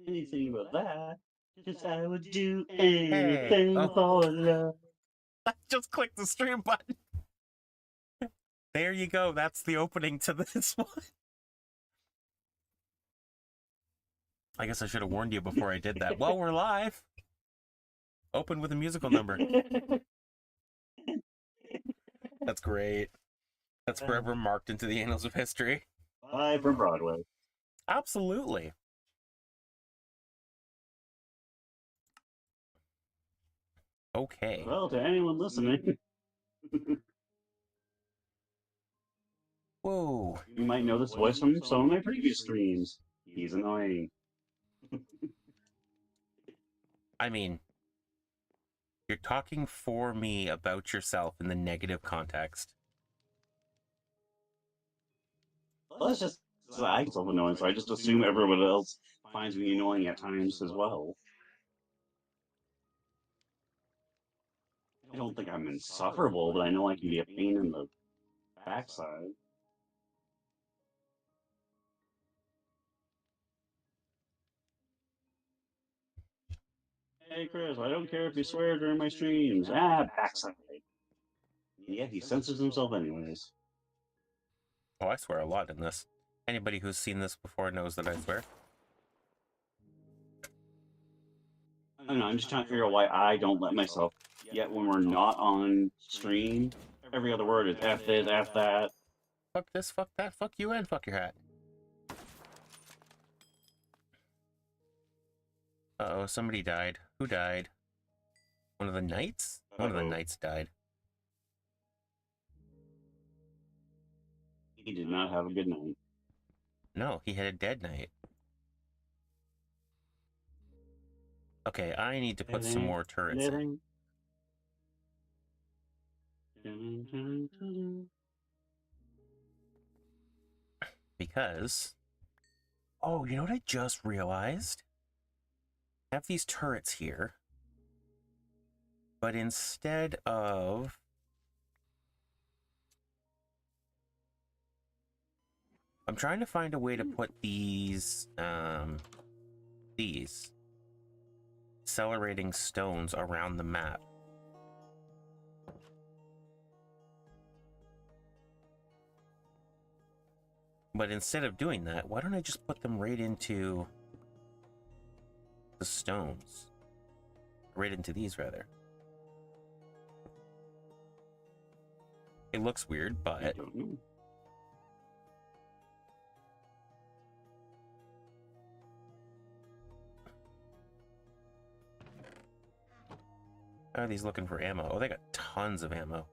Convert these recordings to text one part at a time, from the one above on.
anything but that. Cause I would do Hey. anything for love. I just clicked the stream button. There you go. That's the opening to this one. I guess I should have warned you before I did that. Well, we're live. Open with a musical number. That's great. That's forever marked into the annals of history. Live from Broadway. Absolutely. Okay. Well, to anyone listening, Whoa. you might know this voice from some of my previous streams. He's annoying. I mean, you're talking for me about yourself in the negative context. Well, it's just I get self-annoying, so I just assume everyone else finds me annoying at times as well. I don't think I'm insufferable, but I know I can be a pain in the backside. Hey Chris, I don't care if you swear during my streams. Backside. And yet he censors himself anyways. Oh, I swear a lot in this. Anybody who's seen this before knows that I swear. I don't know, I'm just trying to figure out why I don't let myself. Yet when we're not on stream, every other word is F this, F that. Fuck this, fuck that, fuck you, and fuck your hat. Uh-oh, somebody died. Who died? One of the knights? One of the knights died. He did not have a good night. No, he had a dead knight. Okay, I need to put some more turrets in. Because... Oh, you know what I just realized? I have these turrets here. But instead of... I'm trying to find a way to put these accelerating stones around the map. But instead of doing that, why don't I just put them right into the stones? Right into these, rather. It looks weird, but... How are these looking for ammo? Oh, they got tons of ammo.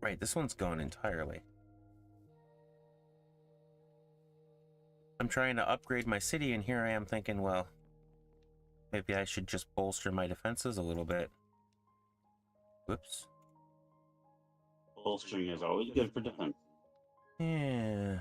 Right, this one's gone entirely. I'm trying to upgrade my city, and here I am thinking, well, maybe I should just bolster my defenses a little bit. Whoops. Bolstering is always good for defense. Yeah.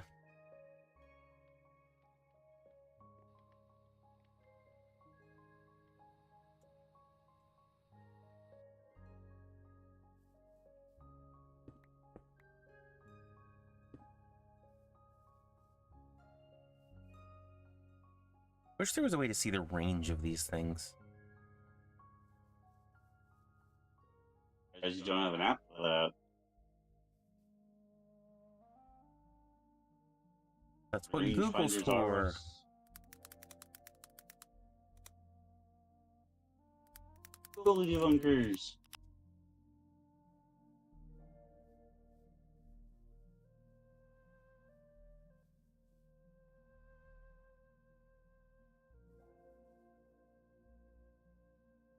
Wish there was a way to see the range of these things. As you don't have an app for that. That's what Google's for. Google debunkers.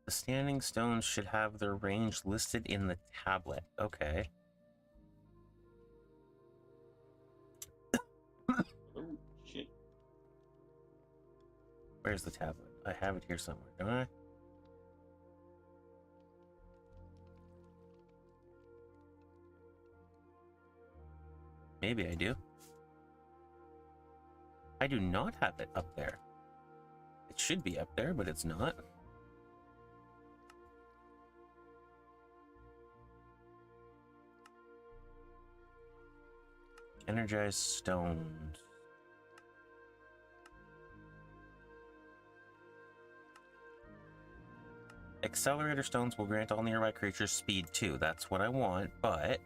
The standing stones should have their range listed in the tablet. Okay. Oh, shit. Where's the tablet? I have it here somewhere, don't I? Maybe I do. I do not have it up there. It should be up there, but it's not. Energized stones. Accelerator stones will grant all nearby creatures speed too. That's what I want, but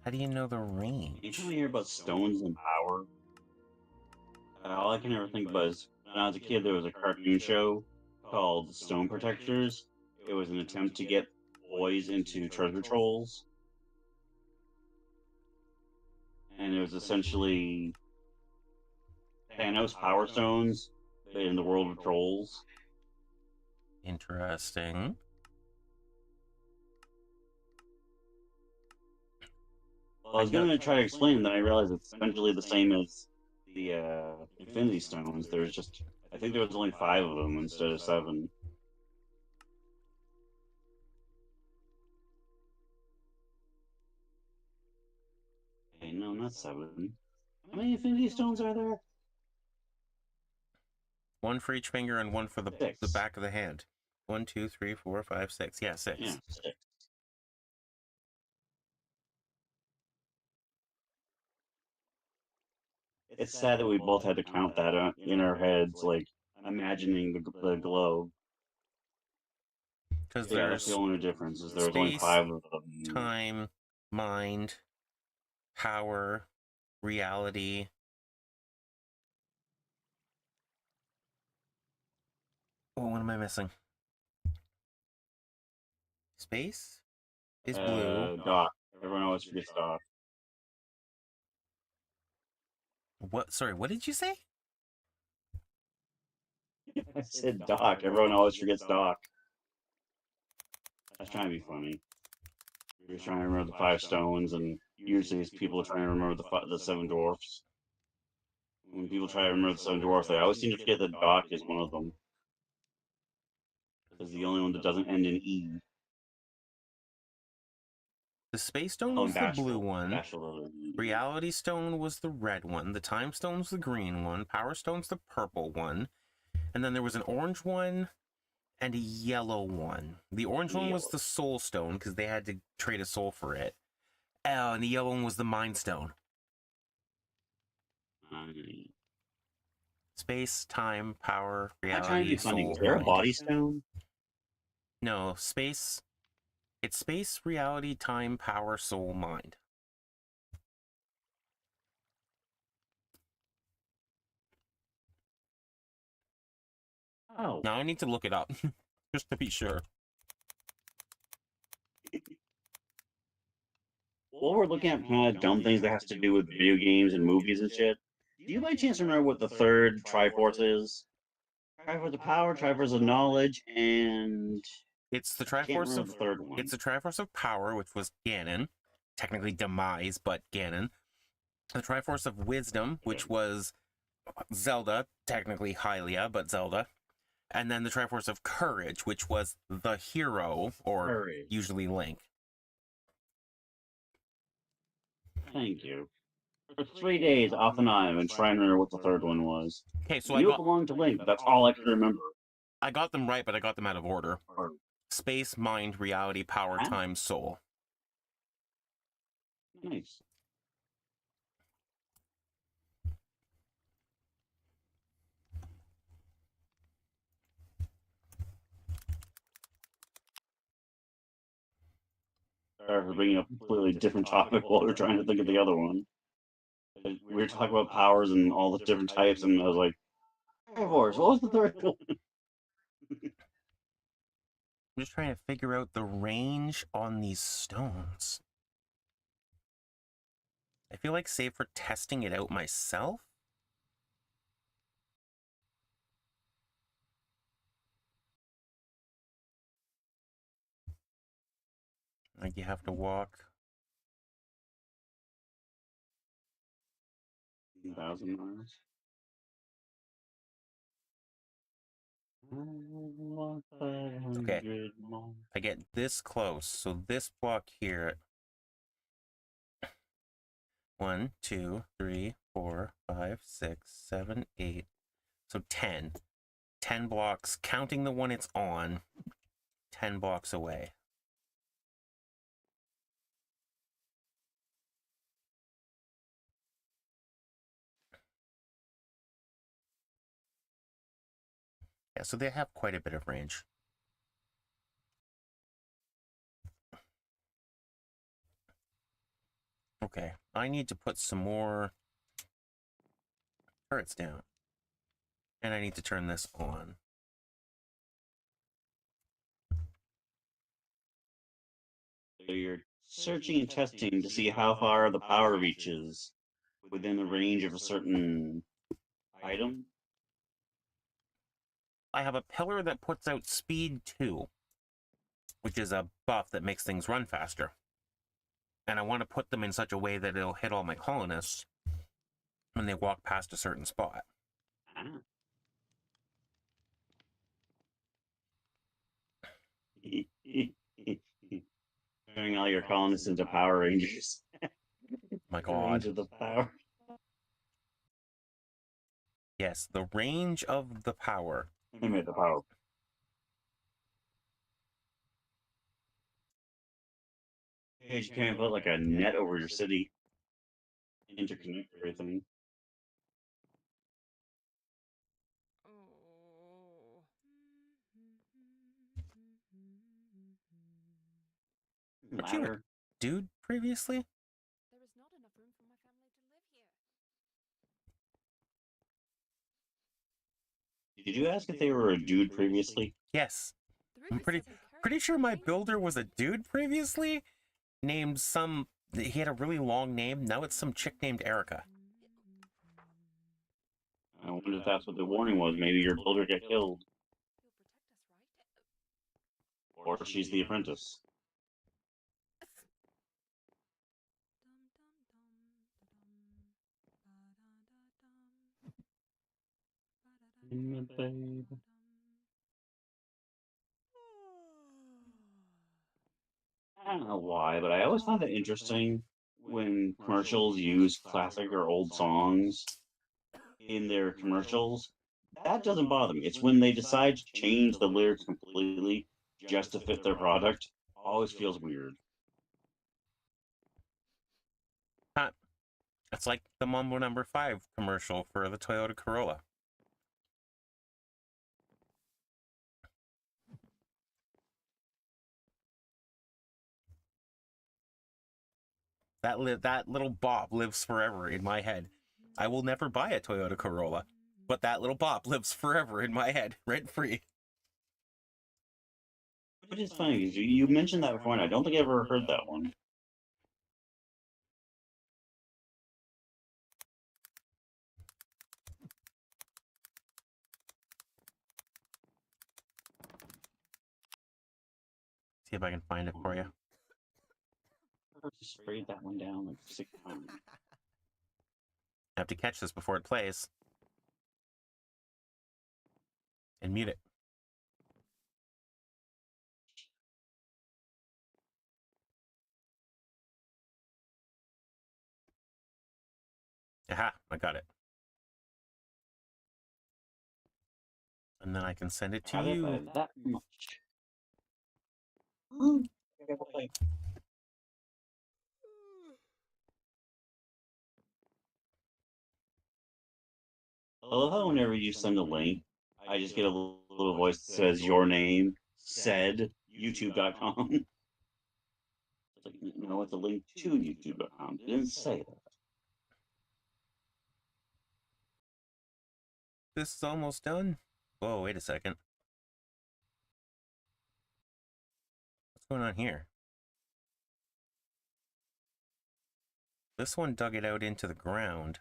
how do you know the range? Anytime I hear about stones and power, all I can ever think about is when I was a kid, there was a cartoon show called Stone Protectors. It was an attempt to get boys into treasure trolls, and it was essentially Thanos Power Stones, but in the world of trolls. Interesting. Well, I was going to try to explain, then I realized it's essentially the same as the Infinity Stones. There's just, I think there was only 5 of them instead of 7. Okay, no, not 7. How many Infinity Stones are there? One for each finger and one for the 6. back of the hand. 1, 2, 3, 4, 5, 6. Yeah, 6. Yeah, 6. It's sad that we both had to count that in our heads, like imagining the globe. Because Yeah, that's the there's only difference, is there was only space, 5 of them. time, mind, power, reality. Oh, what am I missing? Space is blue. Doc. Everyone always forgets Doc. What? Sorry, what did you say? I said Doc. Everyone always forgets Doc. I was trying to be funny. We were trying to remember the 5 stones, and usually it's people trying to remember the 7 dwarfs. When people try to remember the 7 dwarfs, they always seem to forget that Doc is one of them. Is the only one that doesn't end in E. The space stone Oh, was and the blue Bashful. one. Bashful. Reality stone was the red one. The time stone's the green one. Power stone's the purple one. And then there was an orange one and a yellow one. The orange one was the soul stone because they had to trade a soul for it. Oh, and the yellow one was the mind stone. Space, time, power, reality, I'm trying to be funny. soul, Was there a mind. body stone? No, space. It's space, reality, time, power, soul, mind. Oh. Now I need to look it up just to be sure. While we're looking at kind of dumb things that has to do with video games and movies and shit, do you by chance remember what the third Triforce is? Triforce of Power, Triforce of Knowledge, and It's the I can't Triforce remember of the third one. It's the Triforce of Power, which was Ganon, technically Demise, but Ganon. The Triforce of Wisdom, which was Zelda, technically Hylia, but Zelda. And then the Triforce of Courage, which was the hero, or usually Link. Thank you. For 3 days off and on, I've been trying to remember what the third one was. Okay, so I knew it belonged to Link, but that's all I could remember. I got them right, but I got them out of order. Space, mind, reality, power, time, soul. Nice. Sorry for bringing up a completely different topic while we were trying to think of the other one. We were talking about powers and all the different types, and I was like, Triforce, what was the third one? I'm just trying to figure out the range on these stones. I feel like, save for testing it out myself. Like you have to walk 1,000 miles. Okay, I get this close, so this block here. 1, 2, 3, 4, 5, 6, 7, 8. So 10. 10 blocks, counting the one it's on. 10 blocks away. Yeah, so they have quite a bit of range. Okay, I need to put some more turrets down. And I need to turn this on. So you're searching and testing to see how far the power reaches within the range of a certain item. I have a pillar that puts out speed 2, which is a buff that makes things run faster. And I want to put them in such a way that it'll hit all my colonists when they walk past a certain spot. Ah. Turning all your colonists into Power Rangers. My The range God. of the power. Yes, the range of the power. They made the power. You can't put like a net over your city. Interconnect everything. Weren't you a dude previously? There is not enough room for my family to live here. Did you ask if they were a dude previously? Yes. The roof I'm is pretty so precarious, pretty sure my right? builder was a dude previously. Named some... He had a really long name. Now it's some chick named Erica. I wonder if that's what the warning was. Maybe your builder got killed. You'll protect us, right? Or she's the apprentice. Babe. I don't know why, but I always find it interesting when commercials use classic or old songs in their commercials. That doesn't bother me. It's when they decide to change the lyrics completely just to fit their product. Always feels weird. It's like the Mambo number 5 commercial for the Toyota Corolla. That little bop lives forever in my head. I will never buy a Toyota Corolla, but that little bop lives forever in my head, rent free. Which is funny because you mentioned that before, and I don't think I ever heard that one. See if I can find it for you. I just sprayed that one down like 6 times. I have to catch this before it plays. And mute it. Aha, I got it. And then I can send it to Have it by you. that much. I love how whenever you send a link, I just get a little voice that says your name, said youtube.com. It's like, no, it's a link to youtube.com. It didn't say that. This is almost done. Whoa, wait a second. What's going on here? This one dug it out into the ground.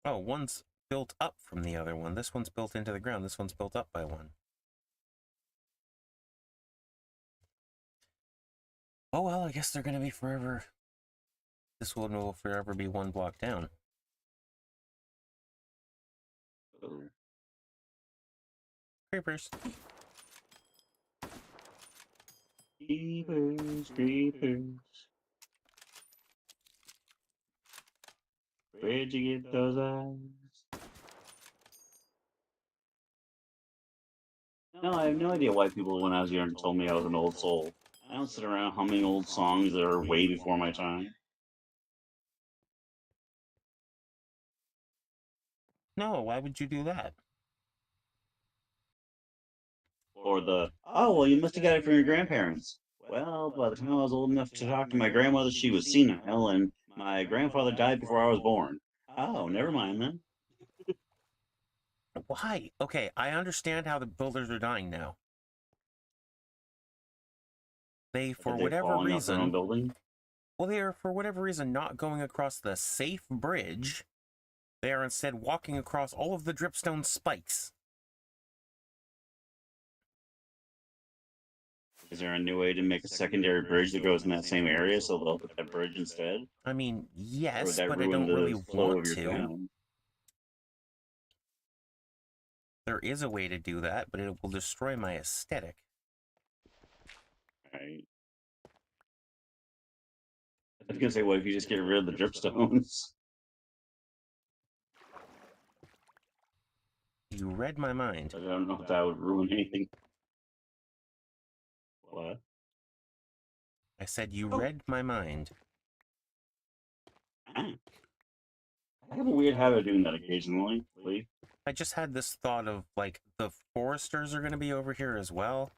Oh, one's built up from the other one. This one's built into the ground. This one's built up by one. Oh, well, I guess they're going to be forever... This one will forever be 1 block down. Creepers. Creepers, creepers. Where'd you get those eyes? No, I have no idea why people, when I was younger, told me I was an old soul. I don't sit around humming old songs that are way before my time. No, why would you do that? Or the, oh, well, you must have got it from your grandparents. Well, by the time I was old enough to talk to my grandmother, she was senile, and my grandfather died before I was born. Oh, never mind then. Why? Okay, I understand how the builders are dying now. They, for That they're whatever falling off their own reason, building. well, they are, for whatever reason, not going across the safe bridge. They are instead walking across all of the dripstone spikes. Is there a new way to make a secondary bridge that goes in that same area so they'll put that bridge instead? I mean, Or would yes, that but I ruin don't really the flow want of your to. town? There is a way to do that, but it will destroy my aesthetic. Right. I was gonna say, what if you just get rid of the dripstones? You read my mind. I don't know if that would ruin anything. What? I said you Oh. read my mind. I have a weird habit of doing that occasionally. Please. I just had this thought of, like, the foresters are going to be over here as well.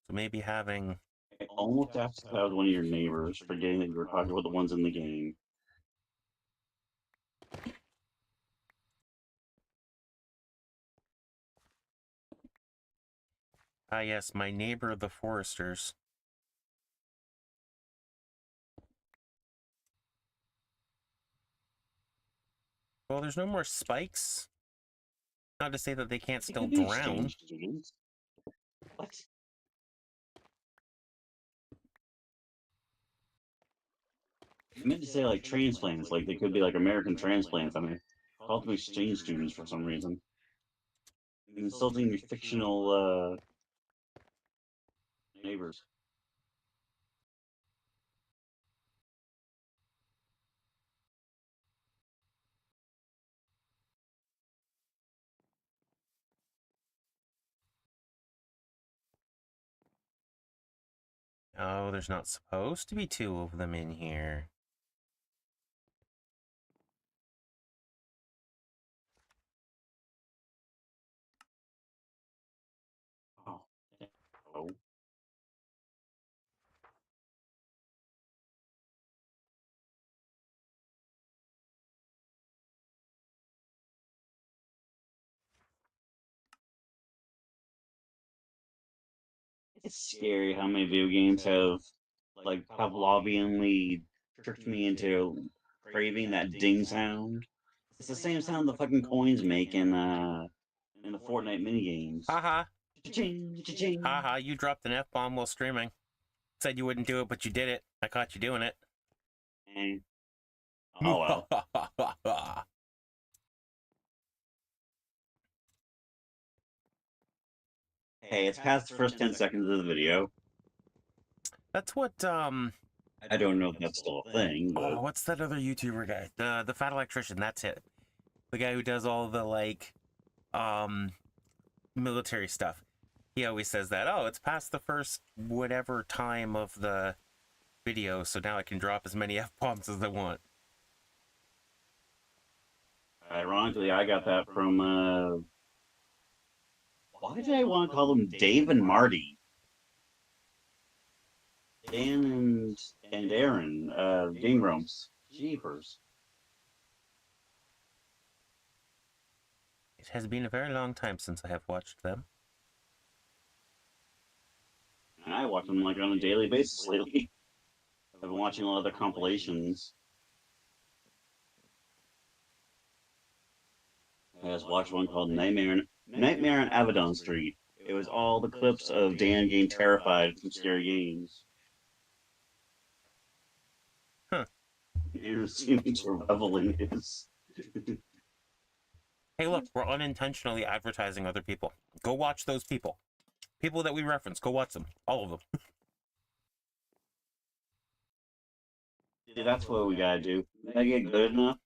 So maybe having... I almost asked if that was one of your neighbors, forgetting that you were talking about the ones in the game. Ah, yes, my neighbor, the foresters. Well, there's no more spikes. Not to say that they can't still drown. What? I meant to say like transplants, like they could be like American transplants. I mean, call them exchange students for some reason. Insulting your fictional neighbors. Oh, there's not supposed to be two of them in here. Oh. Oh. It's scary how many video games have like Pavlovianly tricked me into craving that ding sound. It's the same sound the fucking coins make in the Fortnite minigames. Haha. Cha-ching, cha-ching. Haha, you dropped an F-bomb while streaming. Said you wouldn't do it, but you did it. I caught you doing it. Eh. Oh well. Hey, it's past the first 10 seconds of the video. That's what, I don't know if that's still a thing, but oh, what's that other YouTuber guy? The fat electrician, that's it. The guy who does all the, like, military stuff. He always says that, oh, it's past the first whatever time of the video, so now I can drop as many F-bombs as I want. ironically, I got that from, why did I want to call them Dave and Marty? Dan and Aaron, Game Grumps. Jeepers. It has been a very long time since I have watched them. I watch them like on a daily basis lately. I've been watching a lot of their compilations. I just watched one called Nightmare on Abaddon Street. It was all the clips of Dan getting terrified from scary games. Huh. You're seeming to revel in his. Hey, look, we're unintentionally advertising other people. Go watch those people. People that we reference, go watch them. All of them. That's what we gotta do. We gotta get good enough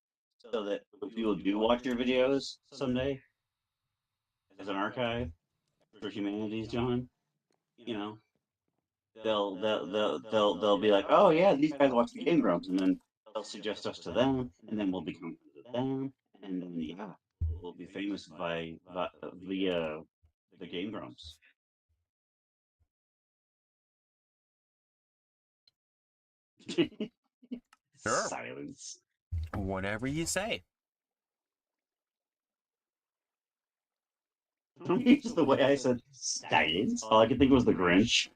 so that when people do watch your videos someday as an archive for humanities, John, you know, they'll be like, oh yeah, these guys watch the Game Grumps, and then they'll suggest us to them, and then we'll become friends with them, and then yeah, we'll be famous via the Game Grumps. Sure. Silence. Whatever you say. Don't use the way I said silence. All I could think was the Grinch.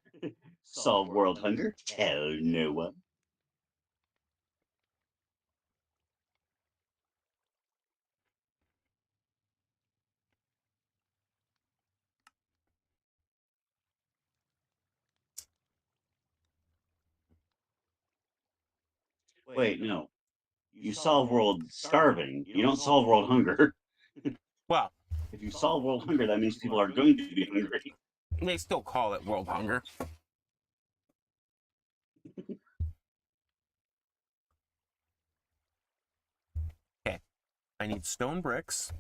Solve world hunger? Tell no one. Wait, no. You solve world starving. You don't solve world hunger. Well, If you solve world hunger, that means people are going to be hungry. they still call it world hunger. Okay. I need stone bricks.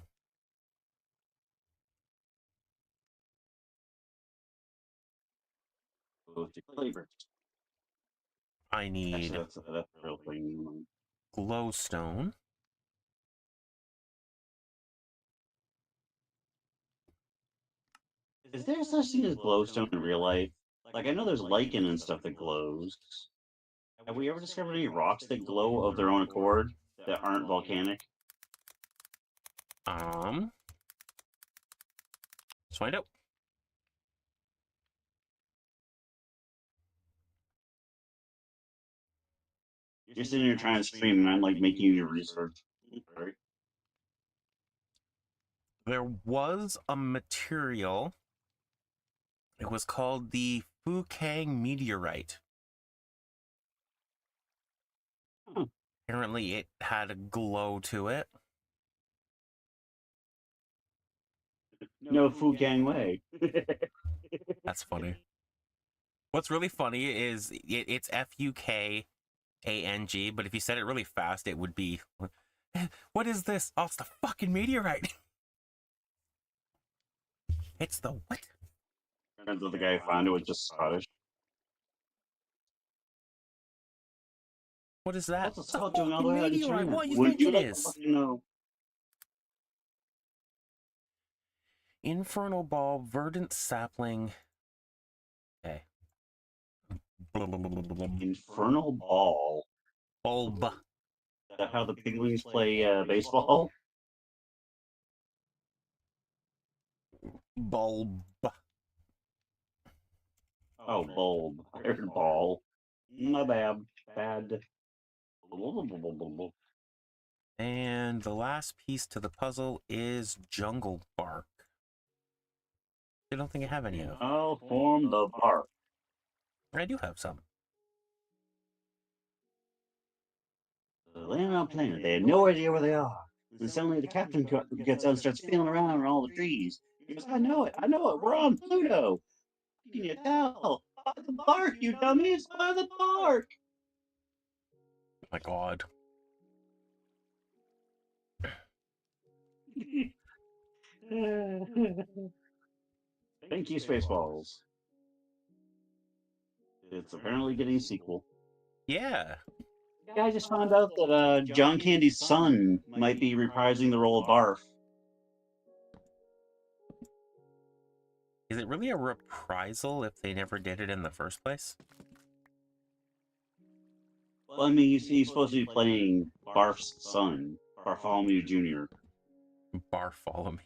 Both to clay bricks. I need Actually, that's a real thing. glowstone. Is there such thing as glowstone in real life? Like, I know there's lichen and stuff that glows. Have we ever discovered any rocks that glow of their own accord that aren't volcanic? Let's find out. You're sitting here trying to stream, and I'm like making you research. Right? There was a material. It was called the Fukang meteorite. Huh. Apparently, it had a glow to it. No Fu Gang way. That's funny. What's really funny is it's Fukang, but if you said it really fast, it would be, what is this? Oh, it's the fucking meteorite. It's the what? Turns out the guy who found it was just Scottish. What is that? What's a It's a Scot doing all the fucking way out in meteorite. China? What do you Wouldn't think you it like to is? fucking know? Infernal ball, verdant sapling. Okay. Infernal Ball. Bulb. Is that how the Penguins play baseball? Bulb. Oh, bulb. I heard ball. My bad. Bad. And the last piece to the puzzle is jungle bark. I don't think I have any of. I'll form the bark. I do have some. Landing on a planet. They had no idea where they are. And suddenly the captain gets out and starts feeling around in all the trees. He goes, I know it. We're on Pluto. Can you tell? By the bark, you dummy. It's by the bark. Oh my god. Thank you, Spaceballs. It's apparently getting a sequel. Yeah. Yeah, I just found out that John Candy's son might be reprising the role of Barf. Is it really a reprisal if they never did it in the first place? Well, I mean, he's supposed to be playing Barf's son, Bartholomew Jr. Bartholomew.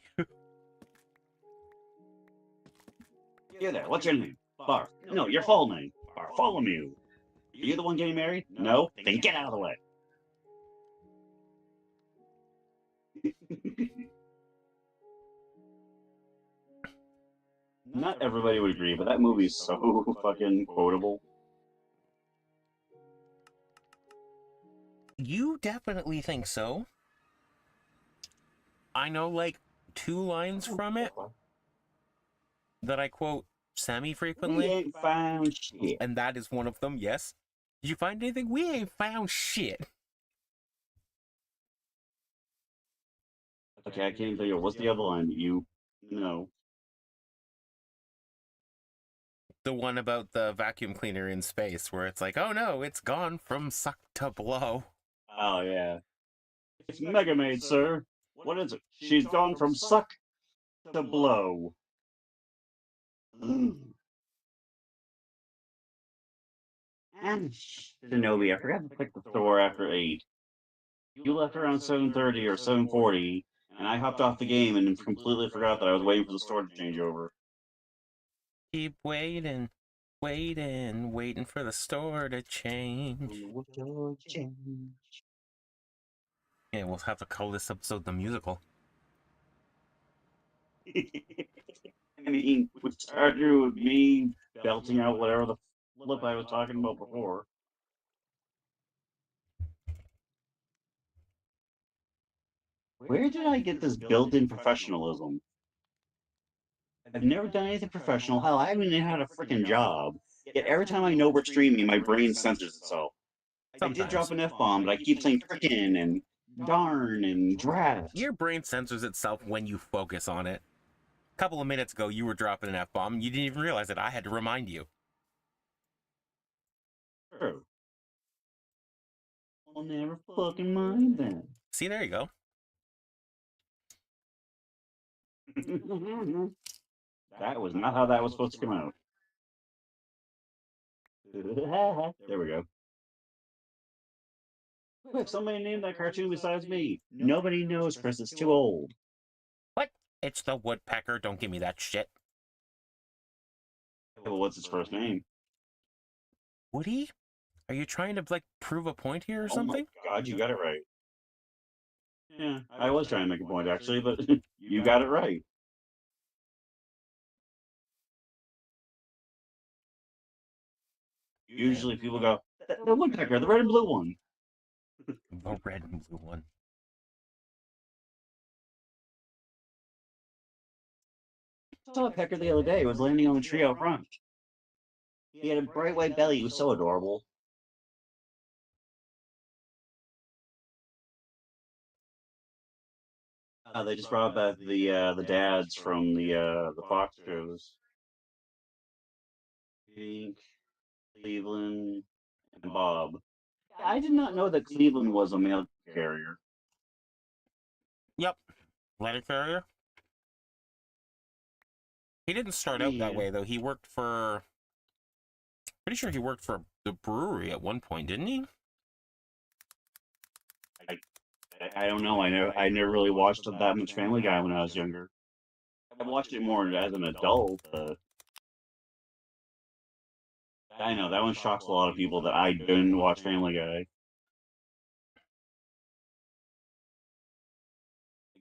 You there, what's your name? Barf. No, your full name. Bartholomew. Are you the one getting married? No? Then get out of the way. Not everybody would agree, but that movie is so fucking quotable. You definitely think so. I know like 2 lines from it that I quote We semi-frequently, ain't found shit. and that is one of them, yes. Did you find anything? We ain't found shit. Okay, I can't even think of what's the other line. You know. The one about the vacuum cleaner in space, where it's like, oh no, it's gone from suck to blow. Oh yeah. It's Mega Maid, sir. What is it? She's gone from suck to blow. And Shinobi, I forgot to pick the store after 8. You left around 7:30 or 7:40, and I hopped off the game and completely forgot that I was waiting for the store to change over. Keep waiting, waiting for the store to change. Yeah, we'll have to call this episode the musical. I mean, we started with me belting out whatever the flip I was talking about before. Where did I get this built-in professionalism? I've never done anything professional. Hell, I haven't even had a freaking job. Yet every time I know we're streaming, my brain censors itself. I did drop an F-bomb, but I keep saying frickin' and darn and drat. Your brain censors itself when you focus on it. A couple of minutes ago, you were dropping an F-bomb, and you didn't even realize it. I had to remind you. True. I'll never fucking mind then. See, there you go. That was not how that was supposed to come out. There we go. Quick, somebody named that cartoon besides me. Nobody knows, Chris. It's too old. What? It's the woodpecker. Don't give me that shit. Well, what's his first name? Woody? Are you trying to, like, prove a point here or something? Oh my god, you got it right. Yeah, I was trying to make a point, actually, but you got it right. Usually people go, the woodpecker, the red and blue one. The red and blue one. I saw a pecker the other day. It was landing on the tree out front. He had a bright white belly. He was so adorable. They just brought back the dads from the Fox shows. Pink, Cleveland, and Bob. I did not know that Cleveland was a mail carrier. Yep. Letter carrier. He didn't start out that way, though. He worked for... Pretty sure he worked for the brewery at one point, didn't he? I don't know. I never really watched that much Family Guy when I was younger. I watched it more as an adult. I know that one shocks a lot of people that I didn't watch Family Guy.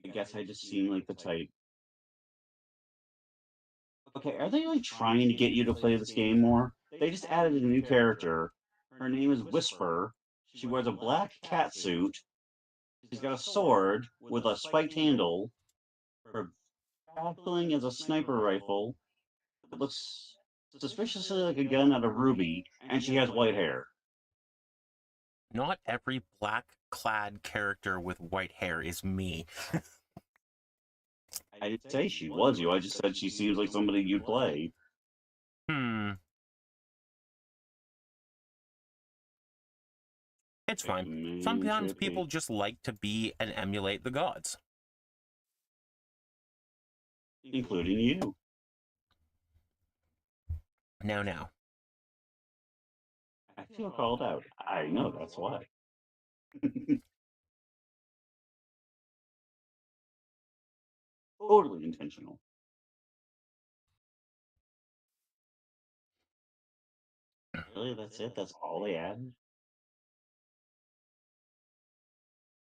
I guess I just seem like the type. Okay, are they like trying to get you to play this game more? They just added a new character. Her name is Whisper. She wears a black cat suit. She's got a sword with a spiked handle. Her backbling is a sniper rifle. It looks suspiciously like a gun out of Ruby, and she has white hair. Not every black-clad character with white hair is me. I didn't say she was you. I just said she seems like somebody you'd play. It's fine. Sometimes people just like to be and emulate the gods. Including you. Now. I feel called out. I know, that's why. Totally intentional. Really, that's it? That's all they added?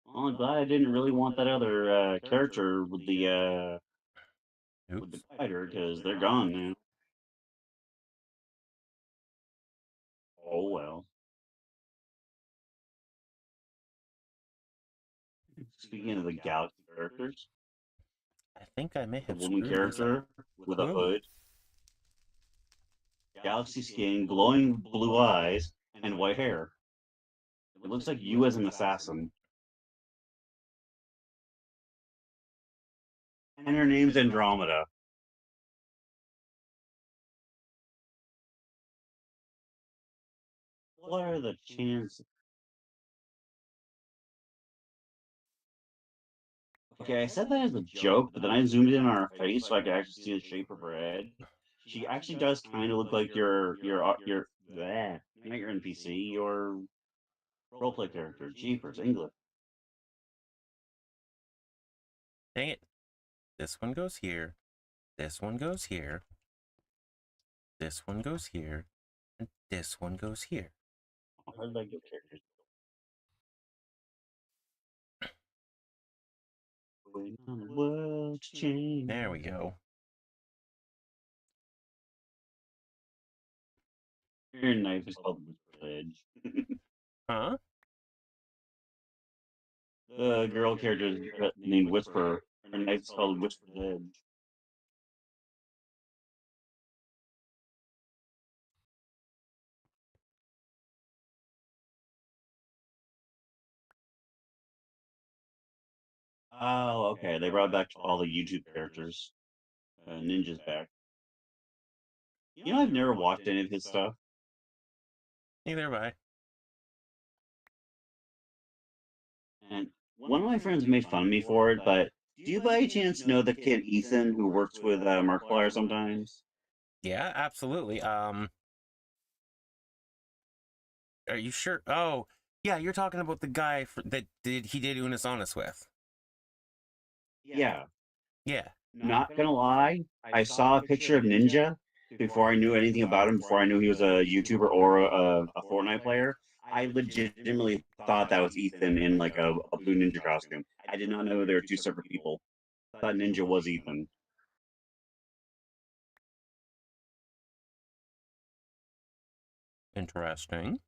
Well, I'm glad I didn't really want that other character with the spider, because they're gone now. Oh well. Speaking of the Galaxy characters, I think I may the have woman screwed this up. character with a hood, Galaxy skin, glowing blue eyes, and white hair. It looks like you as an assassin. And her name's Andromeda. What are the chances? Okay, I said that as a joke, but then I zoomed in on her face so I could actually see the shape of her head. She actually does kind of look like your bleh, not your NPC, your roleplay character, Jeepers, English. Dang it. This one goes here. This one goes here. This one goes here. And this one goes here. How did I get characters? Waiting on the world to change. There we go. Your knife is called Whisper Edge. Huh? The girl character is named Whisper. Her knife is called Whisper Edge. Oh, okay. They brought back all the YouTube characters. Ninja's back. You know, I've never watched any of his stuff. Neither have I. And one of my friends made fun of me for it, but do you by any chance know the kid Ethan who works with Markiplier sometimes? Yeah, absolutely. Are you sure? Oh, yeah, you're talking about the guy that he did Unis Honest with. Yeah. Yeah. Not gonna lie, I saw a picture of Ninja before I knew anything about him, before I knew he was a YouTuber or a Fortnite player. I legitimately thought that was Ethan in like a blue ninja costume. I did not know they were two separate people. I thought Ninja was Ethan. Interesting.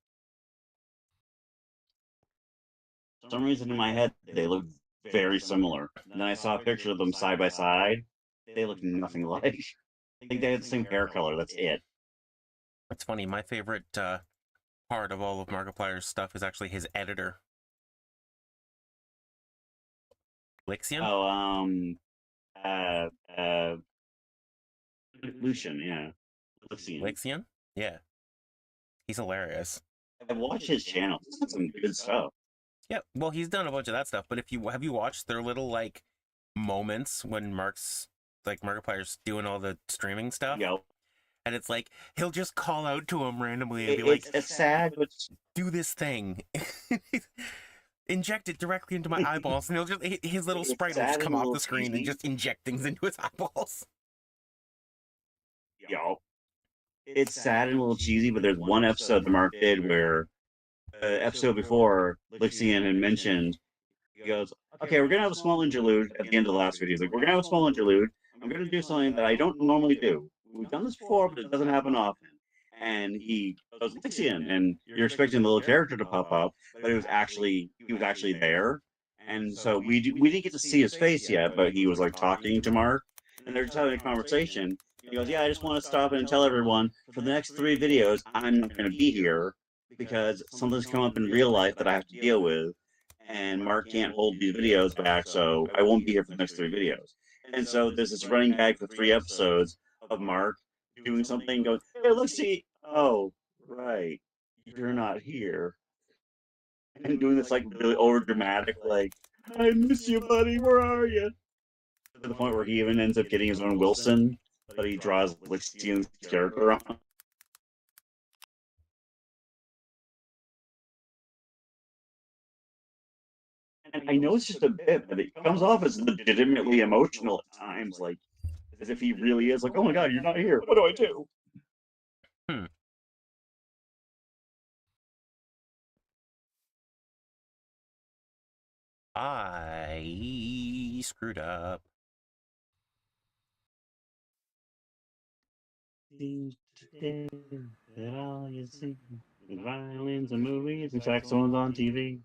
For some reason in my head they look very similar. And then I saw a picture of them side by side. They look nothing alike. I think they had the same hair color. That's it. That's funny. My favorite part of all of Markiplier's stuff is actually his editor. Lixian? Oh, uh, uh, Lucian, yeah. Lucian. Lixian? Yeah. He's hilarious. I've watched his channel. He's got some good stuff. Yeah, well, he's done a bunch of that stuff, but if you have you watched their little like moments when Markiplier's doing all the streaming stuff? Yeah, And it's like he'll just call out to him randomly and be it's sad, but do this thing. Inject it directly into my eyeballs, and he'll just his little it's sprite will just sad come and a off little the screen and cheesy. just inject things into his eyeballs. Yeah, it's sad and a little cheesy, but there's one episode that Mark did where episode before Lixian had mentioned, he goes, "Okay, we're gonna have a small interlude at the end of the last video. He's like, we're gonna have a small interlude. I'm gonna do something that I don't normally do. We've done this before, but it doesn't happen often." And he goes, "Lixian," and you're expecting the little character to pop up, but he was actually there. And so we didn't get to see his face yet, but he was like talking to Mark, and they're just having a conversation. He goes, "Yeah, I just want to stop and tell everyone for the next 3 videos, I'm not going to be here because something's come up in real life that I have to deal with, and Mark can't hold these videos back, so I won't be here for the next 3 videos." And so there's this running gag for 3 episodes of Mark doing something, going, "Hey, let's see. Oh, right, you're not here," and doing this like really over dramatic, like, "I miss you, buddy. Where are you?" To the point where he even ends up getting his own Wilson, but he draws like Steven's character on. And I know it's just a bit, but it comes off as legitimately emotional at times, like as if he really is like, "Oh my god, you're not here. What do I do?" Hmm. I screwed up. That all you see is violins and movies and saxophones on TV.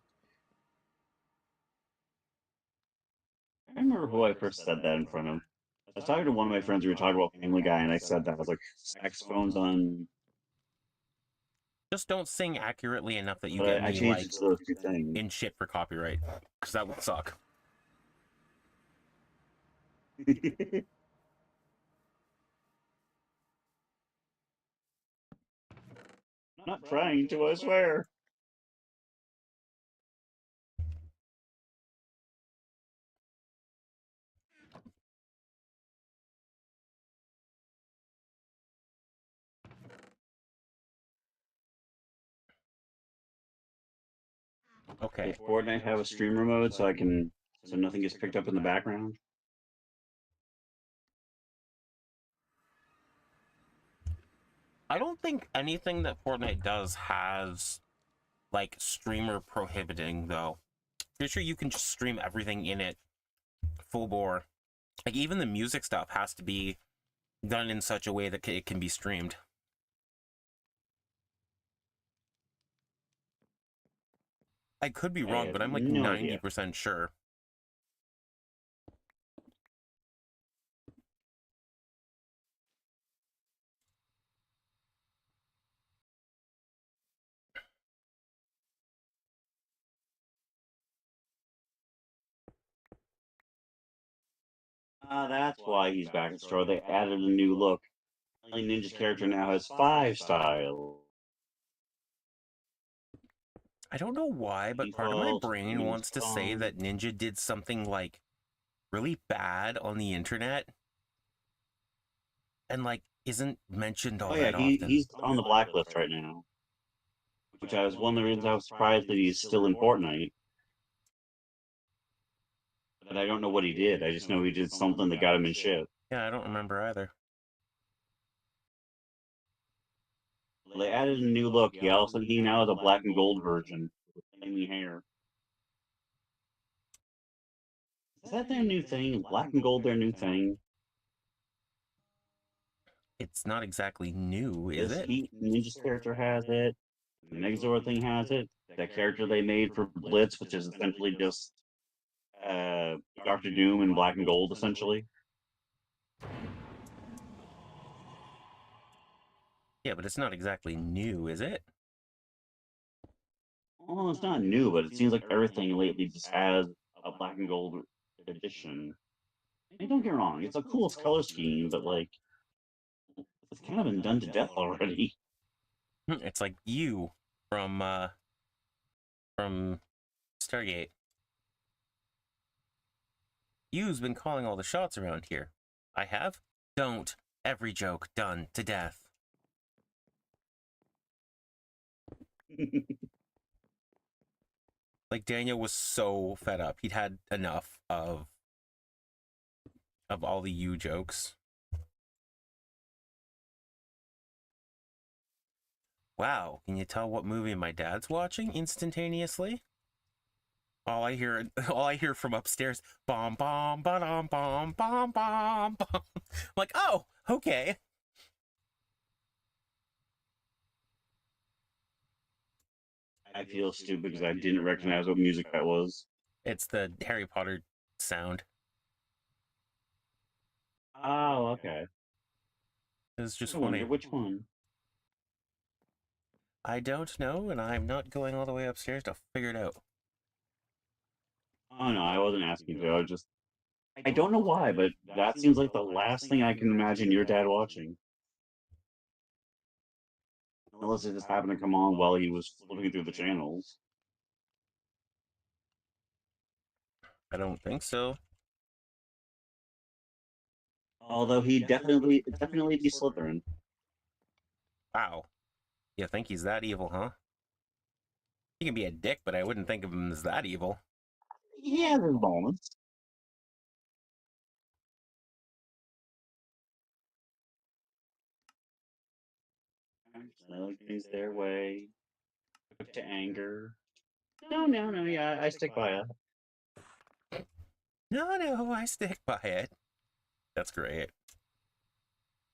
I remember who I first said that in front of. I was talking to one of my friends. We were talking about Family Guy, and I said that. I was like, saxophones on. Just don't sing accurately enough that you But get I me, changed like, it to those two things. in shit for copyright. Because that would suck. Not trying to, I swear. Okay. Does Fortnite have a streamer mode so nothing gets picked up in the background? I don't think anything that Fortnite does has, like, streamer prohibiting, though. Pretty sure you can just stream everything in it full bore. Like, even the music stuff has to be done in such a way that it can be streamed. I could be I wrong, have but I'm like no idea. 90% sure. Ah, that's why he's back in store. They added a new look. Ninja's character now has 5 styles. I don't know why, but part of my Default, brain means wants to say calm. that Ninja did something, like, really bad on the internet and, like, isn't mentioned all Oh yeah, that often. he's on the blacklist right now. Which I was one of the reasons I was surprised that he's still in Fortnite. But I don't know what he did. I just know he did something that got him in shit. Yeah, I don't remember either. They added a new look. He now has a black and gold version with flaming hair. Is that their new thing? Is black and gold their new thing? It's not exactly new, is This it? Heat Ninja's character has it. The Megazord thing has it. That character they made for Blitz, which is essentially just Doctor Doom in black and gold, essentially. Yeah, but it's not exactly new, is it? Well, it's not new, but it seems like everything lately just has a black and gold edition. And don't get me wrong, it's a cool color scheme, but like it's kind of been done to death already. It's like you from Stargate. You've been calling all the shots around here. I have? Don't. Every joke done to death. Like, Daniel was so fed up. He'd had enough of all the you jokes. Wow, can you tell what movie my dad's watching instantaneously? All I hear from upstairs, bomb, bomb, ba-dum, bomb, bomb, bomb, bomb. I'm like, oh, okay. I feel stupid because I didn't recognize what music that was. It's the Harry Potter sound. Oh, okay. It's just I funny. wonder which one. I don't know, and I'm not going all the way upstairs to figure it out. Oh no, I wasn't asking to. I don't know why, but that seems like the last thing I can imagine your dad watching. Unless it just happened to come on while he was flipping through the channels. I don't think so. Although he definitely be Slytherin. Wow. You think he's that evil, huh? He can be a dick, but I wouldn't think of him as that evil. Yeah, there's moments. Let things their way. Quick to anger. No, yeah, I stick by it. No, I stick by it. That's great.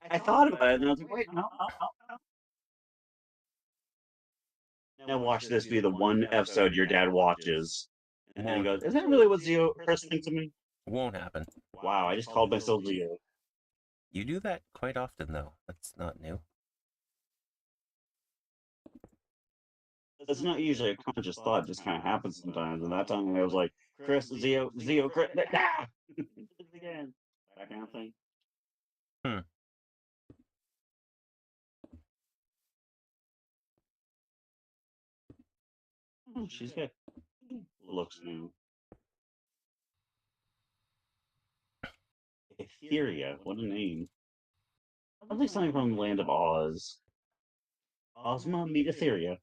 I thought about it, and I was like, wait, no. Now watch this be the one episode your dad watches. And he goes, is that really what Zio Chris thinks of me? Won't happen. Wow, I just called myself Zio. You do that quite often, though. That's not new. It's not usually a conscious thought; it just kind of happens sometimes. And that time I was like, Chris, Zio, Chris, ah! Again, that kind of thing. Hmm. Oh, she's got looks new. Etheria, what a name. At least something from the land of Oz. Ozma meet Etheria.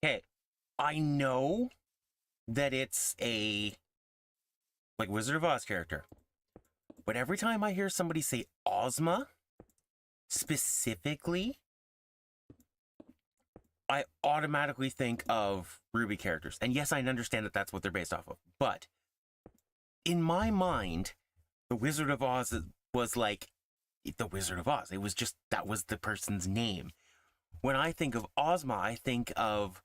Okay, I know that it's a like Wizard of Oz character, but every time I hear somebody say Ozma specifically, I automatically think of Ruby characters. And yes, I understand that that's what they're based off of, but in my mind, the Wizard of Oz was like the Wizard of Oz. It was just that was the person's name. When I think of Ozma, I think of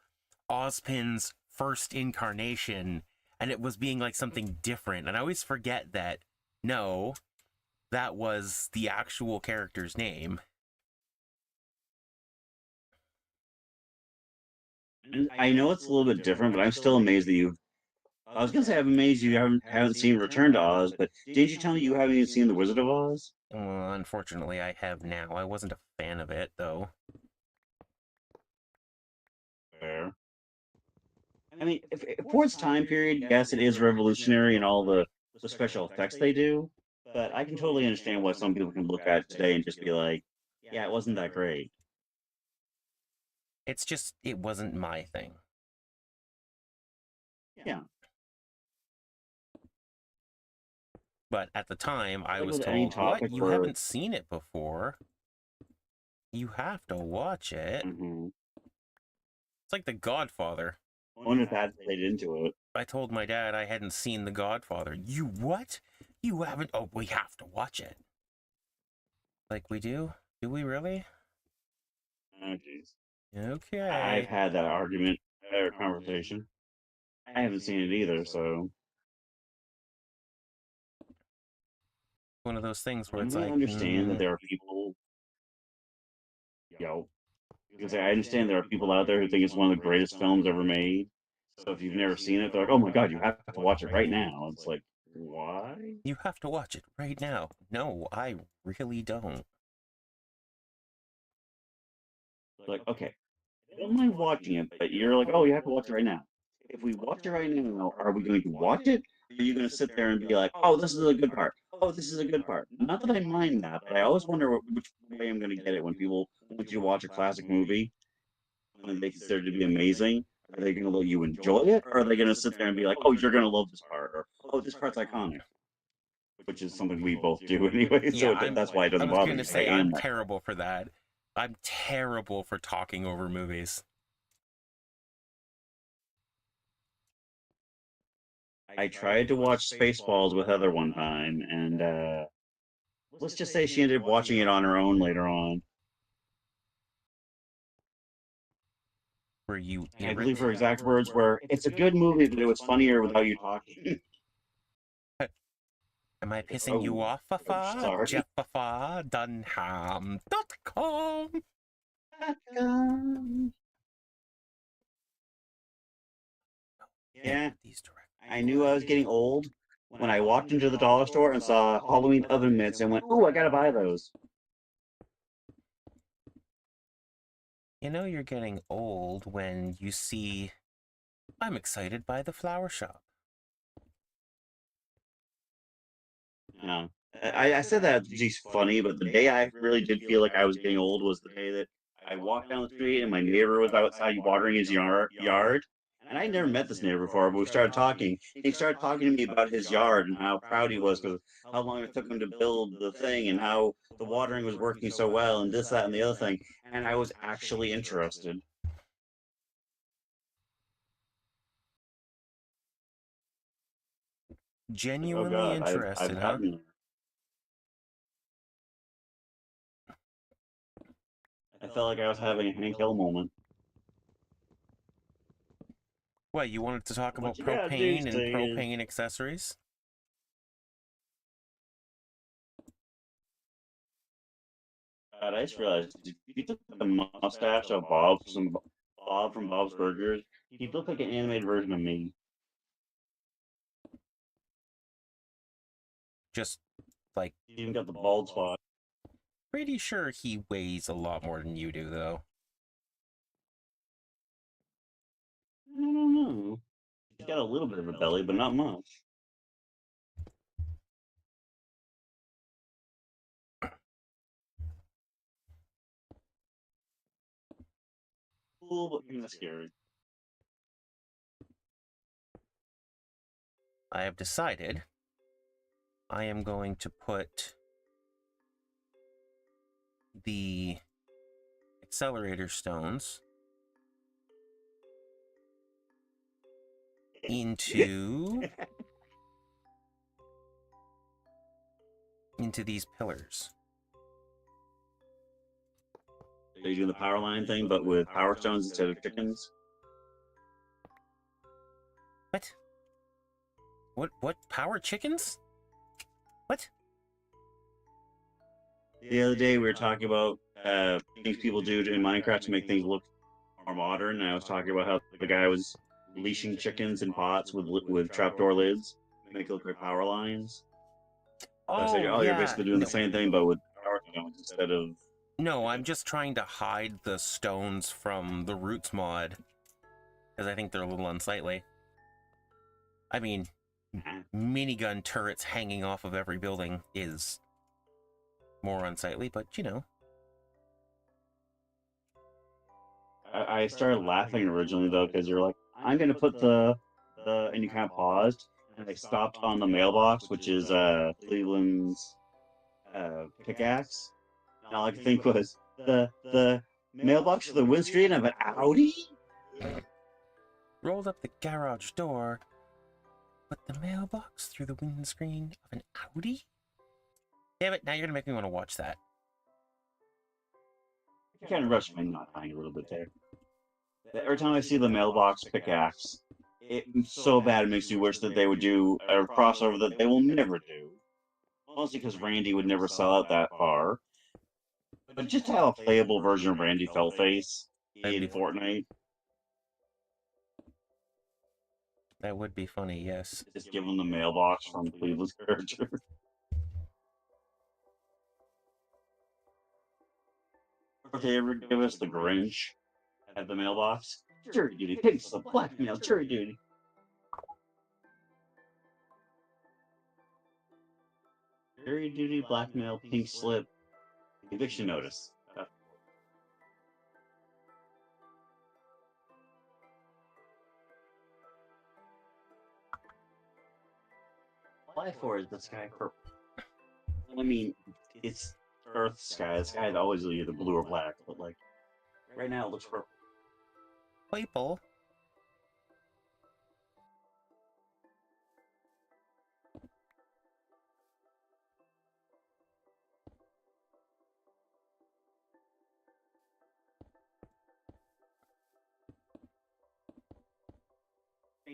Ozpin's first incarnation, and it was being like something different. And I always forget that no, that was the actual character's name. And I know it's a little bit different, but I'm still amazed that you've. I was gonna say I'm amazed you haven't seen Return to Oz, but didn't you tell me you haven't even seen The Wizard of Oz? Well, unfortunately, I have now. I wasn't a fan of it, though. Fair. I mean, if for its time period, yes, it is revolutionary in all the special effects they do, but I can totally understand why some people can look at it today and just be like, yeah, it wasn't that great. It's just, it wasn't my thing. Yeah. But at the time, I Like was with any told, what? topic You where haven't seen it before? You have to watch it. Mhm. It's like The Godfather. I wonder if that played into it. I told my dad I hadn't seen The Godfather. You what? You haven't? Oh, we have to watch it. Like we do? Do we really? Oh, jeez. Okay. I've had that argument or conversation. I haven't seen it either, so One of those things where and it's I like, understand that there are people, because I understand there are people out there who think it's one of the greatest films ever made. So if you've never seen it, they're like, "Oh my god, you have to watch it right now." It's like, why? you have to watch it right now. No, I really don't. Like, okay, I don't mind watching it, but you're like, "Oh, you have to watch it right now." If we watch it right now, are we going to watch it? Or are you going to sit there and be like, "Oh, this is a good part. Oh, this is a good part." Not that I mind that, but I always wonder which way I'm going to get it when people want you to watch a classic movie and they consider it to be amazing. Are they going to let you enjoy it, or are they going to sit there and be like, "Oh, you're going to love this part," or "Oh, this part's iconic," which is something we both do anyway. So Yeah, that's why it I doesn't was bother going me. to 'Cause I say, am I'm that. terrible for that. I'm terrible for talking over movies. I tried to watch Spaceballs with Heather one time, and let's just say she ended up watching it on her own later on. Were you I believe her irritated? exact words were, "It's a good movie, but it was funnier without you talking." Am I pissing Oh, you off, I'm Fafa? sorry. JeffFafaDunham.com. Yeah, These direct. I knew I was getting old when I walked into the dollar store and saw Halloween oven mitts and went, "Oh, I gotta buy those." You know you're getting old when you see, I'm excited by the flower shop. No, I said that geez, funny, but the day I really did feel like I was getting old was the day that I walked down the street and my neighbor was outside watering his yard. And I'd never met this neighbor before, but we started talking. He started talking to me about his yard and how proud he was because how long it took him to build the thing and how the watering was working so well and this, that, and the other thing. And I was actually interested. Like, oh Genuinely God, I've interested, huh? gotten there. I felt like I was having a Hank Hill moment. What, you wanted to talk about What you gotta do, propane and Sting, is propane accessories? I just realized if you took the mustache of Bob from Bob's Burgers, he looked like an animated version of me. Just like He even got the bald spot. pretty sure he weighs a lot more than you do, though. I don't know. He's got a little bit of a belly, but not much. Cool, but kind of scary. I have decided I am going to put the accelerator stones into these pillars. So you're doing the power line thing, but with power stones instead of chickens. What? What power chickens? What? The other day we were talking about things people do in Minecraft to make things look more modern, and I was talking about how the guy was leashing chickens in pots with trapdoor lids to make it look like power lines. So I said, Oh, oh, you're yeah. basically doing the same thing, but with power stones instead of. No, I'm just trying to hide the stones from the Roots mod, because I think they're a little unsightly. I mean, minigun turrets hanging off of every building is more unsightly, but you know. I started laughing originally though because you're like, I'm gonna put and you kind of paused and I stopped on the mailbox, which is Cleveland's pickaxe. And all I could think was the mailbox for the windscreen of an Audi. Rolled up the garage door, put the mailbox through the windscreen of an Audi? Damn it, now you're gonna make me want to watch that. I kind of rushed my not dying a little bit there. Every time I see the mailbox pickaxe, it's so bad it makes me wish that they would do a crossover that they will never do. Mostly because Randy would never sell out that far. But just to have a playable version of Randy Feltface in Fortnite. That would be funny, yes. Just give him the mailbox from Cleveland's character. If they ever give us the Grinch at the mailbox, jury duty, pink slip, blackmail, jury duty. Jury duty, blackmail, pink slip, eviction notice. Why for is the sky purple? I mean, it's Earth sky. The sky is always either blue or black, but like right now it looks purple. People.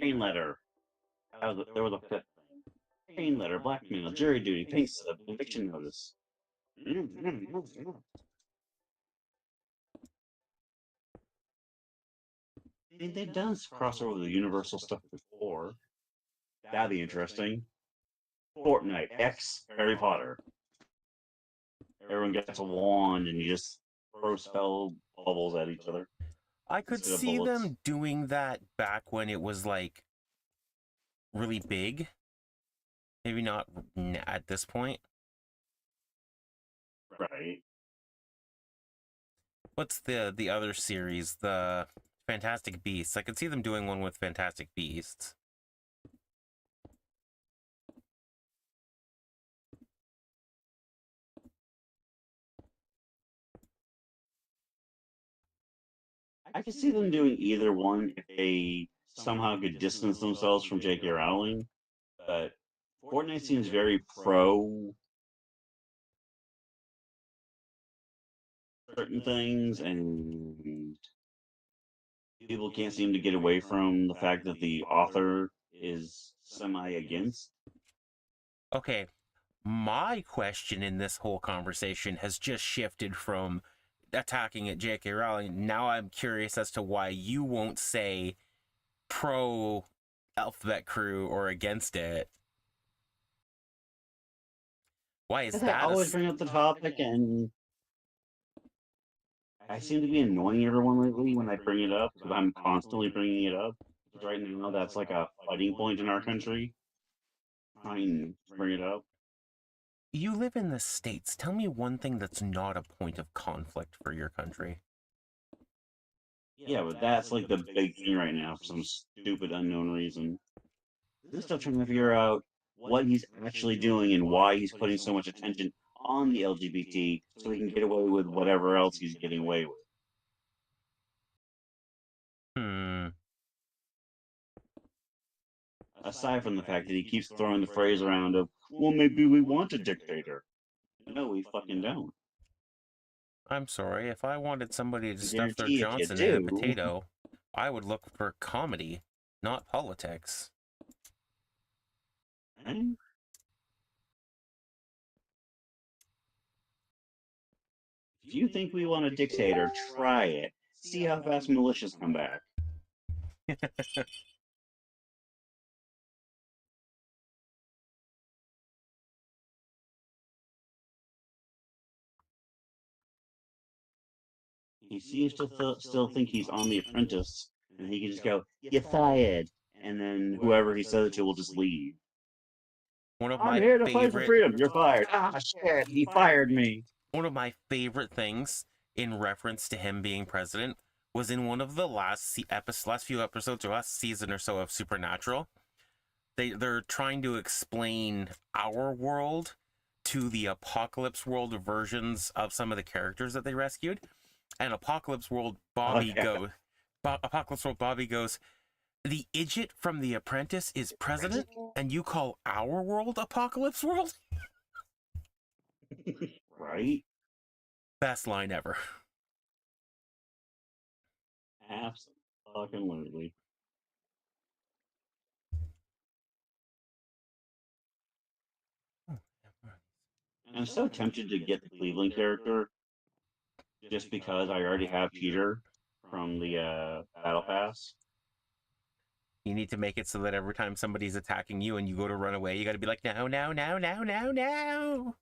Chain letter. There was a fifth thing. Chain letter, blackmail, jury duty, pink slip, eviction notice. I mean, they've done crossover with the Universal stuff before. That'd be interesting. Fortnite X Harry Potter. Everyone gets a wand and you just throw spell bubbles at each other. I could Instead of see bullets. them doing that back when it was like really big. Maybe not at this point. Right. What's the other series? The Fantastic Beasts. I could see them doing one with Fantastic Beasts. I could see them doing either one if they somehow could distance themselves from J.K. Rowling. But Fortnite seems very pro certain things, and people can't seem to get away from the fact that the author is semi against. Okay, My question in this whole conversation has just shifted from attacking at J.K. Rowling. Now I'm curious as to why you won't say pro Alphabet Crew or against it. Why is Because I that? always bring up the topic, and I seem to be annoying everyone lately when I bring it up because I'm constantly bringing it up. Because right now, that's like a fighting point in our country. Trying to bring it up. You live in the States. Tell me one thing that's not a point of conflict for your country. Yeah, but that's like the big thing right now for some stupid unknown reason. They're still trying to figure out what he's actually doing and why he's putting so much attention on the LGBT so he can get away with whatever else he's getting away with. Hmm. Aside from the fact that he keeps throwing the phrase around of, well, maybe we want a dictator. No, we fucking don't. I'm sorry. If I wanted somebody to I stuff their guarantee if you Johnson in a do, potato, I would look for comedy, not politics. right? If you think we want a dictator, try it. See how fast militias come back. He seems to still think he's on The Apprentice, and he can just go, "You fired," and then whoever he says it to will just leave. One of I'm my here to fight for favorite freedom. You're fired. Ah, shit! He fired me. one of my favorite things in reference to him being president was in one of the last few episodes or last season or so of Supernatural. They're trying to explain our world to the Apocalypse World versions of some of the characters that they rescued. And Apocalypse World Bobby Yeah. Apocalypse World Bobby goes, the idiot from The Apprentice is president, and you call our world Apocalypse World? Right? Best line ever. Absolutely. I'm so tempted to get the Cleveland character just because I already have Peter from the Battle Pass. You need to make it so that every time somebody's attacking you and you go to run away, you got to be like, no, no, no, no, no, no.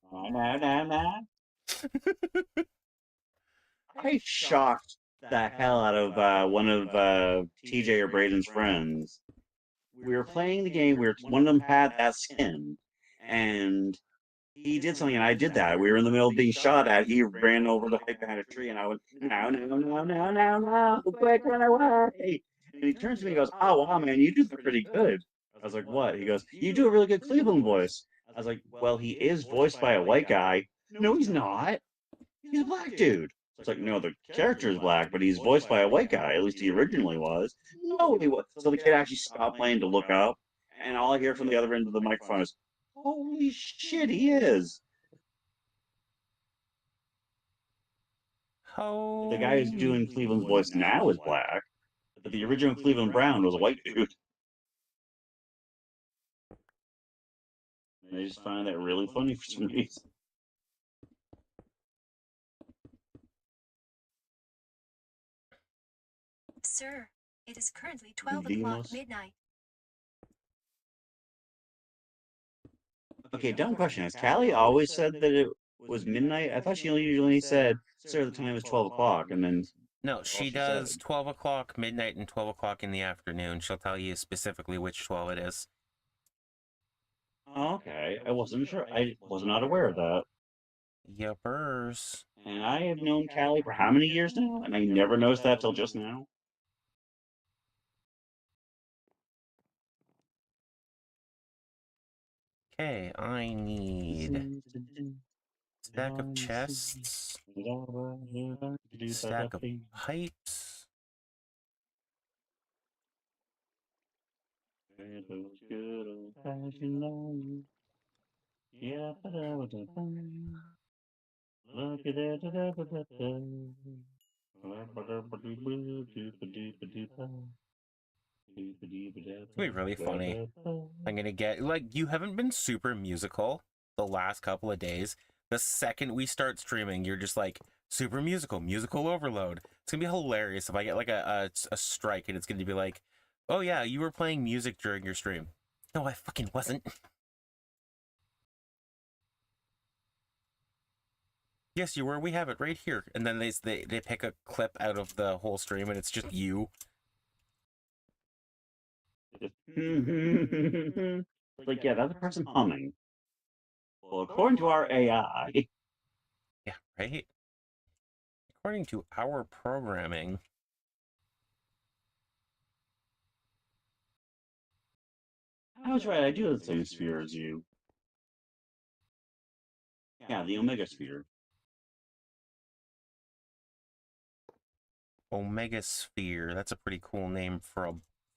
I shocked the hell out of one of TJ or Braden's friends. We were playing the game where one of them had that skin, and he did something, and I did that. We were in the middle of being shot at. He ran over to hide behind a tree, and I went, no, no, no, no, no, no, quick, run away. And he turns to me and goes, oh, wow, man, you do that pretty good. I was like, what? He goes, you do a really good Cleveland voice. I was like, well, he is voiced by a white guy. No, he's not. He's a black dude. It's like, no, the character is black, but he's voiced by a white guy. At least he originally was. No, he was. So the kid actually stopped playing to look up, and all I hear from the other end of the microphone is, holy shit, he is. The guy who's doing Cleveland's voice now is black, but the original Cleveland Brown was a white dude. And I just find that really funny for some reason. Sir, it is currently 12 Demos. o'clock midnight. Okay, dumb question. Has Callie always said that it was midnight? I thought she usually said, sir, the time is 12 o'clock, and then No, she does 12 o'clock midnight and 12 o'clock in the afternoon. She'll tell you specifically which 12 it is. Oh, okay, I wasn't sure. I was not aware of that. Yuppers. And I have known Callie for how many years now? And I never noticed that till just now. Okay, I need stack of chests, stack of pipes. Yeah, look at that. It's gonna be really funny. I'm gonna get, like, you haven't been super musical the last couple of days. The second we start streaming, you're just like super musical overload. It's gonna be hilarious if I get like a strike and it's gonna be like, oh yeah, you were playing music during your stream. No, I fucking wasn't. Yes, you were. We have it right here. And then they pick a clip out of the whole stream and it's just you. Like, yeah, that's a person humming. Well, according to our AI, Yeah, right? According to our programming. I was right. I do have the same sphere as you. Yeah, the Omega sphere. Omega Sphere. That's a pretty cool name for a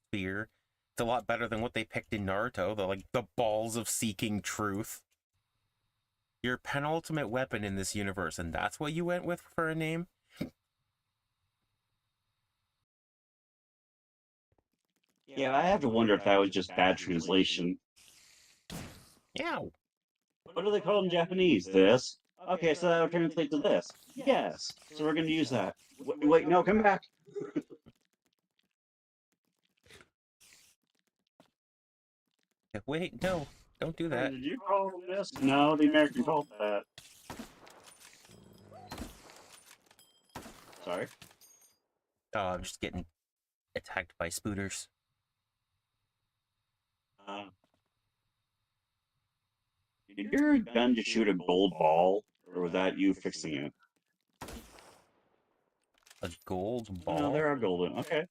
sphere. It's a lot better than what they picked in Naruto, the balls of seeking truth. Your penultimate weapon in this universe, and that's what you went with for a name? Yeah, I have to wonder if that was just bad translation. Yeah. What do they call it in Japanese? This? Okay, so that'll translate to this. Yes. So we're going to use that. Wait, no, come back. Wait, no, don't do that. Did you call it this? No, the American called that. Sorry. Oh, I'm just getting attacked by spooters. Did your gun just shoot a gold ball, or was that you fixing it? A gold ball? No, there are golden. Okay.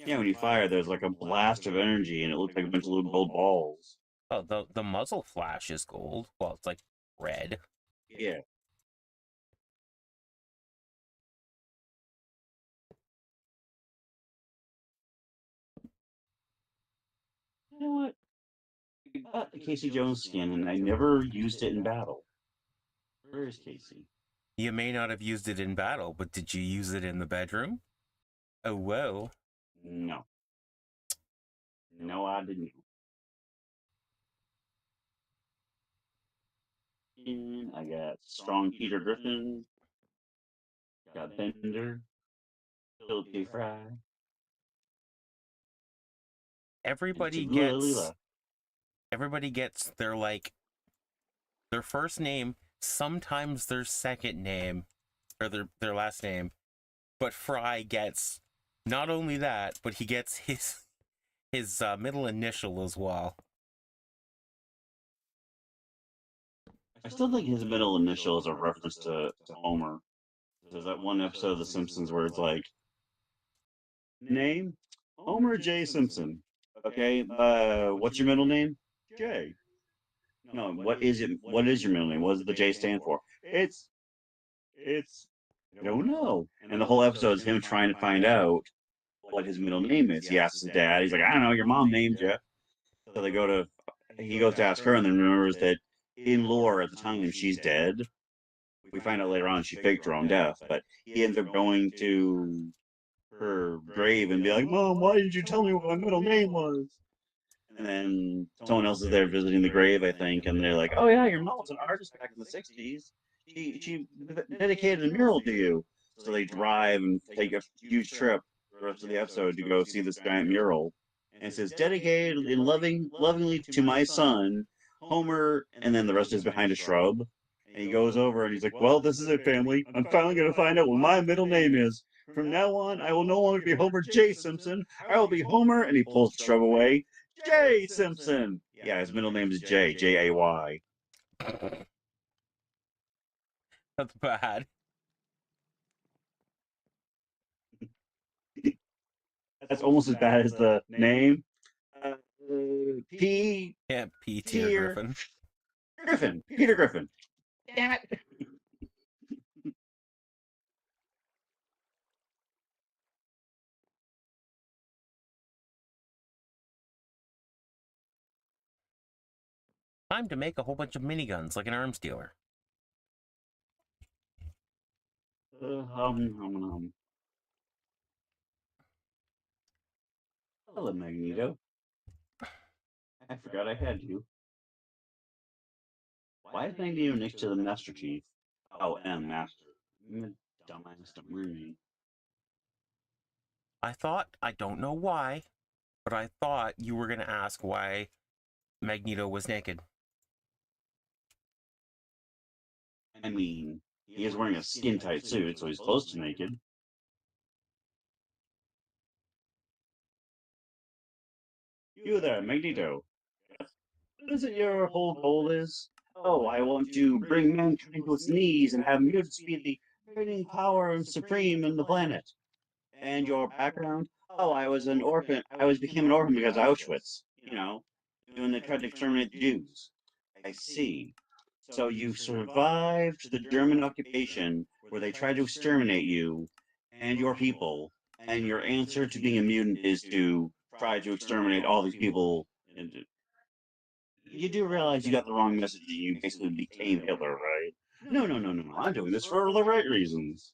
Yeah, when you fire, there's like a blast of energy, and it looks like a bunch of little gold balls. Oh, the muzzle flash is gold. Well, it's like red. Yeah. You know what? I got the Casey Jones skin, and I never used it in battle. Where is Casey? You may not have used it in battle, but did you use it in the bedroom? Oh, whoa. No. No, I didn't. And I got Strong Peter Griffin, got Bender, Philip K. Fry. Everybody gets their their first name, sometimes their second name, or their last name. But Fry gets not only that, but he gets his middle initial as well. I still think his middle initial is a reference to Homer. There's that one episode of The Simpsons where it's like, name? Homer J. Simpson. Okay, what's your middle name? J. No, what is it? What is your middle name? What does the J stand for? It's, I don't know. And the whole episode is him trying to find out what his middle name is. He asks his dad. He's like, I don't know. Your mom named you. So he goes to ask her, and then remembers that in lore at the time she's dead. We find out later on she faked her own death, but he ends up going to her grave and be like, Mom, why did you tell me what my middle name was? And then someone else is there visiting the grave, I think, and they're like, oh yeah, your mom was an artist back in the 60s. She dedicated a mural to you. So they drive and take a huge trip the rest of the episode to go see this giant mural. And it says, dedicated and lovingly to my son, Homer, and then the rest is behind a shrub. And he goes over and he's like, well, this is it, family. I'm finally going to find out what my middle name is. From now on, I will no longer be Homer J. Simpson. I will be Homer, and he pulls the shrub away. J. Simpson. Yeah, his middle name is J. J-A-Y. That's bad. That's almost as bad as the name. P. Yeah, P-tier Griffin. Griffin. Peter Griffin. Damn it. Time to make a whole bunch of miniguns like an arms dealer. Hello, Magneto. I forgot I had you. Why is Magneto next to the Master Chief? Oh, M, Master. Dumbass, don't worry me. I don't know why, but I thought you were going to ask why Magneto was naked. I mean, he is wearing a skin-tight suit, so he's close to naked. You there, Magneto. What is it your whole goal is? Oh, I want to bring mankind to its knees and have mutants be the reigning power and supreme in the planet. And your background? Oh, I was an orphan. Became an orphan because of Auschwitz. When they tried to exterminate the Jews. I see. So you survived the German occupation where they tried to exterminate you and your people, and your answer to being a mutant is to try to exterminate all these people. And you do realize you got the wrong message and you basically became Hitler, right? No, no, no, no, no. I'm doing this for the right reasons.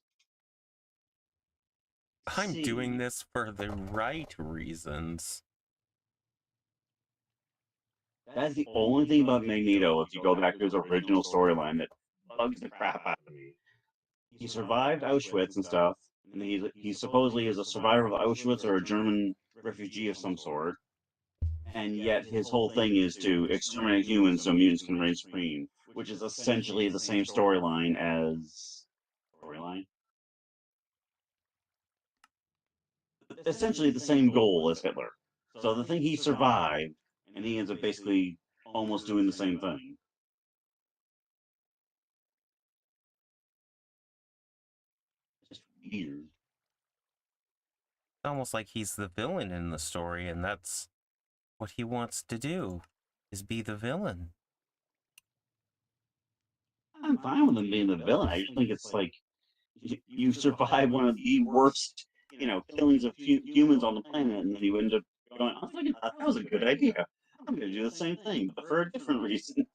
I'm doing See, this for the right reasons. that's the only thing about Magneto, if you go back to his original storyline, that bugs the crap out of me. He survived Auschwitz and stuff, and he supposedly is a survivor of Auschwitz or a German refugee of some sort, and yet his whole thing is to exterminate humans so mutants can reign supreme, which is essentially the same storyline as essentially the same goal as Hitler. So the thing he survived, and he ends up basically almost doing the same thing. Just weird. Almost like he's the villain in the story, and that's what he wants to do, is be the villain. I'm fine with him being the villain. I just think it's like you survive one of the worst, killings of humans on the planet, and then you end up going, I thought that was a good idea. I'm going to do the same thing, but for a different reason.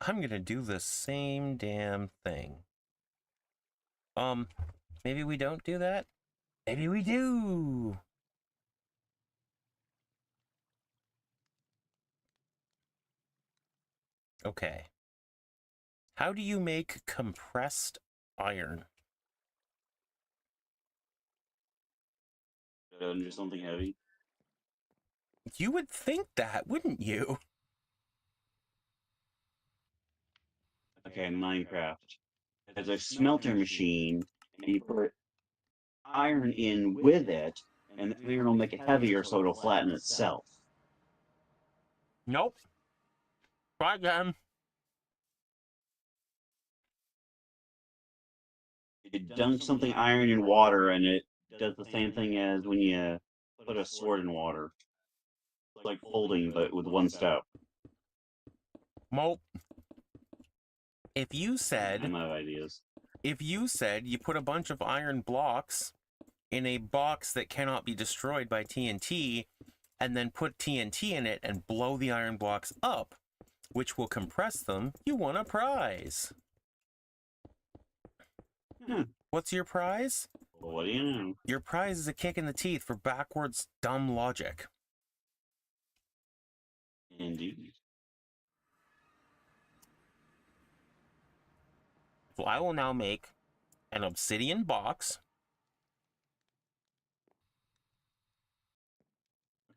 I'm gonna do the same damn thing. Maybe we don't do that? Maybe we do! Okay. How do you make compressed iron? Do something heavy. You would think that, wouldn't you? Okay, Minecraft. There's a smelter machine, and you put iron in with it, and the iron will make it heavier so it'll flatten itself. Nope. Try again. You dunk something iron in water, and it does the same thing as when you put a sword in water. It's like folding, but with one step. Nope. If you I'm said out of ideas. you put a bunch of iron blocks in a box that cannot be destroyed by TNT, and then put TNT in it and blow the iron blocks up, which will compress them, you won a prize. What's your prize? Well, what do you know? Your prize is a kick in the teeth for backwards dumb logic. Indeed. So I will now make an obsidian box.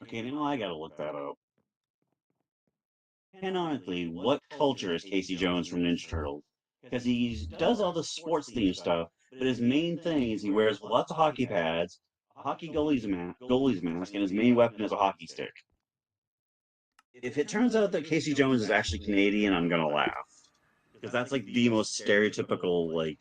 Okay, now I gotta look that up. Canonically, what culture is Casey Jones from Ninja Turtles? Because he does all the sports themed stuff, but his main thing is he wears lots of hockey pads, a hockey goalie's mask, and his main weapon is a hockey stick. If it turns out that Casey Jones is actually Canadian, I'm gonna laugh. Because that's like the most stereotypical, like.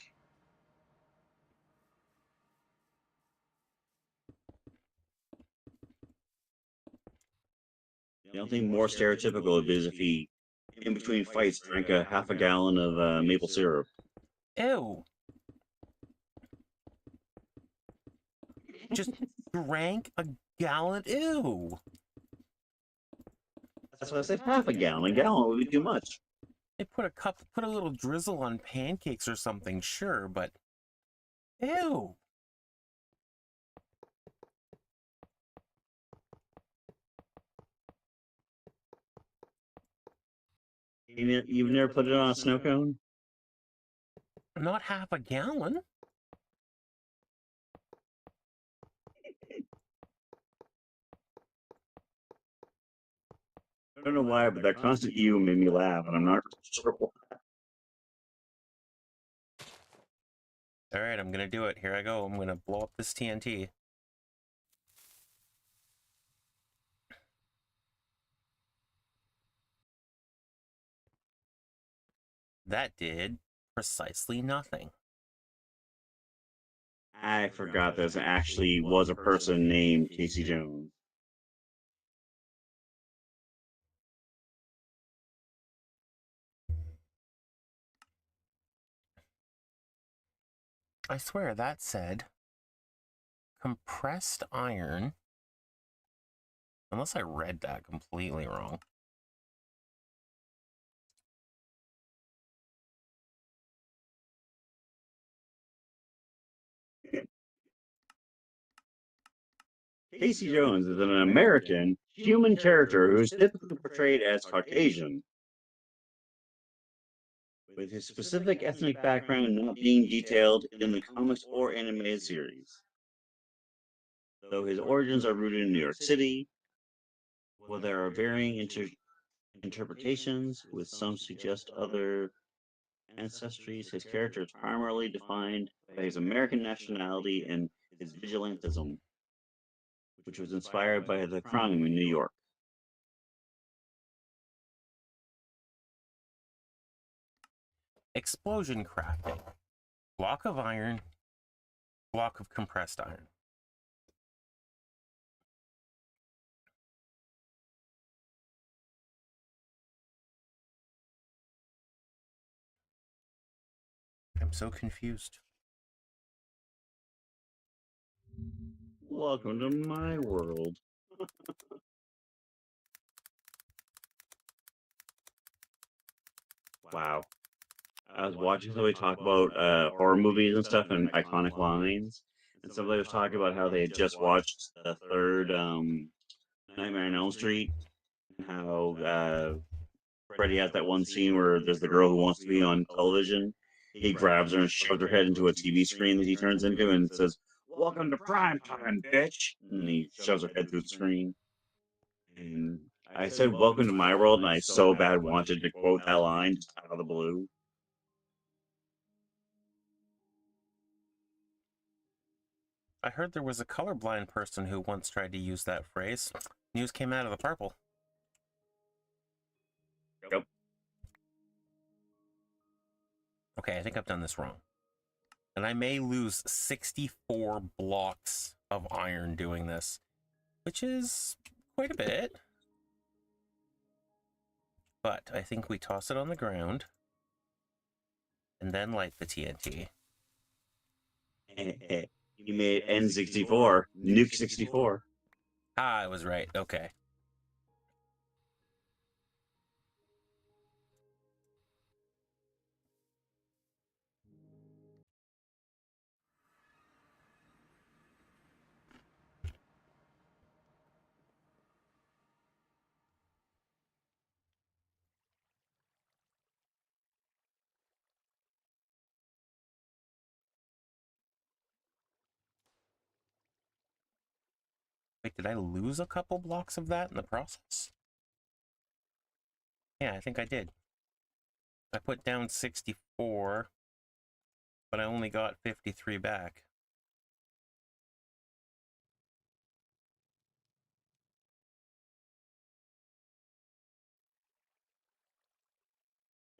The only thing more stereotypical is if he, in between fights, drank a half a gallon of maple syrup. Ew. Just drank a gallon. Ew. That's why I said half a gallon. A gallon would be too much. They put a little drizzle on pancakes or something, sure, but ew. You've never put it on a snow cone? Not half a gallon. I don't know why, but that constant "you" made me laugh, and I'm not sure why. All right, I'm gonna do it. Here I go. I'm gonna blow up this TNT. That did precisely nothing. I forgot this actually was a person named Casey Jones. I swear that said compressed iron. Unless I read that completely wrong. Casey Jones is an American human character who is typically portrayed as Caucasian, with his specific ethnic background not being detailed in the comics or animated series. Though his origins are rooted in New York City, while there are varying interpretations, with some suggest other ancestries, his character is primarily defined by his American nationality and his vigilantism, which was inspired by the crime in New York. Explosion crafting. Block of iron, block of compressed iron. I'm so confused. Welcome to my world. Wow. I was watching somebody talk about horror movies and stuff and iconic lines, and somebody was talking about how they had just watched the third Nightmare on Elm Street, and how Freddy has that one scene where there's the girl who wants to be on television. He grabs her and shoves her head into a TV screen that he turns into, and says, "Welcome to prime time, bitch!" And he shoves her head through the screen. And I said, "Welcome to my world," and I so bad wanted to quote that line just out of the blue. I heard there was a colorblind person who once tried to use that phrase. News came out of the purple. Yep. Okay, I think I've done this wrong. And I may lose 64 blocks of iron doing this, which is quite a bit. But I think we toss it on the ground and then light the TNT. You made N64, Nuke 64. Ah, I was right. Okay. Wait, did I lose a couple blocks of that in the process? Yeah, I think I did. I put down 64, but I only got 53 back.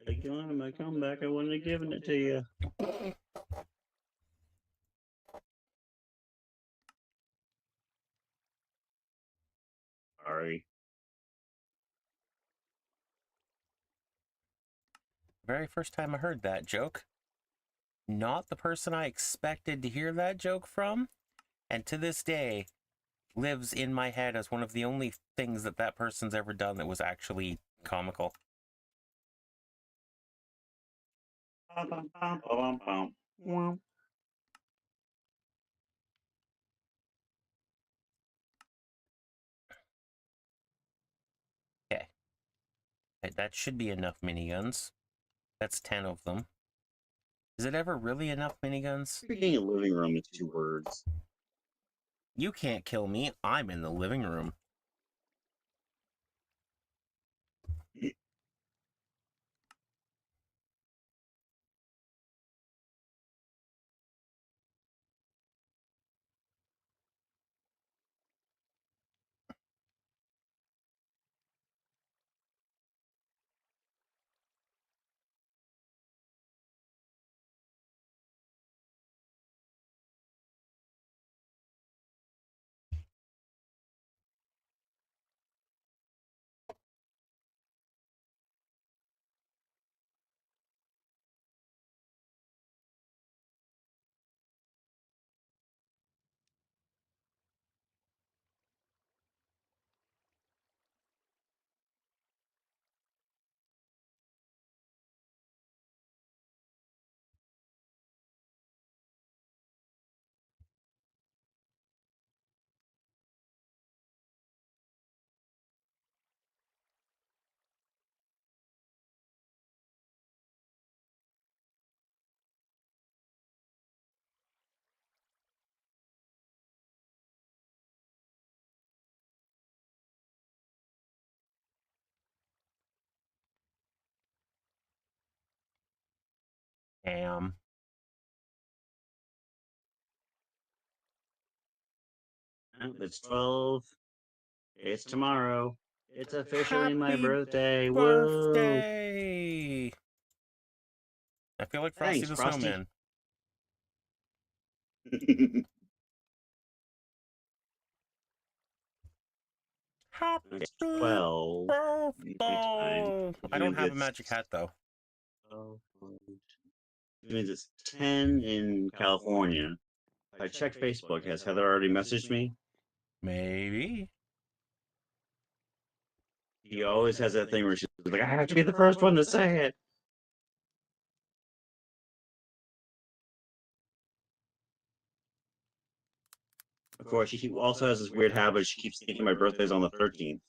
Take you on my comeback. I wouldn't have given it to you. Sorry. Very first time I heard that joke. Not the person I expected to hear that joke from, and to this day lives in my head as one of the only things that that person's ever done that was actually comical. Okay. That should be enough miniguns. That's 10 of them. Is it ever really enough miniguns? Speaking of living room is 2 words. You can't kill me. I'm in the living room. Damn. It's 12. It's tomorrow. It's officially my Happy birthday. Whoa! birthday! I feel like Frosty Thanks, the Frosty. Snowman. Happy It's 12. birthday! I don't have a magic hat, though. It means it's 10 in California. I checked Facebook. Has Heather already messaged me? Maybe. He always has that thing where she's like, I have to be the first one to say it. Of course, she also has this weird habit. She keeps thinking my birthday's on the 13th.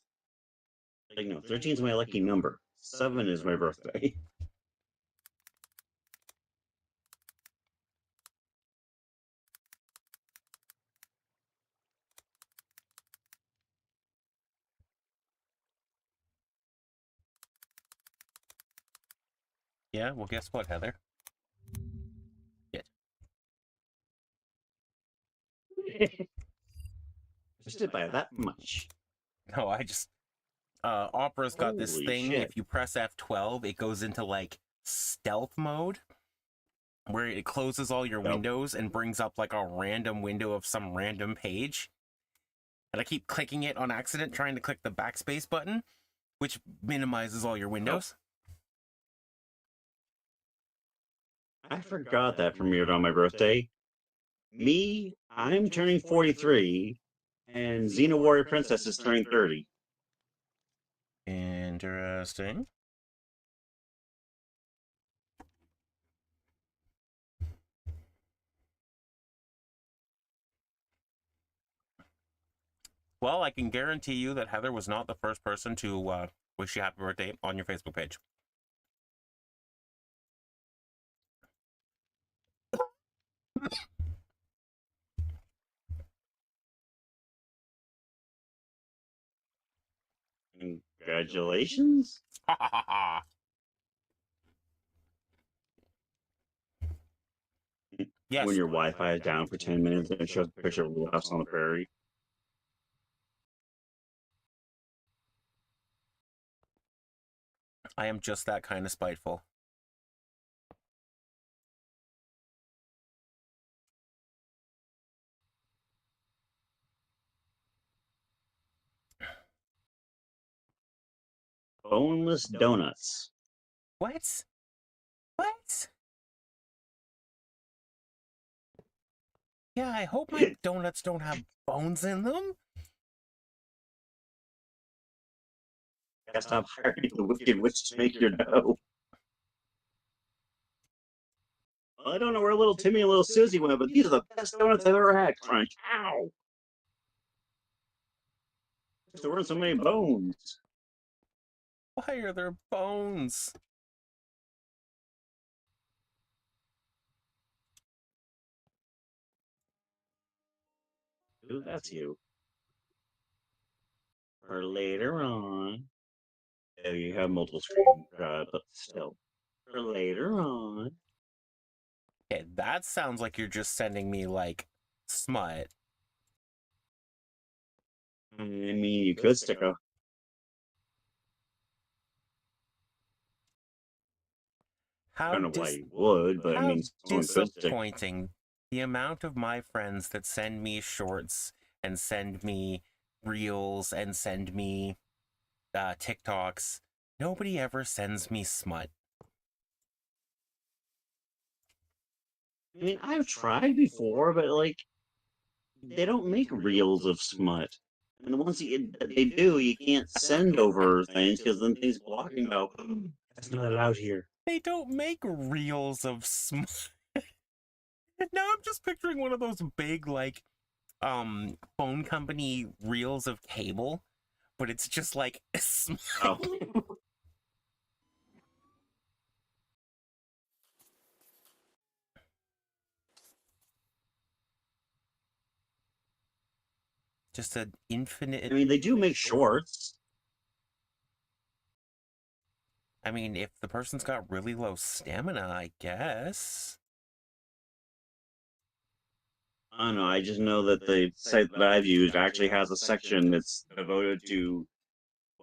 Like, no, 13 is my lucky number. 7 is my birthday. Yeah, well, guess what, Heather? Shit. Just did by that much. No, I just... Opera's got this Holy thing, shit. if you press F12, it goes into, like, stealth mode, where it closes all your windows and brings up, like, a random window of some random page. And I keep clicking it on accident, trying to click the backspace button, which minimizes all your windows. I forgot that premiered on my birthday. Me, I'm turning 43, and Xena Warrior Princess is turning 30. Interesting. Well, I can guarantee you that Heather was not the first person to wish you happy birthday on your Facebook page. Congratulations? Ha ha ha ha! Yes. When your Wi-Fi is down for 10 minutes and it shows a picture of Little House on the Prairie. I am just that kind of spiteful. Boneless donuts. What? What? Yeah, I hope my donuts don't have bones in them. Gotta stop hiring the Wicked Witch to make your dough. Well, I don't know where little Timmy and little Susie went, but these are the best donuts I've ever had. Crunch. Ow! There weren't so many bones. Why are there bones? Ooh, that's you. For later on. Oh, you have multiple screen, but still. For later on. Okay, that sounds like you're just sending me, like, smut. I mean, you could stick a. I don't know why you would, but I How mean, someone could stick. disappointing the amount of my friends that send me shorts and send me reels and send me TikToks. Nobody ever sends me smut. I mean, I've tried before, but like, they don't make reels of smut. And the ones that they do, you can't send over things because then things blocking go, that's not allowed here. They don't make reels of smut. Now I'm just picturing one of those big, like, phone company reels of cable, but it's just like smut. Oh. Just an infinite. I mean, they do make shorts. I mean, if the person's got really low stamina, I guess. I don't know. I just know that the site that I've used actually has a section that's devoted to,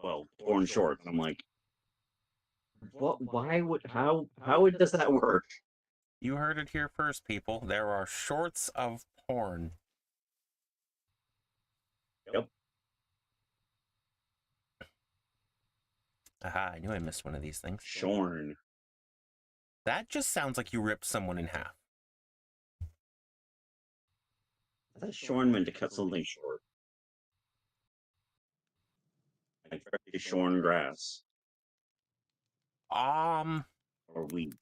well, porn shorts. I'm like, what? Why would? Does that work? You heard it here first, people. There are shorts of porn. Yep. Aha, I knew I missed one of these things. Shorn. That just sounds like you ripped someone in half. I thought shorn meant to cut something short. Like very shorn grass or wheat.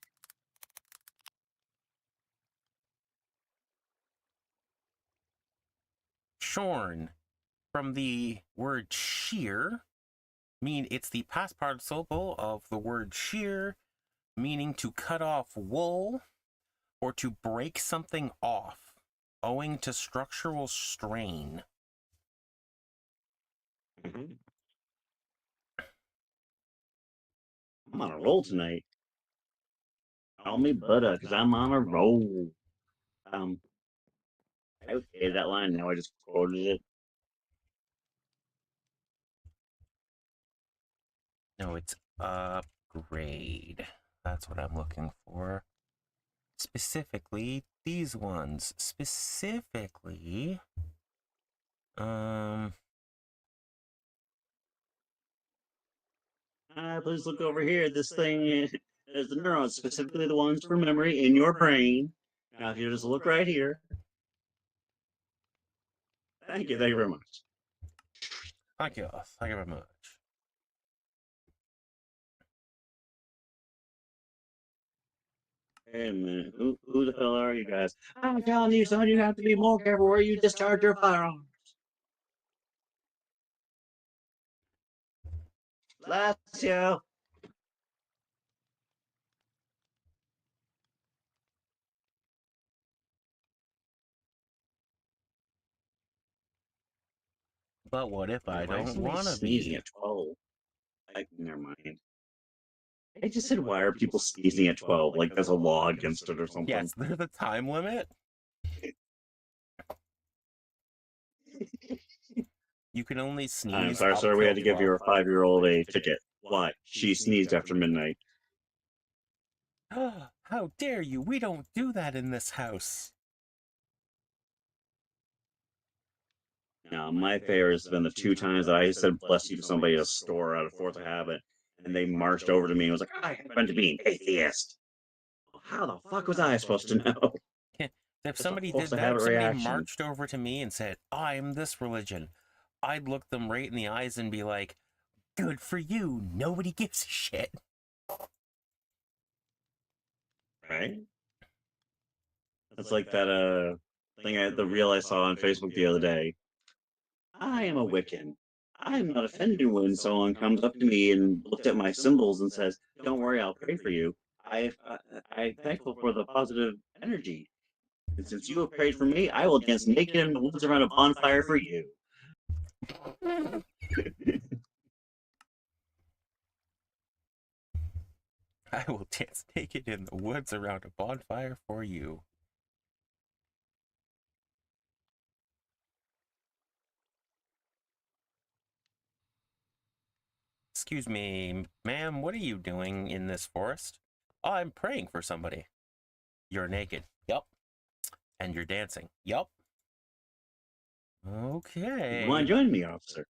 Shorn, from the word shear, it's the past participle of the word shear, meaning to cut off wool or to break something off, owing to structural strain. Mm-hmm. I'm on a roll tonight. Call me butter, because I'm on a roll. I hated that line. Now I just quoted it. No, it's upgrade. That's what I'm looking for. Specifically, these ones. Specifically, Please look over here. This thing is the neurons, specifically the ones for memory in your brain. Now, if you just look right here. Thank you. Thank you very much. Thank you. Thank you very much. Hey, man. Who the hell are you guys? I'm telling you, son, you have to be more careful where you discharge your firearms. Bless you. But what if I Why is don't somebody want to sneezing be? at 12? Never mind. I just said, why are people sneezing at 12? Like, there's a law against it or something. Yes, there's a time limit. You can only sneeze. I'm sorry, sir. We had to give your 5-year-old a ticket. Why? She sneezed after midnight. How dare you? We don't do that in this house. Now, my favorite has been the 2 times that I said bless you to somebody at a store out of force of habit, and they marched over to me and was like, I happen to be an atheist. How the fuck was I supposed to know? If somebody did that, if somebody marched over to me and said, I'm this religion, I'd look them right in the eyes and be like, good for you. Nobody gives a shit. Right? It's like that thing, the reel I saw on Facebook the other day. I am a Wiccan. I'm not offended when someone comes up to me and looks at my symbols and says, "Don't worry, I'll pray for you." I'm thankful for the positive energy. And since you have prayed for me, I will dance naked in the woods around a bonfire for you. I will dance naked in the woods around a bonfire for you. Excuse me, ma'am, what are you doing in this forest? Oh, I'm praying for somebody. You're naked. Yup. And you're dancing. Yup. Okay. You want to join me, officer?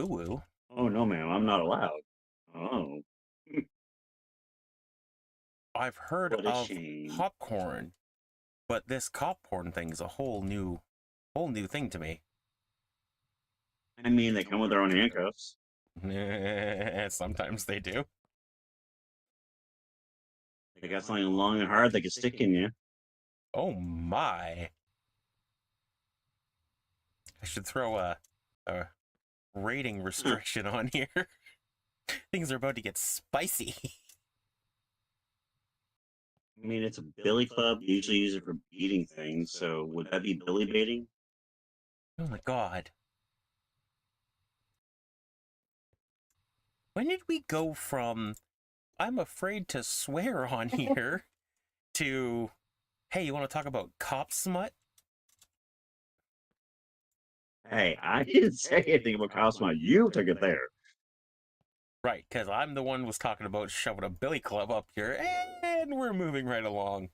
Ooh. Oh, no, ma'am, I'm not allowed. Oh. I've heard What a of shame. popcorn, but this popcorn thing is a whole new thing to me. I mean, they come with their own handcuffs. Sometimes they do. They got something long and hard that can stick in you. Oh my. I should throw a rating restriction on here. Things are about to get spicy. I mean, it's a billy club. They usually use it for beating things, so would that be billy baiting? Oh my god. When did we go from I'm afraid to swear on here to hey, you want to talk about cop smut? Hey, I didn't say anything about Cosmo. You took it there. Right, because I'm the one was talking about shoving a billy club up here, and we're moving right along.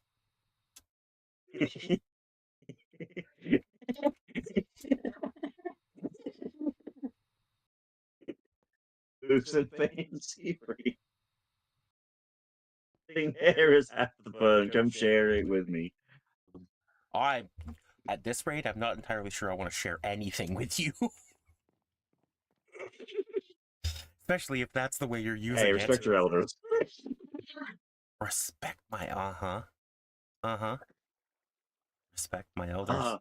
Who said fancy free? There is half the fun. Come share it with me. At this rate, I'm not entirely sure I want to share anything with you. Especially if that's the way you're using Hey, it. respect your elders. Respect my respect my elders.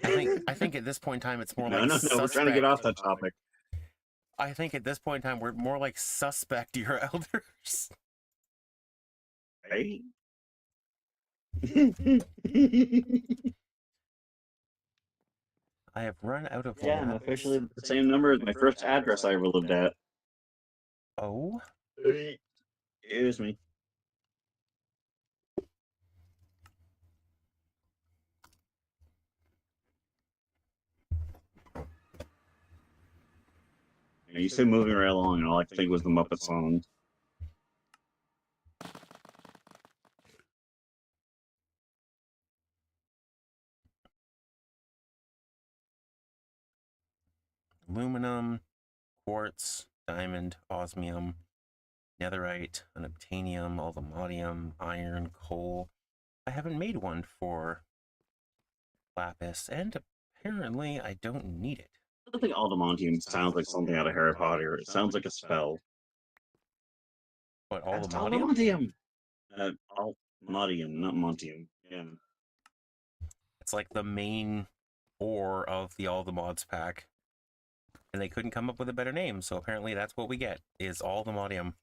I think at this point in time it's more like no. We're trying to get off that topic. I think at this point in time we're more like suspect your elders. Hey. I have run out of Yeah, I'm officially the same number as my first address I ever lived at. Oh? Excuse me. You said moving right along, and all I could think was the Muppet song. Aluminum, quartz, diamond, osmium, netherite, unobtainium, aldomodium, iron, coal. I haven't made one for lapis, and apparently I don't need it. I think Aldemontium sounds like something out of Harry Potter. It sounds like a spell. What, That's aldomodium? Almodium, not Montium. Yeah. It's like the main ore of the All the Mods pack. And they couldn't come up with a better name, so apparently that's what we get, is aldomodium.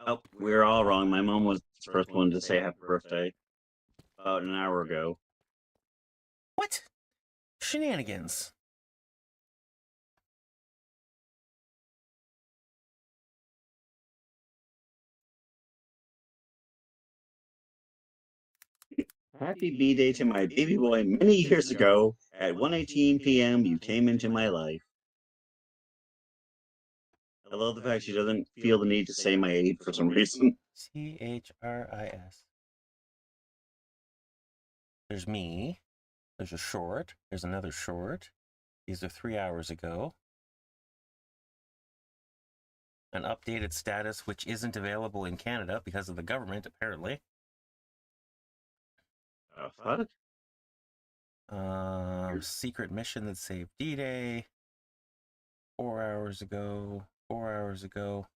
Oh, we were all wrong. My mom was the first one to say happy birthday about an hour ago. What? Shenanigans. Happy B-Day to my baby boy many years ago. At 1:18 p.m., you came into my life. I love the fact she doesn't feel the need to say my age for some reason. CHRIS. There's me. There's a short. There's another short. These are 3 hours ago. An updated status which isn't available in Canada because of the government, apparently. What? Secret mission that saved D-Day. 4 hours ago. 4 hours ago.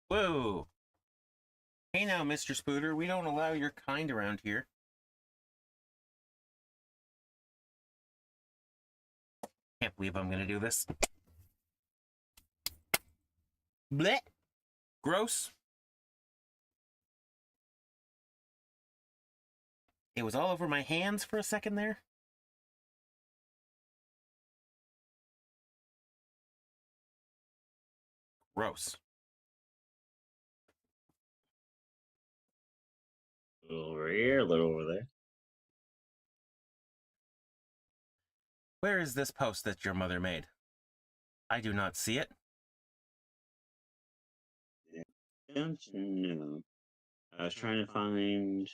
Whoa! Hey now, Mr. Spooter, we don't allow your kind around here. Can't believe I'm gonna do this. Blech! Gross. It was all over my hands for a second there. Gross. A little over here, a little over there. Where is this post that your mother made? I do not see it. Don't know. I was trying to find.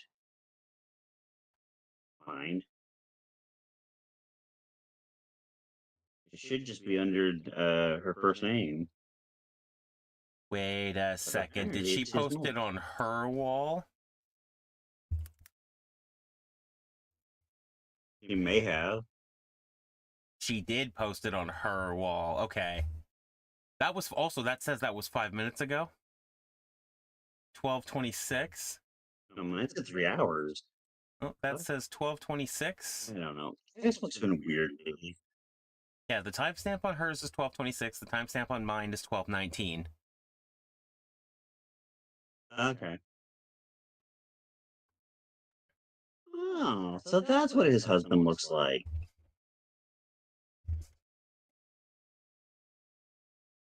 It should just be under her first name. Wait a second. Did she post it on her wall? He may have. She did post it on her wall. Okay. That was also, that says that was 5 minutes ago. 12:26. No, mine said 3 hours. Oh, that says 12:26. I don't know. Facebook's been weird lately. Yeah, the timestamp on hers is 12:26. The timestamp on mine is 12:19. Okay. Oh, so that's what his husband looks like.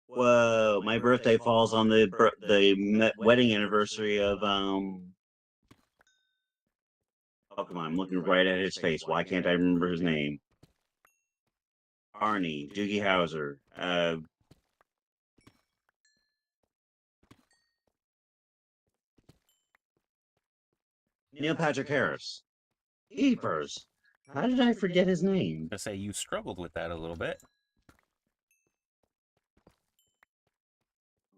Whoa, my birthday falls on the wedding anniversary of Oh, come on, I'm looking right at his face. Why can't I remember his name? Arnie, Doogie Howser, Neil Patrick Harris. Eepers. How did I forget his name? To say you struggled with that a little bit.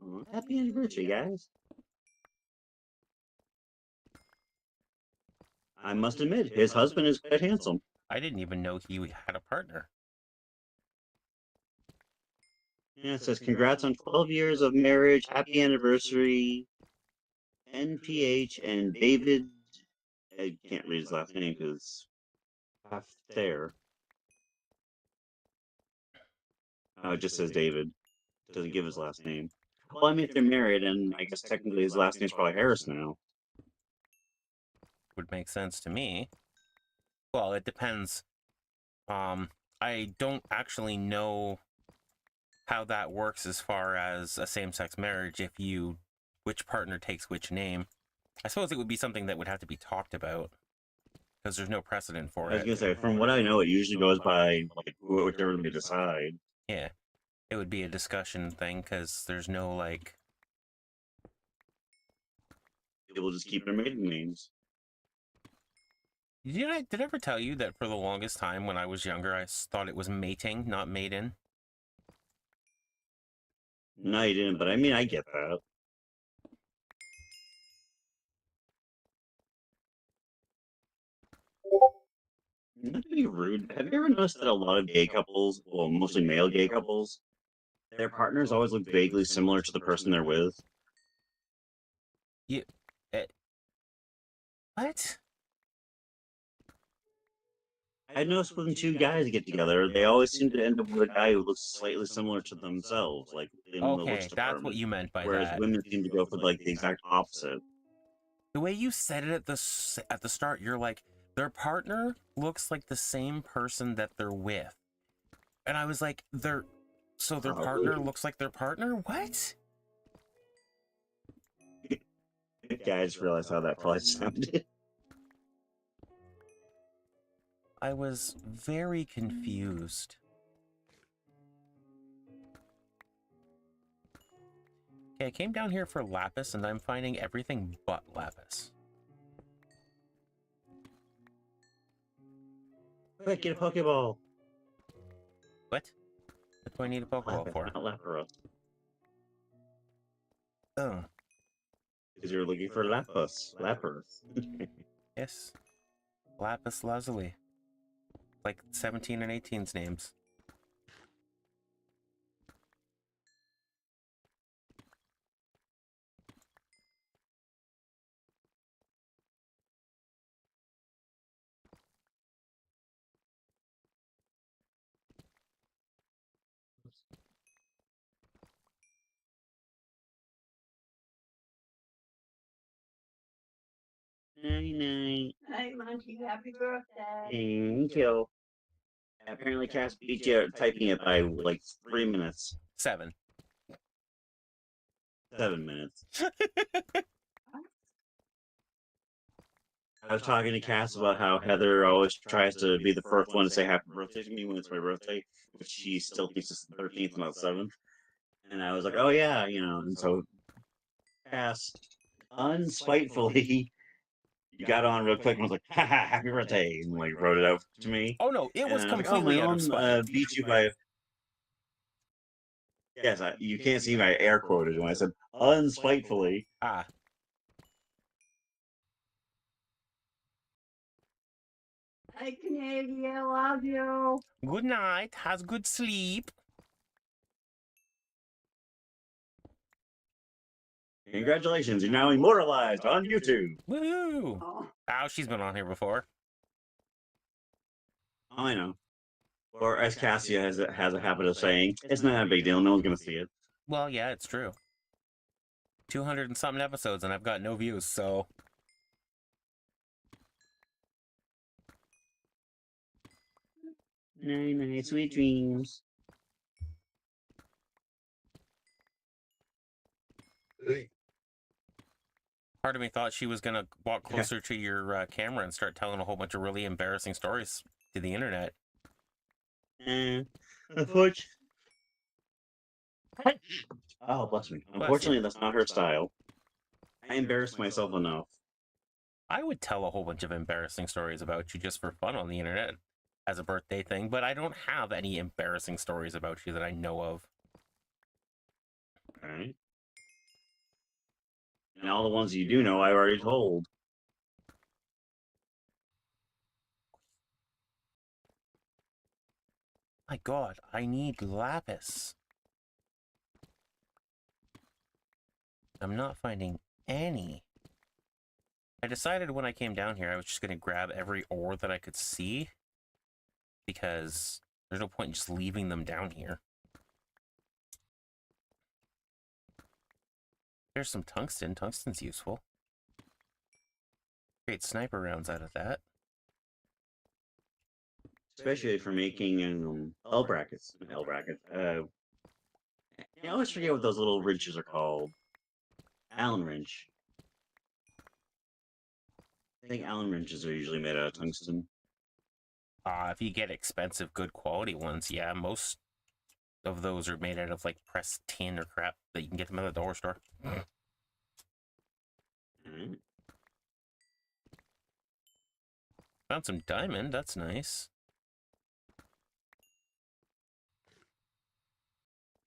Oh, happy anniversary, guys. I must admit, his husband is quite handsome. I didn't even know he had a partner. Yeah, it says, congrats on 12 years of marriage, happy anniversary, NPH and David. I can't read his last name because half there. Oh, it just says David. It doesn't give his last name. Well, I mean, if they're married, and I guess technically his last name's probably Harris now. Would make sense to me. Well, it depends. I don't actually know how that works as far as a same-sex marriage, which partner takes which name. I suppose it would be something that would have to be talked about, because there's no precedent for it. I was gonna say, from what I know, it usually goes by like whichever they decide. Yeah, it would be a discussion thing, because there's no, like... People just keep their maiden names. Did I ever tell you that for the longest time when I was younger, I thought it was mating, not maiden? No, you didn't, but I mean, I get that. Not to be rude, have you ever noticed that a lot of gay couples, well, mostly male gay couples, their partners always look vaguely similar to the person they're with? You... what? I noticed when two guys get together, they always seem to end up with a guy who looks slightly similar to themselves, like in the looks Okay, that's department. what you meant by Whereas that. women seem to go for like the exact opposite. The way you said it at the start, you're like, their partner looks like the same person that they're with. And I was like, their partner looks like their partner? What? Yeah, I just realized how that probably sounded. I was very confused. Okay, I came down here for lapis, and I'm finding everything but lapis. Quick, get a Pokeball! What? What do I need a Pokeball for? Not Lapras. Oh. Because you're looking for Lapras. Yes. Lapis lazuli. Like 17 and 18's names. Night night. Night, Munchie. Happy birthday. Thank you. Apparently, Cass beat you at typing it by like 3 minutes. 7. 7 minutes. I was talking to Cass about how Heather always tries to be the first one to say happy birthday to me when it's my birthday, which she still thinks it's the 13th, not 7th. And I was like, oh yeah, and so Cass, unspitefully, you got on real quick and was like, haha, happy birthday, and like wrote it out to me. Oh no, it And was I was like, oh, my completely out of mom spite. beat you by. Yes, you can't see my air quoted when I said unspitefully. Ah, Hi, Canadian. Love you. good night. Has good sleep. Congratulations, you're now immortalized on YouTube. Woohoo! Oh, Oh, she's been on here before. Oh, I know. Or as Cassia has a habit of saying, it's not a big deal. No one's gonna see it. Well, yeah, it's true. 200 and something episodes, and I've got no views, so. Night night, sweet dreams. Part of me thought she was gonna walk closer to your camera and start telling a whole bunch of really embarrassing stories to the internet. Unfortunately, oh bless me. Unfortunately, that's not her style. I embarrassed myself enough. I would tell a whole bunch of embarrassing stories about you just for fun on the internet as a birthday thing, but I don't have any embarrassing stories about you that I know of. Alright. And all the ones you do know, I already told. My God, I need lapis. I'm not finding any. I decided when I came down here I was just going to grab every ore that I could see because there's no point in just leaving them down here. There's some tungsten. Tungsten's useful. Great sniper rounds out of that. Especially for making L brackets. L brackets. I always forget what those little wrenches are called. Allen wrench. I think Allen wrenches are usually made out of tungsten. If you get expensive, good quality ones, yeah, most of those are made out of like pressed tin or crap that you can get them at the dollar store. Found some diamond, that's nice.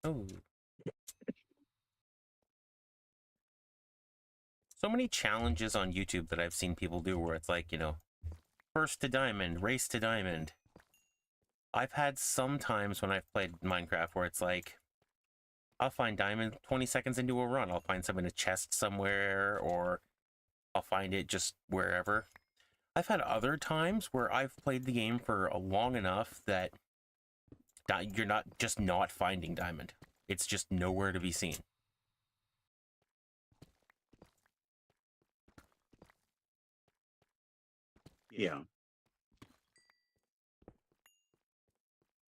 Oh. So many challenges on YouTube that I've seen people do where it's like, first to diamond, race to diamond. I've had some times when I've played Minecraft where it's like, I'll find diamond 20 seconds into a run. I'll find some in a chest somewhere, or I'll find it just wherever. I've had other times where I've played the game for long enough that you're not finding diamond. It's just nowhere to be seen. Yeah.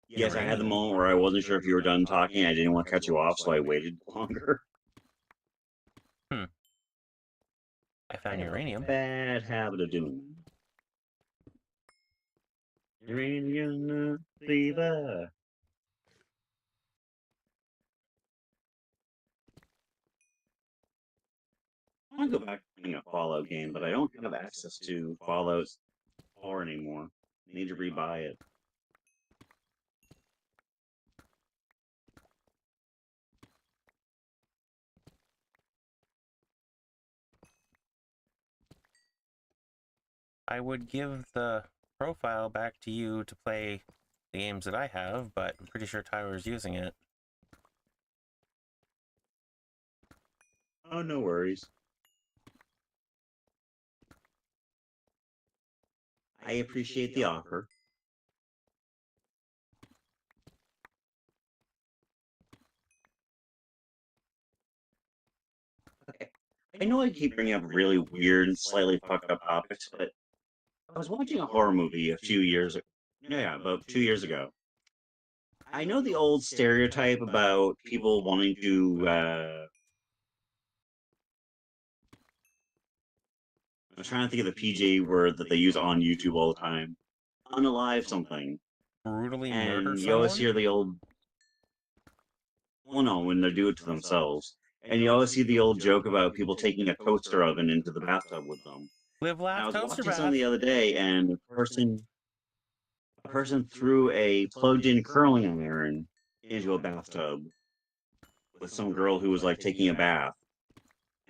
Yes, I had the moment where I wasn't sure if you were done talking. I didn't want to cut you off, so I waited longer. I found uranium. Bad habit of doing. Uranium fever. I want to go back to playing a Fallout game, but I don't have access to Fallout 4 anymore. Need to rebuy it. I would give the profile back to you to play the games that I have, but I'm pretty sure Tyler's using it. Oh, no worries. I appreciate the offer. Okay. I know I keep bringing up really weird and slightly fucked up topics, but I was watching a horror movie a few years yeah, about 2 years ago. I know the old stereotype about people wanting to I was trying to think of the PJ word that they use on YouTube all the time. Unalive something. Brutally murder And you always someone? hear the old well no, when they do it to themselves. And you always see the old joke about people taking a toaster oven into the bathtub with them. Live, And I laugh, was toaster watching something bath. the other day and a person threw a plugged in curling iron into a bathtub with some girl who was like taking a bath.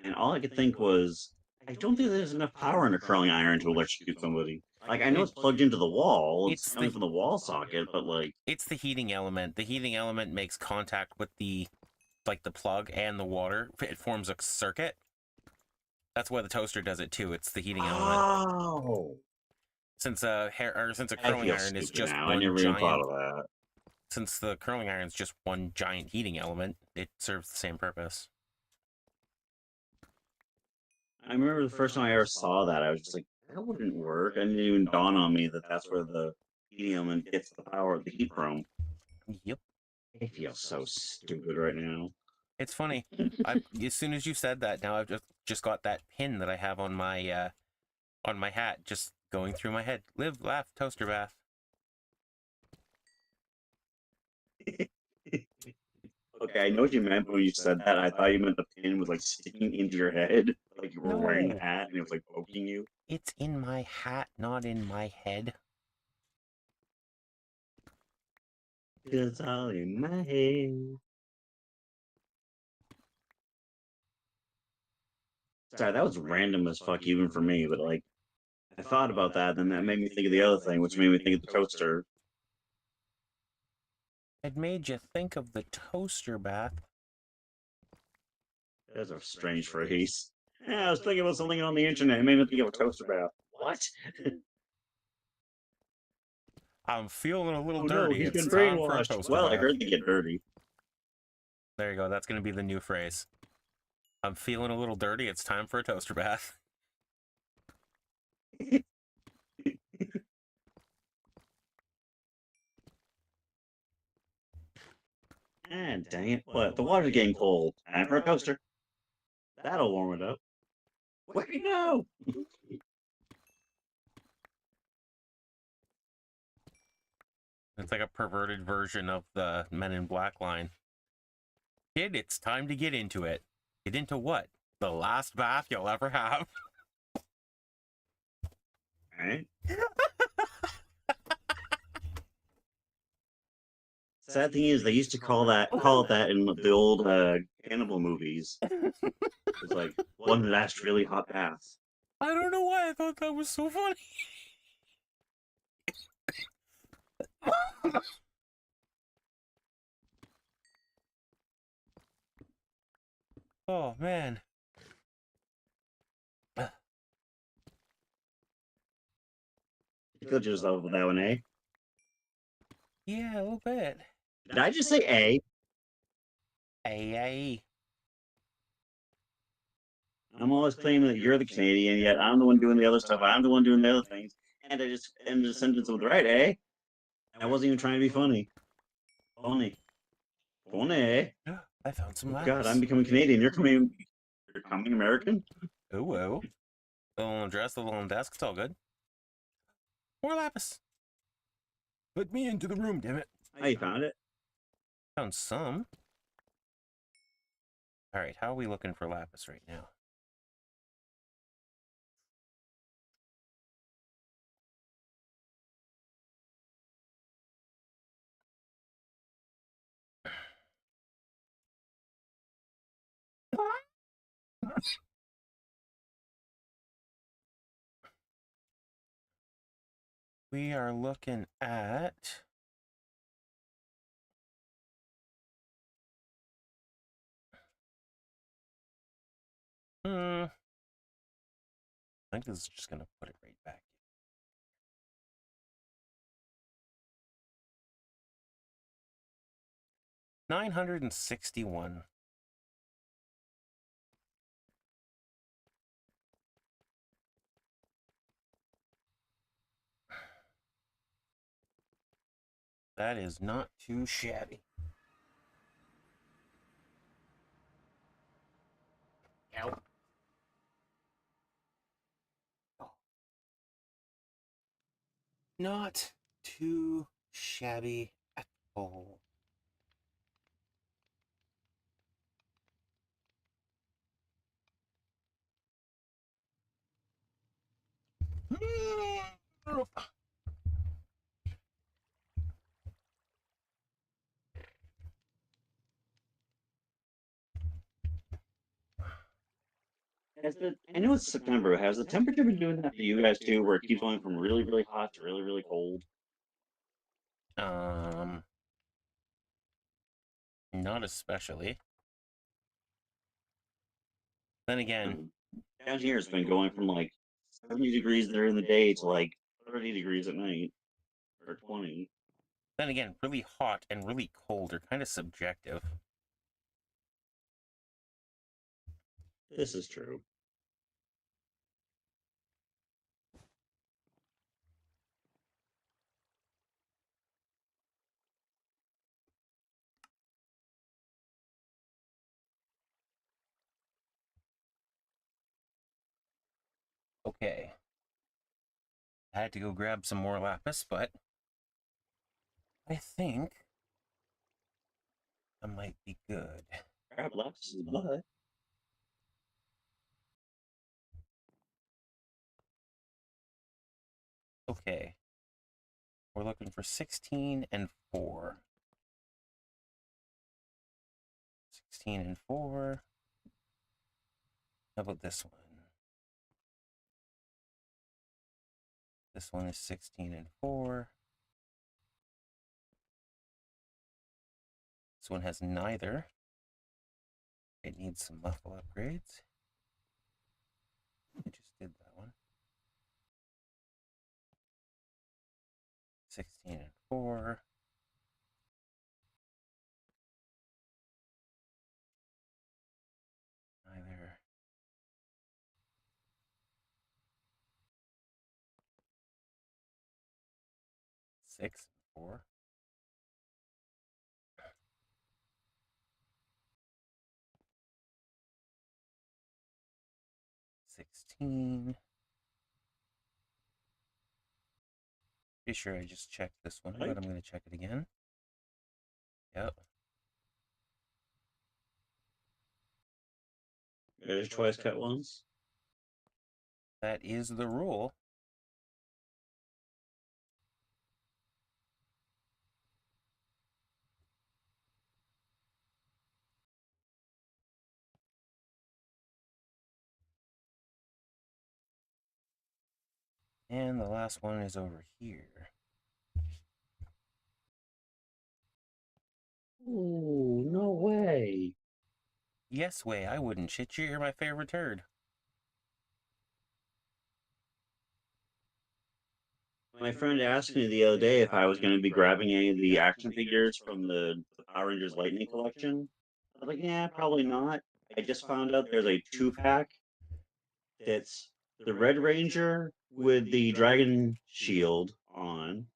And all I could think was, I don't think there's enough power in a curling iron to electrocute somebody. Like I know It, it's plugged into the wall, it's it's coming the from the wall socket, but like it's the heating element. The heating element makes contact with the plug and the water. It forms a circuit. That's why the toaster does it too. It's the heating element. oh, Since since a I curling feel iron is stupid just now. I one never even thought giant of that. since the curling iron is just one giant heating element, it serves the same purpose. I remember the first time I ever saw that, I was just like, that wouldn't work. And it didn't even dawn on me that that's where the heating element gets the power, the heat from. Yep. I feel so stupid right now. It's funny. As soon as you said that, now I've just got that pin that I have on my hat just going through my head. Live, laugh, toaster bath. Okay, I know what you meant when you said that. I thought you meant the pin was like sticking into your head, like you were wearing the No, hat and it was like poking you. it's in my hat, not in my head. It's all in my head. Sorry, that was random as fuck even for me, but like I thought about that, then that made me think of the other thing, which made me think of the toaster. It made you think of the toaster bath. That's a strange phrase. Yeah, I was thinking about something on the internet. It made me think of a toaster bath. What? I'm feeling a little Oh no, dirty. he's It's been time for a brainwashed. toaster Well, I bath. heard they get dirty. There you go. That's going to be the new phrase. I'm feeling a little dirty. It's time for a toaster bath. Ah, dang it. What? The water's getting cold. Time for a toaster. That'll warm it up. Where'd you go? It's like a perverted version of the Men in Black line. Kid, it's time to get into it. Get into what? The last bath you'll ever have. Alright. Sad thing is, they used to call it that in the old cannibal movies. It's like one last really hot bath. I don't know why I thought that was so funny. Oh, man. You killed yourself with that one, eh? Yeah, a little bit. Did I just say A? Ay. I'm always claiming that you're the Canadian, yet I'm the one doing the other stuff. I'm the one doing the other things. And I just ended the sentence with right, eh? I wasn't even trying to be funny. Funny. Funny. I found some Oh lapis. God, I'm becoming Canadian. You're becoming American? Ooh, oh. The little dress, the little desk, it's all good. More lapis. Put me into the room, damn it. Oh, you found it? Found some. Alright, how are we looking for lapis right now? We are looking at... I think this is just going to put it right back. 961. That is not too shabby. Ow. Not too shabby at all. I know it's September. Has the temperature been doing that for you guys too, where it keeps going from really, really hot to really, really cold? Not especially. Then again, Down here, it's been going from like 70 degrees during the day to like 30 degrees at night, or 20. really hot and really cold are kind of subjective. This is true. Okay. I had to go grab some more lapis, but I think I might be good. Crab Lapis' butt. Okay. We're looking for 16 and 4. 16 and 4. How about this one? This one is 16 and 4. This one has neither. It needs some muffle upgrades. I just did that one. 16 and 4. Neither. 6 and 4. 16. Be sure I just checked this one, but I'm going to check it again. Yep. There's twice cut once. That is the rule. And the last one is over here. Ooh, no way. Yes, way, I wouldn't shit you. You're my favorite turd. My friend asked me the other day if I was going to be grabbing any of the action figures from the Power Rangers Lightning collection. I was like, yeah, probably not. I just found out there's a 2-pack that's the Red Ranger with the Dragon Shield on.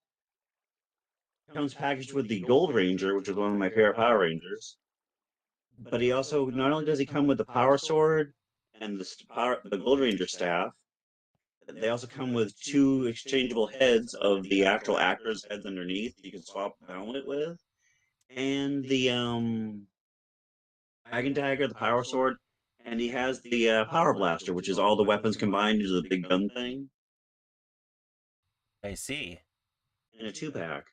Comes packaged with the Gold Ranger, which is one of my favorite Power Rangers. But he also, not only does he come with the Power Sword and the Gold Ranger staff, they also come with 2 exchangeable heads of the actual actors' heads underneath you can swap the helmet with. And the Dragon Dagger, the Power Sword, and he has the Power Blaster, which is all the weapons combined into the big gun thing. I see. In a 2-pack.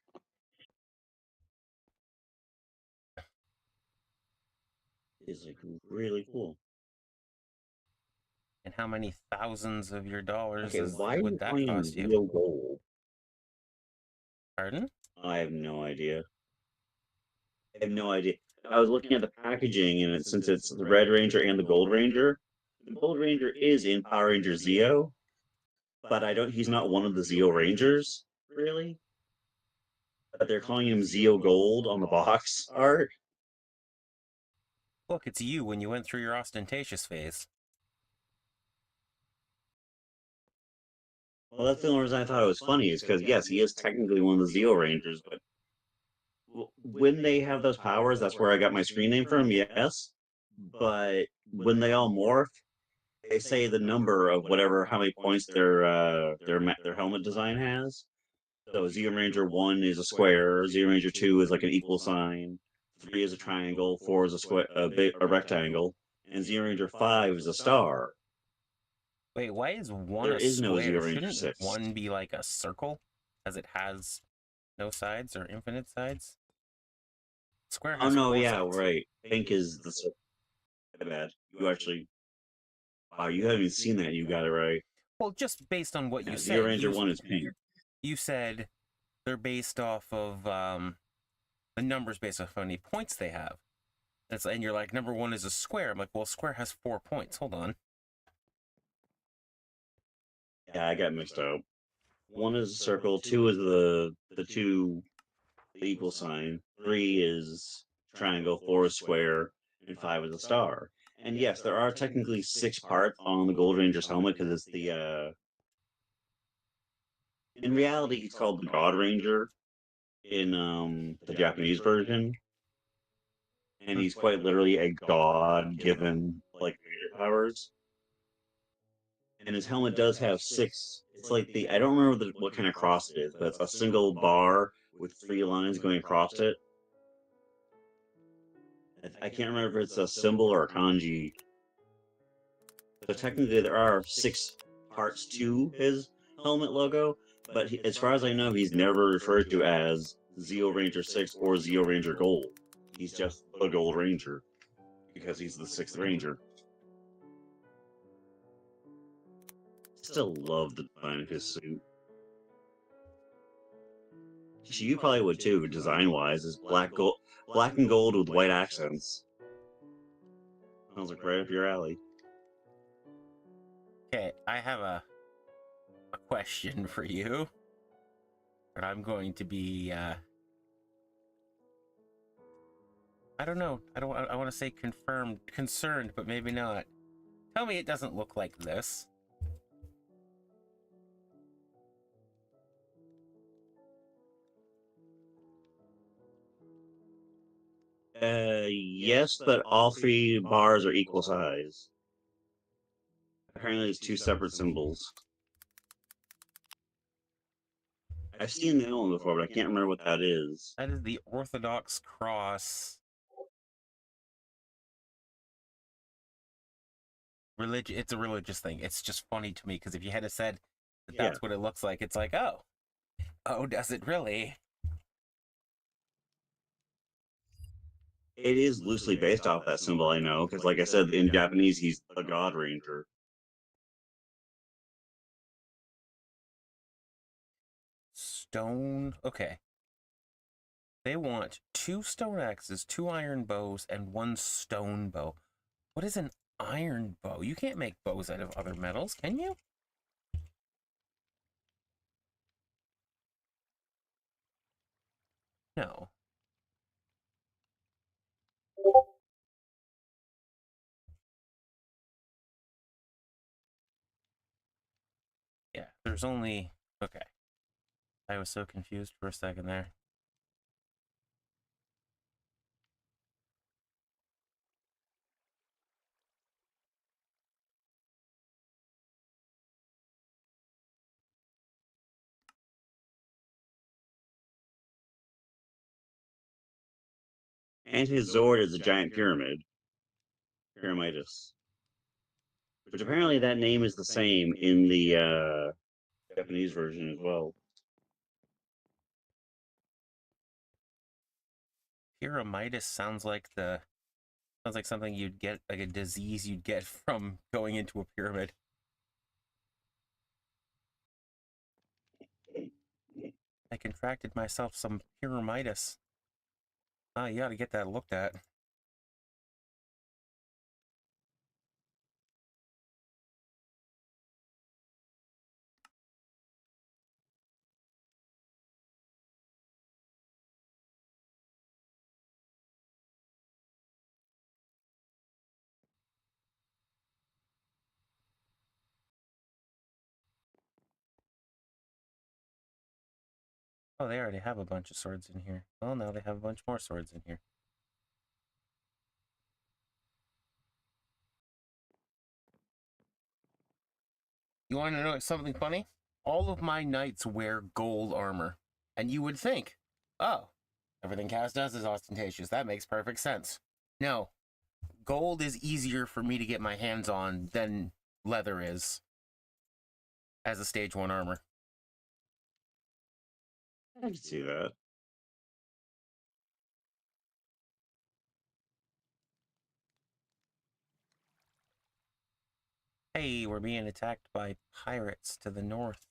It's like really cool. And how many thousands of your dollars Okay, why would that calling him cost you? Zeo Gold? Pardon? I have no idea. I have no idea. I was looking at the packaging, and since it's the Red Ranger and the Gold Ranger is in Power Ranger Zeo, but he's not one of the Zeo Rangers, really. But they're calling him Zeo Gold on the box art. Look, it's you when you went through your ostentatious phase. Well, that's the only reason I thought it was funny, is because, yes, he is technically one of the Zeo Rangers, but when they have those powers, that's where I got my screen name from. Yes, but when they all morph, they say the number of whatever how many points their helmet design has. So Zeo Ranger 1 is a square, Zeo Ranger 2 is like an equal sign, 3 is a triangle, 4 is a square, a rectangle, and Zeo Ranger 5 is a star. Wait, why is one There a is no square? Zeo Ranger Shouldn't 6. one be like a circle, as it has no sides or infinite sides? Square Oh has no, four yeah, sides. right. Pink is the circle. My bad. You actually, wow, you haven't even seen that. You got it right. Well, just based on what Yeah, you Zeo said, Ranger 1 is pink. you said they're based off of the numbers based off how many points they have. And you're like, number one is a square. I'm like, well, square has 4 points. Hold on. Yeah, I got mixed up. 1 is a circle, 2 is the equal sign, 3 is triangle, 4 is square, and 5 is a star. And yes, there are technically 6 parts on the Gold Ranger's helmet because it's in reality he's called the God Ranger in the Japanese version, and he's quite literally a god given like ranger powers. And his helmet does have 6. It's like I don't remember what kind of cross it is, but it's a single bar with 3 lines going across it. I can't remember if it's a symbol or a kanji. So technically, there are 6 parts to his helmet logo, but as far as I know, he's never referred to as Zeo Ranger 6 or Zeo Ranger Gold. He's just the Gold Ranger because he's the 6th Ranger. Still love the design of his suit. You probably would too, design-wise. Is black and gold with white accents. Sounds like right up your alley. Okay, I have a question for you. But I'm going to be, I don't know. I want to say concerned, but maybe not. Tell me it doesn't look like this. Yes, but all 3 bars are equal size. Apparently, it's 2 separate symbols. I've seen the other one before, but I can't remember what that is. That is the Orthodox cross. It's a religious thing. It's just funny to me because if you had said that that's what it looks like, it's like, oh, does it really? It is loosely based off that symbol, I know, because like I said, in Japanese, he's the God Ranger. Stone. Okay. They want 2 stone axes, 2 iron bows, and 1 stone bow. What is an iron bow? You can't make bows out of other metals, can you? No. Yeah, there's only... Okay. I was so confused for a second there. And his Zord is a giant pyramid. Pyramidas. Which apparently that name is the same in the Japanese version as well. Pyramidas sounds like something you'd get, like a disease you'd get from going into a pyramid. I contracted myself some pyramidas. Oh, you gotta get that looked at. Oh, they already have a bunch of swords in here. Well, now they have a bunch more swords in here. You want to know something funny? All of my knights wear gold armor. And you would think, oh, everything Cass does is ostentatious. That makes perfect sense. No. Gold is easier for me to get my hands on than leather is as a stage 1 armor. I can see that. Hey, we're being attacked by pirates to the north.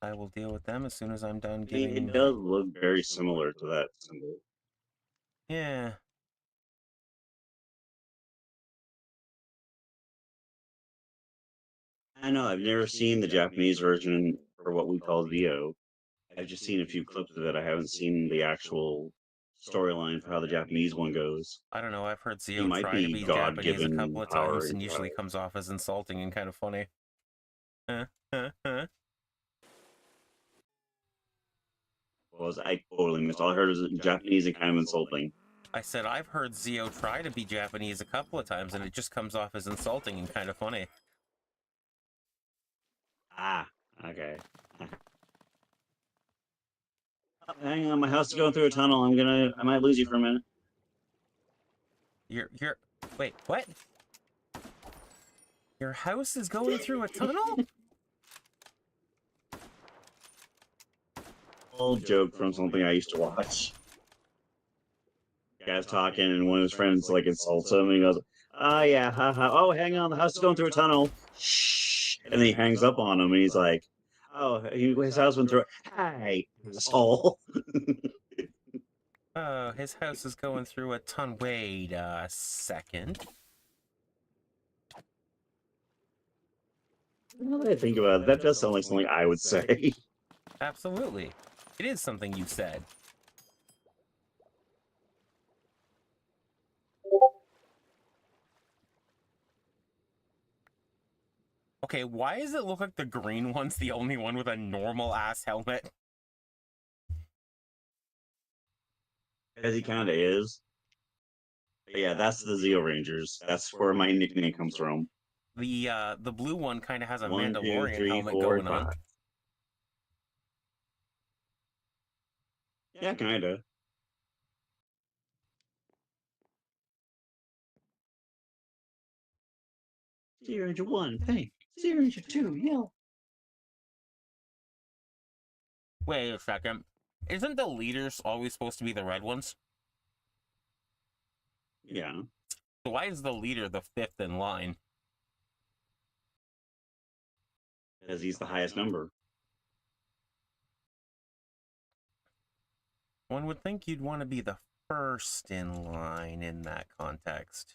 I will deal with them as soon as I'm done I mean, giving... it does look very similar to that symbol. Yeah. I know, I've never seen the Japanese version for what we call Zio. I've just seen a few clips of it. I haven't seen the actual storyline for how the Japanese one goes. I don't know, I've heard He Zio might try to be be Japanese a God-given couple of power times and and usually comes off as insulting and kind of funny. was I totally missed. All I heard was Japanese and kind of insulting. I said I've heard Zio try to be Japanese a couple of times and it just comes off as insulting and kind of funny. Ah, okay. Oh, hang on, my house is going through a tunnel. I might lose you for a minute. Wait, what? Your house is going through a tunnel? Old joke from something I used to watch. Guy's talking, and one of his friends like insults him, and he goes, "Oh yeah, haha. Oh, hang on, the house is going through a tunnel." Shh. And then he hangs up on him, and he's like, "Oh, his house went through. Hey, asshole." Oh, his house is going through a tunnel. Wait a second. Now that I think about it, that does sound like something I would say. Absolutely. It is something you said. Okay, why does it look like the green one's the only one with a normal-ass helmet? As he kind of is. But yeah, that's the Zeo Rangers. That's where my nickname comes from. The blue one kind of has a 1, 2, Mandalorian 3, helmet 4, going on. 5. Yeah, kinda. Zero Ranger 1, pink. Zero Ranger 2, yellow. Wait a second. Isn't the leaders always supposed to be the red ones? Yeah. So why is the leader the 5th in line? Because he's the highest number. One would think you'd want to be the first in line in that context.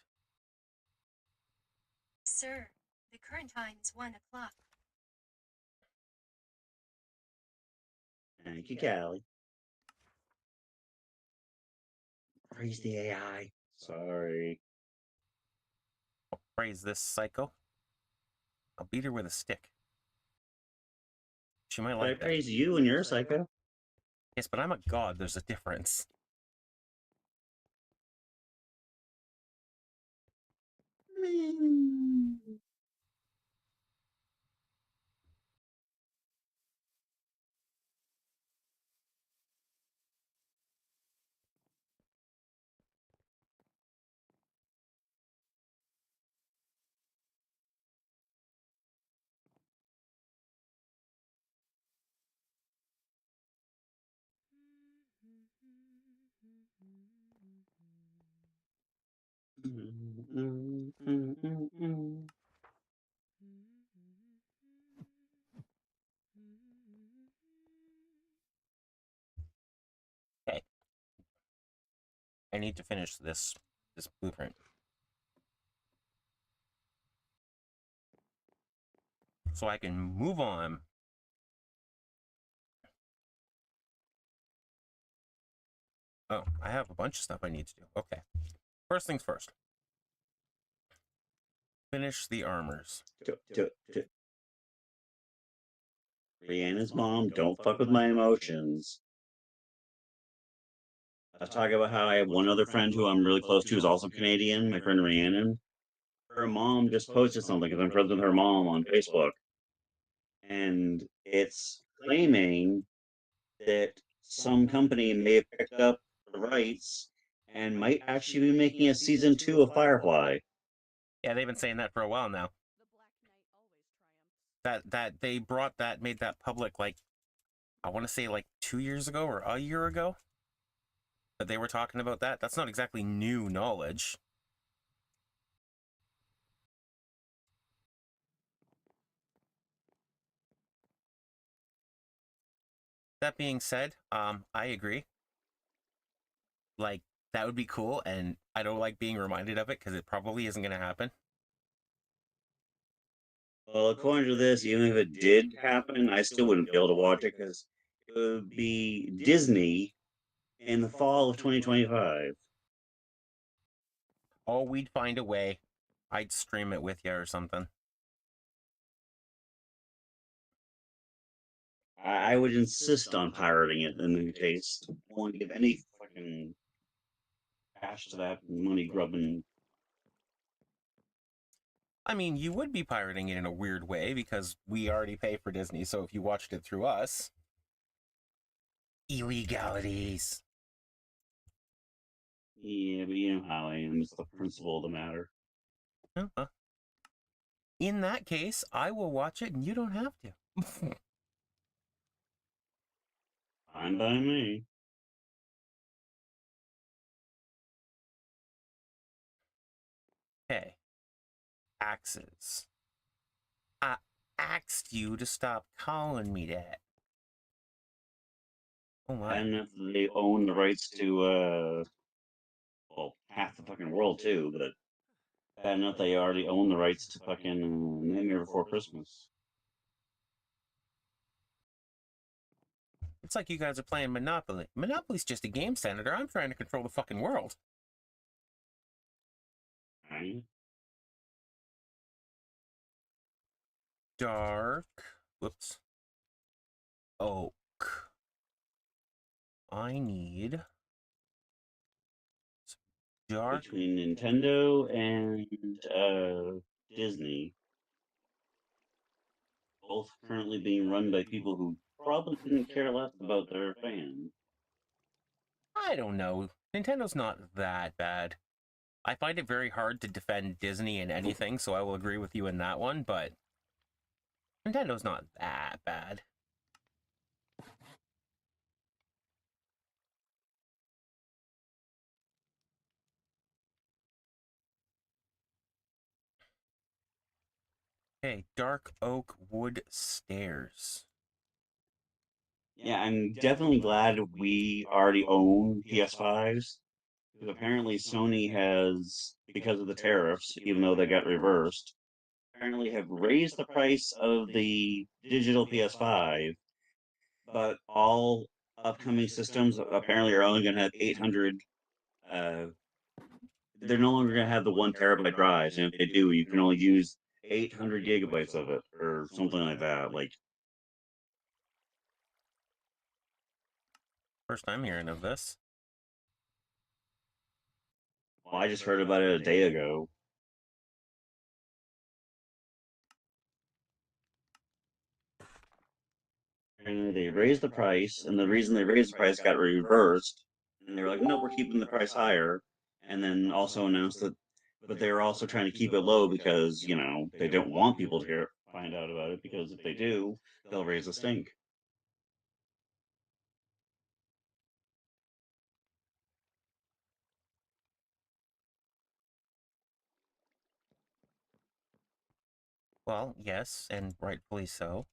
Sir, the current time is 1 o'clock. Thank you, Callie. Praise the AI. Sorry. I'll praise this psycho. I'll beat her with a stick. She might But I like that. praise you and you're a psycho. Yes, but I'm a god. There's a difference. Okay. I need to finish this blueprint. So I can move on. Oh, I have a bunch of stuff I need to do. Okay. First things first. Finish the armors. Rihanna's mom, don't fuck with my emotions. I was talking about how I have one other friend who I'm really close to who's also Canadian, my friend Rhiannon. Her mom just posted something because I'm friends with her mom on Facebook. And it's claiming that some company may have picked up the rights and might actually be making a season 2 of Firefly. Yeah, they've been saying that for a while now. That they made that public, like, I want to say like 2 years ago or a year ago. That they were talking about that. That's not exactly new knowledge. That being said, I agree. Like, that would be cool, and I don't like being reminded of it because it probably isn't going to happen. Well, according to this, even if it did happen, I still wouldn't be able to watch it because it would be Disney in the fall of 2025. Oh, we'd find a way. I'd stream it with you or something. I would insist on pirating it in any case. I won't give any fucking cash to that money grubbing. I mean, you would be pirating it in a weird way because we already pay for Disney, so if you watched it through us... Illegalities. Yeah, but you know how I am. It's the principle of the matter. Uh-huh. In that case, I will watch it and you don't have to. Fine by me. Okay. Axes. I axed you to stop calling me that. Oh my. And if they own the rights to, well, half the fucking world too, but bad enough they already own the rights to fucking Nightmare Before Christmas. It's like you guys are playing Monopoly. Monopoly's just a game, Senator. I'm trying to control the fucking world. Right? Dark. Whoops. Oak. I need dark. Between Nintendo and Disney, both currently being run by people who probably couldn't care less about their fans. I don't know. Nintendo's not that bad. I find it very hard to defend Disney in anything, so I will agree with you in that one, but Nintendo's not that bad. Okay, dark oak wood stairs. Yeah, I'm definitely glad we already own PS5s. Because apparently Sony has, because of the tariffs, even though they got reversed, apparently have raised the price of the digital PS5, but all upcoming systems apparently are only going to have 800. Uh, they're no longer going to have the 1 terabyte drives, and if they do, you can only use 800 gigabytes of it or something like that. Like, First time hearing of this. well, I just heard about it a day ago. And they raised the price, and the reason they raised the price got reversed, and they were like, "No, we're keeping the price higher," and then also announced that, but they were also trying to keep it low because they don't want people to find out about it because if they do, they'll raise the stink. Well, yes, and rightfully so.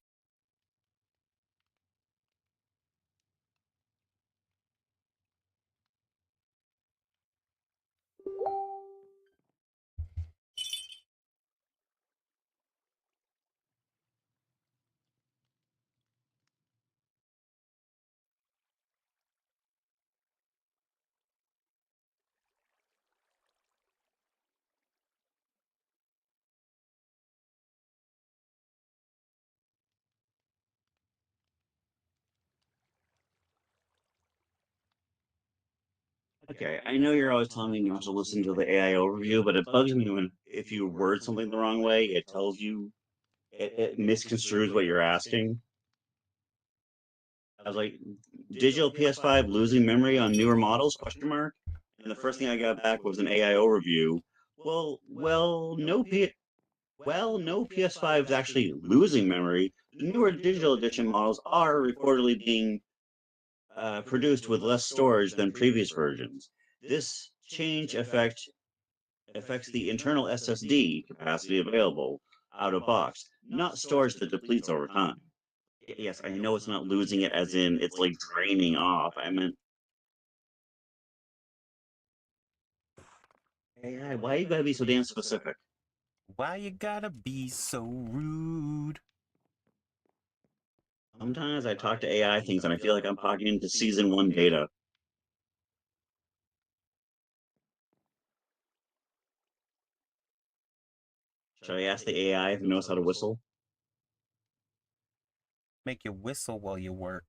Okay, I know you're always telling me not to listen to the AI overview, but it bugs me when if you word something the wrong way, it tells you it misconstrues what you're asking. I was like, digital PS5 losing memory on newer models? Question mark. And the first thing I got back was an AI overview. No PS5 is actually losing memory. The newer digital edition models are reportedly being produced with less storage than previous versions. This change affects the internal SSD capacity available out of box, not storage that depletes over time. Yes, I know it's not losing it as in it's like draining off. I meant, AI, why you gotta be so damn specific? Why you gotta be so rude? Sometimes I talk to AI things and I feel like I'm talking into season 1 data. Should I ask the AI if it knows how to whistle? Make you whistle while you work.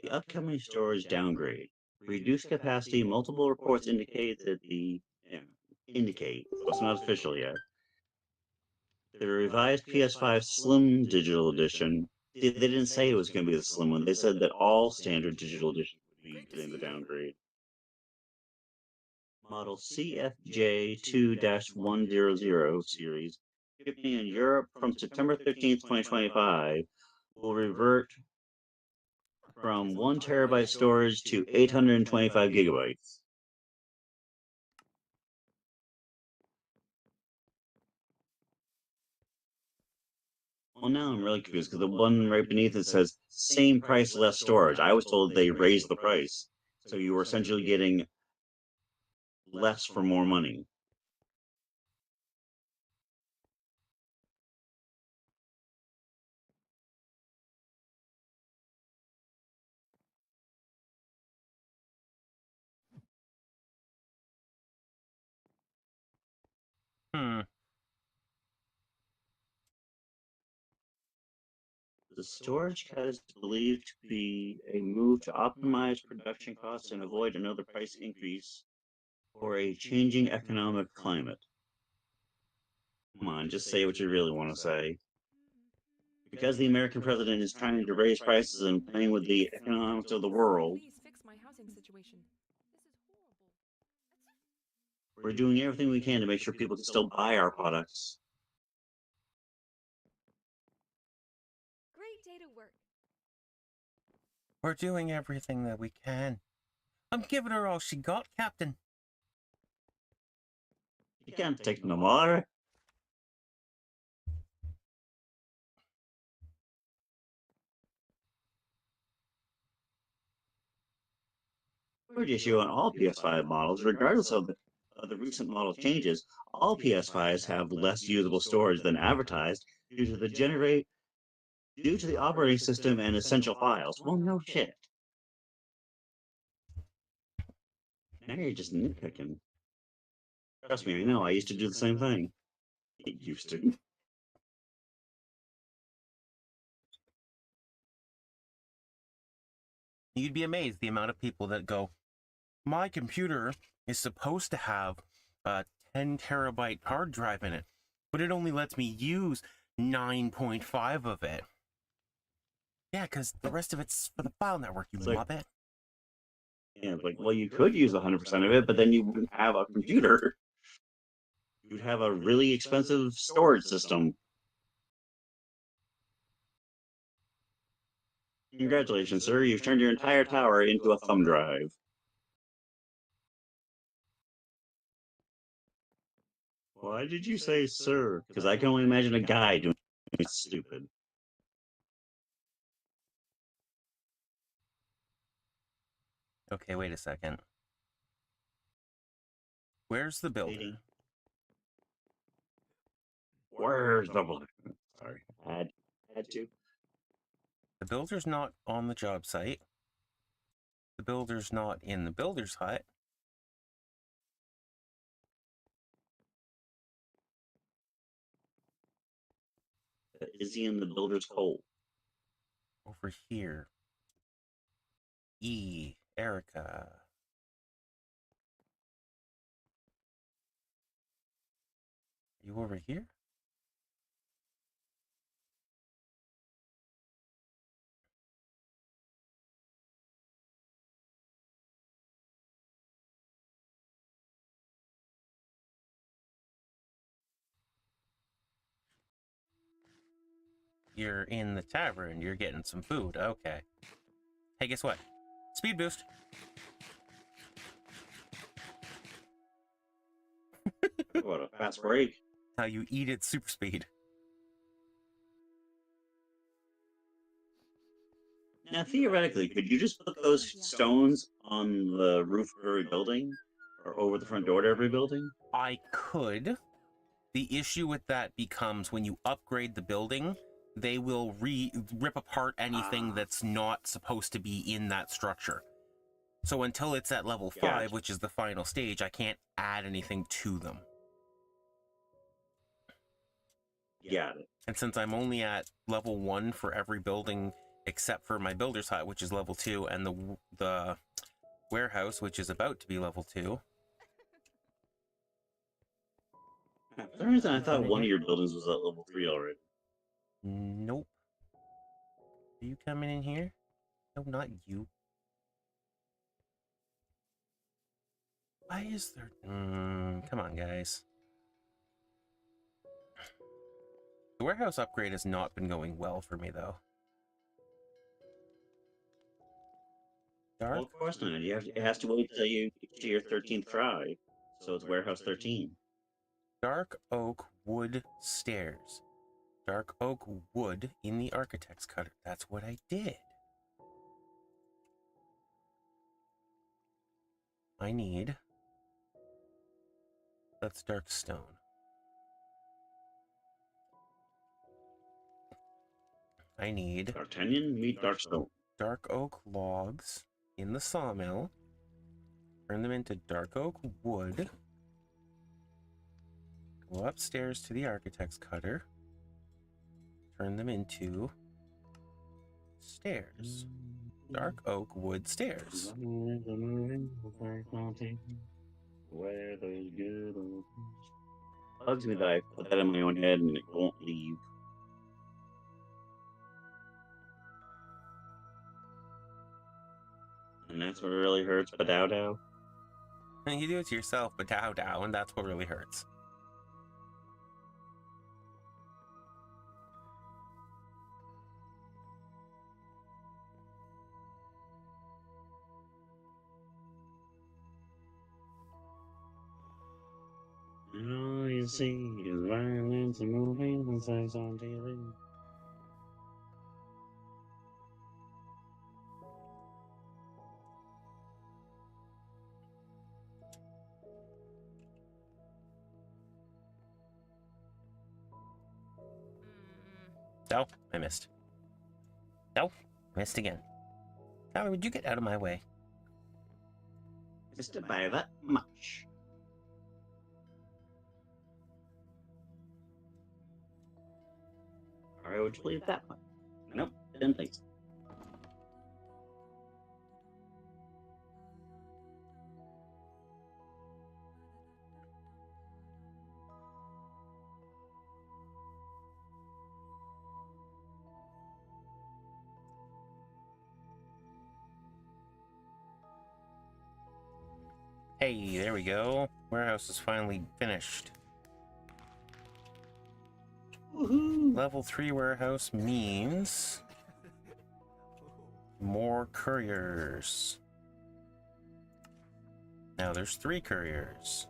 The upcoming storage downgrade. Reduced capacity, multiple reports indicate so it's not official yet. The revised PS5 Slim Digital Edition, they didn't say it was going to be the Slim one. They said that all standard digital editions would be getting the downgrade. Model CFJ2-100 series, shipping in Europe from September 15th, 2025, will revert from 1 terabyte storage to 825 gigabytes. Well, now I'm really confused because the one right beneath it says same price, less storage. I was told they raised the price. So you were essentially getting less for more money. Hmm. The storage cut is believed to be a move to optimize production costs and avoid another price increase for a changing economic climate. Come on, just say what you really want to say. Because the American president is trying to raise prices and playing with the economics of the world, Please fix my housing situation. This is horrible. we're doing everything we can to make sure people can still buy our products. Great day to work. We're doing everything that we can. I'm giving her all she got, Captain. You can't take no more. We're issuing all PS5 models, regardless of the recent model changes. All PS5s have less usable storage than advertised due to the operating system and essential files. Well, no shit. Now you're just nitpicking. Trust me, I know. I used to do the same thing. It used to. You'd be amazed the amount of people that go, my computer is supposed to have a 10 terabyte hard drive in it, but it only lets me use 9.5 of it. Yeah, because the rest of it's for the file network, you muppet. Yeah, like, well, you could use 100% of it, but then you wouldn't have a computer. You'd have a really expensive storage system. Congratulations, sir. You've turned your entire tower into a thumb drive. Why did you say sir? Because I can only imagine a guy doing something stupid. Okay, wait a second. Where's the builder? Where's the builder? Sorry, had to. The builder's not on the job site. The builder's not in the builder's hut. Is he in the builder's hole? Over here. E. Erica. You over here? You're in the tavern. You're getting some food. Okay. Hey, guess what? Speed boost. What a fast break. How you eat at super speed. Now, theoretically, could you just put those stones on the roof of every building? Or over the front door to every building? I could. The issue with that becomes when you upgrade the building, they will rip apart anything that's not supposed to be in that structure. So until it's at level 5, Gotcha. which is the final stage, I can't add anything to them. Got it. And since I'm only at level 1 for every building except for my builder's hut, which is level 2, and the warehouse, which is about to be level 2. For some reason, I thought one of your buildings was at level 3 already. Nope. Are you coming in here? No, not you. Why is there... come on, guys. The warehouse upgrade has not been going well for me, though. Dark? Well, of course not. It has to wait till your 13th try. So it's Warehouse 13. Dark oak wood stairs. Dark oak wood in the architect's cutter. That's what I did. I need... That's dark stone. I need... D'Artagnan, meet Darkstone. Dark oak logs in the sawmill. Turn them into dark oak wood. Go upstairs to the architect's cutter. Turn them into stairs. Dark oak wood stairs. Where those good old bugs me that I put that in my own head and it won't leave. And that's what really hurts, Badow. And you do it to yourself, but dow, and that's what really hurts. And all you see is violence and moving and sex on TV. No, I missed. No, missed again. Now, would you get out of my way? Just by that much. Alright, would you believe that much? Nope, didn't think so. Hey, there we go. Warehouse is finally finished. Woohoo! Level 3 warehouse means more couriers. Now there's 3 couriers.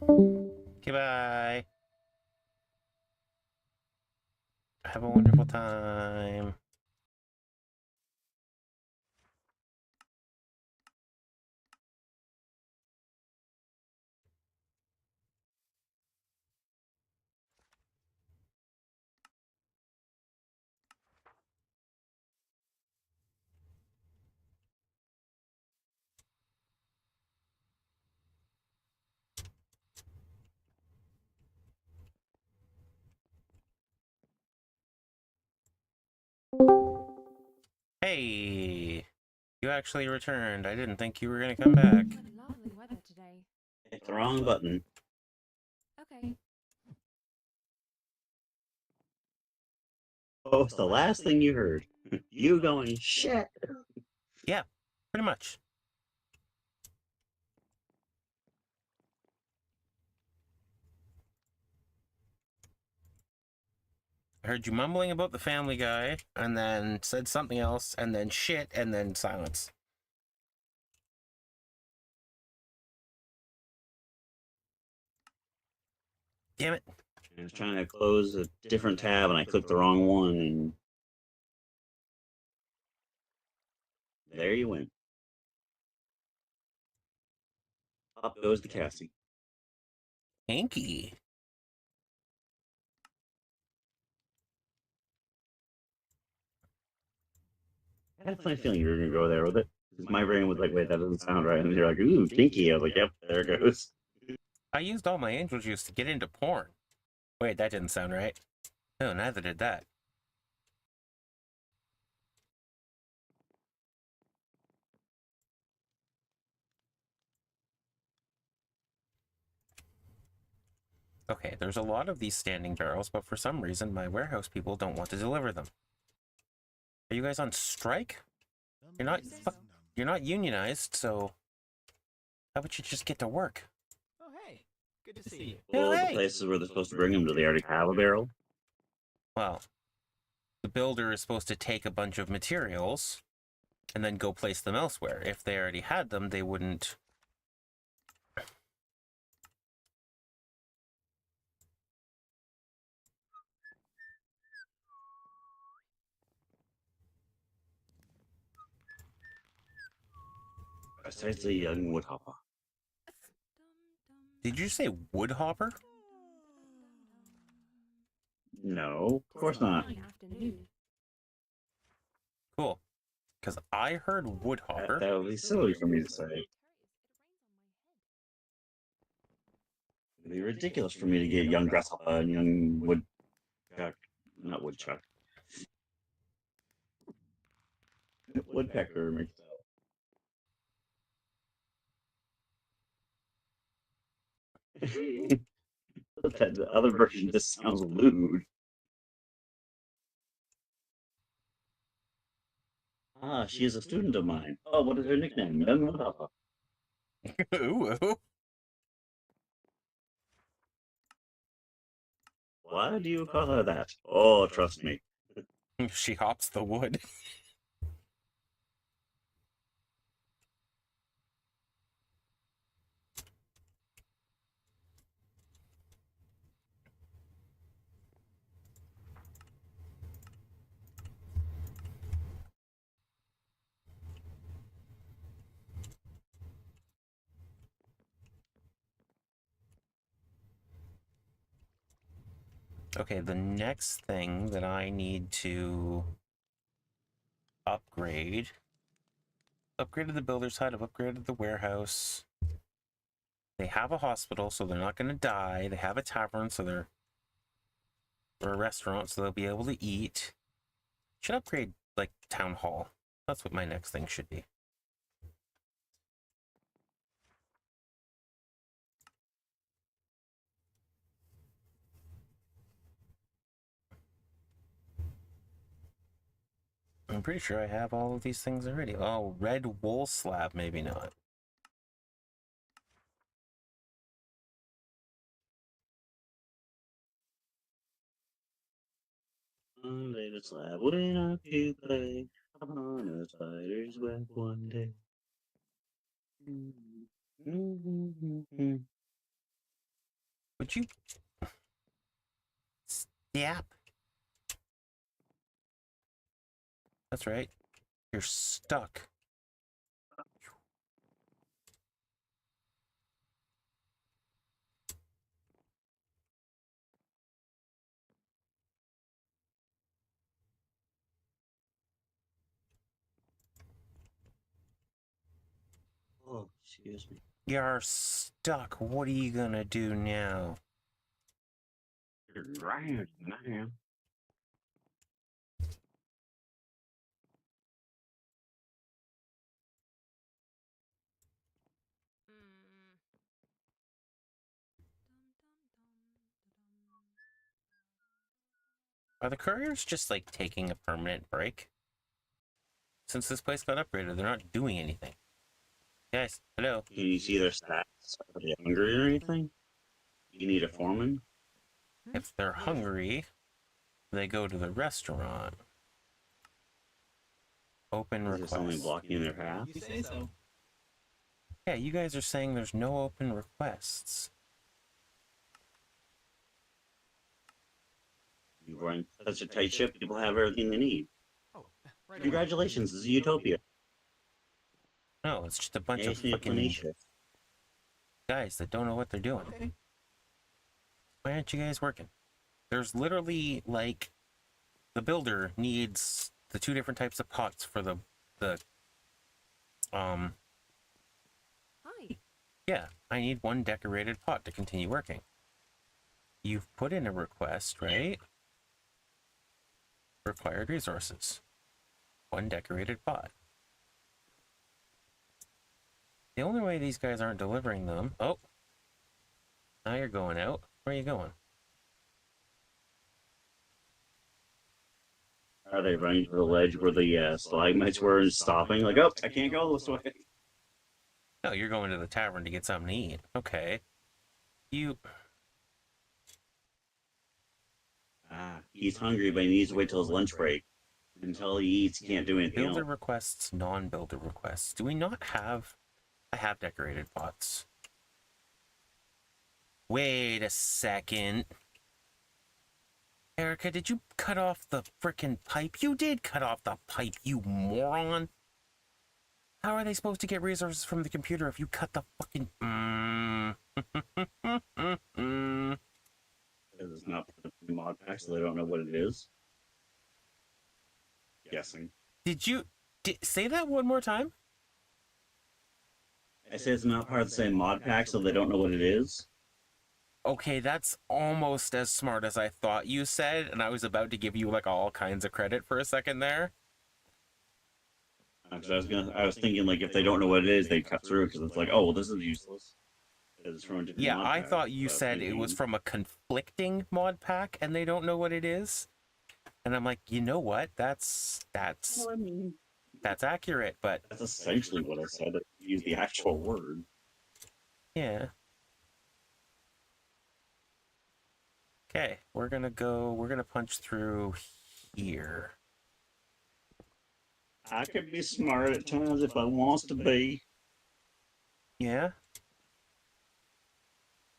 Okay, bye. Have a wonderful time. Hey, you actually returned. I didn't think you were gonna come back. What lovely weather today. Hit the wrong button. Okay. Oh, it's the last thing you heard. You going, shit. Yeah, pretty much. I heard you mumbling about the Family Guy, and then said something else, and then shit, and then silence. Damn it. I was trying to close a different tab and I clicked the wrong one, and there you went. Up goes the Cassie. Hanky. I had a funny feeling you were going to go there with it. Because my brain was like, wait, that doesn't sound right. And you're like, ooh, kinky. I was like, yep, there it goes. I used all my angel juice to get into porn. Wait, that didn't sound right. No, neither did that. Okay, there's a lot of these standing barrels, but for some reason my warehouse people don't want to deliver them. Are you guys on strike? You're not unionized, so how about you just get to work? Oh, hey. Good to see you. Well, the hey! places where they're supposed to bring them, do they already have a barrel? Well, the builder is supposed to take a bunch of materials and then go place them elsewhere. If they already had them, they wouldn't. Besides the young woodhopper. Did you say woodhopper? No, of course not. Fine afternoon. Cool. Because I heard woodhopper. That would be silly for me to say. It'd be ridiculous for me to get young grasshopper and young woodchuck. Not woodchuck. Woodpecker mixed up. The other version just sounds lewd. Ah, she is a student of mine. Oh, what is her nickname? Young Woodhopper. Ooh, ooh. Why do you call her that? Oh, trust me. She hops the wood. Okay, the next thing that I need to upgrade. Upgraded the builder's hut, I've upgraded the warehouse. They have a hospital, so they're not going to die. They have a tavern, so they're... or a restaurant, so they'll be able to eat. Should upgrade, like, town hall. That's what my next thing should be. I'm pretty sure I have all of these things already. Oh, red wool slab, maybe not. Later slab went up to play upon a spider's web one day. Would you... Stop. That's right. You're stuck. Oh, excuse me. You're stuck. What are you gonna do now? You're grounded now. Are the couriers just like taking a permanent break? Since this place got upgraded, they're not doing anything. Guys, hello. Can you see their stats? Are they hungry or anything? You need a foreman? If they're hungry, they go to the restaurant. Open Is there something request. blocking their path? You say so. Yeah, you guys are saying there's no open requests. You run such a tight ship, people have everything they need. Oh, right away. Congratulations, this is Utopia. No, it's just a bunch of Yes, need a fucking Phoenicia. guys that don't know what they're doing. Okay. Why aren't you guys working? There's literally, like, the builder needs the 2 different types of pots for the Hi. yeah, I need 1 decorated pot to continue working. You've put in a request, right? Required resources. 1 decorated pot. The only way these guys aren't delivering them... Oh! Now you're going out. Where are you going? Are they running to the ledge where the stalagmites were and stopping? Like, oh, I can't go this way. No, you're going to the tavern to get something to eat. Okay. You... He's hungry, but he needs to wait till his lunch break. Until he eats, he can't do anything Builder else. requests, non-builder requests. Do we not have... I have decorated pots. Wait a second. Erica, did you cut off the frickin' pipe? You did cut off the pipe, you moron! How are they supposed to get resources from the computer if you cut the fucking... Because it's not put in the mod pack, so they don't know what it is. Guessing. Did you... say that one more time? I say it's not part of the same mod pack, so they don't know what it is. Okay, that's almost as smart as I thought you said, and I was about to give you, like, all kinds of credit for a second there. Because I was thinking, like, if they don't know what it is, they cut through, because it's like, oh, well, this is useless. It's from a different Yeah, mod I pack, thought you so said it was thinking- from a conflicting mod pack, and they don't know what it is. And I'm like, you know what? That's Well, I mean, accurate, but that's essentially what I said. I used the actual word. yeah. Okay, we're gonna punch through here. I could be smart at times if I wants to be. Yeah?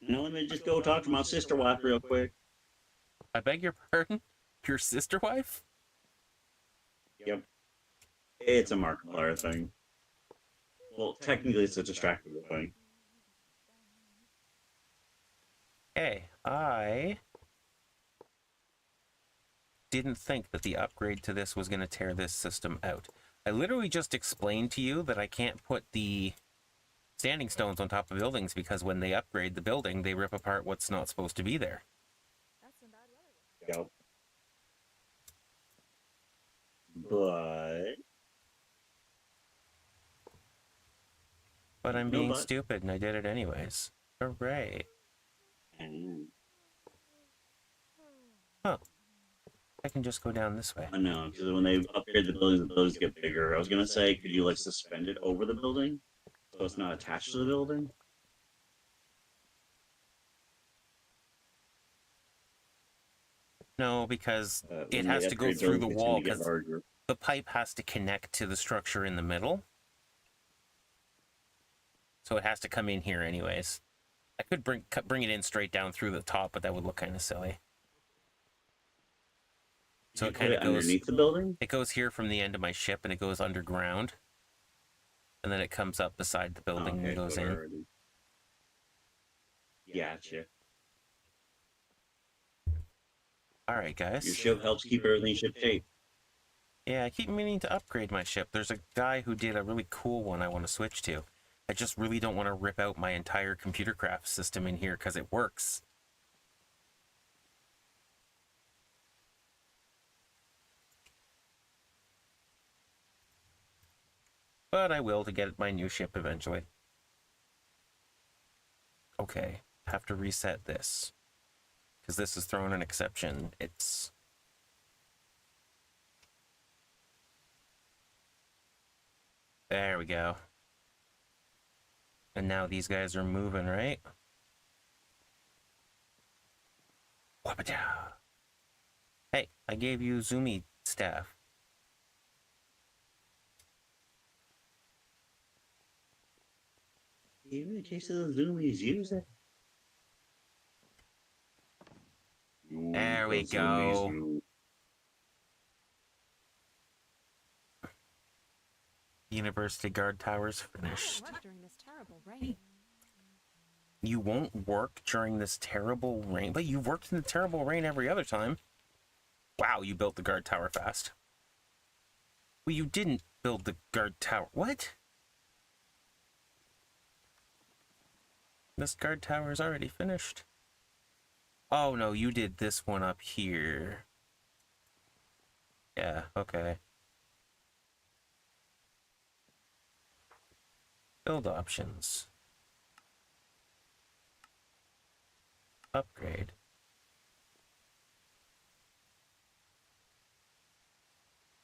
Now let me just go talk to my sister wife real quick. I beg your pardon? Your sister wife? Yep. It's a Markiplier thing. Well, technically it's a distractible thing. Hey, I didn't think that the upgrade to this was going to tear this system out. I literally just explained to you that I can't put the standing stones on top of buildings because when they upgrade the building, they rip apart what's not supposed to be there. That's some bad weather. Yep. But But I'm No, being but- stupid and I did it anyways. Hooray. I can just go down this way. I know, because when they upgrade the buildings get bigger. I was gonna say, could you like suspend it over the building so it's not attached to the building? No, because When it they has to go upgrade through the buildings, they wall tend to get because larger. the pipe has to connect to the structure in the middle. So it has to come in here anyways. I could bring it in straight down through the top, but that would look kind of silly. So it kind of goes underneath the building. It goes here from the end of my ship, and it goes underground, and then it comes up beside the building and goes in. Already. Gotcha. All right, guys. Your ship helps keep everything ship shape. Yeah, I keep meaning to upgrade my ship. There's a guy who did a really cool one I want to switch to. I just really don't want to rip out my entire computer craft system in here because it works. But I will to get my new ship eventually. Okay, have to reset this. Because this is throwing an exception. It's... There we go. And now these guys are moving, right? Wapata. Hey, I gave you Zoomy staff. Even in case of the zoomies, use it. There we go. University guard towers finished. Work during this terrible rain. You won't work during this terrible rain, but you've worked in the terrible rain every other time. Wow, you built the guard tower fast. Well, you didn't build the guard tower. What? This guard tower is already finished. Oh, no, you did this one up here. Yeah, okay. Build options. Upgrade.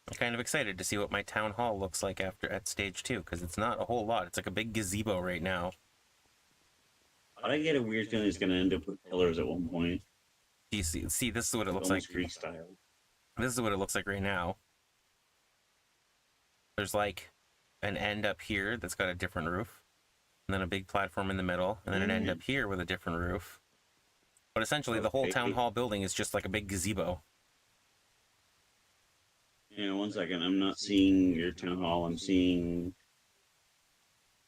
I'm kind of excited to see what my town hall looks like at stage 2, because it's not a whole lot. It's like a big gazebo right now. I get a weird feeling it's going to end up with pillars at one point. You see, this is what it looks Almost like. Greek style. This is what it looks like right now. There's like an end up here that's got a different roof, and then a big platform in the middle, and then an end up here with a different roof. But essentially, the whole town hall building is just like a big gazebo. Yeah, 1 second. I'm not seeing your town hall. I'm seeing...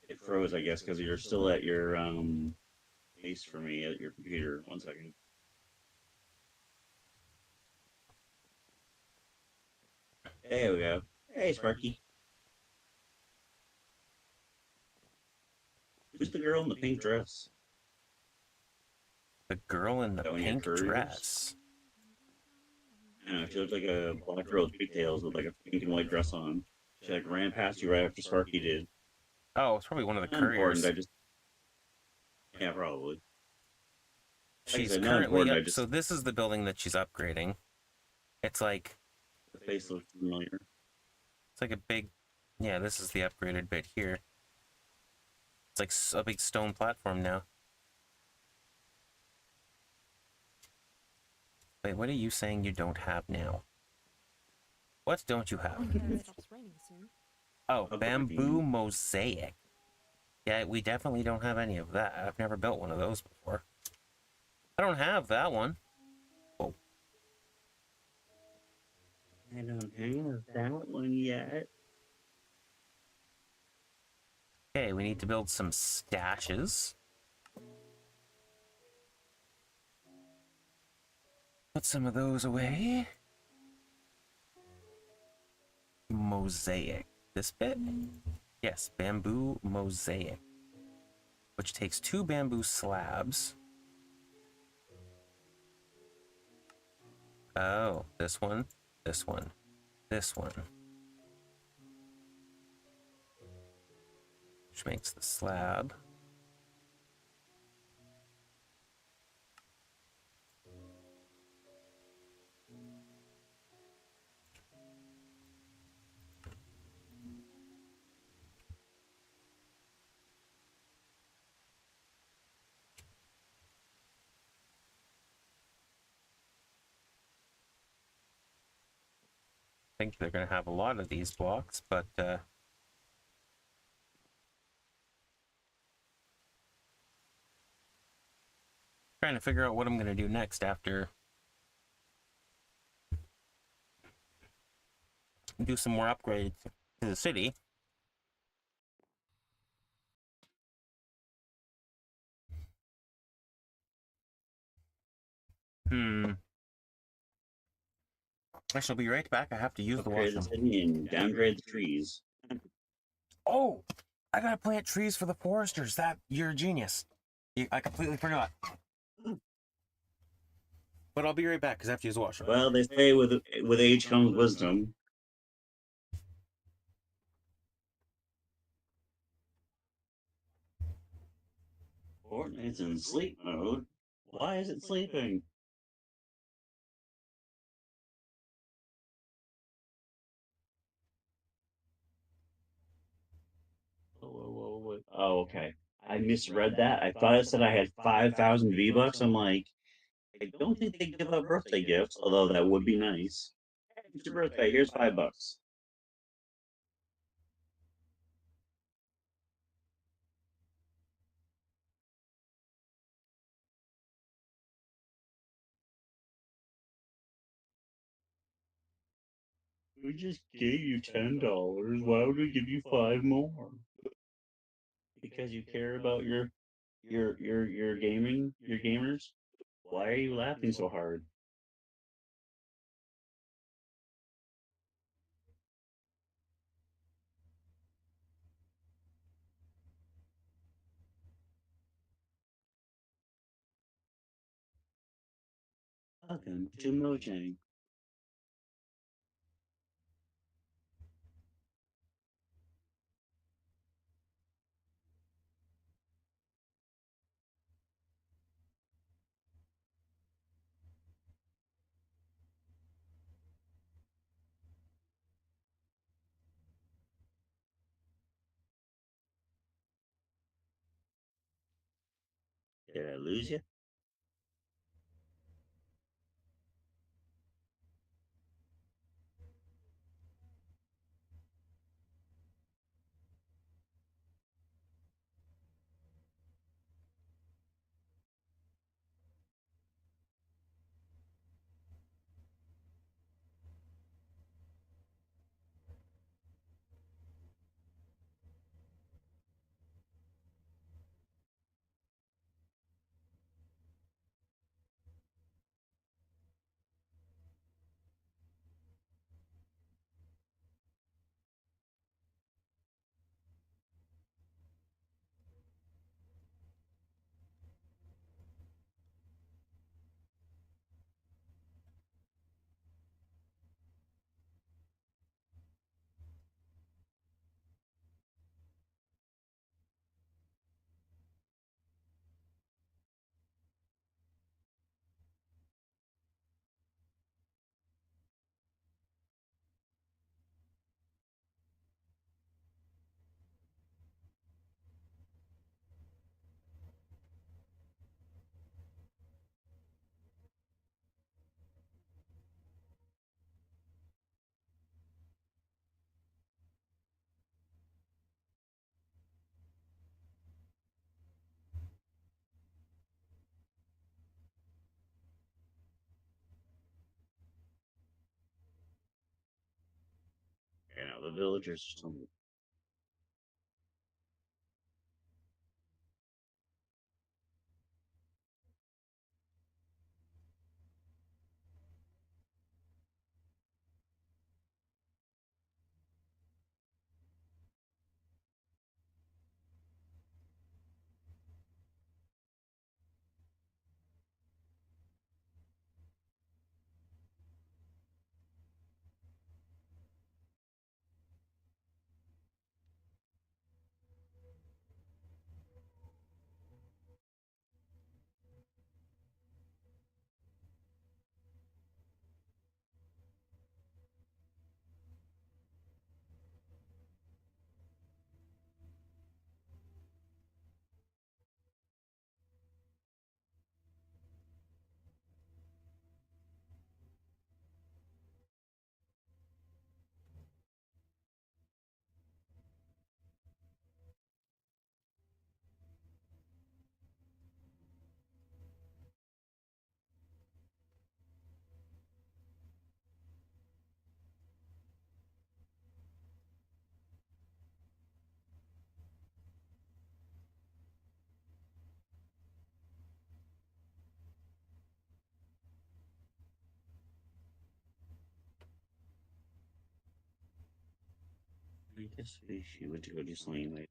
It froze, I guess, because you're still at your base for me at your computer. 1 second. There we go. Hey, Sparky. Who's the girl in the pink dress? The girl in the Showing her pink curves? dress. I don't know, she looked like a black girl with pigtails with like a pink and white dress on. She like ran past you right after Sparky did. Oh, it's probably one of the Not couriers. important, I just... Yeah, probably. She's said, not currently important, up. I just- So this is the building that she's upgrading. It's like The face looks familiar. it's like a big, yeah. This is the upgraded bit here. It's like a big stone platform now. Wait, what are you saying you don't have now? What don't you have? It stops raining soon. Oh, A bamboo bamboo. mosaic. Yeah, we definitely don't have any of that. I've never built one of those before. I don't have that one. Oh, I don't have that one yet. okay, we need to build some stashes. Put some of those away. Mosaic. This bit? Yes, bamboo mosaic. Which takes 2 bamboo slabs. Oh, this one, this one, this one. Which makes the slab. I think they're going to have a lot of these blocks, but Trying to figure out what I'm gonna do next after do some more upgrades to the city. I shall be right back. I have to use the Upgrade the washroom. city and downgrade the trees. Oh, I gotta plant trees for the foresters. You're a genius. I completely forgot. But I'll be right back because I have to use the washroom. Well, they say with age comes wisdom. Fortnite's in sleep mode. Why is it sleeping? Whoa. Oh, okay. I misread that. I thought it said I had 5,000 V-Bucks. I'm like, I don't think they give out birthday gifts, although that would be nice. Hey, it's your birthday. Here's $5. We just gave you $10. Why would we give you 5 more? Because you care about your gaming, your gamers? Why are you laughing so hard? Welcome to Mojang. Did I lose you? You know, the villagers are still. I guess she went to go do something later.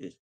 It,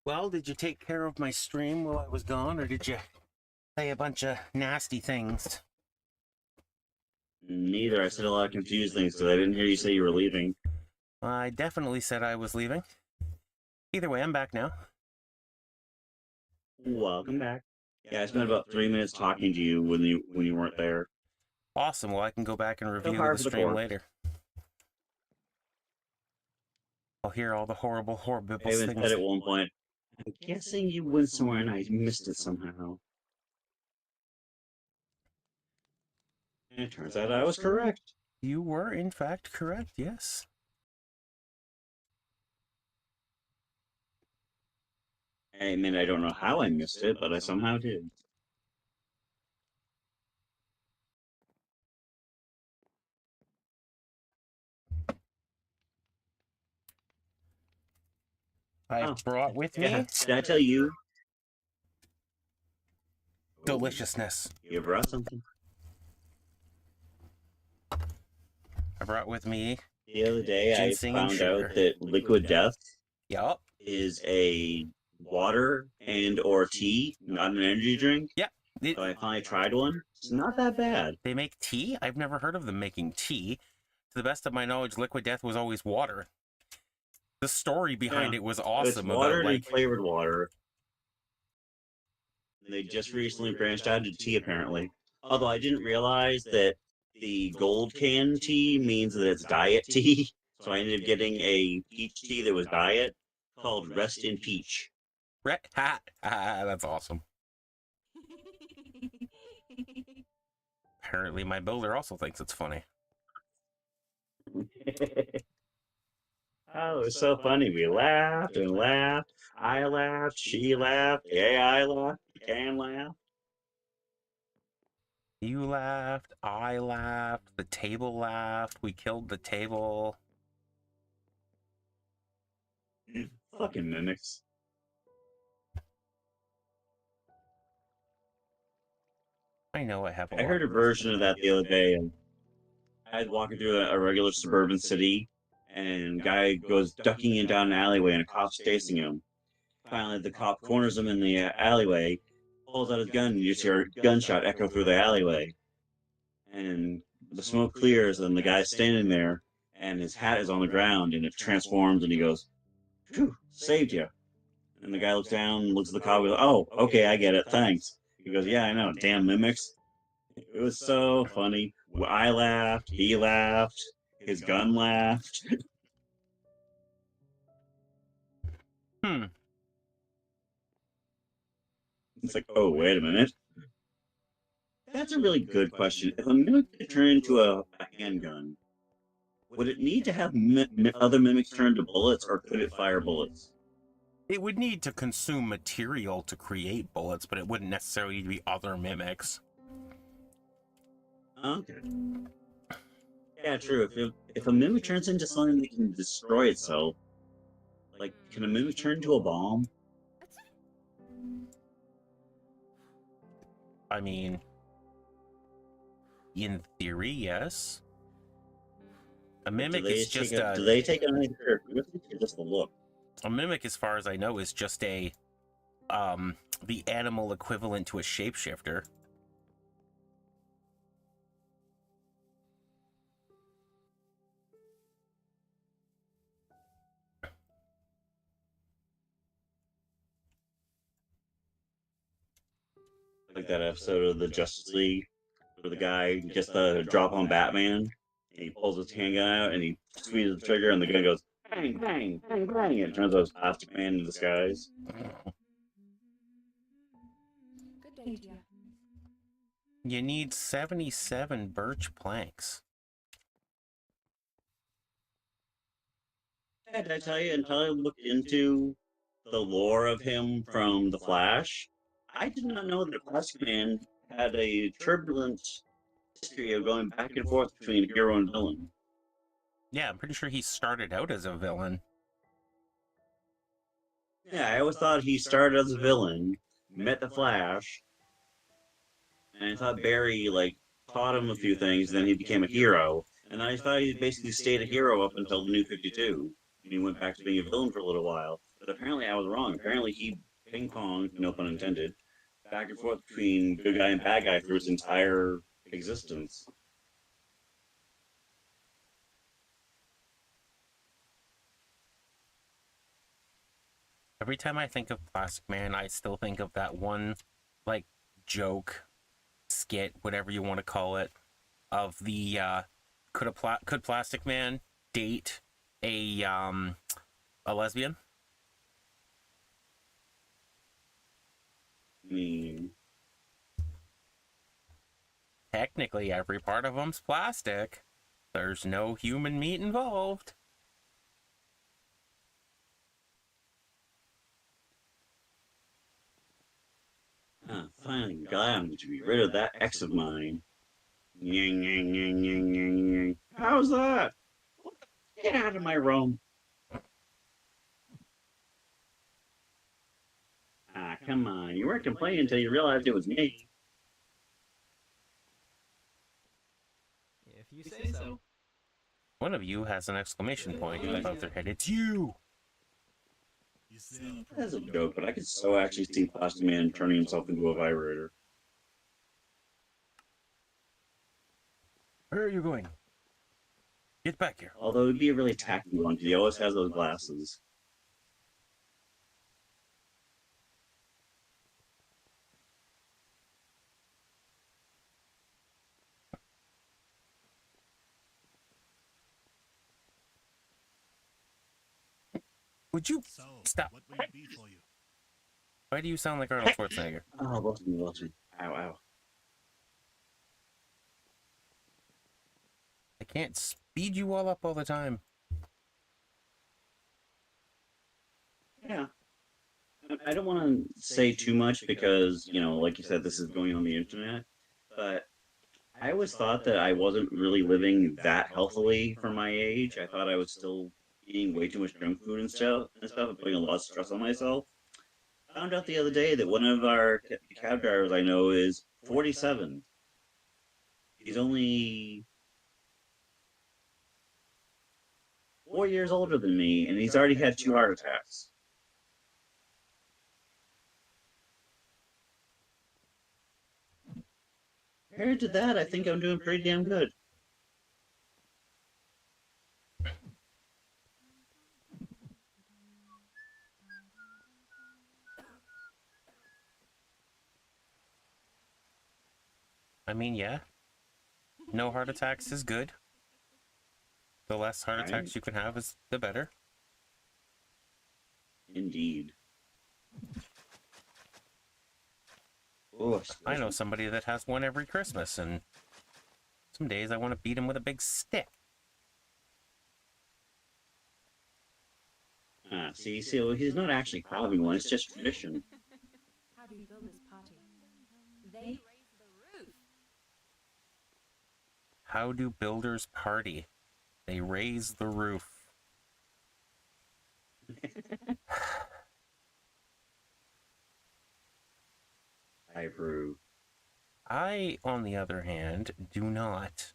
Well, did you take care of my stream while I was gone, or did you say a bunch of nasty things? neither. I said a lot of confused things because I didn't hear you say you were leaving. I definitely said I was leaving. Either way, I'm back now. Welcome back. Yeah, I spent about 3 minutes talking to you when you weren't there. Awesome. Well, I can go back and review par the for the stream course. later. I'll hear all the horrible I things. even said at one point, I'm guessing you went somewhere and I missed it somehow. And it turns out I was correct. You were, in fact, correct, yes. I mean, I don't know how I missed it, but I somehow did. I Oh, brought with yeah. me Did I tell you? Oh, deliciousness. you brought something I brought with me the other day. I ginseng and found out sugar. that liquid death Yup. is a water and or tea, not an energy drink. Yeah. So I finally tried one. It's not that bad. They make tea? I've never heard of them making tea. To the best of my knowledge, liquid death was always water. The story behind Yeah. it was It's awesome water about, and like, flavored water. They just recently branched out into tea, apparently. Although I didn't realize that the gold can tea means that it's diet tea. So I ended up getting a peach tea that was diet called Rest in Peach. that's awesome. Apparently my builder also thinks it's funny. Oh, it was so funny. We laughed and laughed. I laughed, she laughed, the AI laughed, the can laughed. You laughed, I laughed, the table laughed, we killed the table. Fucking mimics. I know I have a I heard a version of that the other day, and I was walking through a regular suburban city, and guy goes ducking in down an alleyway, and a cop's chasing him. Finally, the cop corners him in the alleyway, pulls out his gun, and you just hear a gunshot echo through the alleyway. And the smoke clears, and the guy's standing there, and his hat is on the ground, and it transforms, and he goes, "Phew, saved you." And the guy looks down, looks at the cop, and goes, "Oh, okay, I get it, thanks." He goes, "Yeah, I know, damn mimics." It was so funny. I laughed, he laughed, his gun laughed. Hmm. It's like, oh, wait a minute. That's a really good question. If a mimic could turn into a handgun, would it need to have other mimics turn into bullets, or could it fire bullets? It would need to consume material to create bullets, but it wouldn't necessarily be other mimics. Okay. Yeah, true. If a mimic turns into something that can destroy itself, like, can a mimic turn into a bomb? I mean, in theory, yes. A mimic is just do they take on any characteristics, or just the look? a mimic, as far as I know, is just a the animal equivalent to a shapeshifter. Like that episode of the Justice League where the guy gets the drop on Batman, and he pulls his handgun out and he squeezes the trigger, and the gun goes bang, bang, bang, bang, and it turns out it's Plastic Man in disguise. Good idea. You need 77 birch planks. Yeah, did I tell you, until I looked into the lore of him from The Flash, I did not know that Plastic Man had a turbulent history of going back and forth between hero and villain. Yeah, I'm pretty sure he started out as a villain. Yeah, I always thought he started as a villain, met the Flash, and I thought Barry, like, taught him a few things, then he became a hero. And I thought he basically stayed a hero up until the New 52. And he went back to being a villain for a little while. But apparently I was wrong. Apparently he ping-ponged, no pun intended, back and forth between good guy and bad guy through his entire existence. Every time I think of Plastic Man, I still think of that one, like, joke, skit, whatever you want to call it, of the, could Plastic Man date a lesbian? I mean, Technically, every part of them's plastic. There's no human meat involved. finally glad to be rid of that ex of mine. Yang, yang, yang, yang, yang, yang. How's that? Get out of my room. Ah, come on. You weren't complaining until you realized it was me. If you say so. One of you has an exclamation point above their head. It's you! That's a joke, but I could so actually see Plastic Man turning himself into a vibrator. Where are you going? Get back here. Although it'd be a really tacky one, because he always has those glasses. Would you stop? What may it be for you? Why do you sound like Arnold Schwarzenegger? Oh, watch me, watch me. Ow, ow. I can't speed you all up all the time. Yeah. I don't want to say too much because, you know, like you said, this is going on the internet, but I always thought that I wasn't really living that healthily for my age. I thought I was still eating way too much junk food and putting a lot of stress on myself. Found out the other day that one of our cab drivers I know is 47. He's only 4 years older than me, and he's already had 2 heart attacks. Compared to that, I think I'm doing pretty damn good. I mean, yeah. No heart attacks is good. The less heart attacks you can have is the better. Indeed. Oh, I know somebody that has one every Christmas, and some days I want to beat him with a big stick. See, he's not actually having one, it's just tradition. How do you build this party? They raise the roof. How do builders party? They raise the roof. I approve. I, on the other hand, do not.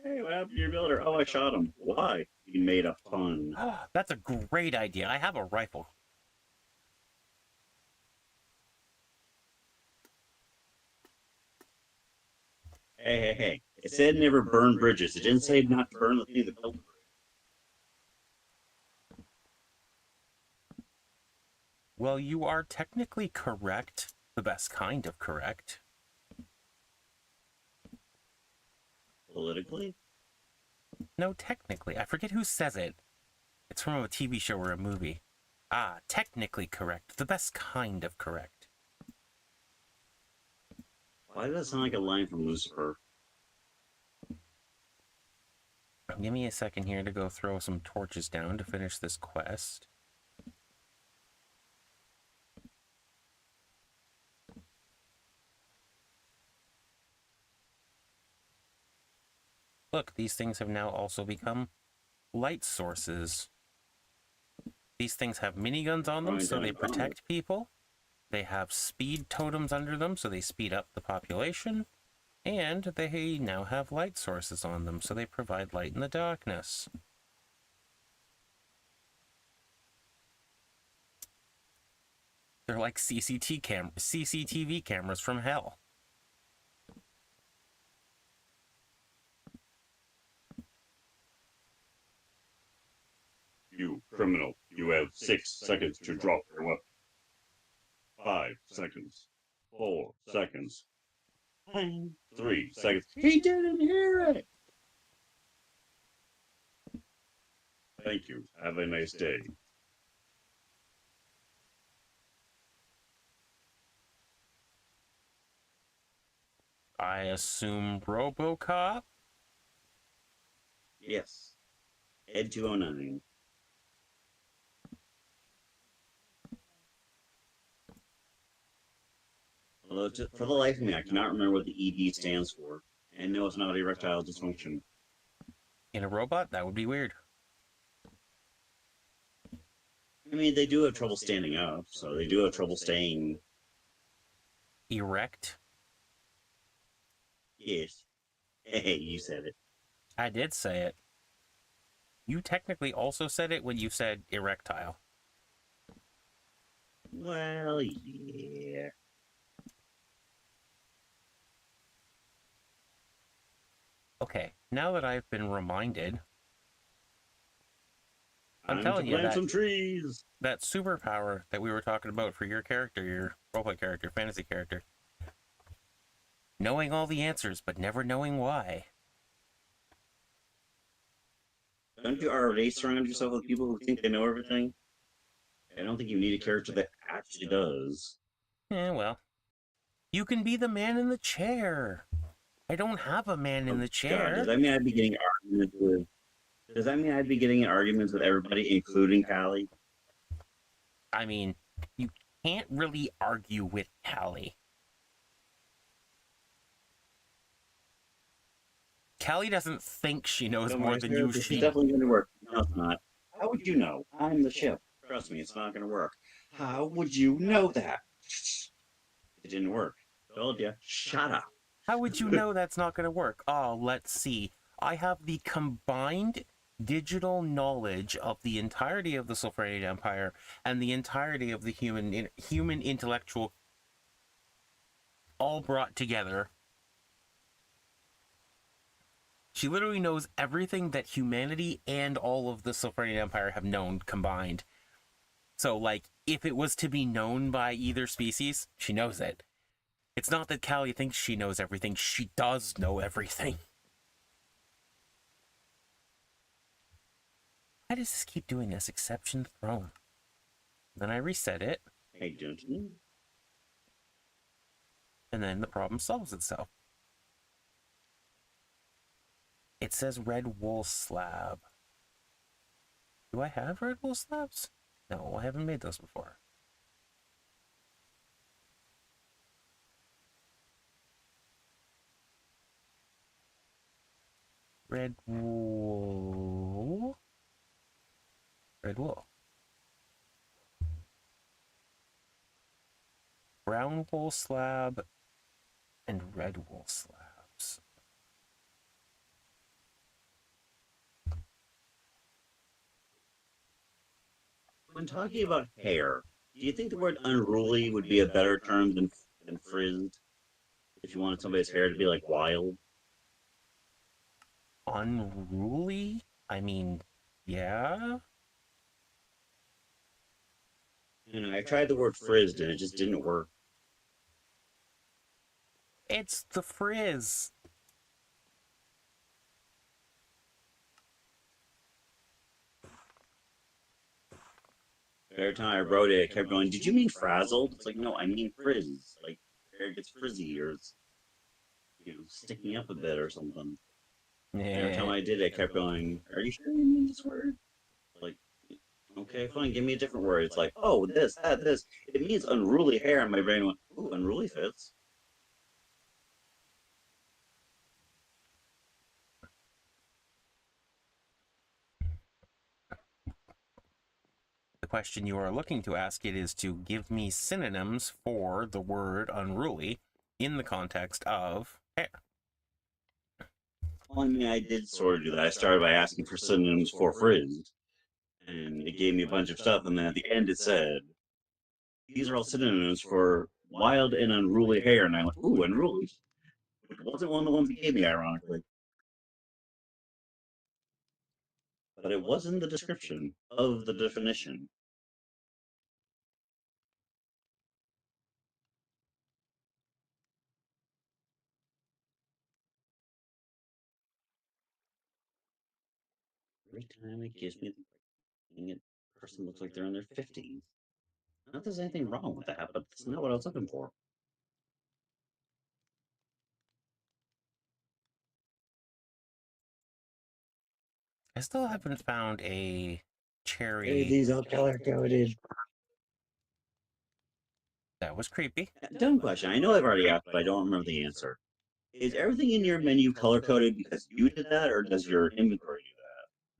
Hey, what happened to your builder? Oh, I shot him. Why? He made a pun. That's a great idea. I have a rifle. Hey. It said never burn bridges. It didn't say not to burn the thing that built the bridge. Well, you are technically correct. The best kind of correct. Politically? No, technically. I forget who says it. It's from a TV show or a movie. Ah, technically correct. The best kind of correct. Why does that sound like a line from Lucifer? Give me a second here to go throw some torches down to finish this quest. Look, these things have now also become light sources. These things have miniguns on them, so they protect people. They have speed totems under them, so they speed up the population. And they now have light sources on them, so they provide light in the darkness. They're like CCTV cameras from hell. You criminal, you have 6 seconds to drop your weapon. 5 seconds. 4 seconds. 3 seconds. He didn't hear it! Thank you. Have a nice day. I assume RoboCop? Yes. Ed 209. Although, for the life of me, I cannot remember what the ED stands for. And no, it's not erectile dysfunction. In a robot, that would be weird. I mean, they do have trouble standing up, so they do have trouble staying. Erect? Yes. Hey, you said it. I did say it. You technically also said it when you said erectile. Well, yeah. Okay, now that I've been reminded, I'm Time telling to you plant some trees. that superpower that we were talking about for your character, your roleplay character, fantasy character, knowing all the answers but never knowing why. Don't you already surround yourself with people who think they know everything? I don't think you need a character that actually does. Well, you can be the man in the chair. I don't have a man in the chair. God, does that mean I'd be getting arguments with? Does that mean I'd be getting in arguments with everybody, including Callie? I mean, you can't really argue with Callie. Callie doesn't think she knows more than you. This is definitely going to work. No, it's not. How would you know? I'm the ship. Trust me, it's not going to work. How would you know that? It didn't work. Told you. Shut up. How would you know that's not going to work? Oh, let's see. I have the combined digital knowledge of the entirety of the Sulfurian Empire and the entirety of the human intellectual all brought together. She literally knows everything that humanity and all of the Sulfurian Empire have known combined. So, like, if it was to be known by either species, she knows it. It's not that Callie thinks she knows everything. She does know everything. Why does this keep doing this? Exception thrown. Then I reset it. Hey, don't you? And then the problem solves itself. It says red wool slab. Do I have red wool slabs? No, I haven't made those before. Red wool. Red wool. Brown wool slab and red wool slabs. When talking about hair, do you think the word unruly would be a better term than frizzed? If you wanted somebody's hair to be like wild? Unruly? I mean, yeah. You know, I tried the word frizzed and it just didn't work. It's the frizz. Every time I wrote it, I kept going, did you mean frazzled? It's like, no, I mean frizz. Like, hair gets frizzy or it's, sticking up a bit or something. Every time I did it, I kept going, are you sure you mean this word? Like, okay, fine, give me a different word. It's like, oh, this, that, this. It means unruly hair. And my brain went, ooh, unruly fits. The question you are looking to ask it is to give me synonyms for the word unruly in the context of hair. Well, I mean, I did sort of do that. I started by asking for synonyms for frizz. And it gave me a bunch of stuff. And then at the end, it said, these are all synonyms for wild and unruly hair. And I went, ooh, unruly. Which wasn't one of the ones it gave me, ironically. But it was in the description of the definition. Every time it gives me the person looks like they're in their 50s. Not that there's anything wrong with that, but that's not what I was looking for. I still haven't found a cherry. Hey, these are color coded. That was creepy. Dumb question. I know I've already asked, but I don't remember the answer. Is everything in your menu color coded because you did that, or does your inventory do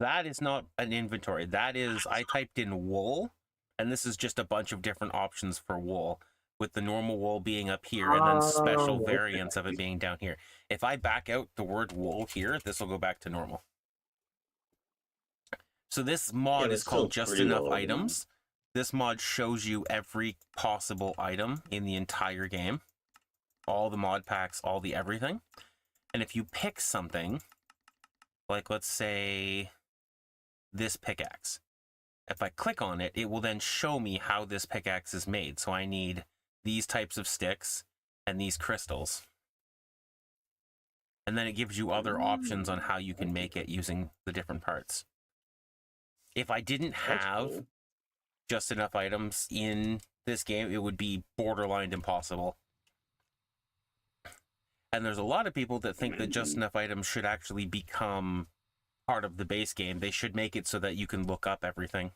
That is not an inventory. That is, I typed in wool, and this is just a bunch of different options for wool, with the normal wool being up here, and then special okay. variants of it being down here. If I back out the word wool here, this will go back to normal. So this mod but is it's still called Just pretty Enough well Items. This mod shows you every possible item in the entire game. All the mod packs, all the everything. And if you pick something, like let's say this pickaxe, if I click on it, it will then show me how this pickaxe is made. So I need these types of sticks and these crystals. And then it gives you other options on how you can make it using the different parts. If I didn't That's have cool. just enough items in this game, it would be borderline impossible. And there's a lot of people that think that just enough items should actually become part of the base game. They should make it so that you can look up everything.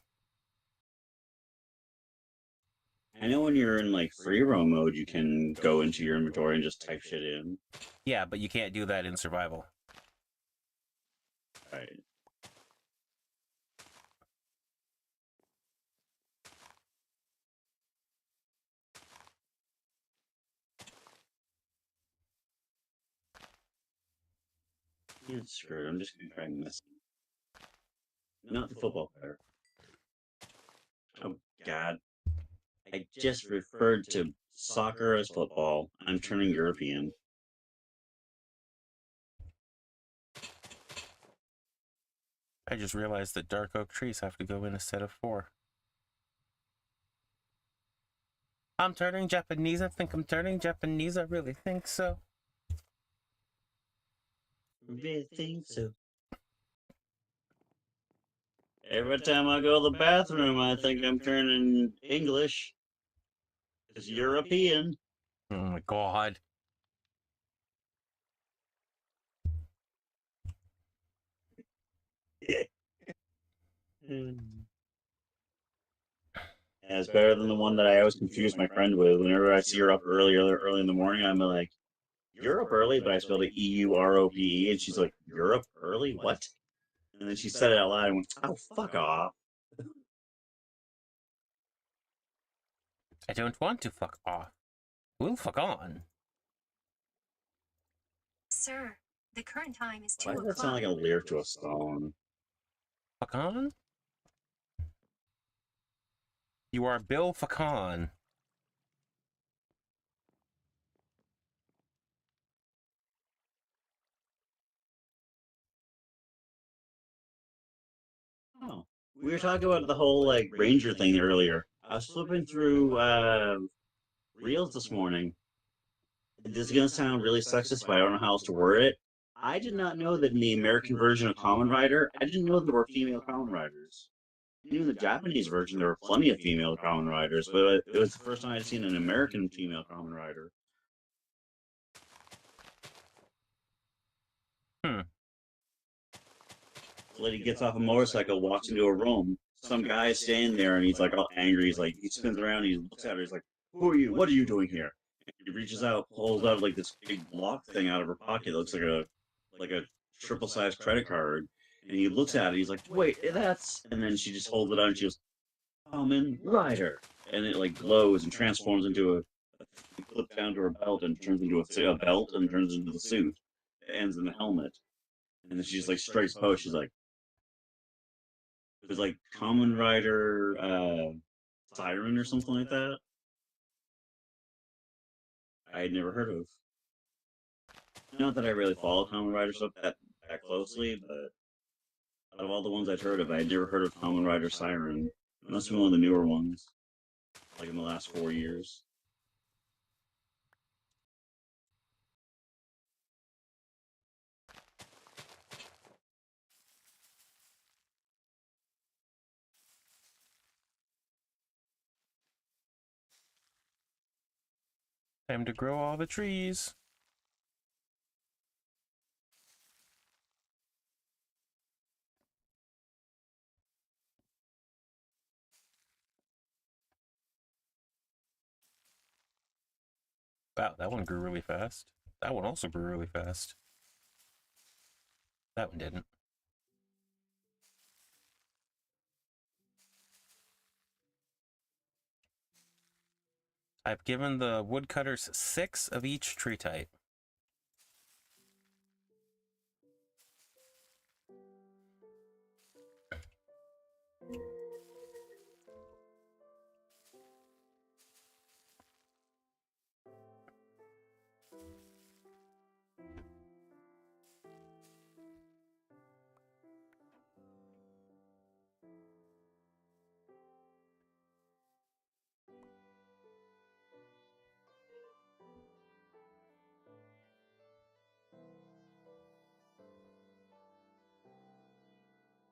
I know when you're in like free roam mode, you can go into your inventory and just type shit in. Yeah, but you can't do that in survival. Right. Yeah, screw it. I'm just gonna try messing. Not the football player. Oh God. I just referred to soccer as football. I'm turning European. I just realized that dark oak trees have to go in a set of 4. I'm turning Japanese. I think I'm turning Japanese. I really think so. Really think so. Every time I go to the bathroom, I think I'm turning English. It's European. Oh my god. Yeah, it's better than the one that I always confuse my friend with. Whenever I see her up early in the morning, I'm like, "You're up early," but I spelled it EUROPE, and she's like, "You're up early? What?" And then she said it out loud and went, "Oh, fuck off." I don't want to fuck off. We'll fuck on. Sir, the current time is 2 Why does that sound o'clock. like a lyric to a song? Fuck on? You are Bill Facon. Oh, we were talking about the whole like Ranger thing earlier. I was flipping through reels this morning. This is gonna sound really sexist, but I don't know how else to word it. I did not know that in the American version of Kamen Rider, I didn't know there were female Kamen Riders. Even the Japanese version, there were plenty of female Kamen Riders, but it was the first time I'd seen an American female Kamen Rider. This lady gets off a motorcycle, walks into a room. Some guy is standing there, and he's like all angry. He's like, he spins around, he looks at her. He's like, "Who are you? What are you doing here?" And he reaches out, pulls out like this big block thing out of her pocket. It looks like a triple size credit card. And he looks at it. He's like, "Wait, that's." And then she just holds it out, and she goes, "Kamen Rider," and it like glows and transforms into a clip down to her belt and turns into a belt and turns into the suit. It ends in the helmet. And then she's like straight pose. She's like, it was like Kamen Rider Siren or something like that. I had never heard of. Not that I really follow Kamen Rider stuff that closely, but out of all the ones I'd heard of, I had never heard of Kamen Rider Siren. It must be one of the newer ones, like in the last 4 years. Time to grow all the trees. Wow, that one grew really fast. That one also grew really fast. That one didn't. I've given the woodcutters 6 of each tree type.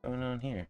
What's going on here?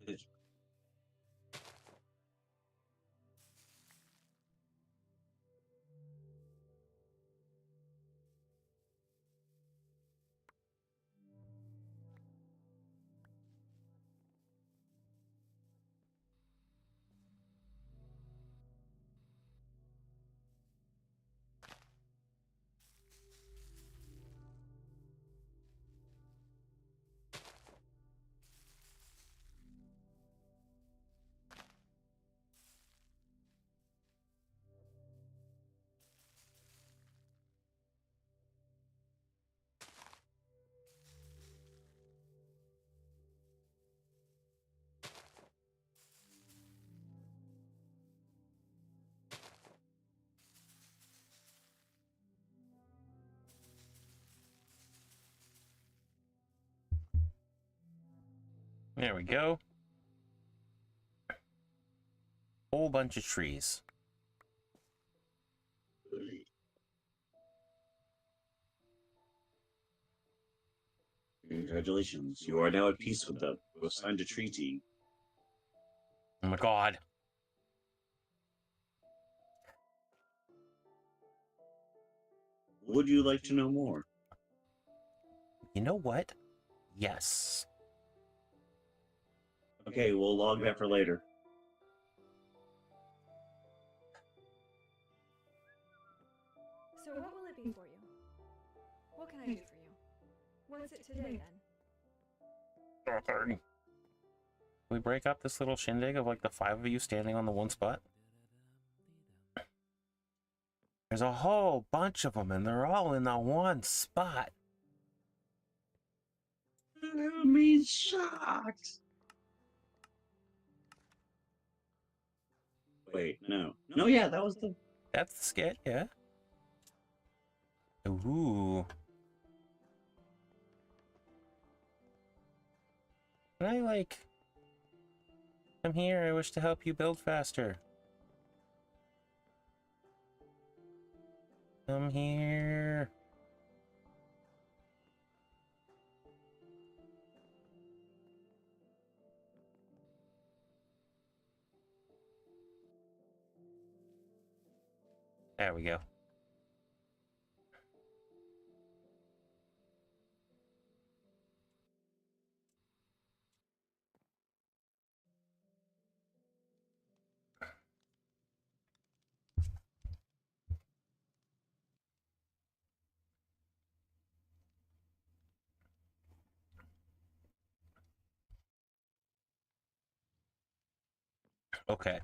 It's- There we go. Whole bunch of trees. Congratulations, you are now at peace with them. You have signed a treaty. Oh my god. Would you like to know more? You know what? Yes. Okay, we'll log that for later. So what will it be for you? What can I do for you? What's it today then? Can we break up this little shindig of like the 5 of you standing on the one spot? There's a whole bunch of them and they're all in the one spot. Me shocked. Wait, no. No, yeah, that was the... That's the skit, yeah. Ooh. Can I like... I'm here, I wish to help you build faster. Come here. There we go. Okay.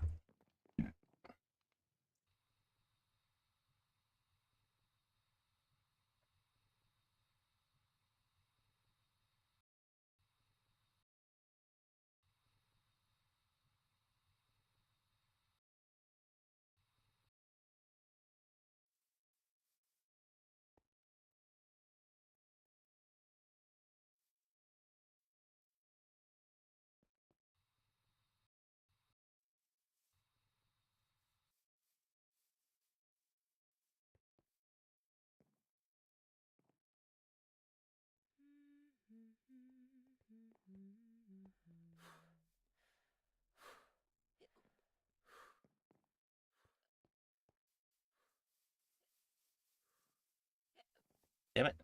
Damn it.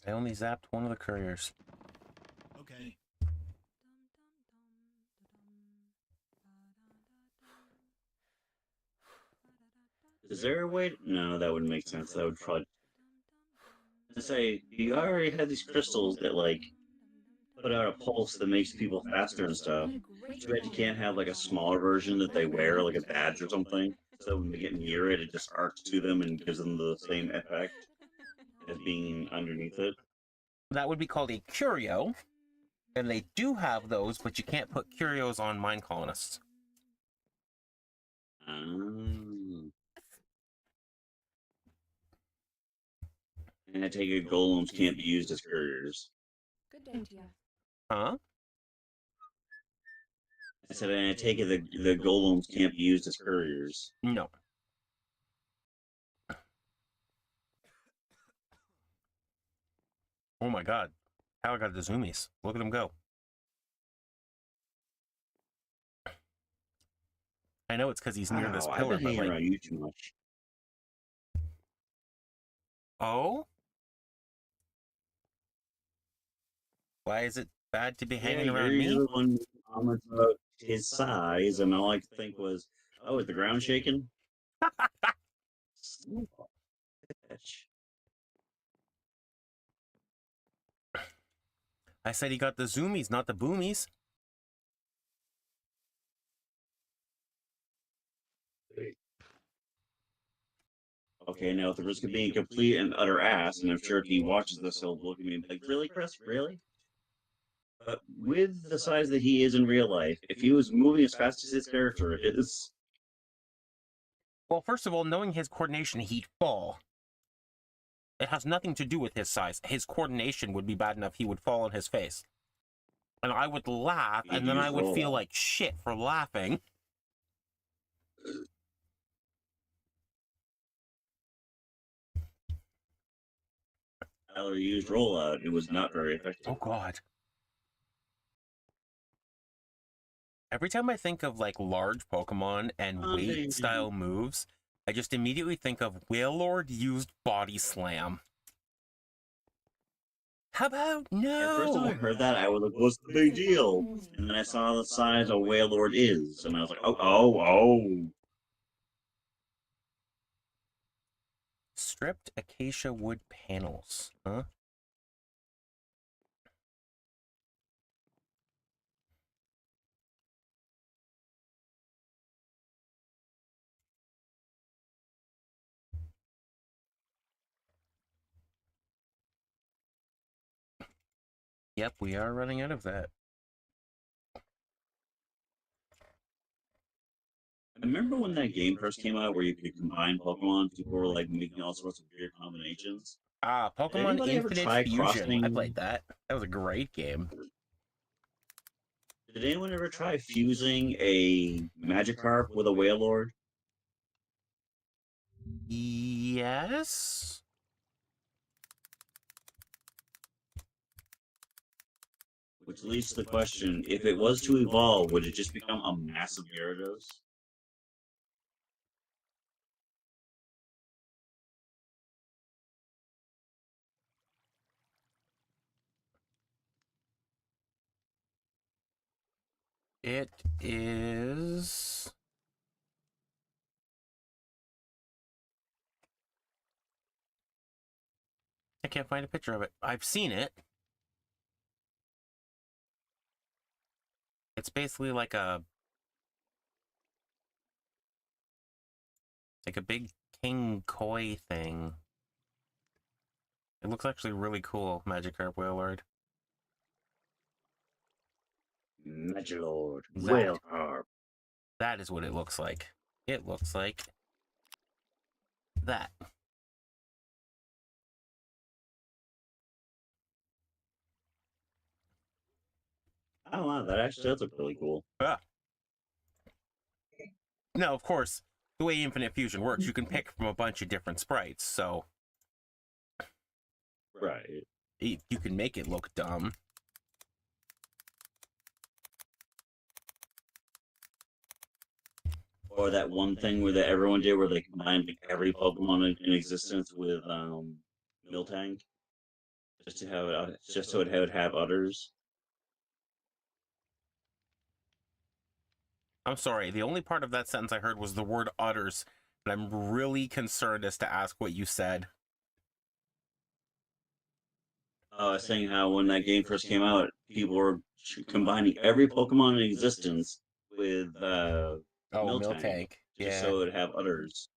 I only zapped one of the couriers. Okay. Is there a way? No, that wouldn't make sense. That would probably to say you already have these crystals that like put out a pulse that makes people faster and stuff. Too bad you can't have like a smaller version that they wear, like a badge or something. So when they get near it, it just arcs to them and gives them the same effect as being underneath it. That would be called a curio. And they do have those, but you can't put curios on mine colonists. Um, and I take it golems can't be used as couriers. Good day to you. Huh? I said, and I take it the golems can't be used as couriers. No. Oh my god. How I got the zoomies. Look at them go. I know it's because he's near this Wow, I've pillar, been but hanging like... around you too much. Oh? Why is it bad to be hanging around me? You're the one who comments about his size, and all I could think was, oh, is the ground shaking? Son of a bitch. I said he got the zoomies, not the boomies. Okay, now at the risk of being complete and utter ass, and I'm sure if he watches this, he'll look at me and be like, really, Chris? Really? But with the size that he is in real life, if he was moving as fast as his character is, Well, first of all, knowing his coordination, he'd fall. It has nothing to do with his size. His coordination would be bad enough he would fall on his face. And I would laugh, He'd and then use I would roll feel on. like shit for laughing. Tyler used rollout. It was not very effective. Oh, God. Every time I think of, like, large Pokemon and weight-style moves, I just immediately think of Wailord used Body Slam. How about At first, when I no? heard that, I was like, "What's the big deal?" And then I saw the size a Wailord is, and I was like, "Oh!" Stripped acacia wood panels. Huh? Yep, we are running out of that. I remember when that game first came out, where you could combine Pokemon. People were like making all sorts of weird combinations. Ah, Did Pokemon anybody ever Infinite try Fusion. I crossing? played that. That was a great game. Did anyone ever try fusing a Magikarp with a Wailord? Yes? Which leads to the question: if it was to evolve, would it just become a massive Gyarados? It is... I can't find a picture of it. I've seen it. It's basically like a... like a big king koi thing. It looks actually really cool, Magikarp Wailord. Magilord, That. Wailcarp. That is what it looks like. It looks like that. I don't know. That actually does look really cool. Ah. Now, of course, the way Infinite Fusion works, you can pick from a bunch of different sprites, so... Right. You can make it look dumb. Or that one thing where that everyone did where they combined like, every Pokemon in existence with Miltank, just to have it, just so it would have udders. I'm sorry, the only part of that sentence I heard was the word udders, and I'm really concerned as to ask what you said. I was saying how when that game first came out, people were combining every Pokemon in existence with Oh, Miltank, Miltank. just Yeah. so it would have udders.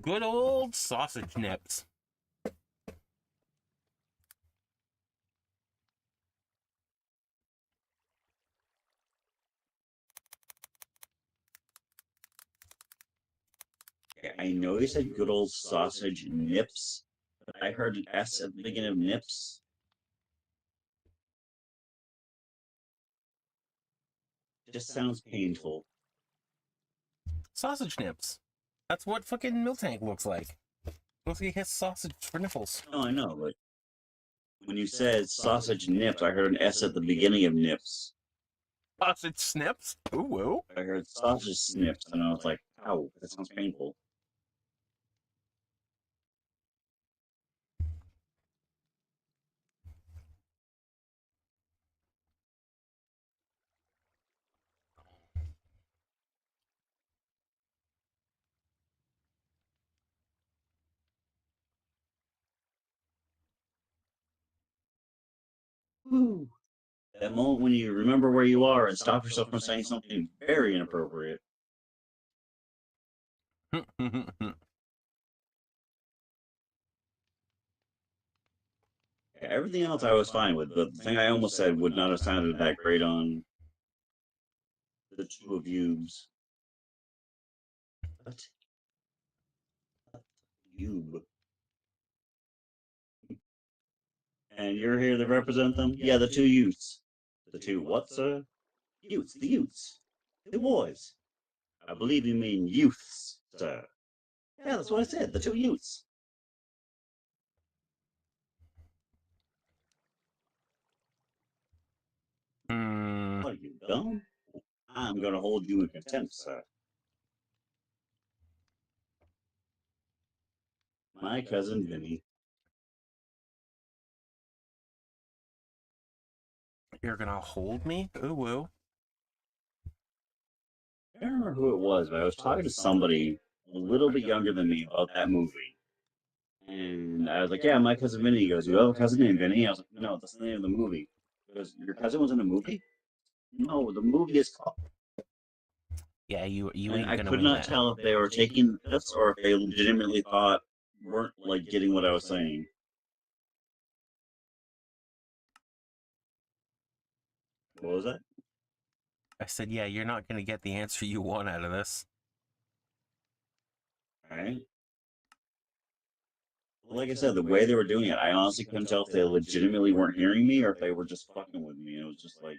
Good old sausage nips. I know you said good old sausage nips, but I heard an S at the beginning of nips. It just sounds painful. Sausage nips. That's what fucking Miltank looks like. Looks like he has sausage for nipples. No, I know, but when you said sausage nips, I heard an S at the beginning of nips. Sausage snips? Ooh, woo. I heard sausage snips, and I was like, ow, that sounds painful. Ooh. That moment when you remember where you are and stop yourself from saying something very inappropriate. Everything else I was fine with, but the thing I almost said would not have sounded that great on the two of yous. What? Yube. And you're here to represent them? Yeah, the two youths. The two what, sir? Youths, the youths. The boys. I believe you mean youths, sir. Yeah, that's what I said, the two youths. What are you, dumb? I'm gonna hold you in contempt, sir. My cousin Vinny. You're gonna hold me? Ooh, woo. I don't remember who it was, but I was talking to somebody a little bit younger than me about that movie. And I was like, yeah, my cousin Vinny. He goes, you have a cousin named Vinny? I was like, no, that's the name of the movie. He goes, your cousin was in a movie? No, the movie is called. Yeah, you And ain't I gonna could win not that. tell if they were taking this or if they legitimately thought weren't like getting what I was saying. What was that? I said, yeah, you're not gonna get the answer you want out of this. Alright. Like I said, the way they were doing it, I honestly couldn't tell if they legitimately weren't hearing me or if they were just fucking with me. It was just like,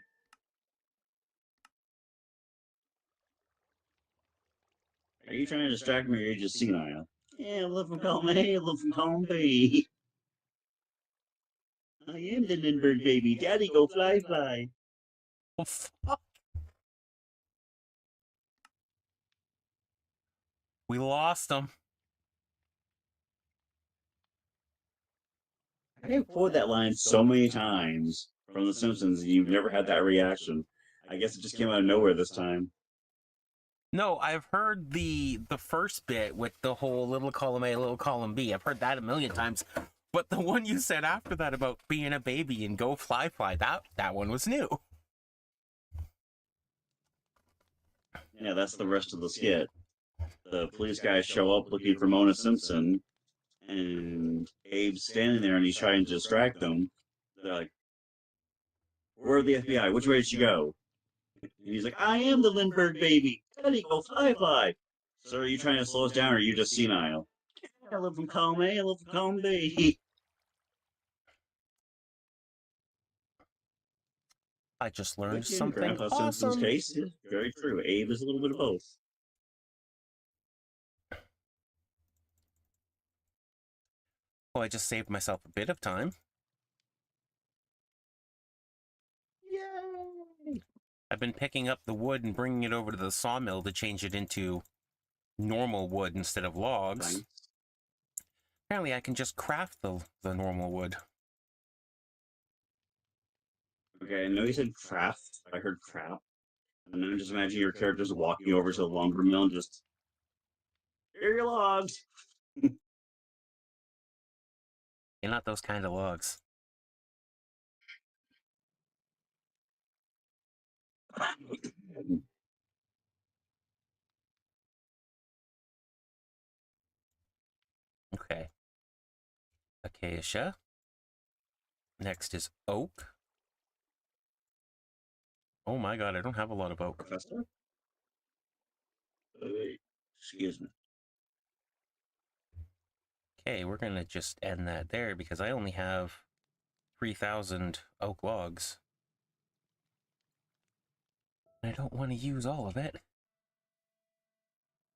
are you trying to distract me or are you just senile? Yeah, love from column A, love from column B. I am the Lindbergh baby. Daddy, go fly, fly. Oh, fuck. We lost him. I have quoted that line so many times from The Simpsons, and you've never had that reaction. I guess it just came out of nowhere this time. No, I've heard the first bit with the whole little column A, little column B. I've heard that a million times. But the one you said after that about being a baby and go fly fly, that one was new. Yeah, that's the rest of the skit. The police guys show up looking for Mona Simpson, and Abe's standing there and he's trying to distract them. They're like, where are the FBI? Which way did she go? And he's like, I am the Lindbergh baby. Daddy, go fly, fly. Sir, are you trying to slow us down or are you just senile? I live from column A, I live from column B. I just learned But in something Grandpa Simpson's awesome. case, yeah, very true. Abe is a little bit of both. Well, I just saved myself a bit of time. Yay! I've been picking up the wood and bringing it over to the sawmill to change it into normal wood instead of logs. Thanks. Apparently, I can just craft the normal wood. Okay, I know you said craft. I heard crap. And then just imagine your characters walking over to the lumber mill and just, here are your logs. You're not those kind of logs. Okay. Acacia. Next is oak. Oh my god, I don't have a lot of oak. Professor? Wait, excuse me. Okay, we're gonna just end that there because I only have 3,000 oak logs. I don't want to use all of it.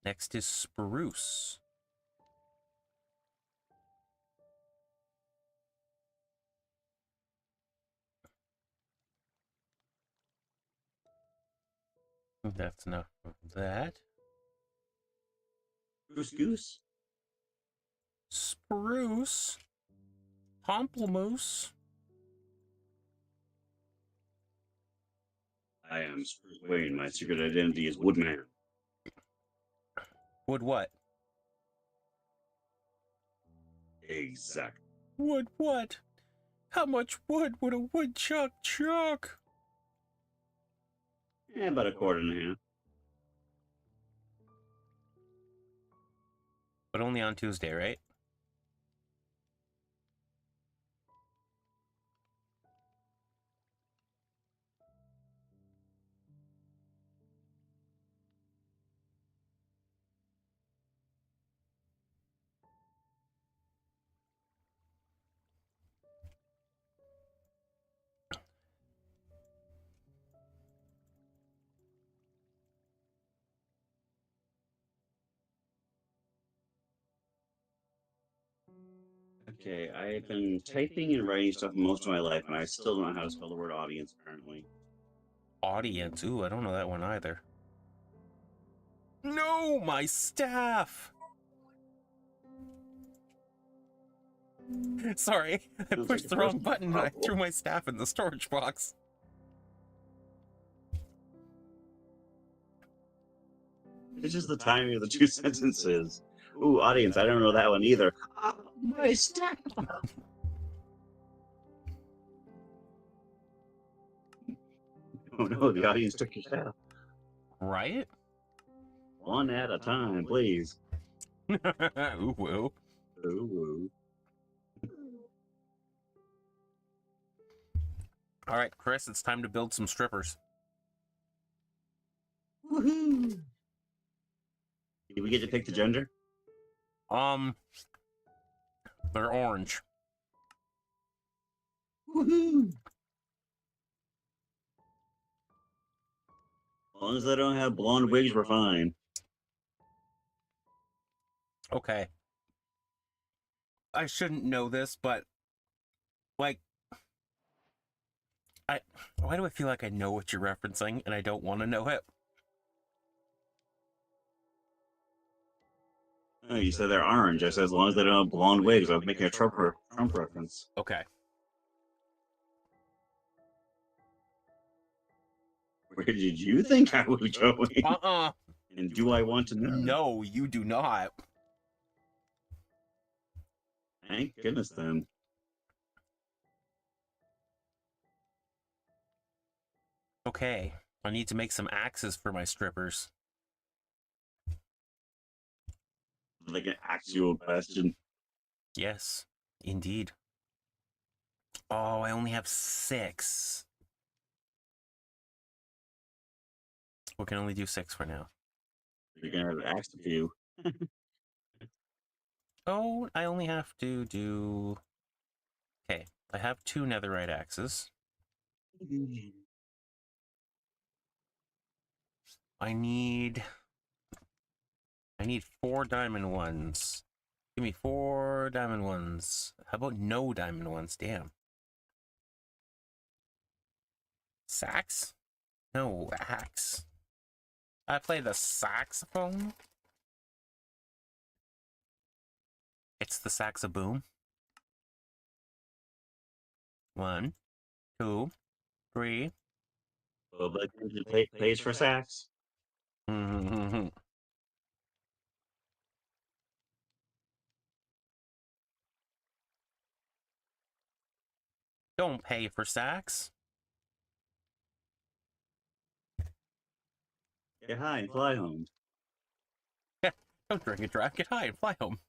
Next is spruce. That's enough of that. Goose Goose? Spruce. Pomplamoose. I am Spruce Wayne. My secret identity is Woodman. Wood what? Exactly. Wood what? How much wood would a woodchuck chuck? About a quarter and a half. But only on Tuesday, right? Okay, I've been typing and writing stuff most of my life, and I still don't know how to spell the word audience, apparently. Audience. Ooh, I don't know that one either. No, my staff! Sorry, I Sounds pushed like the a wrong personal button and I problem. threw my staff in the storage box. It's just the timing of the two sentences. Ooh, audience, I don't know that one either. My staff! Oh no, the audience took your staff. Right? One at a time, please. Ooh, woo. Ooh. All right, Chris, it's time to build some strippers. Woohoo! Did we get to pick the gender? They're orange. Woohoo! As long as they don't have blonde wigs, we're fine. Okay. I shouldn't know this, but like, why do I feel like I know what you're referencing and I don't want to know it? Oh, you said they're orange. I said as long as they don't have blonde wigs, I was making a Trump reference. Okay. Where did you think I was going? Uh-uh. And do I want to know? No, you do not. Thank goodness then. Okay. I need to make some axes for my strippers. Like an actual question. Yes, indeed. Oh, I only have 6. We can only do 6 for now. You're gonna have to ask a few. Oh, I only have to do... Okay, I have 2 netherite axes. I need 4 diamond ones. Give me 4 diamond ones. How about no diamond ones? Damn. Sax? No, axe. I play the saxophone. It's the saxaboom. 1, 2, 3. Well, but plays for sax. Don't pay for sax. Get high and fly home. Don't drink and drive. Get high and fly home.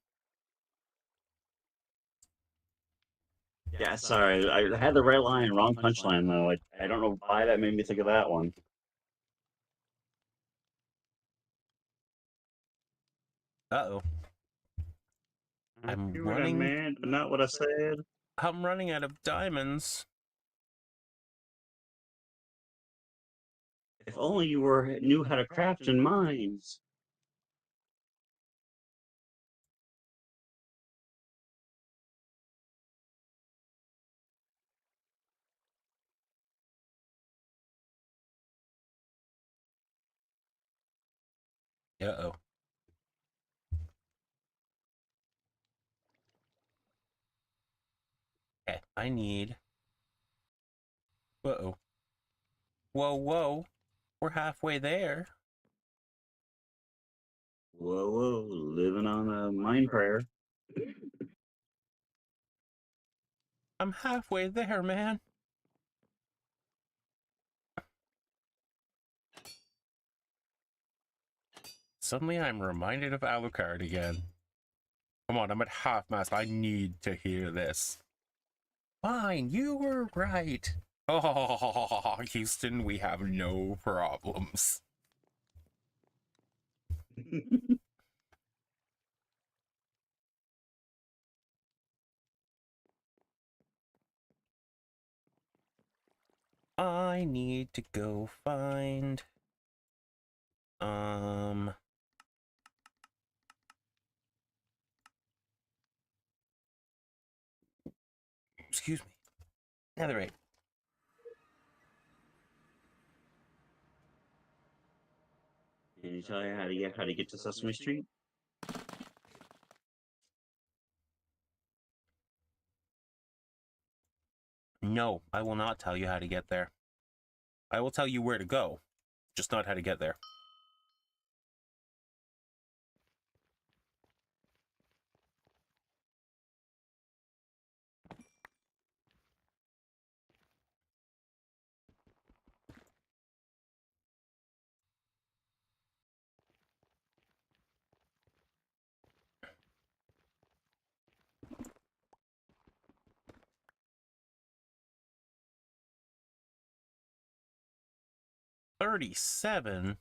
Yeah, sorry. I had the right line, wrong punchline, though. I don't know why that made me think of that one. Uh-oh. I'm I hear what I running. meant, but not what I said. I'm running out of diamonds. If only you knew how to craft in mines. Uh-oh. Okay, I need... Uh-oh. Whoa, whoa. We're halfway there. Whoa, whoa, living on a mine prayer. I'm halfway there, man. Suddenly I'm reminded of Alucard again. Come on, I'm at half-mast. I need to hear this. Fine, you were right. Oh, Houston, we have no problems. I need to go find... Excuse me. Netherite. Can you tell you how to get to Sesame Street? No, I will not tell you how to get there. I will tell you where to go, just not how to get there. $37?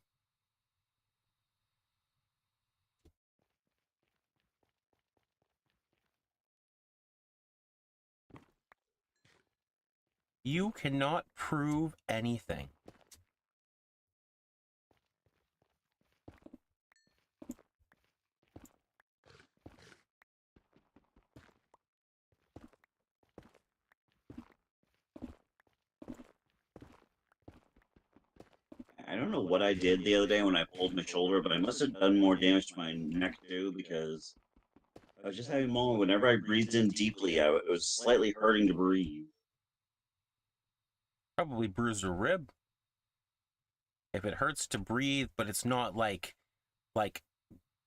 You cannot prove anything. I don't know what I did the other day when I pulled my shoulder, but I must have done more damage to my neck too, because I was just having a moment whenever I breathed in deeply, it was slightly hurting to breathe. Probably bruised a rib. If it hurts to breathe, but it's not like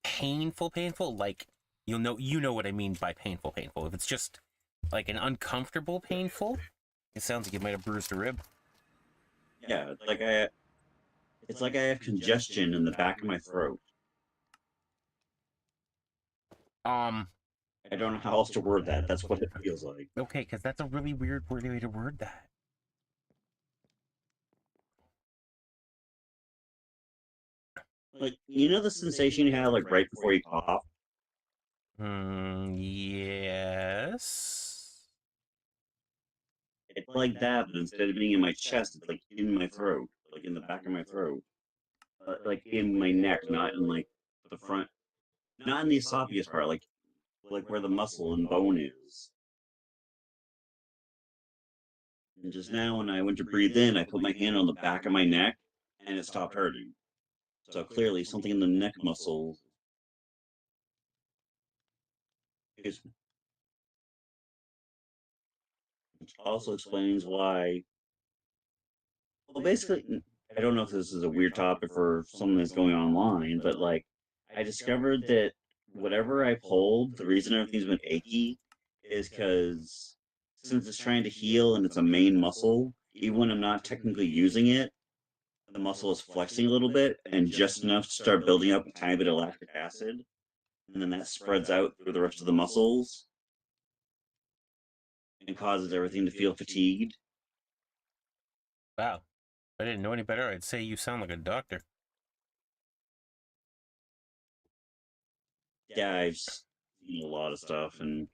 painful, like you know what I mean by painful. If it's just like an uncomfortable painful, it sounds like you might have bruised a rib. Yeah, it's like I have congestion in the back of my throat. I don't know how else to word that. That's what it feels like. Okay, because that's a really weird way to word that. Like, you know the sensation you have like right before you cough? Yes. It's like that, but instead of being in my chest, it's like in my throat, like in the back of my throat. like in my neck, not in like the front, not in the esophagus part, like where the muscle and bone is. And just now, when I went to breathe in, I put my hand on the back of my neck, and it stopped hurting. So clearly, something in the neck muscle is, which also explains why. Well, basically, I don't know if this is a weird topic for something that's going online, but like, I discovered that whatever I pulled, the reason everything's been achy is because since it's trying to heal and it's a main muscle, even when I'm not technically using it, the muscle is flexing a little bit and just enough to start building up a tiny bit of lactic acid. And then that spreads out through the rest of the muscles and causes everything to feel fatigued. Wow. If I didn't know any better, I'd say you sound like a doctor. Yeah, I've seen a lot of stuff and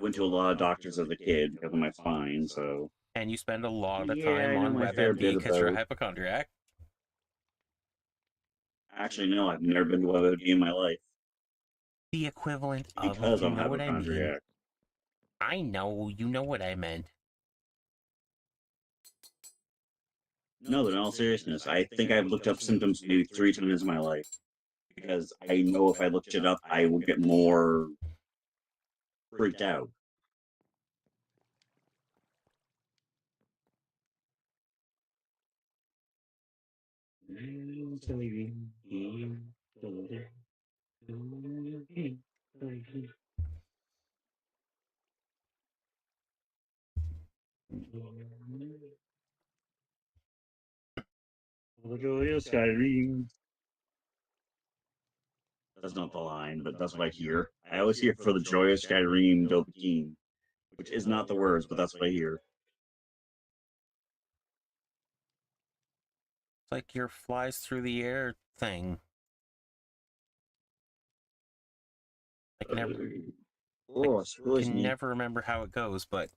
went to a lot of doctors as a kid because of my spine, so. And you spend a lot of Yeah, time I know on my fair WebMD bit because you're a about. hypochondriac. Actually, no, I've never been to WebMD in my life The equivalent of, because you I'm know what I mean. hypochondriac. I know, you know what I meant. No, but in all seriousness, I think I've looked up symptoms maybe 3 times in my life because I know if I looked it up, I would get more freaked out. The joy of Skyrim. That's not the line, but that's what I hear. I always hear for the joy of Skyrim, Dopamine, which is not the words, but that's what I hear. It's like your flies through the air thing. I can never, Oh, I suppose can never remember how it goes, but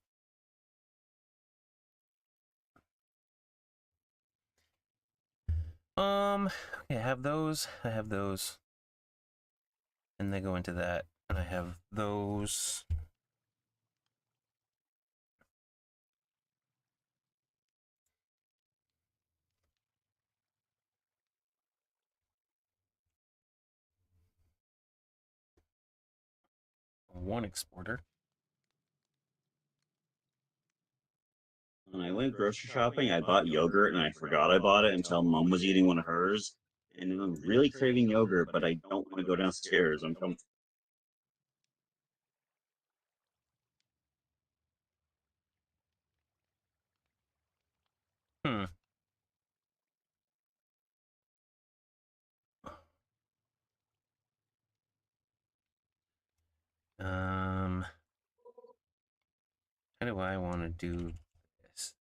okay, I have those, and they go into that, and I have those. One exporter. when I went grocery shopping, I bought yogurt and I forgot I bought it until Mom was eating one of hers. And I'm really craving yogurt, but I don't want to go downstairs. I'm coming. Hmm. How do I want to do this?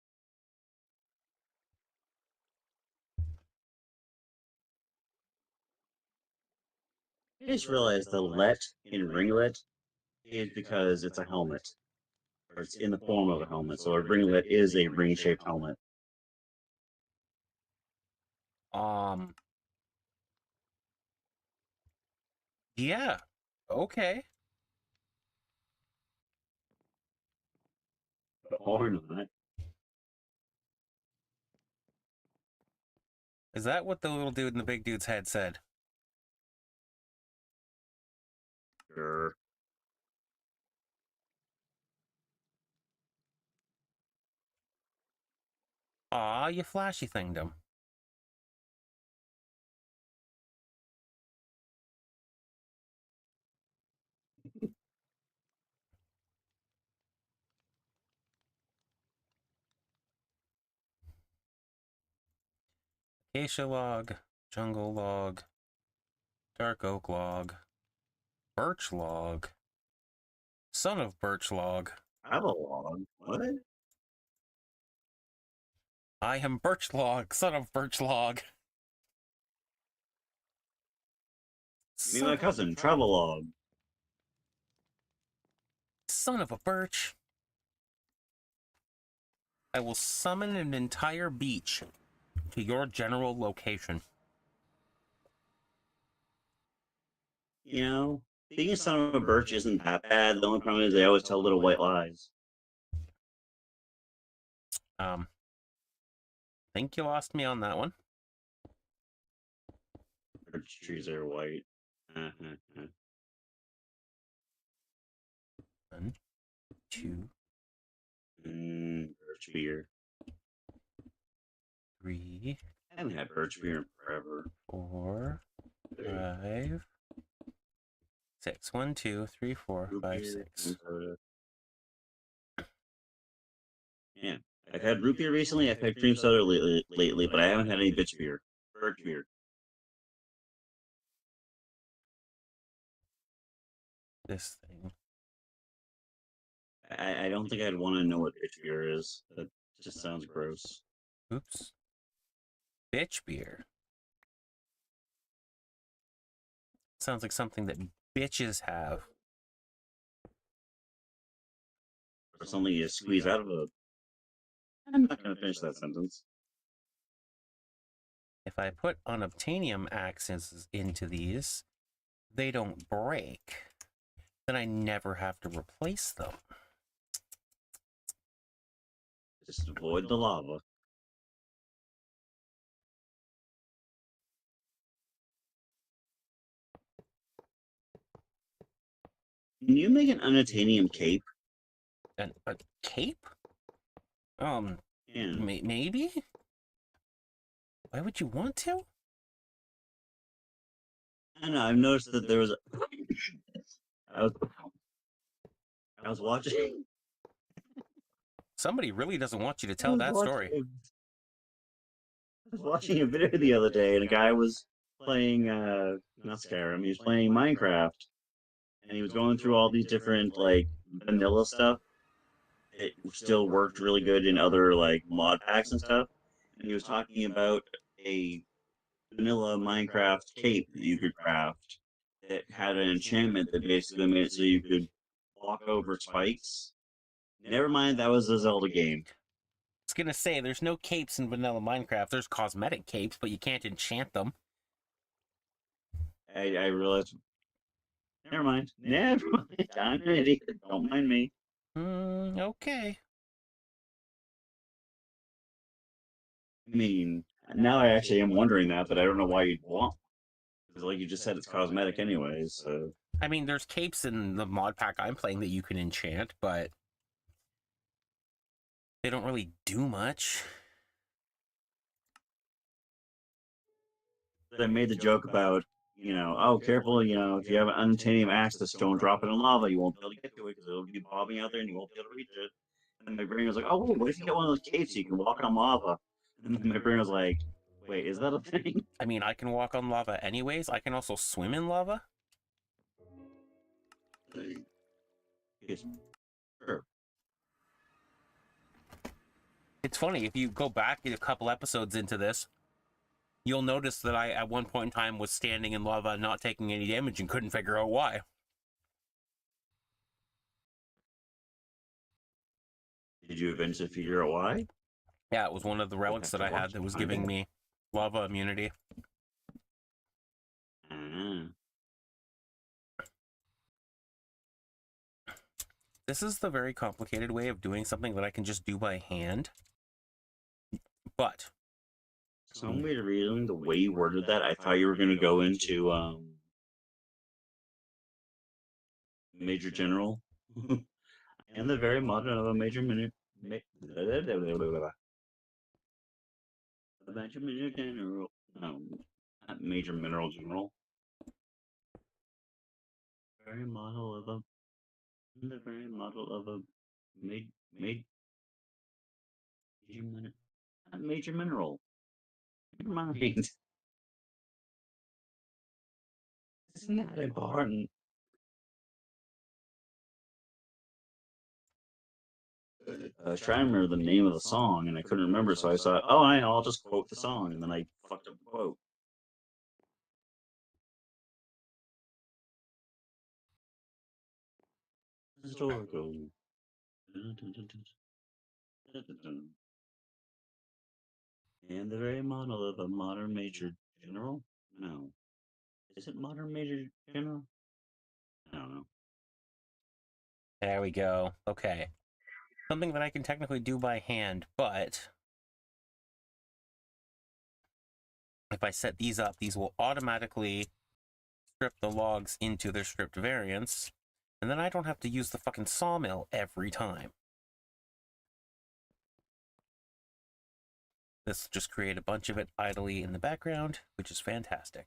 I just realized the let in ringlet is because it's a helmet, or it's in the form of a helmet. So a ringlet is a ring-shaped helmet. Yeah. Okay. Or not. Is that what the little dude in the big dude's head said? Sure. Aw, you flashy thinged him. Acacia log, jungle log, dark oak log, birch log, son of birch log. I have a log. What? I am birch log, son of birch log. Me and my cousin, travel log. Son of a birch. I will summon an entire beach to your general location. You know, being a son of a birch isn't that bad. The only problem is they always tell little white lies. Think you lost me on that one. Birch trees are white. 1, 2, Birch beer. 3, I haven't had birch beer in forever. 4, 5, 6. 1, 2, 3, 4, Root 5, beer, 6. cream soda. Yeah, I've had root beer recently. I've had cream soda lately, but I haven't had any bitch beer. Birch beer. This thing. I don't think I'd want to know what bitch beer is. That just sounds gross. Oops. Bitch beer. Sounds like something that bitches have. Or something you squeeze out of a... I'm not going to finish that sentence. If I put unobtainium accents into these, they don't break. Then I never have to replace them. Just avoid the lava. Can you make an unobtainium cape? A cape? Yeah. Maybe? Why would you want to? I know, I've noticed that there was a... I was watching... Somebody really doesn't want you to tell that story. I was watching a video the other day, and a guy was playing, not Skyrim, he was playing Minecraft. And he was going through all these different, like, vanilla stuff. It still worked really good in other, like, mod packs and stuff. And he was talking about a vanilla Minecraft cape that you could craft that had an enchantment that basically made it so you could walk over spikes. Never mind, that was a Zelda game. I was gonna say, there's no capes in vanilla Minecraft. There's cosmetic capes, but you can't enchant them. I realized. Never mind. Never mind. I'm an idiot. Don't mind me. Okay. I mean, now I actually am wondering that, but I don't know why you'd want. Because, like you just said, it's cosmetic anyways, so. I mean, there's capes in the mod pack I'm playing that you can enchant, but they don't really do much. I made the joke about, oh, careful, if you have an unobtainium axe, just don't drop it in lava. You won't be able to get to it because it'll be bobbing out there and you won't be able to reach it. And my brain was like, oh, what if you get one of those caves so you can walk on lava? And then my brain was like, wait, is that a thing? I mean, I can walk on lava anyways. I can also swim in lava. Yes, sure. It's funny, if you go back a couple episodes into this, you'll notice that I, at one point in time, was standing in lava, not taking any damage, and couldn't figure out why. Did you eventually figure out why? Yeah, it was one of the relics that I had that was giving me lava immunity. This is the very complicated way of doing something that I can just do by hand. But some weird reason, the way you worded that, I thought you were going to go into Major General. And the very modern of a Major Minute. Major Mineral General. No, not Major Mineral General. Very model of a. The very model of a major mineral. Not Major Mineral. Never mind. It's not important. I was trying to remember the name of the song, and I couldn't remember, so I thought, oh, I'll just quote the song, and then I fucked up the quote. Historical. And the very model of a modern major general? No. Is it modern major general? I don't know. There we go. Okay. Something that I can technically do by hand, but if I set these up, these will automatically strip the logs into their stripped variants, and then I don't have to use the fucking sawmill every time. This will just create a bunch of it idly in the background, which is fantastic.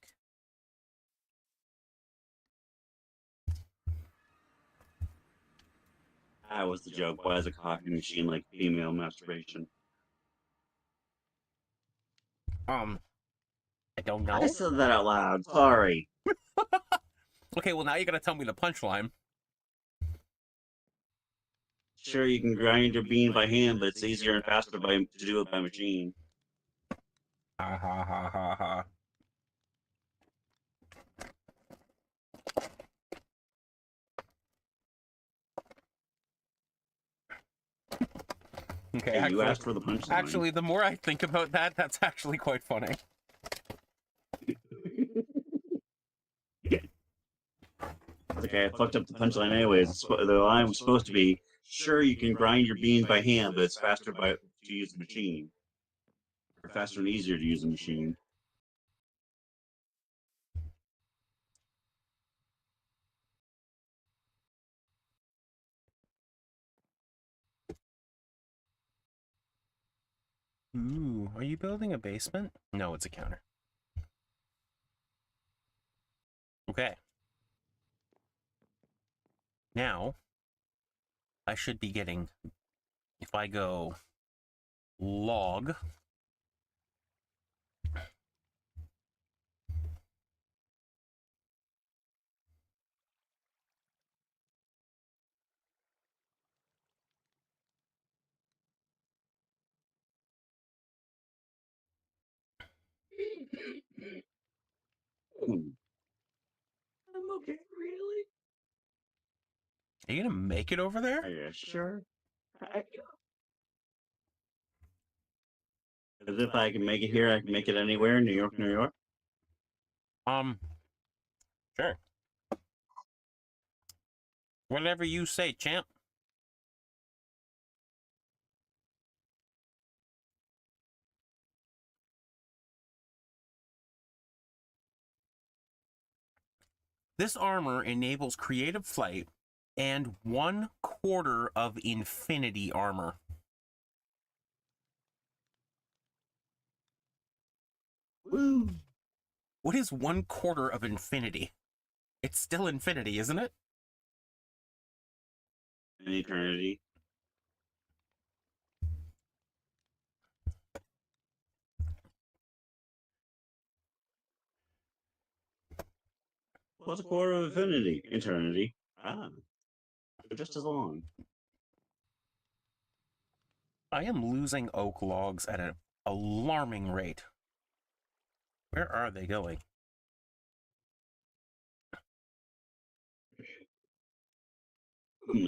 That was the joke. Why is a coffee machine like female masturbation? I don't know. I said that out loud. Sorry. Okay, well now you gotta tell me the punchline. Sure, you can grind your bean by hand, but it's easier and faster to do it by machine. Ha ha ha ha ha. Okay, Hey, you asked for the punchline. actually, the more I think about that, that's actually quite funny. Okay, I fucked up the punchline anyways. The line was supposed to be, sure, you can grind your beans by hand, but it's faster to use the machine. Or faster and easier to use the machine. Ooh, are you building a basement? No, it's a counter. Okay. Now, I should be getting, if I go log, I'm okay, really? are you gonna make it over there? Are you sure? Because if I can make it here, I can make it anywhere. New York, New York. Sure. Whatever you say, champ. This armor enables creative flight and 1/4 of infinity armor. Woo! What is 1/4 of infinity? It's still infinity, isn't it? An eternity. What's a quarter of infinity? Eternity. Ah. Just as long. I am losing oak logs at an alarming rate. Where are they going?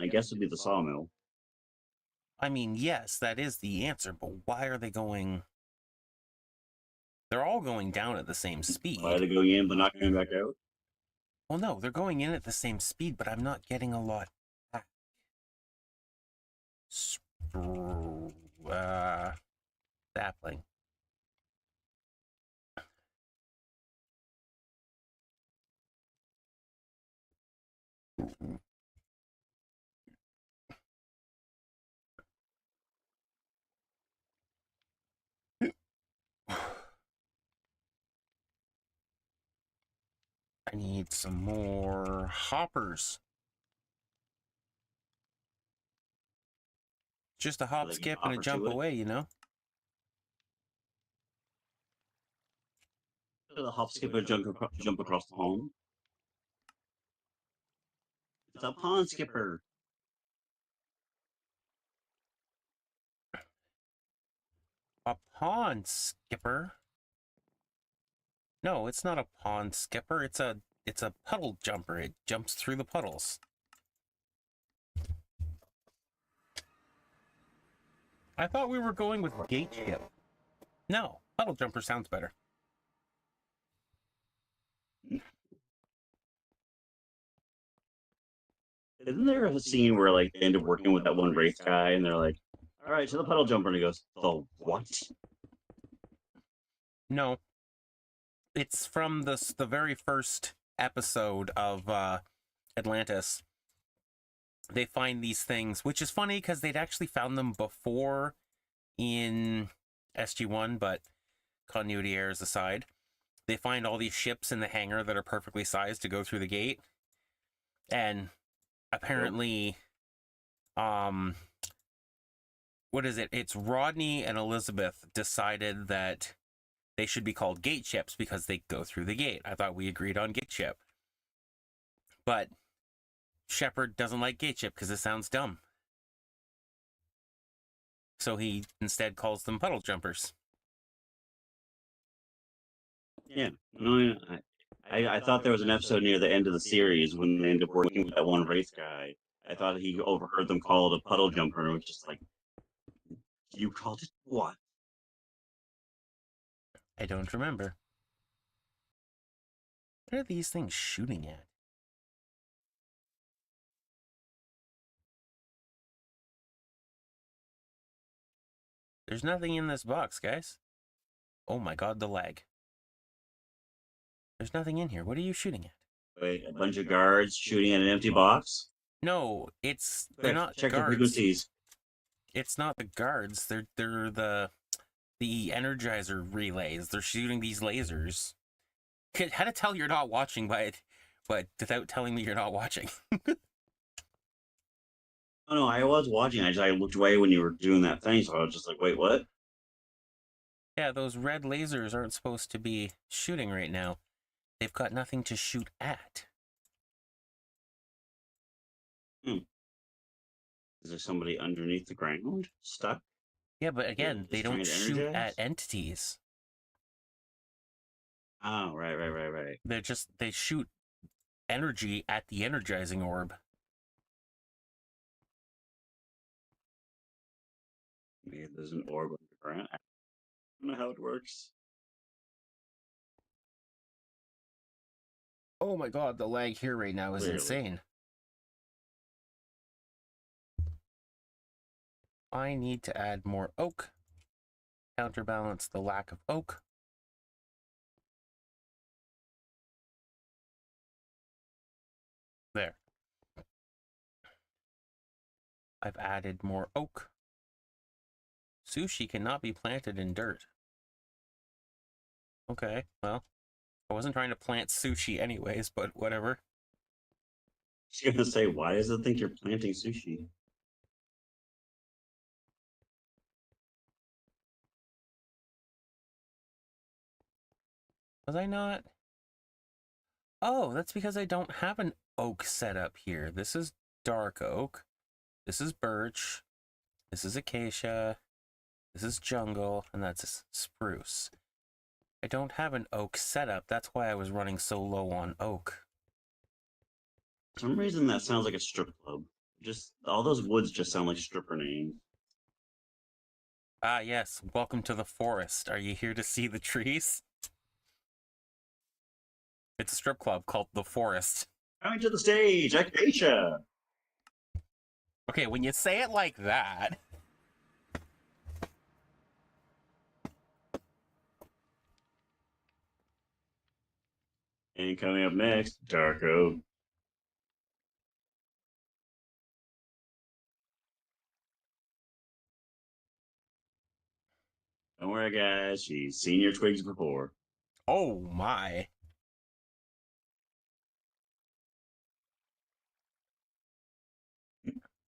I guess it'd be the sawmill. I mean, yes, that is the answer, but why are they going... They're all going down at the same speed. Why are they going in but not coming back out? Well, no, they're going in at the same speed, but I'm not getting a lot back. Sapling. I need some more hoppers. Just a hop, Like skip, and a hopper jump to it? away, you know? The hop, skip, or jump across the home. It's a pond skipper. A pond skipper? No, it's not a pond skipper. It's a puddle jumper. It jumps through the puddles. I thought we were going with gate skip. No, puddle jumper sounds better. Isn't there a scene where like they end up working with that one race guy and they're like, all right, to the puddle jumper, and he goes, the what? No, it's from the very first episode of Atlantis. They find these things, which is funny because they'd actually found them before in SG1, but continuity errors aside, they find all these ships in the hangar that are perfectly sized to go through the gate, and apparently, what is it? It's Rodney and Elizabeth decided that they should be called gate ships because they go through the gate. I thought we agreed on gate ship. But Shepard doesn't like gate ship because it sounds dumb. So he instead calls them puddle jumpers. Yeah. No, I thought there was an episode near the end of the series when they end up working with that one race guy. I thought he overheard them call it a puddle jumper, and it was just like, you called it what? I don't remember. What are these things shooting at? There's nothing in this box, guys. Oh my god, the lag. There's nothing in here. What are you shooting at? Wait, a bunch of guards shooting at an empty box? No, they're Okay, not check the guards. frequencies. It's not the guards. They're the energizer relays. They're shooting these lasers. How to tell you're not watching but without telling me you're not watching. Oh no, I was watching. I looked away when you were doing that thing, so I was just like, wait, what? Yeah, those red lasers aren't supposed to be shooting right now. They've got nothing to shoot at. Is there somebody underneath the ground stuck? Yeah, but again, Just they trying don't to shoot energize? at entities. Oh, right. They shoot energy at the energizing orb. Maybe there's an orb underground. I don't know how it works. Oh my god, the lag here right now is Clearly. insane. I need to add more oak. Counterbalance the lack of oak. There. I've added more oak. Sushi cannot be planted in dirt. Okay, well, I wasn't trying to plant sushi anyways, but whatever. I was gonna say, why does it think you're planting sushi? Was I not? Oh, that's because I don't have an oak setup here. This is dark oak. This is birch. This is acacia. This is jungle, and that's spruce. I don't have an oak setup. That's why I was running so low on oak. For some reason, that sounds like a strip club. Just all those woods just sound like stripper names. Ah, yes. Welcome to the forest. Are you here to see the trees? It's a strip club called The Forest. Coming to the stage, Acacia. Okay, when you say it like that... And coming up next, Dark Oak. Don't worry, guys. She's seen your twigs before. Oh my.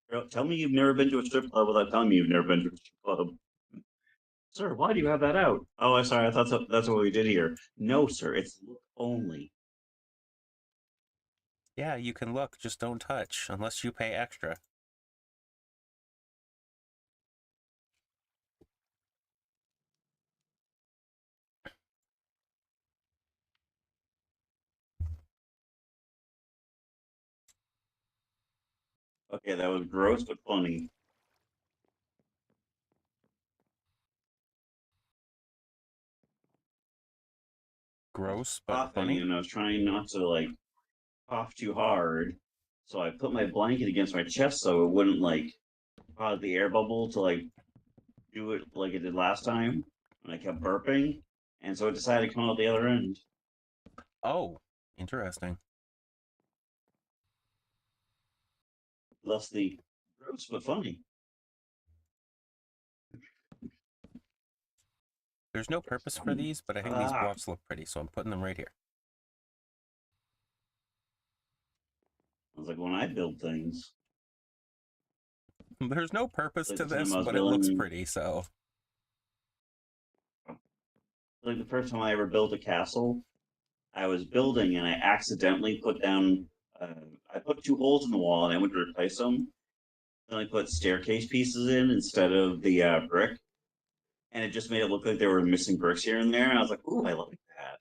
Girl, tell me you've never been to a strip club without telling me you've never been to a strip club. Sir, why do you have that out? Oh, I'm sorry. I thought that's what we did here. No, sir. It's look only. Yeah, you can look, just don't touch, unless you pay extra. Okay, that was gross but funny. Gross, but Coughing, funny. and I was trying not to like cough too hard. So I put my blanket against my chest so it wouldn't like cause the air bubble to like do it like it did last time. And I kept burping, and so it decided to come out the other end. Oh, interesting. Thus the gross but funny. There's no purpose for these, but I think these blocks look pretty, so I'm putting them right here. I was like, when I build things, There's no purpose like to the time this, I was but it looks building, pretty, so. like the first time I ever built a castle, I was building and I accidentally put down. I put 2 holes in the wall and I went to replace them. Then I put staircase pieces in instead of the brick, and it just made it look like there were missing bricks here and there. And I was like, "Ooh, I like that."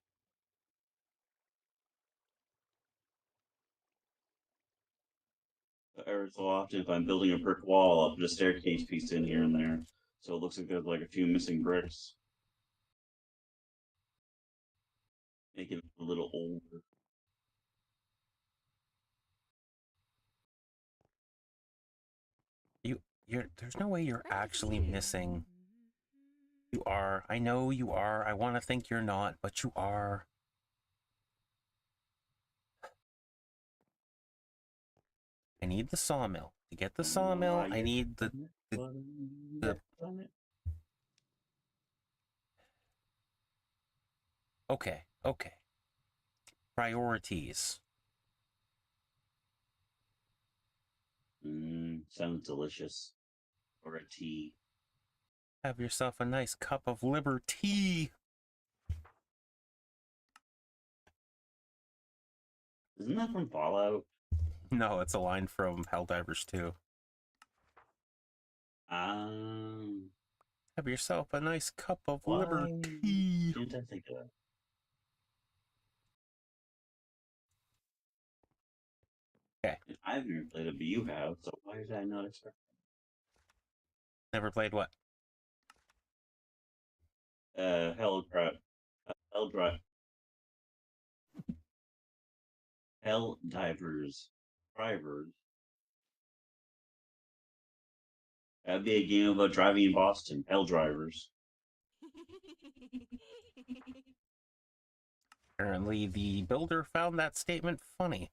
Every so often, if I'm building a brick wall, I'll put a staircase piece in here and there, so it looks like there's like a few missing bricks, make it a little older. There's no way you're actually missing. You are. I know you are. I want to think you're not, but you are. I need the sawmill. To get the sawmill, I need the Okay, okay. Priorities. Sounds delicious. Or a tea. Have yourself a nice cup of liberty. Isn't that from Fallout? No, it's a line from Helldivers 2. Have yourself a nice cup of liberty. Didn't I think of that? Okay. I've never played it, but you have, so why did I not expect that? Never played what? Hell Divers. Drivers. That'd be a game about driving in Boston. Hell Drivers. Apparently, the builder found that statement funny.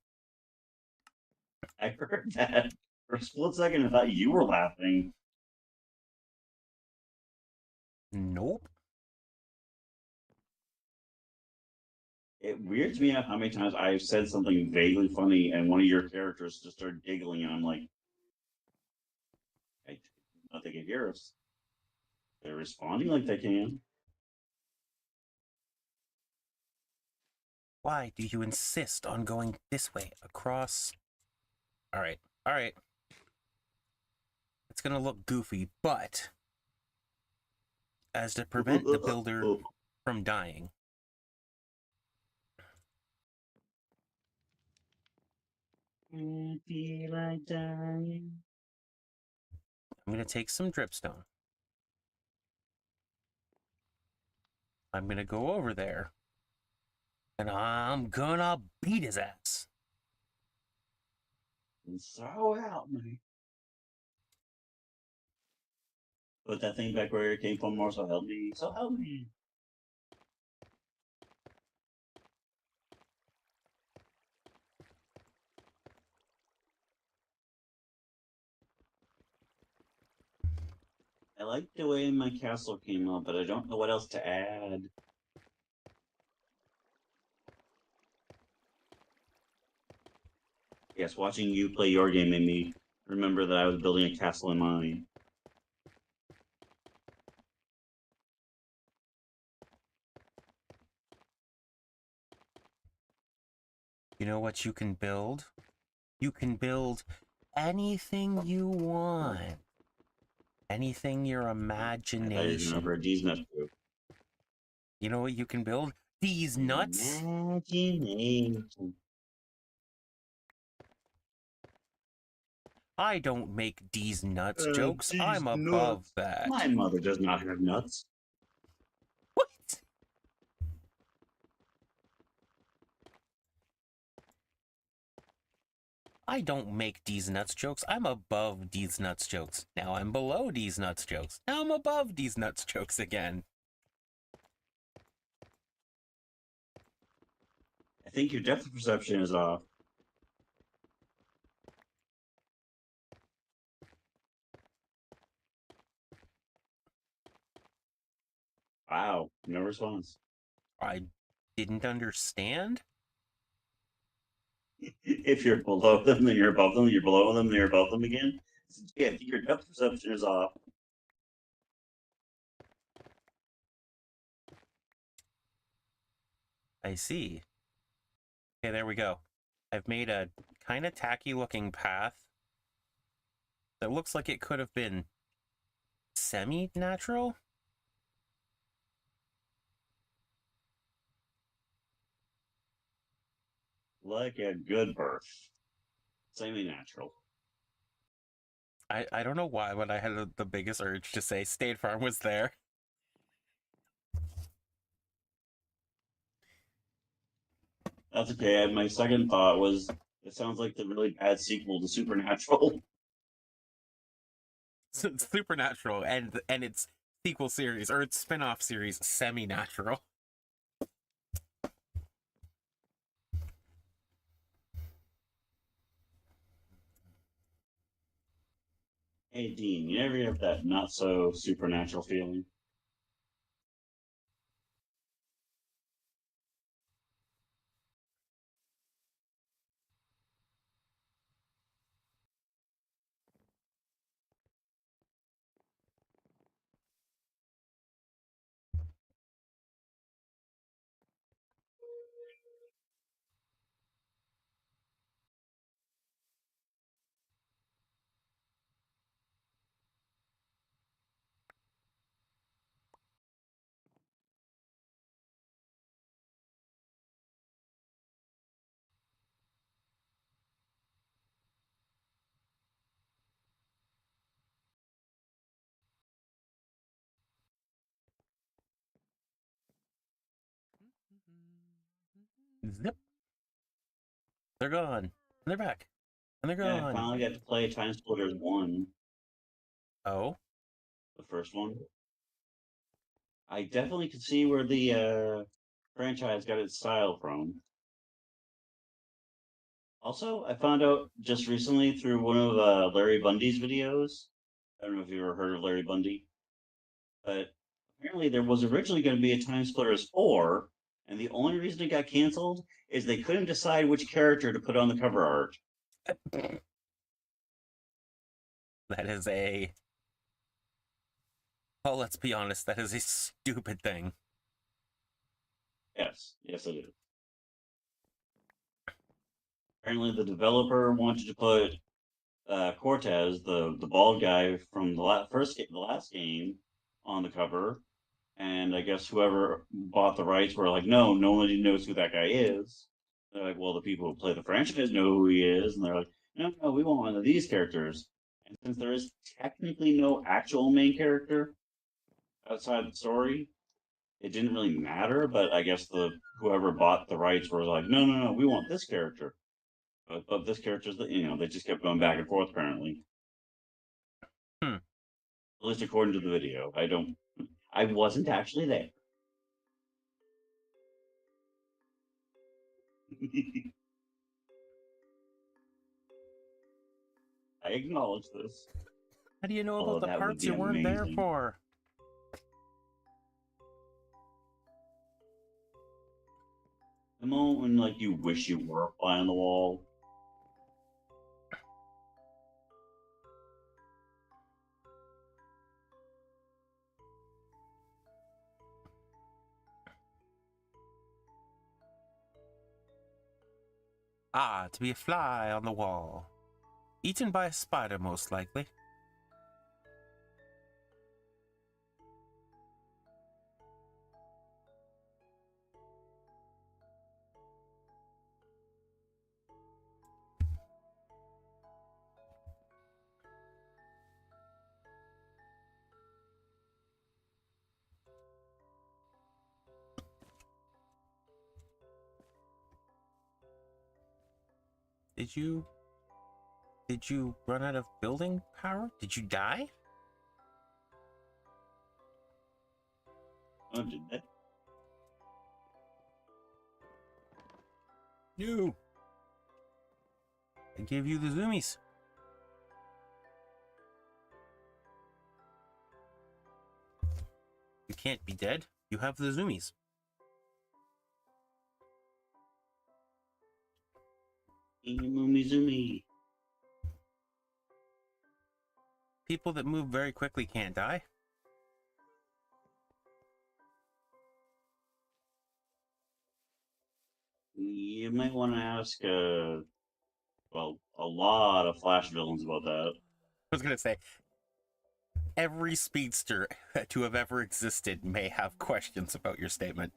I heard that for a split second. I thought you were laughing. Nope. It weirds me out how many times I've said something vaguely funny and one of your characters just started giggling, and I'm like, I don't think they can hear us. They're responding like they can. Why do you insist on going this way across? All right, all right. It's gonna look goofy, but as to prevent the builder from dying. I feel like dying. I'm gonna take some dripstone. I'm gonna go over there. And I'm gonna beat his ass. And so help me. Put that thing back where it came from, or so help me. So help me. I like the way my castle came out, but I don't know what else to add. Yes, watching you play your game made me remember that I was building a castle in mine. You know what you can build? You can build anything you want. Anything your imagination. For a D's nut group. You know what you can build? These nuts? Imagination. I don't make these nuts jokes. I'm above that. My mother does not have nuts. What? I don't make these nuts jokes. I'm above these nuts jokes. Now I'm below these nuts jokes. Now I'm above these nuts jokes again. I think your depth of perception is off. Wow, no response. I didn't understand. If you're below them, then you're above them. You're below them, then you're above them again. Yeah, I think your depth perception is off. I see. Okay, there we go. I've made a kind of tacky looking path that looks like it could have been semi-natural. Like a good birth. Semi-natural. I don't know why, but I had the biggest urge to say State Farm was there. That's okay. My second thought was it sounds like the really bad sequel to Supernatural. Supernatural and its sequel series or its spin-off series Semi-Natural. Hey Dean, you ever have that not so supernatural feeling? Zip. They're gone. And they're back. And they're Yeah, I gone. finally got to play Time Splitters 1, Oh? the first one. I definitely could see where the franchise got its style from. Also, I found out just recently through one of Larry Bundy's videos. I don't know if you ever heard of Larry Bundy, but apparently there was originally going to be a Time Splitters 4, and the only reason it got canceled is they couldn't decide which character to put on the cover art. That is a... Well, let's be honest, that is a stupid thing. Yes, yes, it is. Apparently, the developer wanted to put Cortez, the bald guy from the last game, on the cover, and I guess whoever bought the rights were like, no, nobody knows who that guy is. They're like, well, the people who play the franchise know who he is, and they're like, no, no, we want one of these characters. And since there is technically no actual main character outside the story, it didn't really matter. But I guess the whoever bought the rights were like, no, no, no, we want this character. But this character's they just kept going back and forth apparently. Hmm. At least according to the video. I wasn't actually there. I acknowledge this. How do you know about Although the that would parts be you weren't there amazing. for? The moment when like you wish you were a fly on the wall. Ah, to be a fly on the wall. Eaten by a spider, most likely. Did you Did you run out of building power? Did you die? Oh, did that? No. I gave you the zoomies. You can't be dead. You have the zoomies. Moomy zoomy. People that move very quickly can't die. You might want to ask, well, a lot of Flash villains about that. I was gonna say, every speedster to have ever existed may have questions about your statement.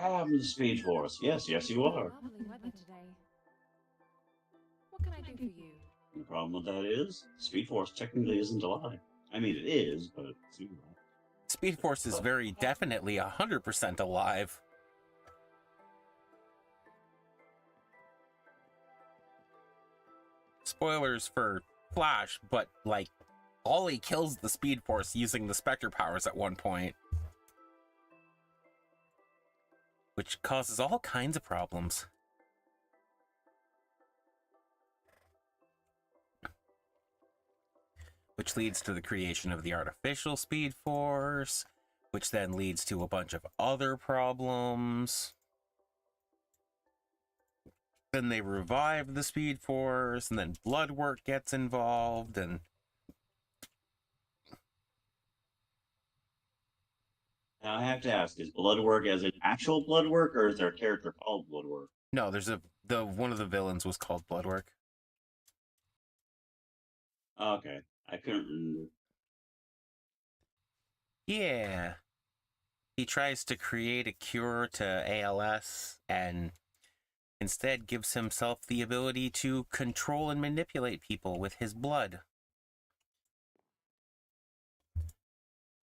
I'm the Speed Force. Yes, yes, you are. Lovely weather today. What can I do for you? The problem with that is, Speed Force technically isn't alive. I mean, it is, but it's not. Speed Force is very definitely 100% alive. Spoilers for Flash, but like, Ollie kills the Speed Force using the Spectre powers at one point, which causes all kinds of problems. Which leads to the creation of the artificial Speed Force, which then leads to a bunch of other problems. Then they revive the Speed Force, and then blood work gets involved, and Now I have to ask: is blood work as in actual blood work, or is there a character called blood work? no, there's one of the villains was called Bloodwork. Okay, I couldn't remember. Yeah. He tries to create a cure to ALS and instead gives himself the ability to control and manipulate people with his blood.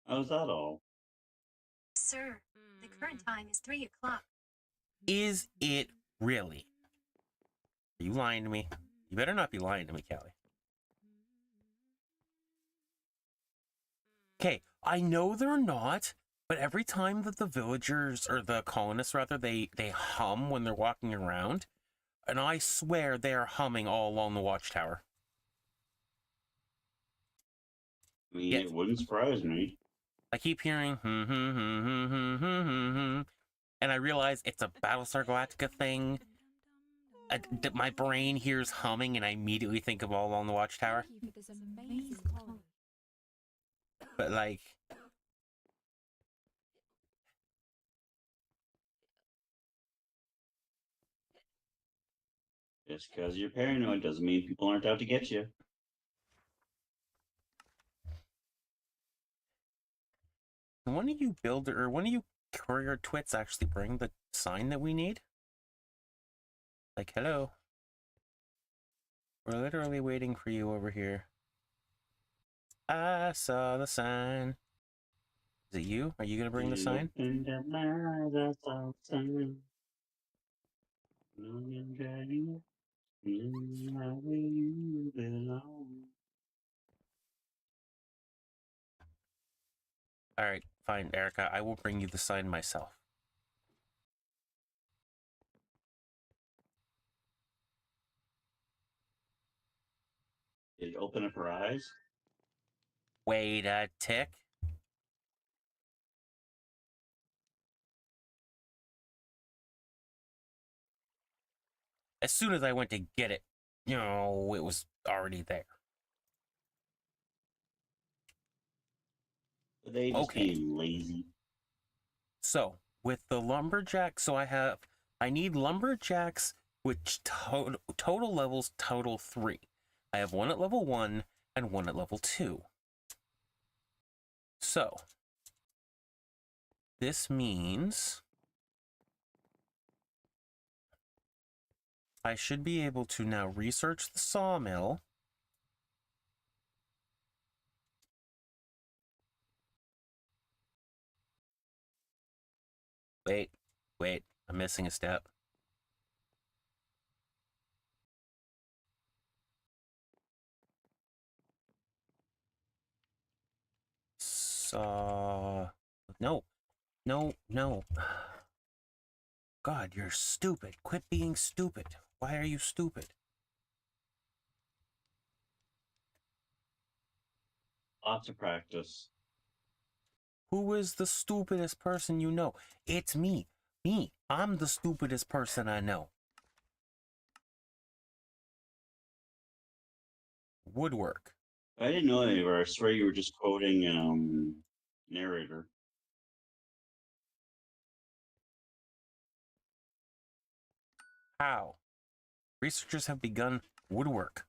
How's that all? Sir, the current time is 3 o'clock. Is it really? Are you lying to me? You better not be lying to me, Callie. Okay, I know they're not, but every time that the villagers, or the colonists rather, they hum when they're walking around, and I swear they are humming all along the watchtower. I mean, Yeah. it wouldn't surprise me. I keep hearing and I realize it's a Battlestar Galactica thing. My brain hears humming, and I immediately think of All Along the Watchtower. Thank you for this amazing colony. But like, Just because you're paranoid doesn't mean people aren't out to get you. when do you when do you courier twits actually bring the sign that we need? Like, hello. We're literally waiting for you over here. I saw the sign. Is it you? Are you gonna bring the sign? Alright, fine, Erica. I will bring you the sign myself. Did it open up her eyes? Wait a tick. As soon as I went to get it, you know, it was already there. They just Okay. being lazy. So, with the lumberjack, I need lumberjacks which total levels total 3. I have one at level 1 and one at level 2. So, this means I should be able to now research the sawmill. Wait, I'm missing a step. No. God, you're stupid. Quit being stupid. Why are you stupid? Lots of practice. Who is the stupidest person you know? It's me. I'm the stupidest person I know. Woodwork. I didn't know they were. I swear you were just quoting narrator. How? Researchers have begun woodwork.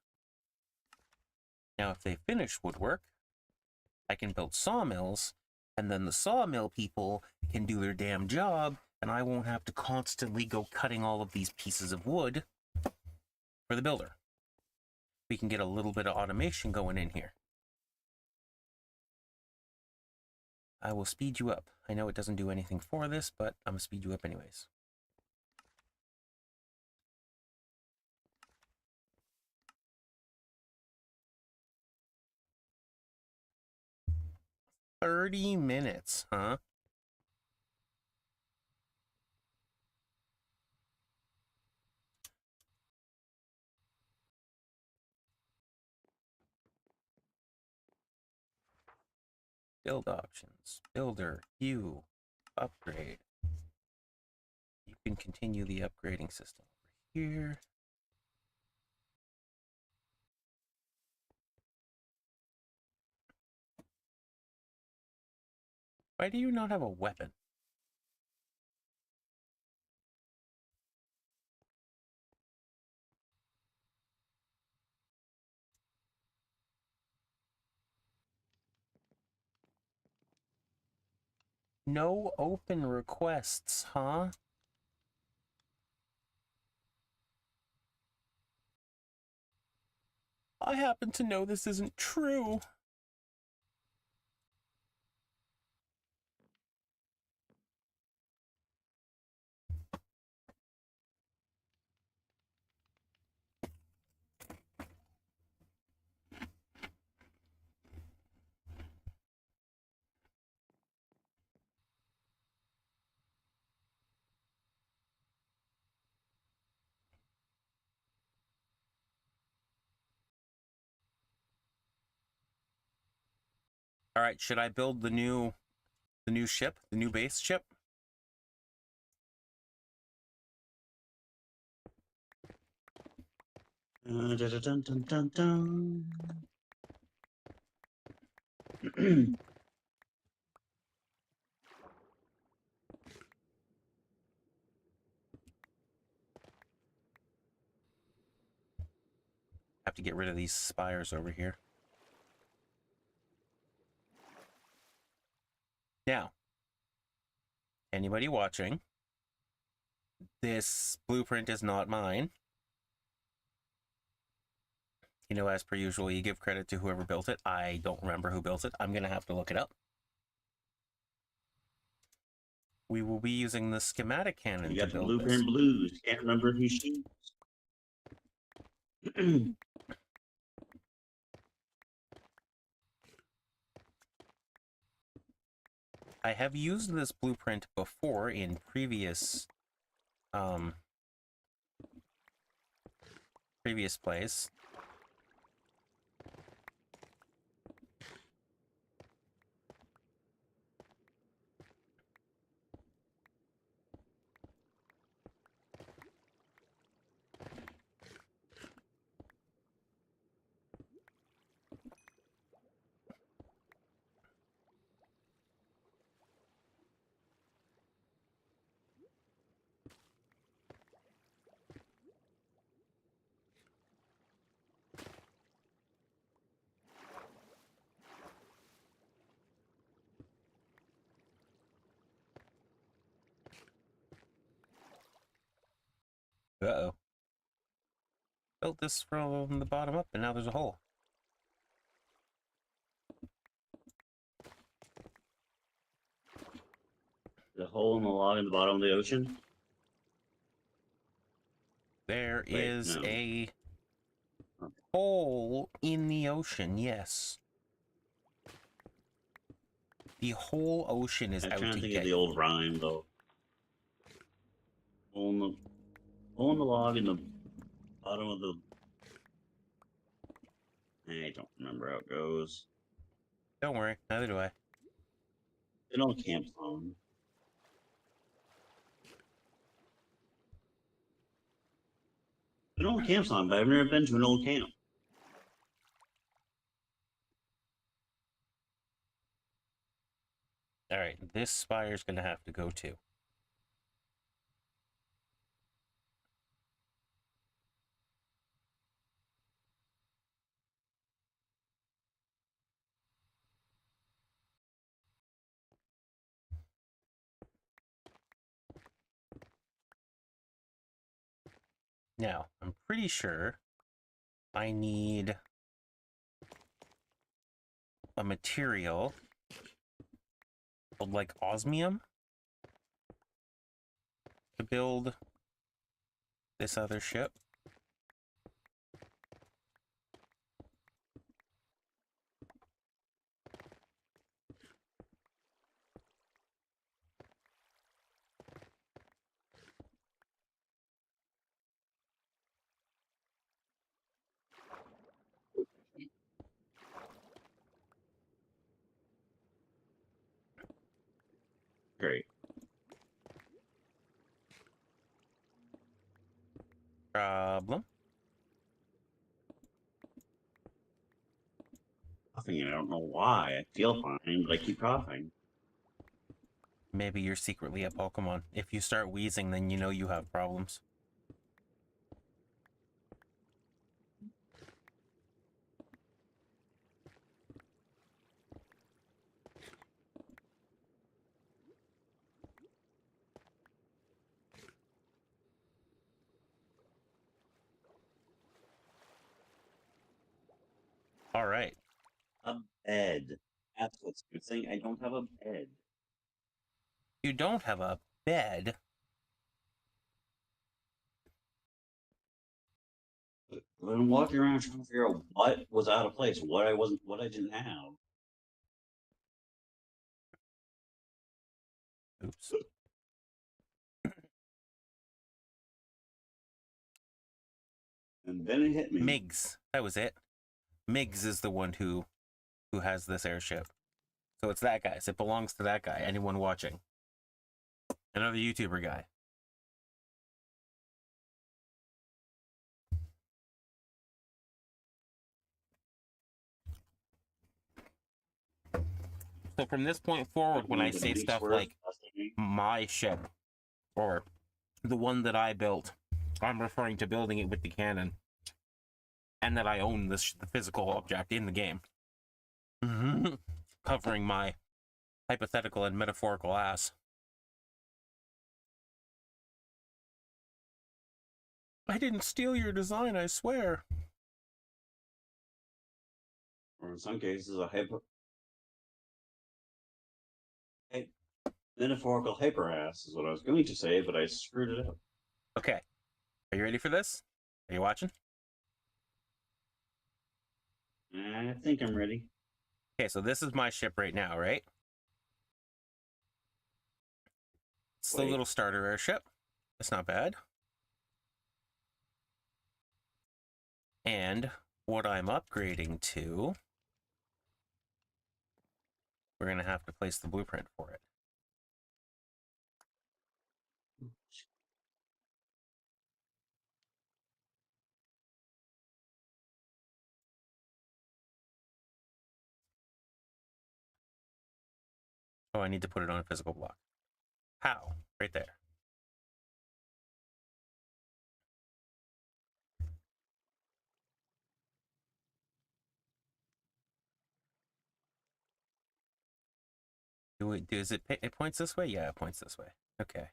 Now, if they finish woodwork, I can build sawmills, and then the sawmill people can do their damn job, and I won't have to constantly go cutting all of these pieces of wood for the builder. We can get a little bit of automation going in here. I will speed you up. I know it doesn't do anything for this, but I'm going to speed you up anyways. "30 minutes, huh?" Build options. Builder. View. Upgrade. You can continue the upgrading system over here. Why do you not have a weapon? No open requests, huh? I happen to know this isn't true. All right, should I build the new ship, the new base ship? Dun, dun, dun, dun, dun. Have to get rid of these spires over here. Now, anybody watching, this blueprint is not mine. You know, as per usual, you give credit to whoever built it. I don't remember who built it. I'm going to have to look it up. We will be using the schematic cannon You to got the build blueprint this. blues. Can't remember who shoots. I have used this blueprint before in previous plays. Uh-oh. Built this from the bottom up, and now there's a hole. The hole in the log in the bottom of the ocean? There Wait, is no. a hole in the ocean, yes. The whole ocean is I'm out trying to to think get of the you. old rhyme, though. Hole in the log in the bottom of the... I don't remember how it goes. Don't worry, neither do I. An old camp song. An old camp song, but I've never been to an old camp. Alright, this spire's gonna have to go too. Now, I'm pretty sure I need a material called like osmium to build this other ship. Great. Problem. Coughing, I don't know why. I feel fine, but I keep coughing. Maybe you're secretly a Pokemon. If you start wheezing, then you know you have problems. All right. A bed. That's what's good thing. I don't have a bed. You don't have a bed. I'm walking around trying to figure out what was out of place, what I didn't have. Oops. And then it hit me. Miggs. That was it. Miggs is the one who has this airship. So it's that guy. So it belongs to that guy. Anyone watching. Another YouTuber guy. So from this point forward, when I say stuff like my ship or the one that I built, I'm referring to building it with the cannon and that I own the physical object in the game. Covering my hypothetical and metaphorical ass. I didn't steal your design, I swear. Or in some cases, metaphorical hyper ass is what I was going to say, but I screwed it up. Okay. Are you ready for this? Are you watching? I think I'm ready. Okay, so this is my ship right now, right? It's the little starter airship. It's not bad. And what I'm upgrading to, we're going to have to place the blueprint for it. Oh, I need to put it on a physical block. How? Right there. It points this way? Yeah, it points this way. Okay.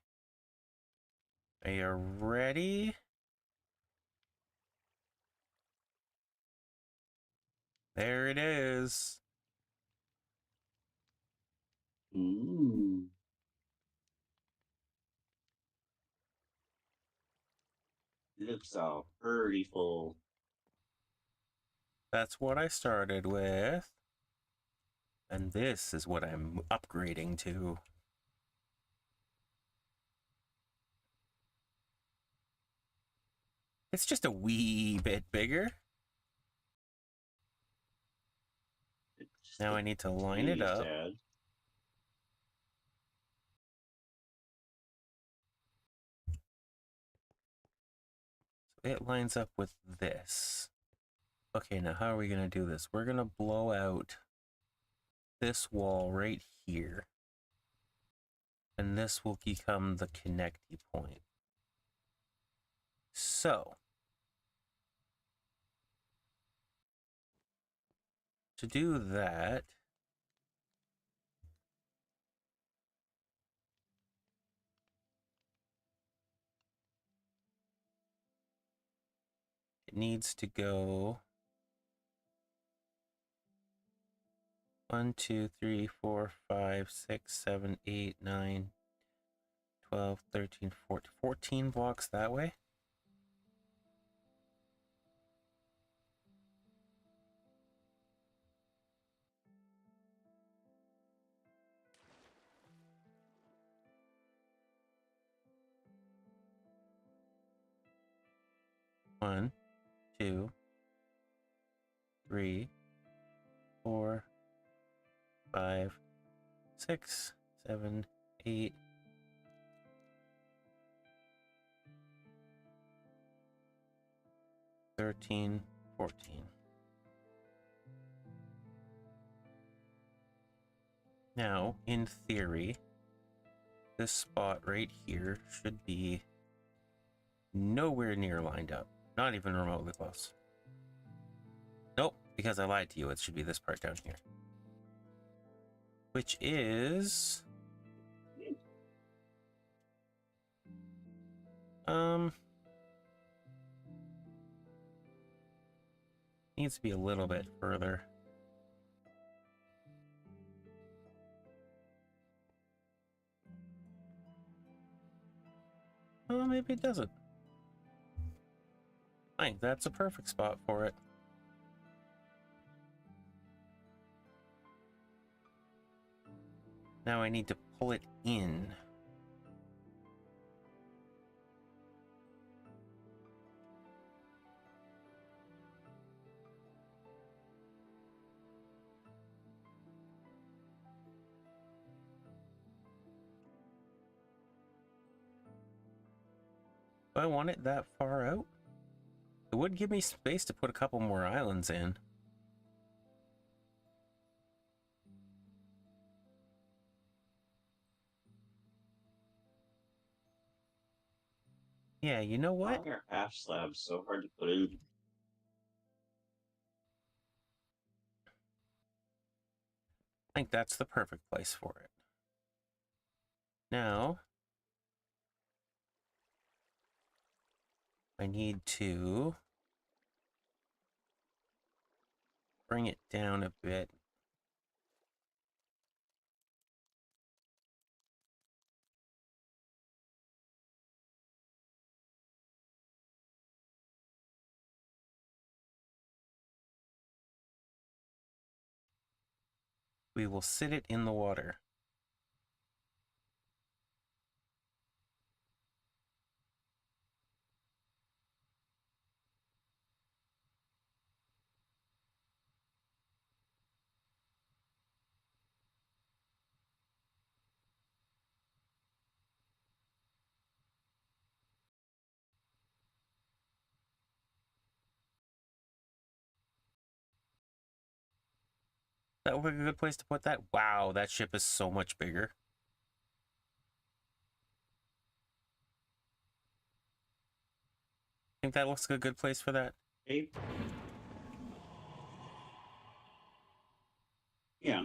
Are you ready? There it is. Ooh. looks all pretty full. That's what I started with. And this is what I'm upgrading to. It's just a wee bit bigger. Now I need to line it up. Dad. It lines up with this. Okay, now how are we going to do this? We're going to blow out this wall right here. And this will become the connecty point. So, to do that, it needs to go 1, 2, 3, 4, 5, 6, 7, 8, 9, 12, 13, 14, 14 blocks that way. One, 2, 3, 4, 5, 6, 7, 8, 13, 14. Now, in theory, this spot right here should be nowhere near lined up. Not even remotely close. Nope, because I lied to you. It should be this part down here. Which is... needs to be a little bit further. Oh, maybe it doesn't. Fine, that's a perfect spot for it. Now I need to pull it in. Do I want it that far out? It would give me space to put a couple more islands in. Yeah, you know what? Why are half slabs so hard to put in? I think that's the perfect place for it. Now, I need to bring it down a bit. We will sit it in the water. That would be a good place to put that. Wow, that ship is so much bigger. Think that looks like a good place for that? Hey. Yeah.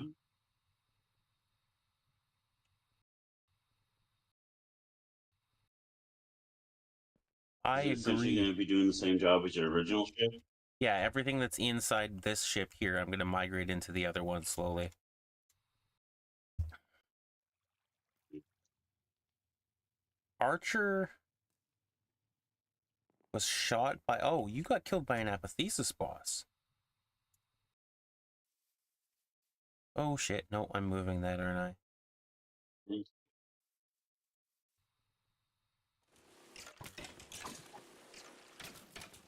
I Is it essentially going agree. to be doing the same job as your original ship? Yeah, everything that's inside this ship here, I'm going to migrate into the other one slowly. Archer... Was shot by... Oh, you got killed by an apathesis boss. Oh shit, no, I'm moving that, aren't I?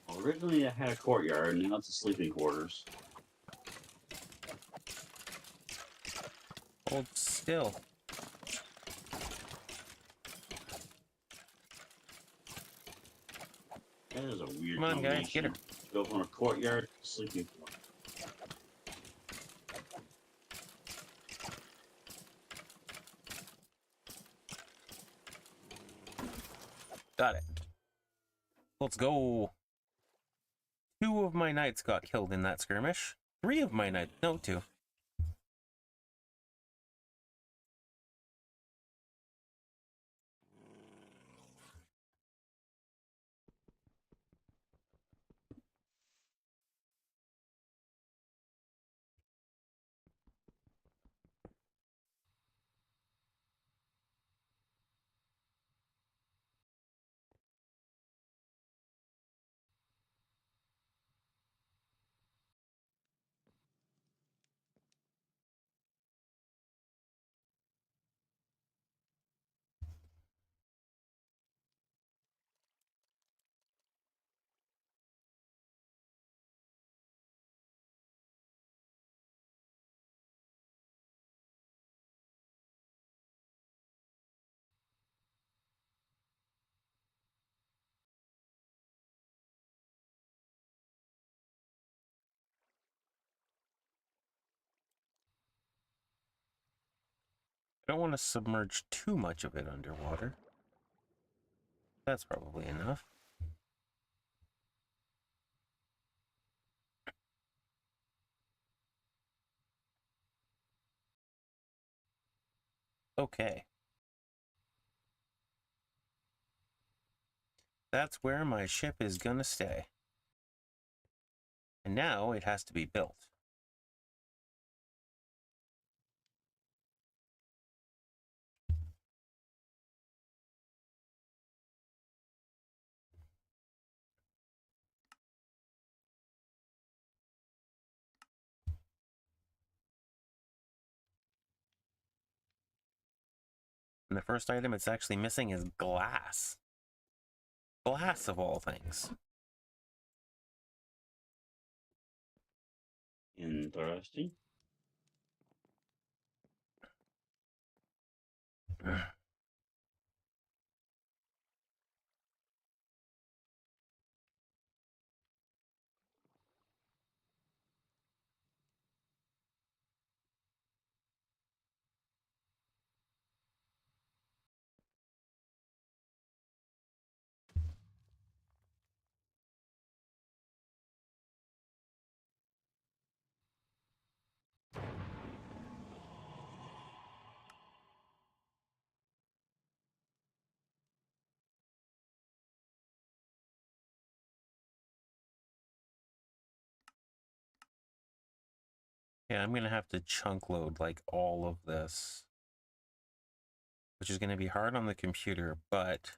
Well, originally I had a courtyard, and now it's a sleeping quarters. Hold still. That is a weird Come on, guys, get her. combination. Go from a courtyard to sleeping quarters. Got it. Let's go. 2 of my knights got killed in that skirmish. 3 of my knights... No, 2. I don't want to submerge too much of it underwater. That's probably enough. Okay. That's where my ship is gonna stay. And now it has to be built. And the first item it's actually missing is glass. Glass of all things. Interesting. Yeah, I'm gonna have to chunk load like all of this. Which is gonna be hard on the computer, but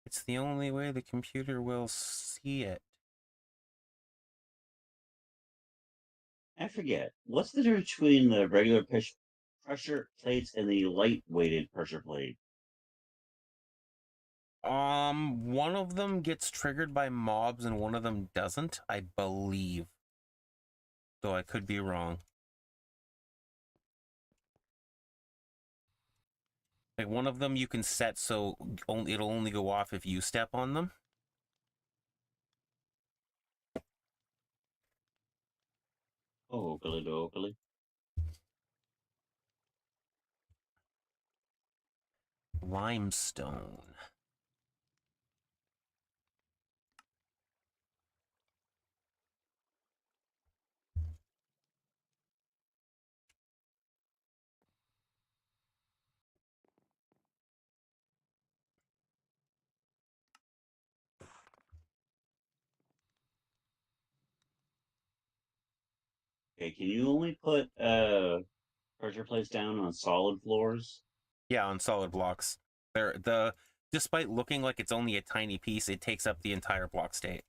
it's the only way the computer will see it. I forget. What's the difference between the regular pressure plates and the light-weighted pressure plate? One of them gets triggered by mobs and one of them doesn't, I believe. Though I could be wrong. Like one of them you can set so it'll only go off if you step on them. Oh, okily dokily. Limestone. Okay, can you only put pressure plates down on solid floors? Yeah, on solid blocks. Despite looking like it's only a tiny piece, it takes up the entire block state.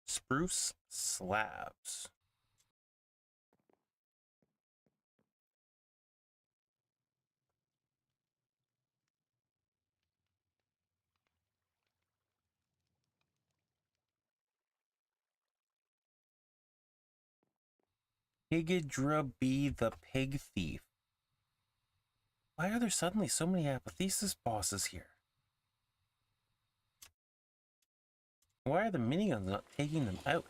Spruce slabs. Higidra be the pig thief. Why are there suddenly so many apotheosis bosses here? Why are the miniguns not taking them out?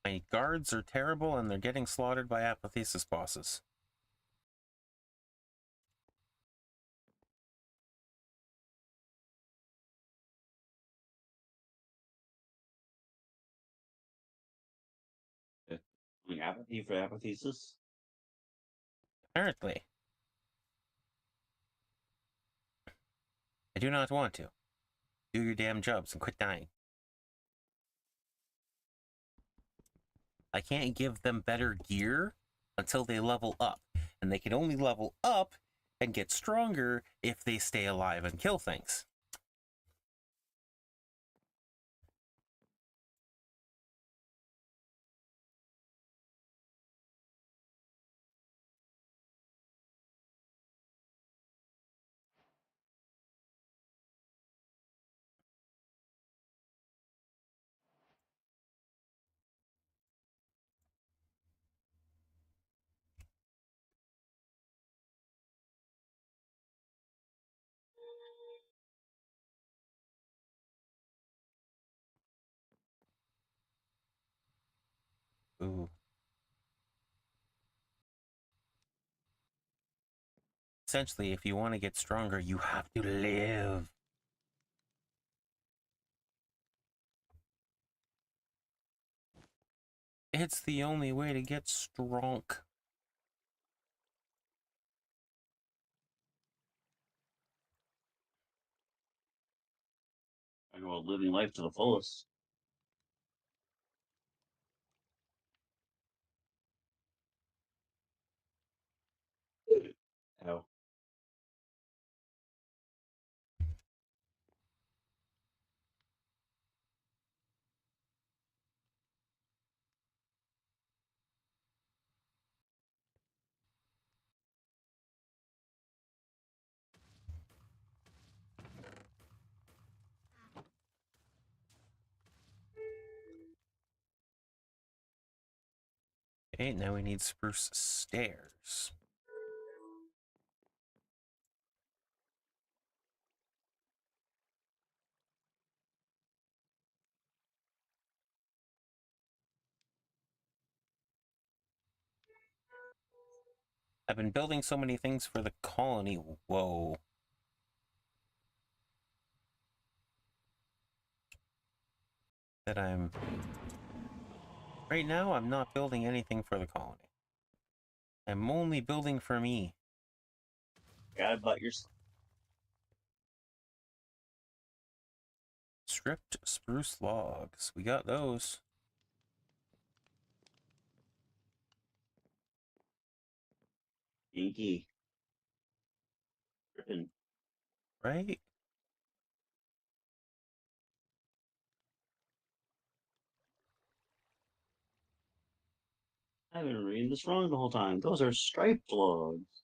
My guards are terrible and they're getting slaughtered by apotheosis bosses. Like apathy for apathesis? Apparently. I do not want to. Do your damn jobs and quit dying. I can't give them better gear until they level up. And they can only level up and get stronger if they stay alive and kill things. Ooh. Essentially, if you want to get stronger, you have to live. It's the only way to get strong. Talking about living life to the fullest. Ow. Okay, now we need spruce stairs. I've been building so many things for the colony. Whoa. That I'm... Right now, I'm not building anything for the colony. I'm only building for me. Gotta butt yourself. Stripped spruce logs. We got those. Inky. Drippin'. Right? I've been reading this wrong the whole time. Those are striped logs.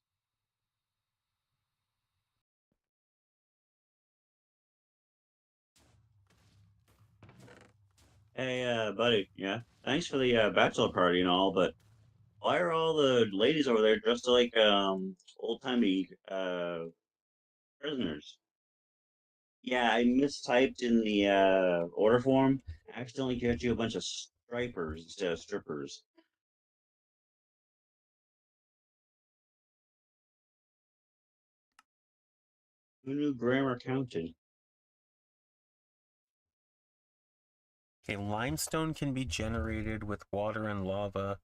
Hey, buddy. Yeah. Thanks for the bachelor party and all, but why are all the ladies over there dressed like old timey prisoners? Yeah, I mistyped in the order form. I accidentally got you a bunch of stripers instead of strippers. Who knew grammar counted? Okay, limestone can be generated with water and lava.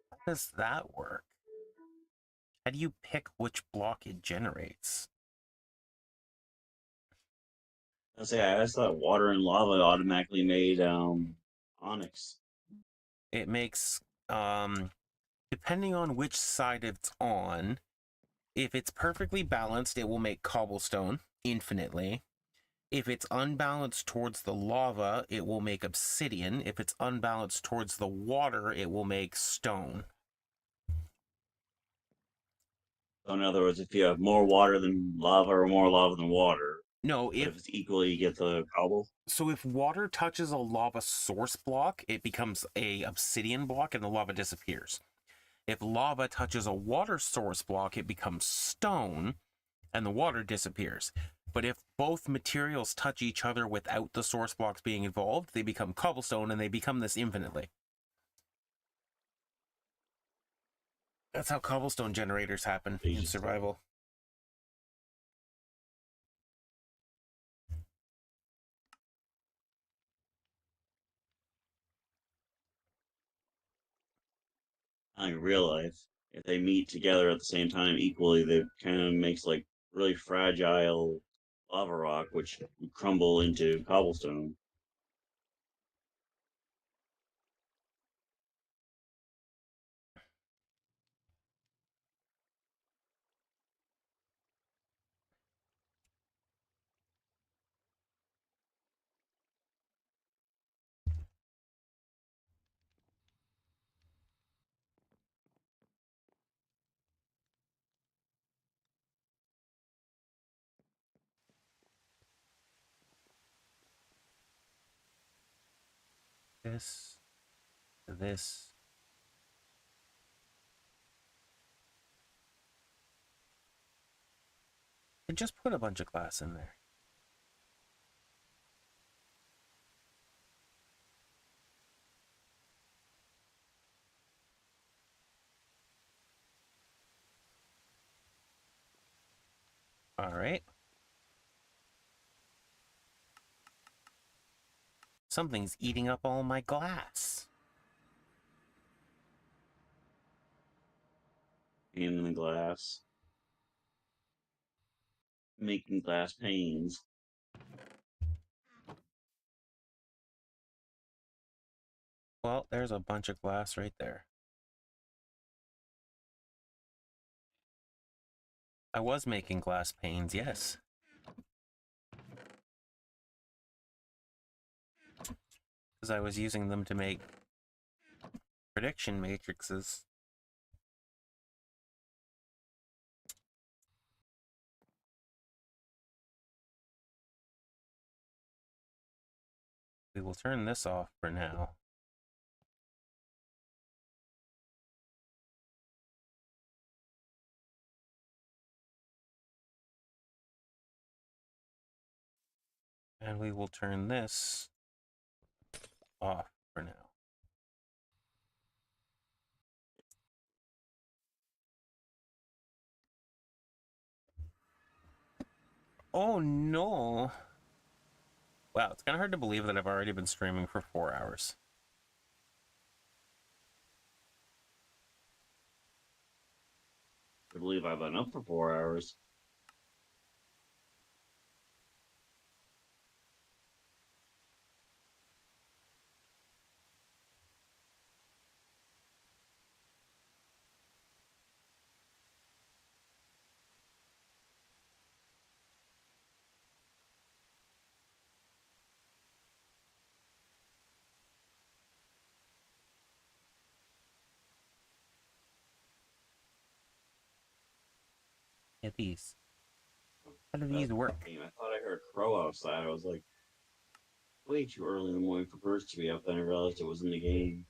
How does that work? How do you pick which block it generates? I just thought water and lava automatically made onyx. It makes, depending on which side it's on, if it's perfectly balanced, it will make cobblestone infinitely. If it's unbalanced towards the lava, it will make obsidian. If it's unbalanced towards the water, it will make stone. So in other words, if you have more water than lava or more lava than water, No, but if it's equally, you get the cobble. so if water touches a lava source block, it becomes a obsidian block and the lava disappears. If lava touches a water source block, it becomes stone and the water disappears. But if both materials touch each other without the source blocks being involved, they become cobblestone and they become this infinitely. That's how cobblestone generators happen in survival. In real life, if they meet together at the same time equally, they kind of makes like really fragile lava rock, which would crumble into cobblestone. This. And just put a bunch of glass in there. All right. Something's eating up all my glass. In the glass, making glass panes. Well, there's a bunch of glass right there. I was making glass panes, yes. Because I was using them to make prediction matrices. We will turn this off for now. And we will turn this off for now. Oh no! Wow, it's kind of hard to believe that I've already been streaming for 4 hours. I believe I've been up for 4 hours. Get these. How do these work? I thought I heard a crow outside. I was like, way too early in the morning for birds to be up. Then I realized it was in the game.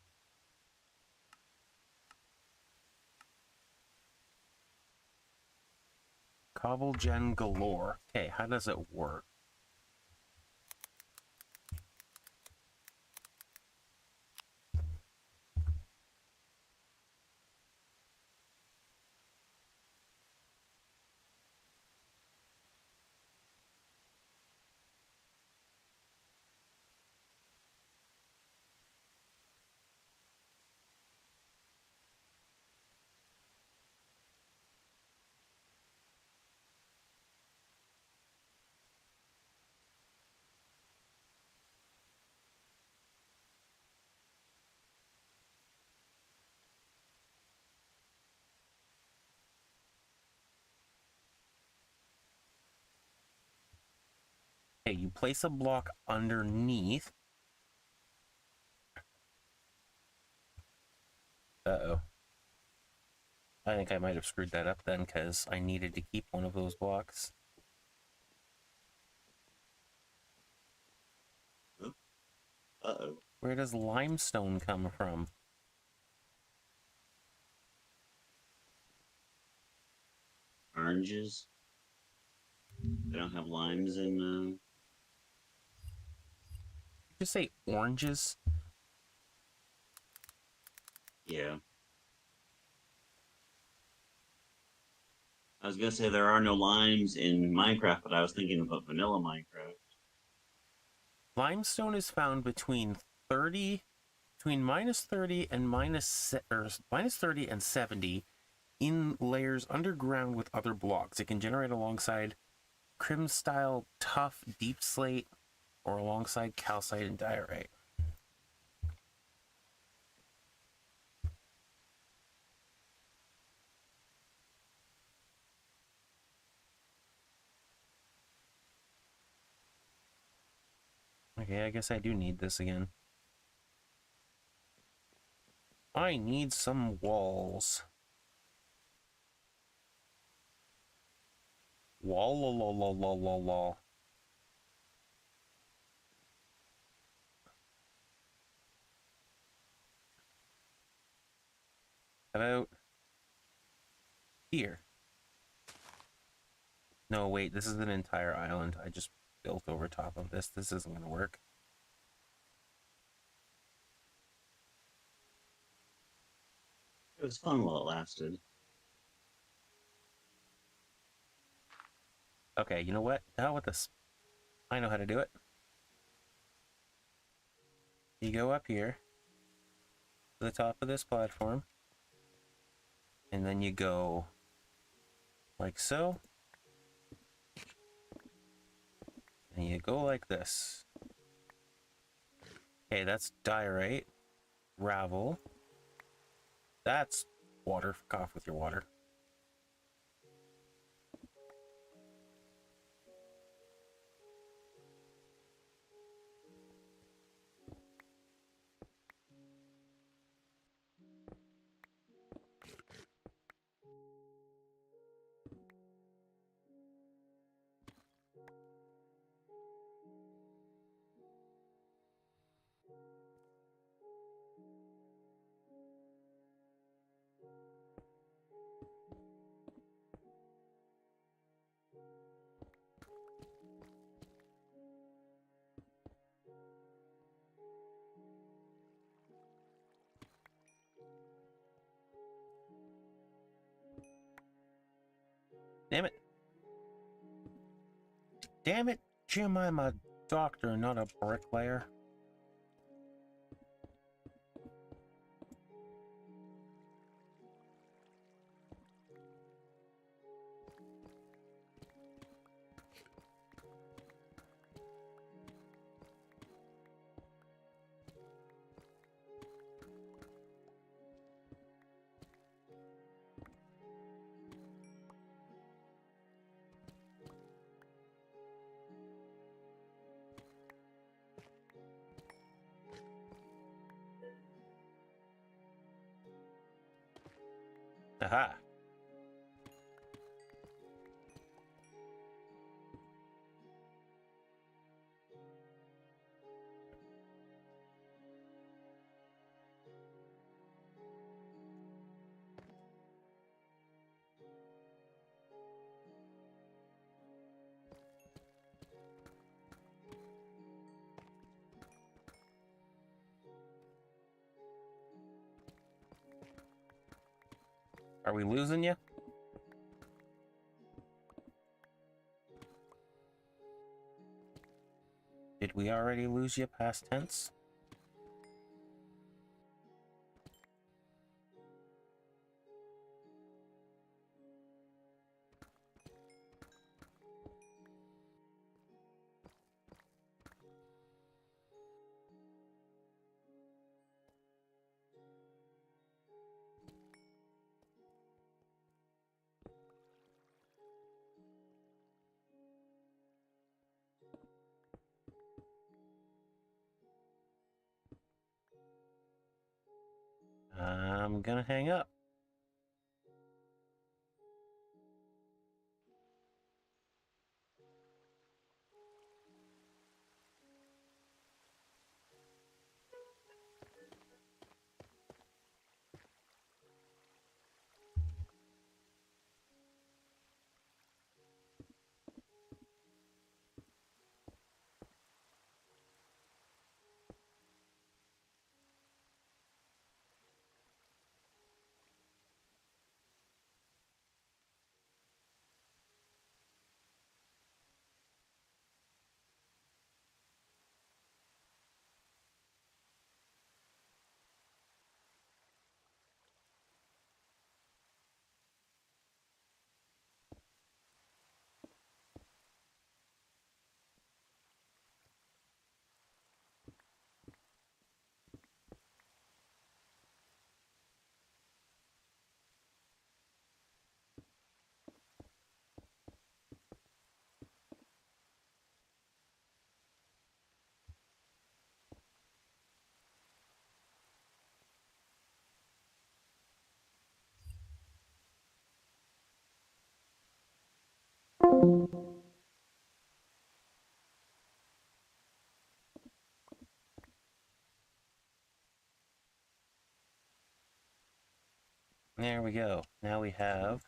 Cobble gen galore. Okay, how does it work? Okay, you place a block underneath. Uh-oh. I think I might have screwed that up then, because I needed to keep one of those blocks. Uh-oh. Where does limestone come from? Oranges. They don't have limes in, Did you just say oranges? yeah. I was gonna say there are no limes in Minecraft, but I was thinking about vanilla Minecraft. Limestone is found between minus 30 and minus 30 and 70 in layers underground with other blocks. It can generate alongside crim style tough deep slate or alongside calcite and diorite. Okay, I guess I do need this again. I need some walls. Wall. About here. No, wait, this is an entire island I just built over top of this. This isn't going to work. It was fun while it lasted. Okay, you know what? Now with this, I know how to do it. You go up here to the top of this platform, and then you go like so, and you go like this. Okay, that's diorite, gravel. That's water. Cough with your water. Damn it. Damn it, Jim, I'm a doctor, not a bricklayer. Aha. Are we losing you? Did we already lose you past tense? I'm gonna hang up. There we go. Now we have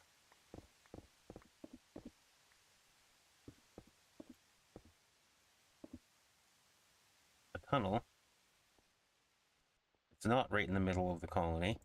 a tunnel. It's not right in the middle of the colony.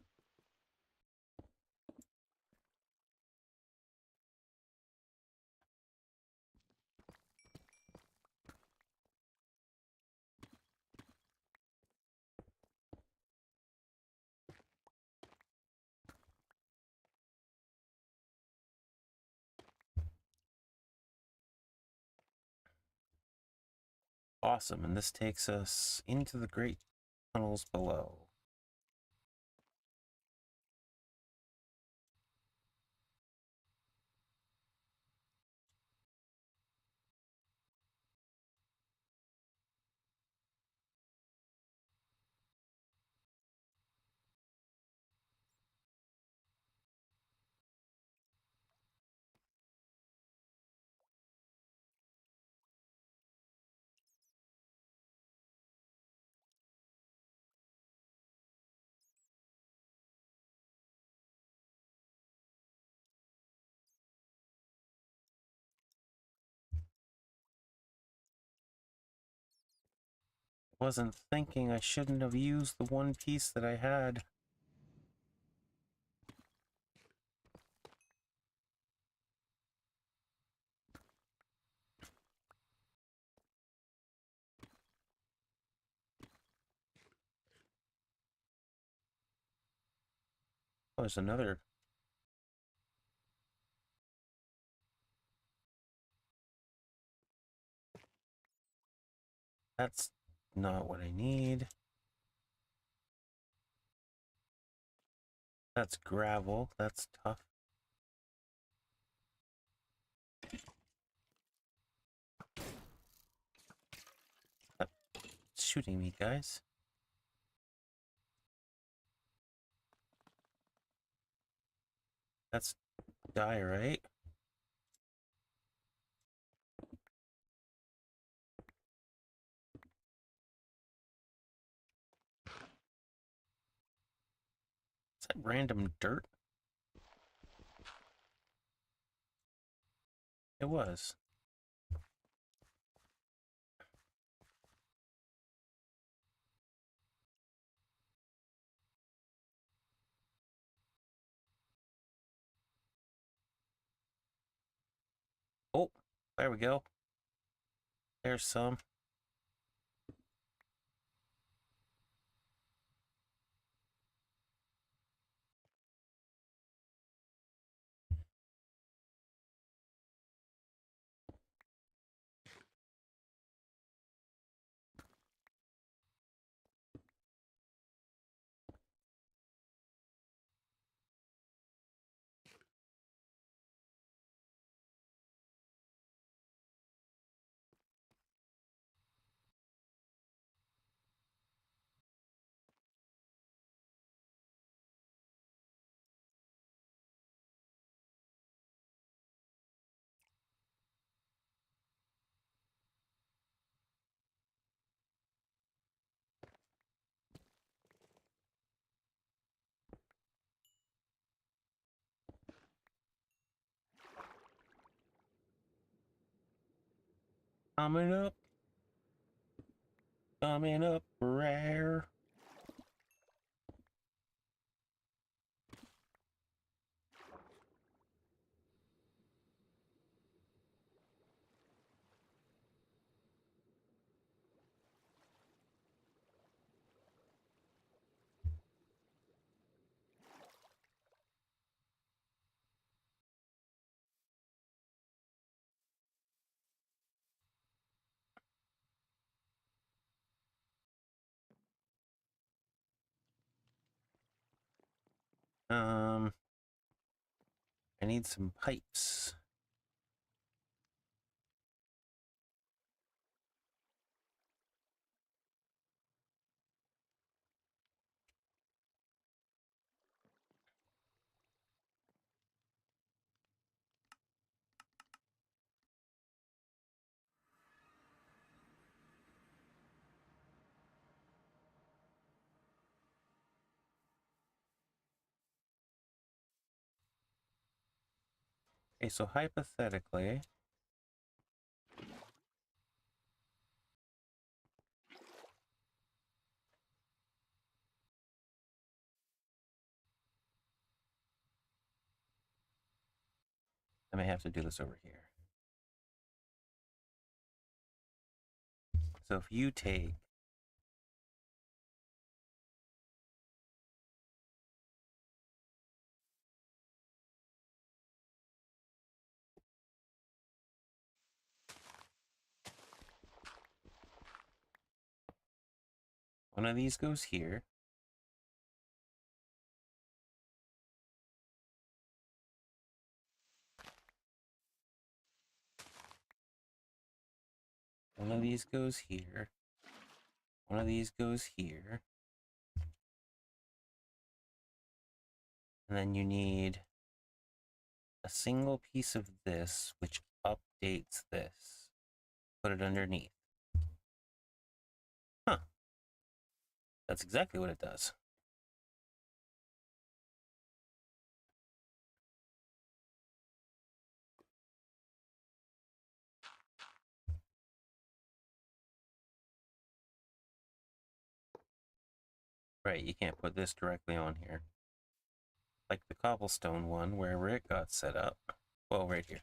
Awesome, and this takes us into the great tunnels below. Wasn't thinking I shouldn't have used the one piece that I had. Oh, there's another. That's not what I need. That's gravel. That's tough. Stop shooting me, guys. That's diorite. Is that random dirt? It was. Oh, there we go. There's some. Coming up. Coming up rare. I need some pipes. Okay, so hypothetically, I may have to do this over here. So if you take one of these goes here. One of these goes here. One of these goes here. And then you need a single piece of this, which updates this. Put it underneath. Huh. That's exactly what it does. Right, you can't put this directly on here. Like the cobblestone one, wherever it got set up. Well, right here.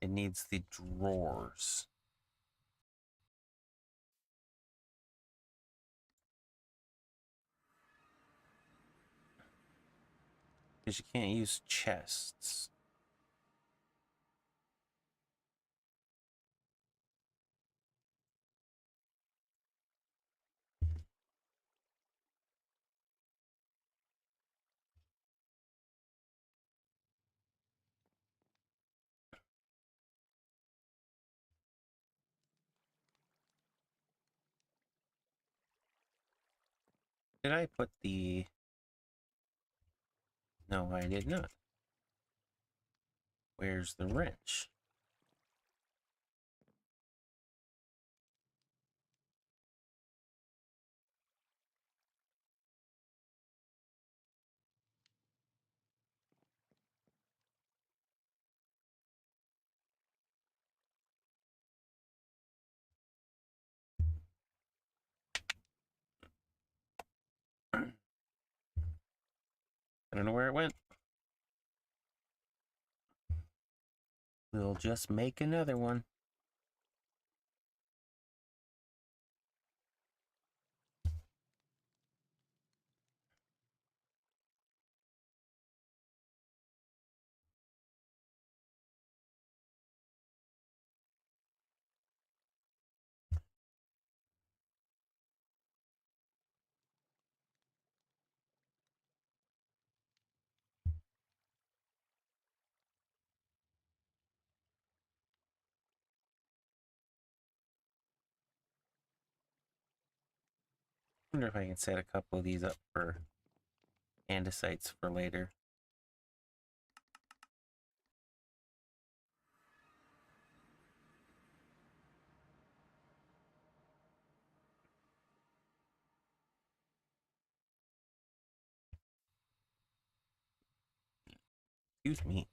It needs the drawers. Because you can't use chests. Did I put the... No, I did not. Where's the wrench? I don't know where it went. We'll just make another one. I wonder if I can set a couple of these up for andesites for later. Excuse me.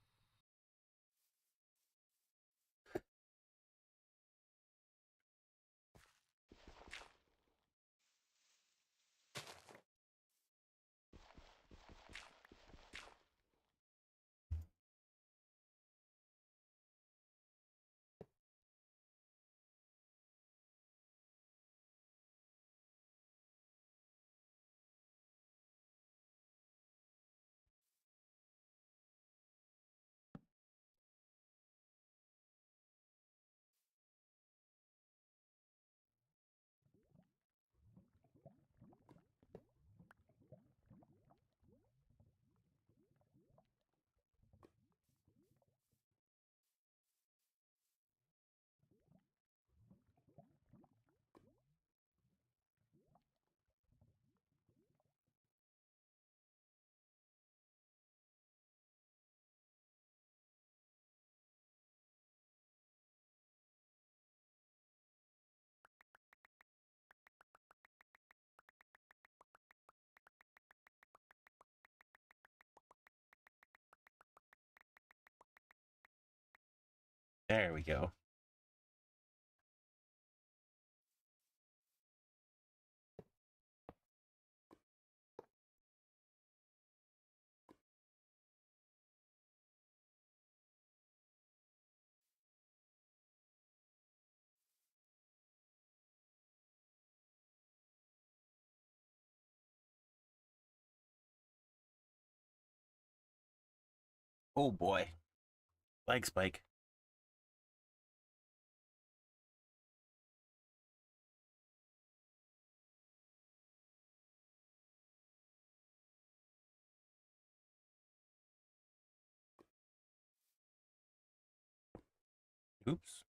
There we go. Oh boy. Leg spike. Oops.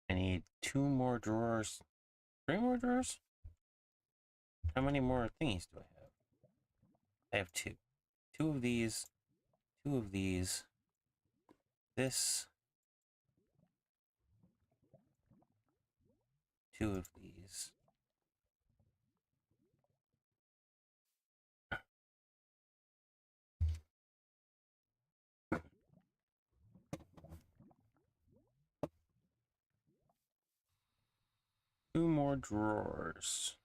I need 2 more drawers. 3 more drawers? How many more thingies do I have? I have 2. 2 of these. 2 of these. This. 2 of these. Two more drawers.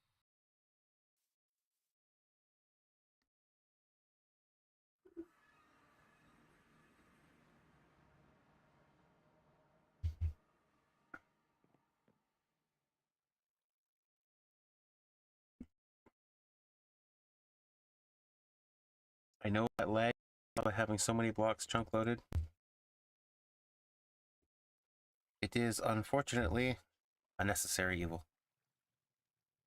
I know that lag by having so many blocks chunk loaded. It is unfortunately a necessary evil.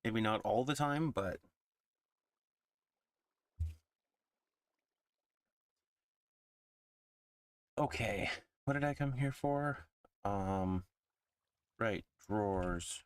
Maybe not all the time, but Okay, what did I come here for? Right, drawers.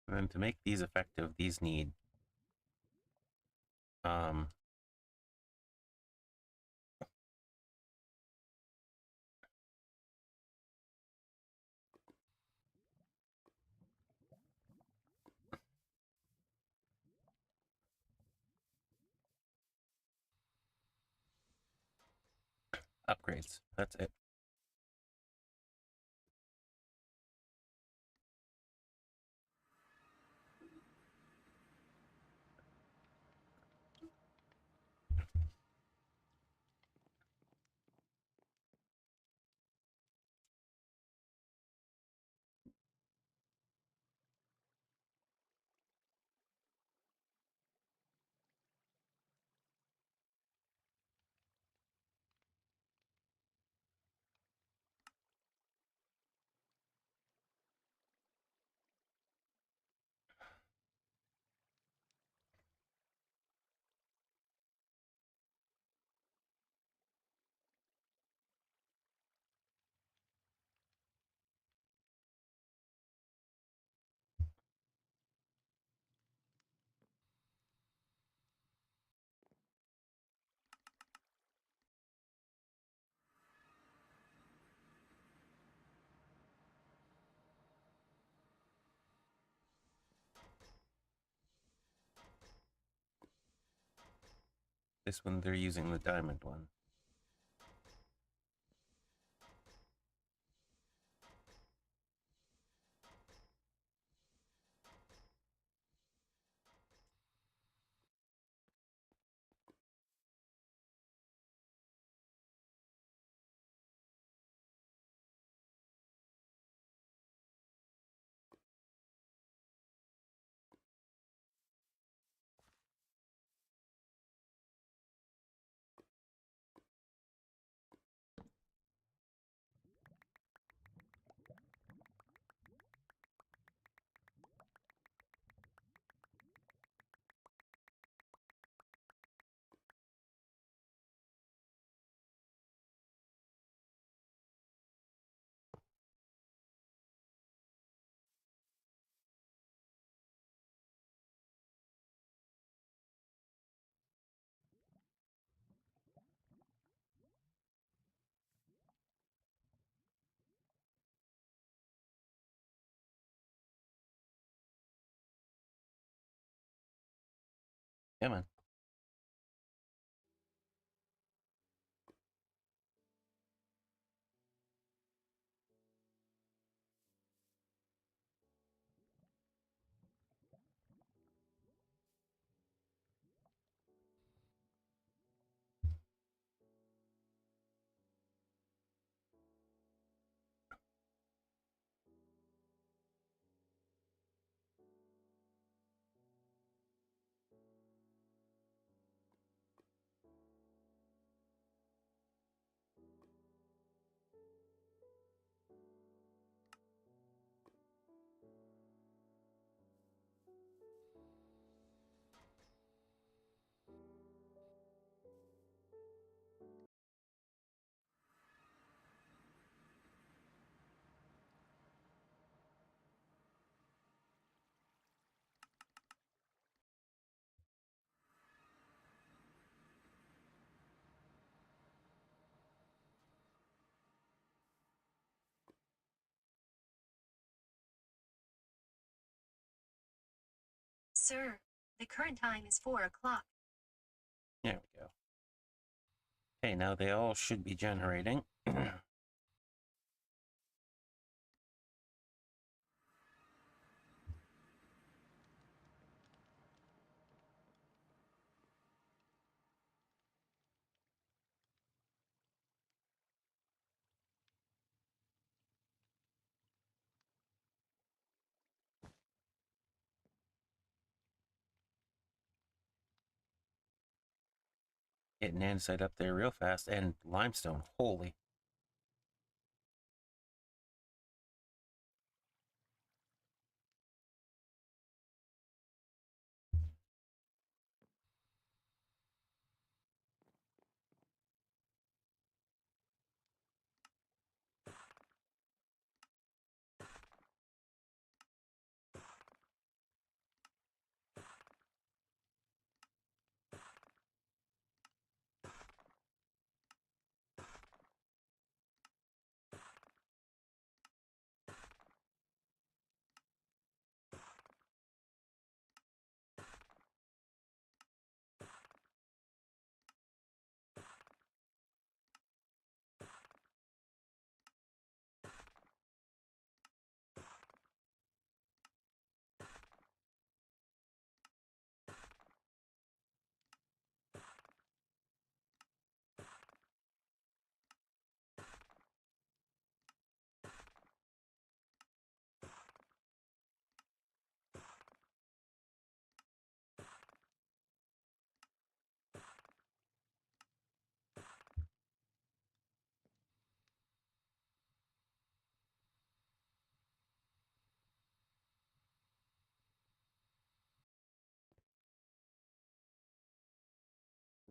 And then to make these effective, these need upgrades. That's it. This one, they're using the diamond one. Come on. Sir, the current time is 4 o'clock. There we go. Okay, now they all should be generating. Getting andesite up there real fast, and limestone. Holy.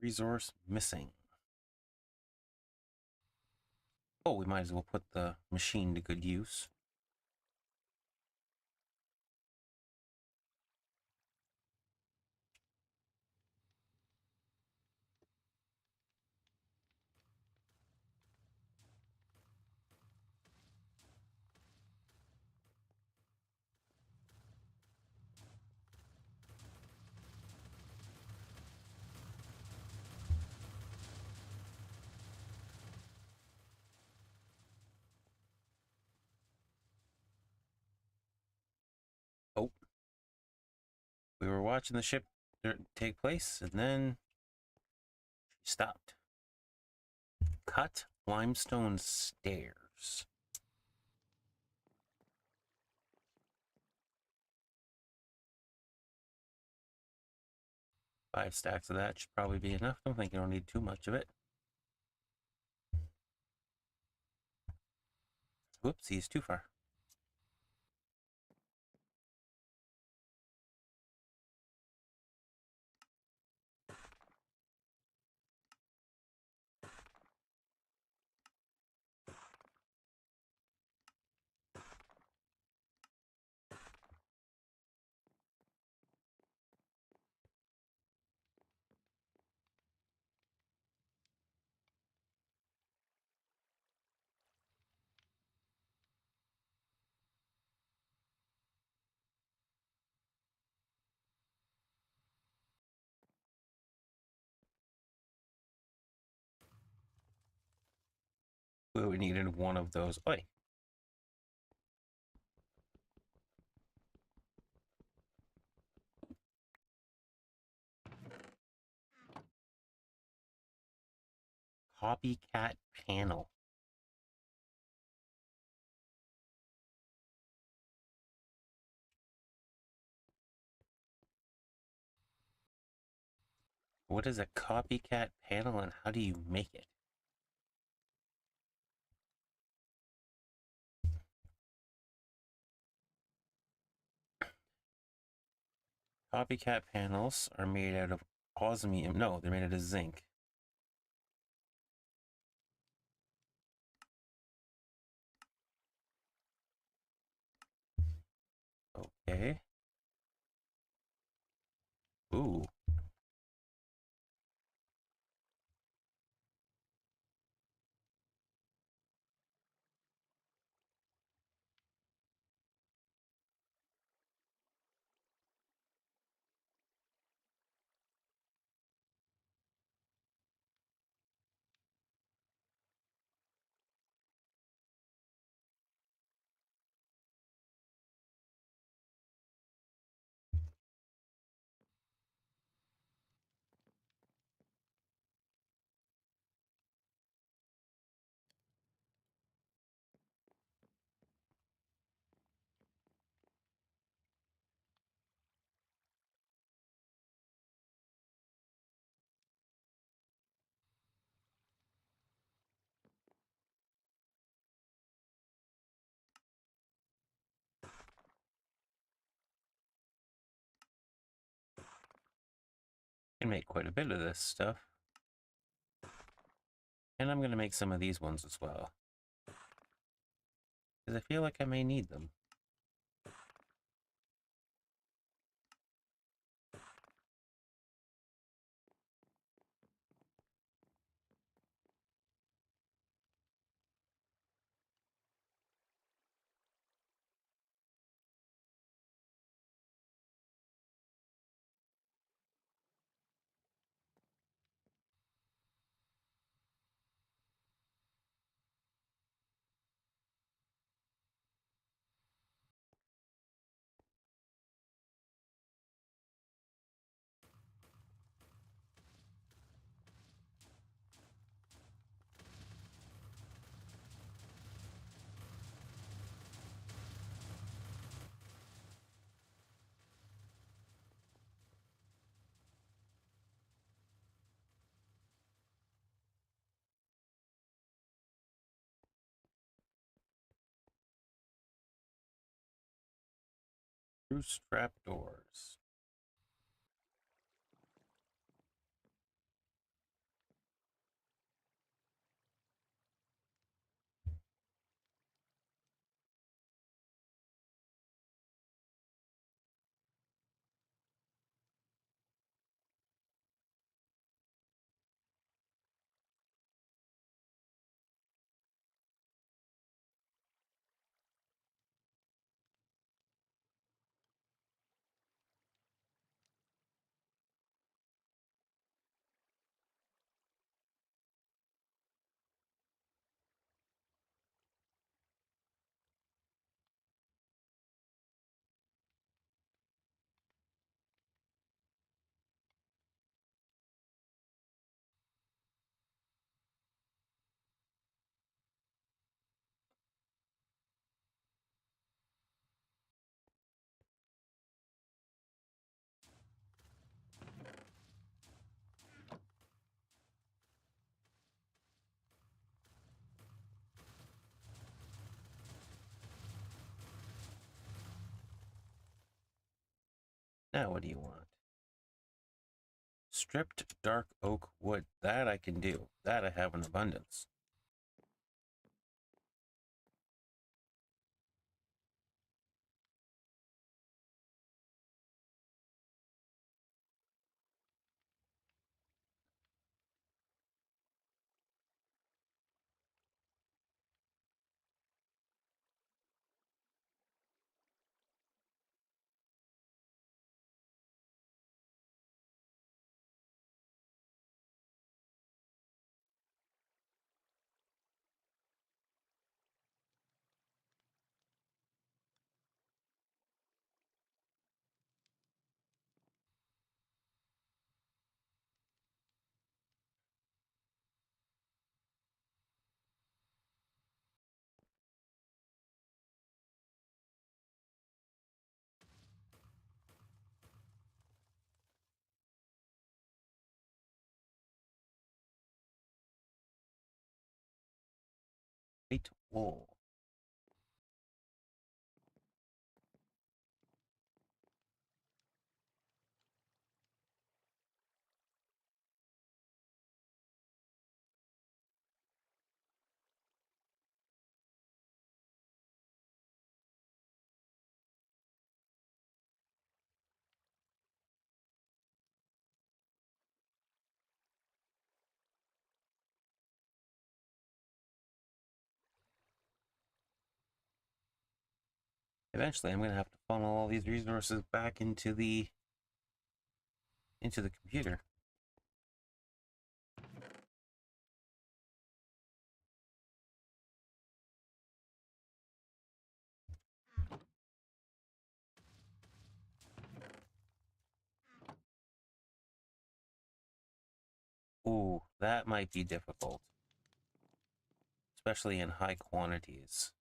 Resource missing. Oh, we might as well put the machine to good use. Oh. We were watching the ship take place, and then she stopped. Cut limestone stairs. Five stacks of that should probably be enough. Don't think you don't need too much of it. Whoopsies, too far. Ooh, we needed one of those. Oi. Copycat panel. What is a copycat panel and how do you make it? Copycat panels are made out of osmium. No, they're made out of zinc. Okay. Ooh. Can make quite a bit of this stuff. And I'm going to make some of these ones as well. Because I feel like I may need them. Spruce trapdoors. Now what do you want? Stripped dark oak wood. That I can do. That I have in abundance. White wool. Eventually, I'm going to have to funnel all these resources back into the computer. Ooh, that might be difficult, especially in high quantities.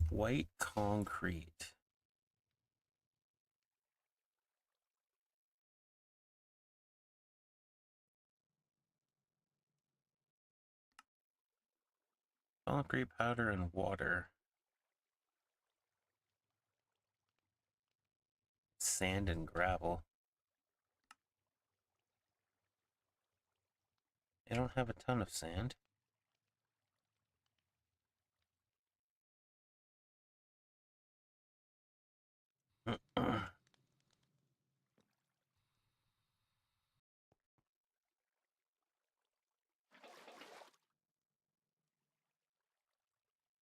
White concrete. Concrete powder and water. Sand and gravel. I don't have a ton of sand.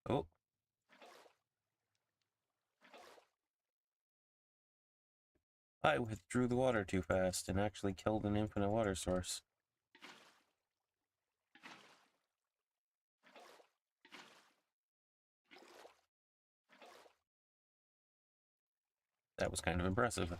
Oh. I withdrew the water too fast and actually killed an infinite water source. That was kind of impressive.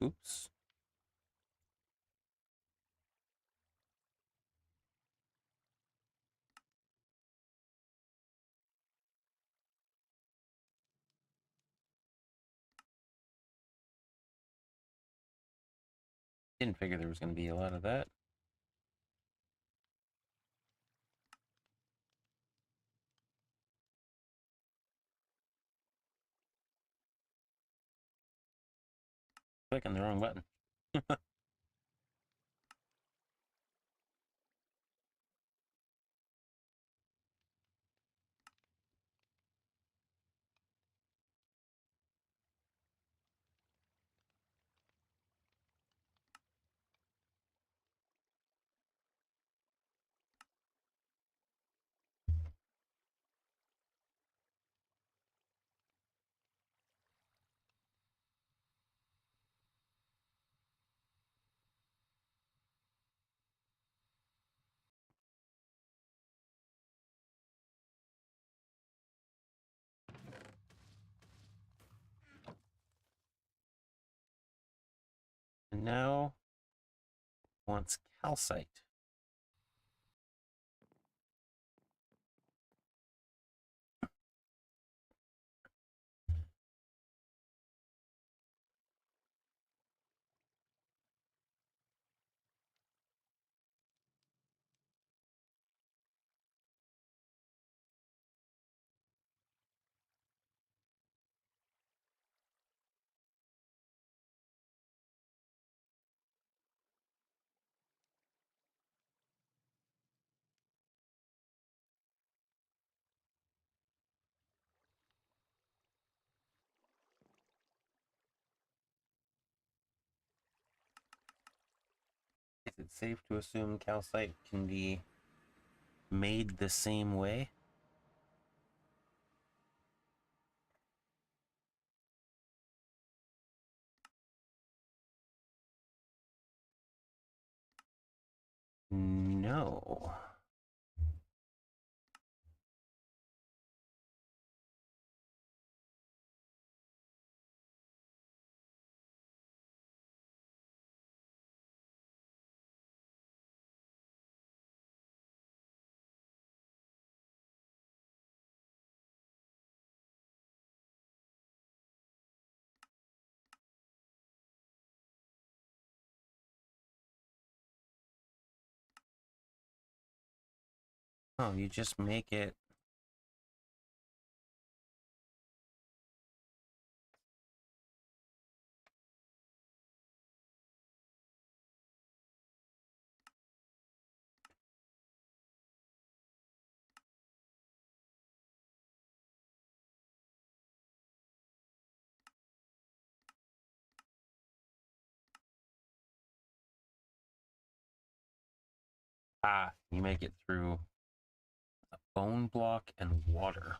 Oops. Didn't figure there was going to be a lot of that. Clicking the wrong button. And now wants calcite. safe to assume calcite can be made the same way? No. Oh, you just make it. Ah, you make it through a bone block and water.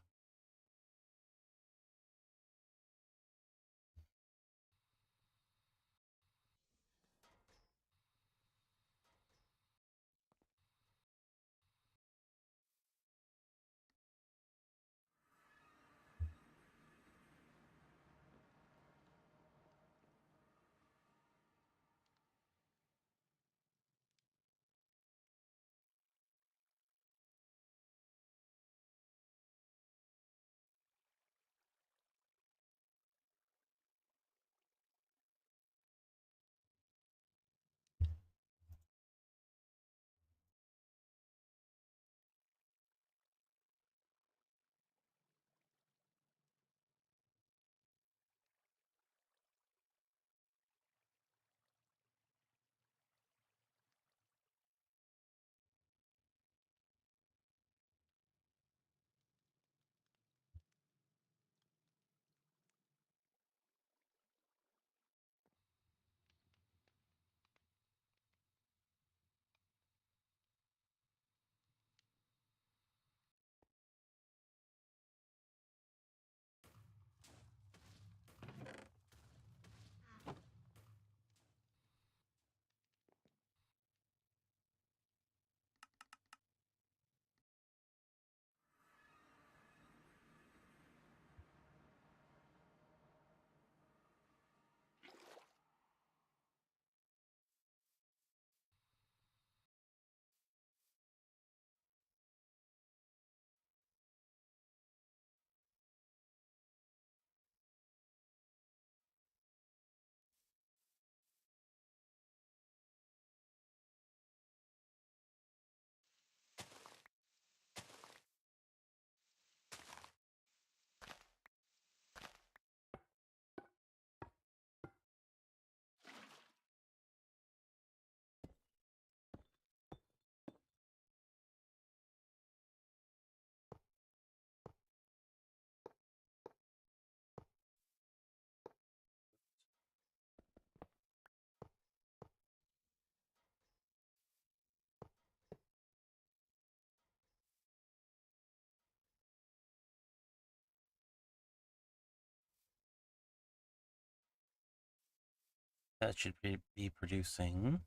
That should be producing.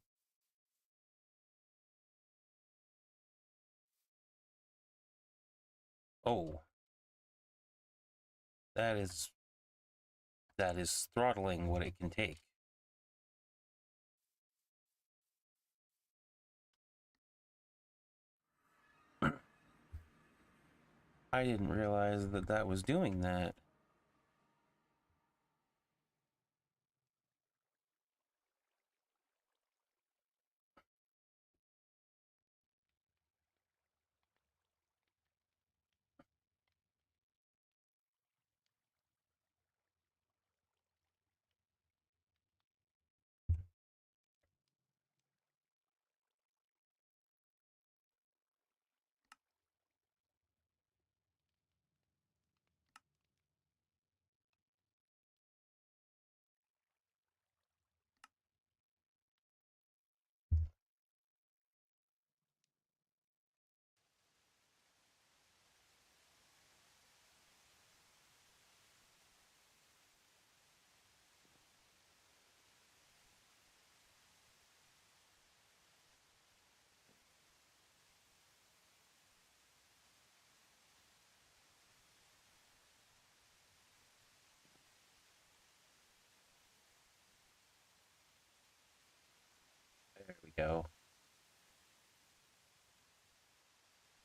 Oh, that is throttling what it can take. I didn't realize that that was doing that. go.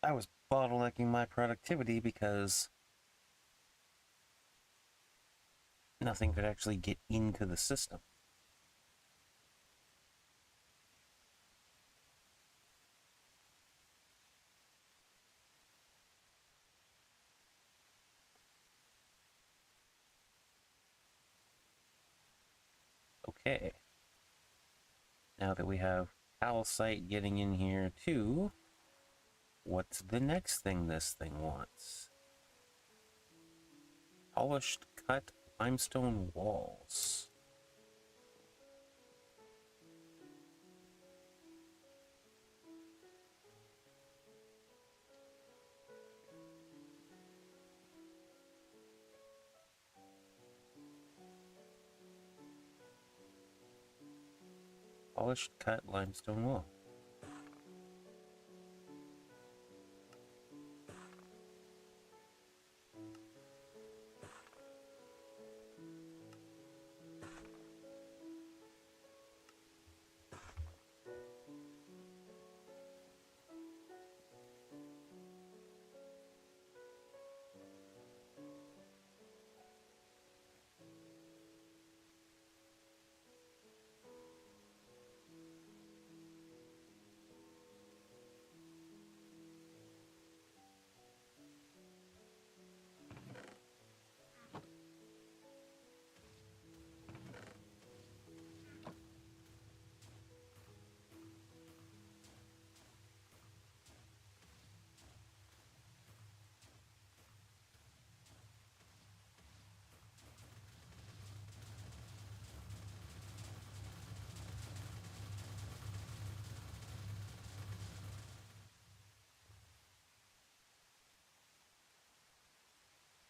I was bottlenecking my productivity because nothing could actually get into the system. Okay. Now that we have calcite getting in here too, what's the next thing this thing wants? Polished cut limestone walls. Polished cut limestone wall.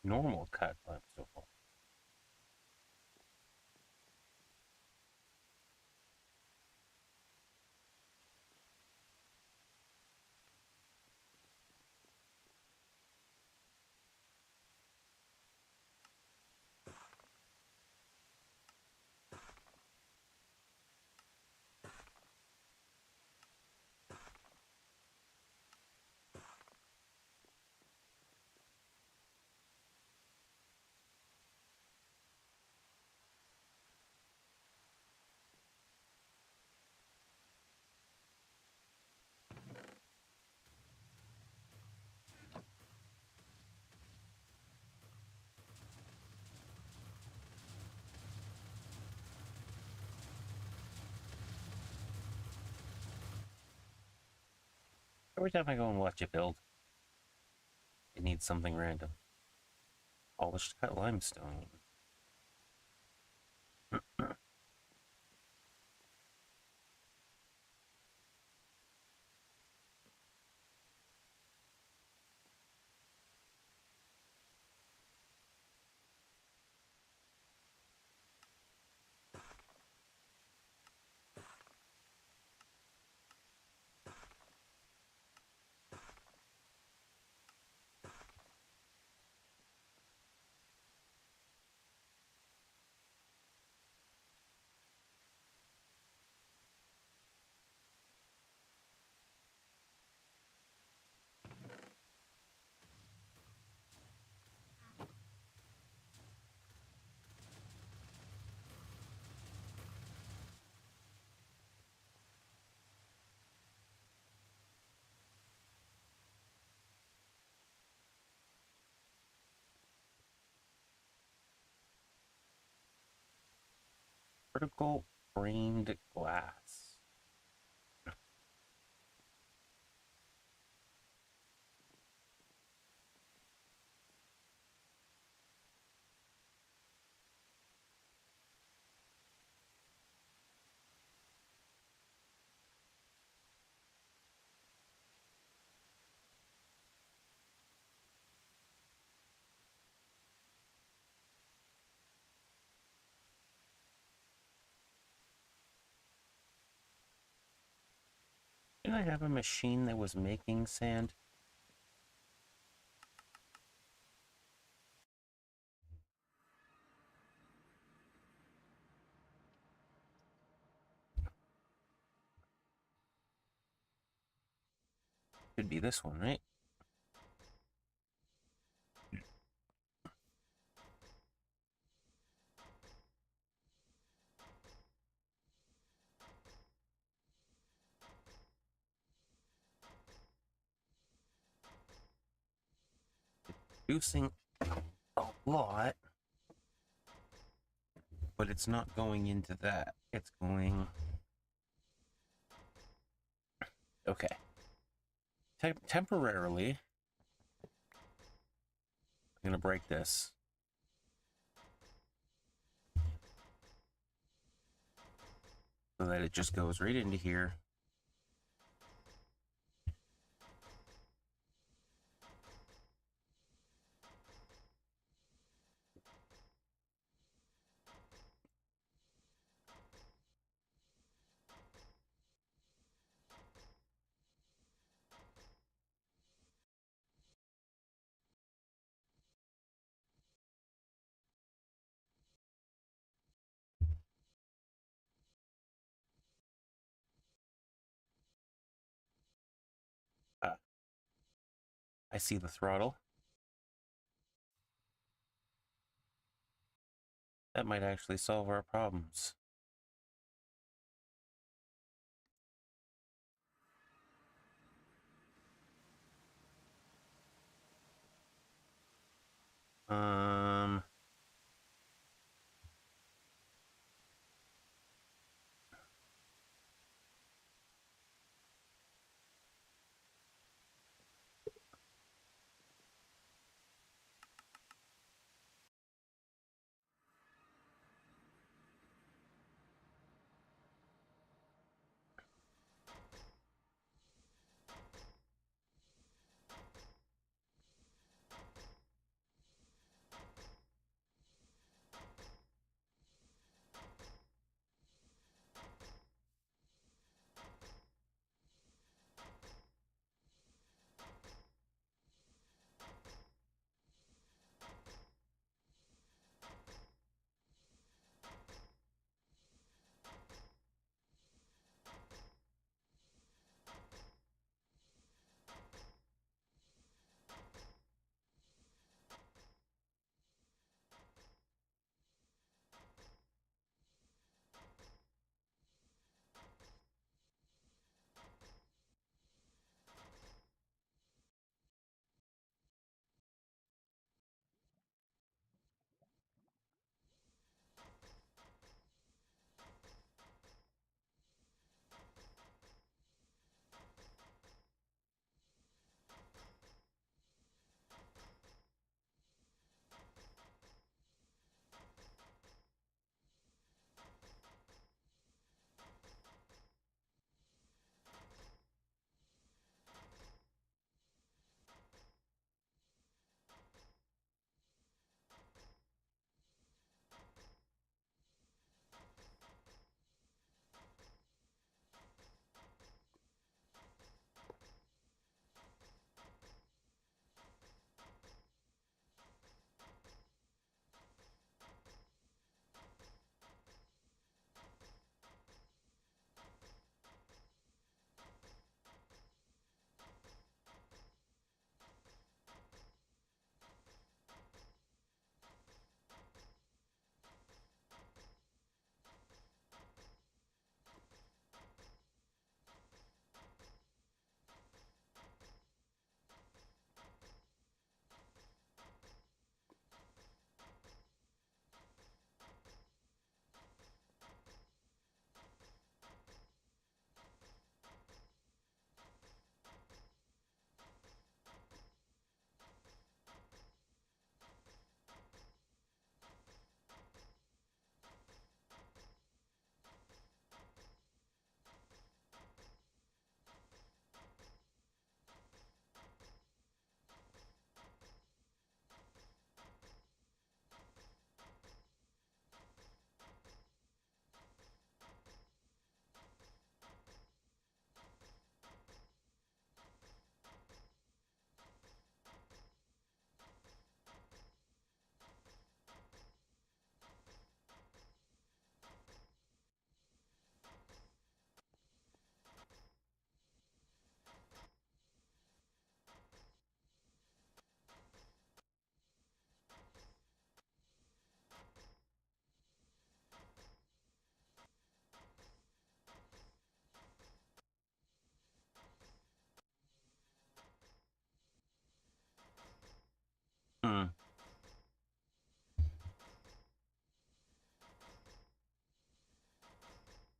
Normal cut limestone wall. Every time I go and watch it build, it needs something random. Polished cut limestone. Vertical grained glass. Didn't I have a machine that was making sand? Should be this one, right? Reducing a lot, but it's not going into that. It's going... Okay. Temporarily, I'm gonna break this. So that it just goes right into here. I see the throttle. That might actually solve our problems.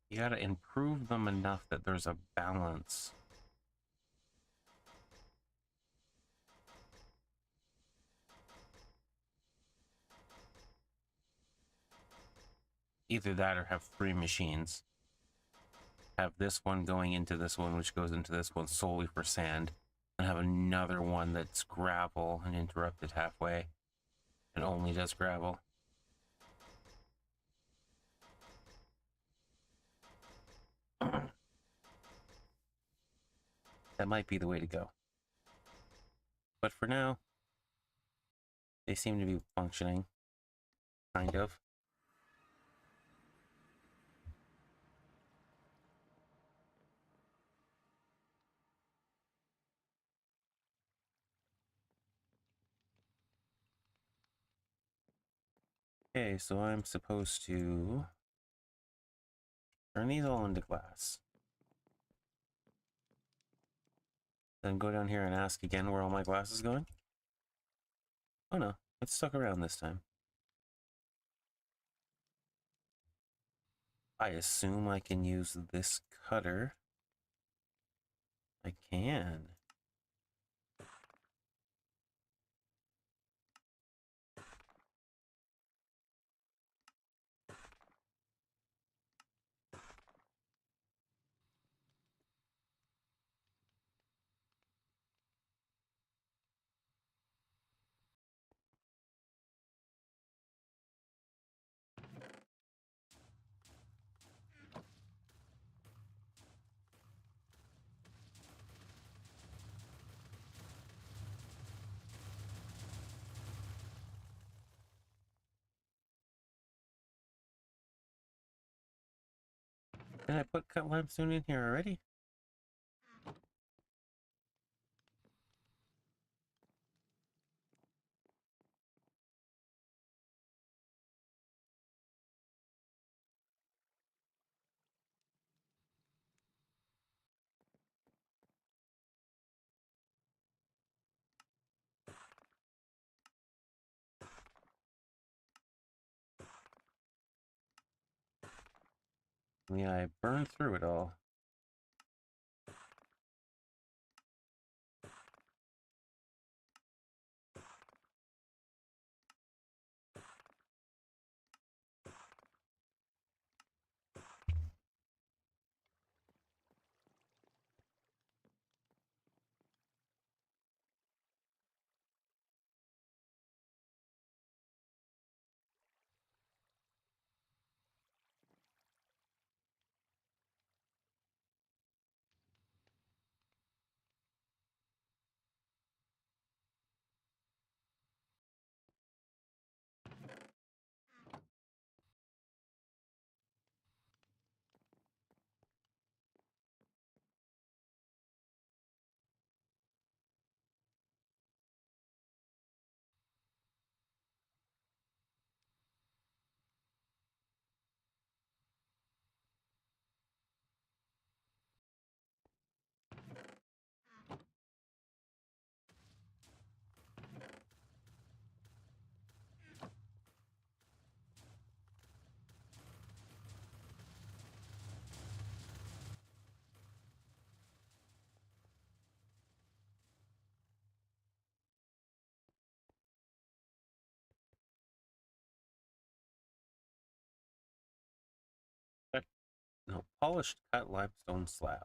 You gotta improve them enough that there's a balance. Either that or have 3 machines. Have this one going into this one, which goes into this one solely for sand, and have another one that's gravel and interrupted halfway and only does gravel. That might be the way to go. But for now, they seem to be functioning. Kind of. Okay, so I'm supposed to turn these all into glass. Then go down here and ask again where all my glass is going. Oh no, it's stuck around this time. I assume I can use this cutter. I can. Did I put cut limestone in here already? Yeah, I burned through it all. No, polished cut limestone slab.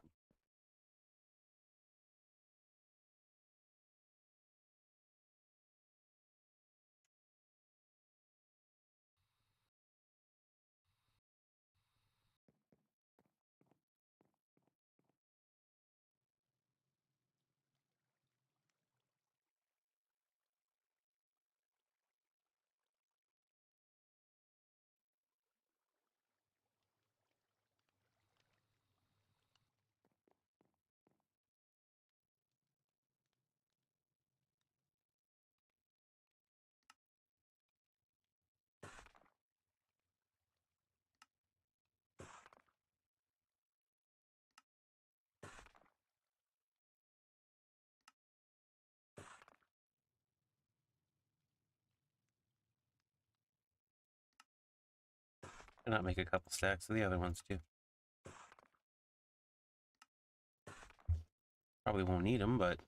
And not make a couple stacks of the other ones too. Probably won't need them, but...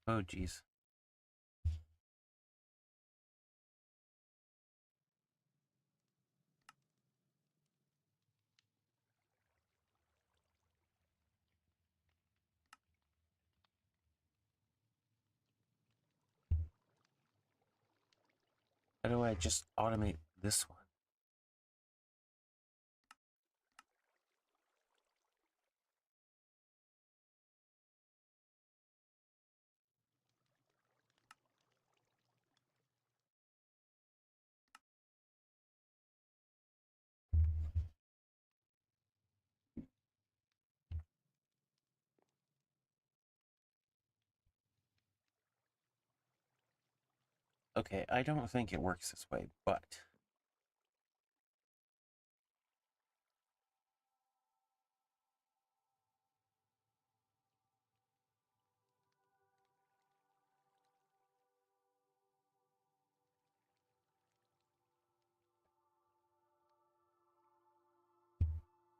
Oh, geez. How do I just automate this one? Okay, I don't think it works this way, but...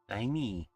Dang me.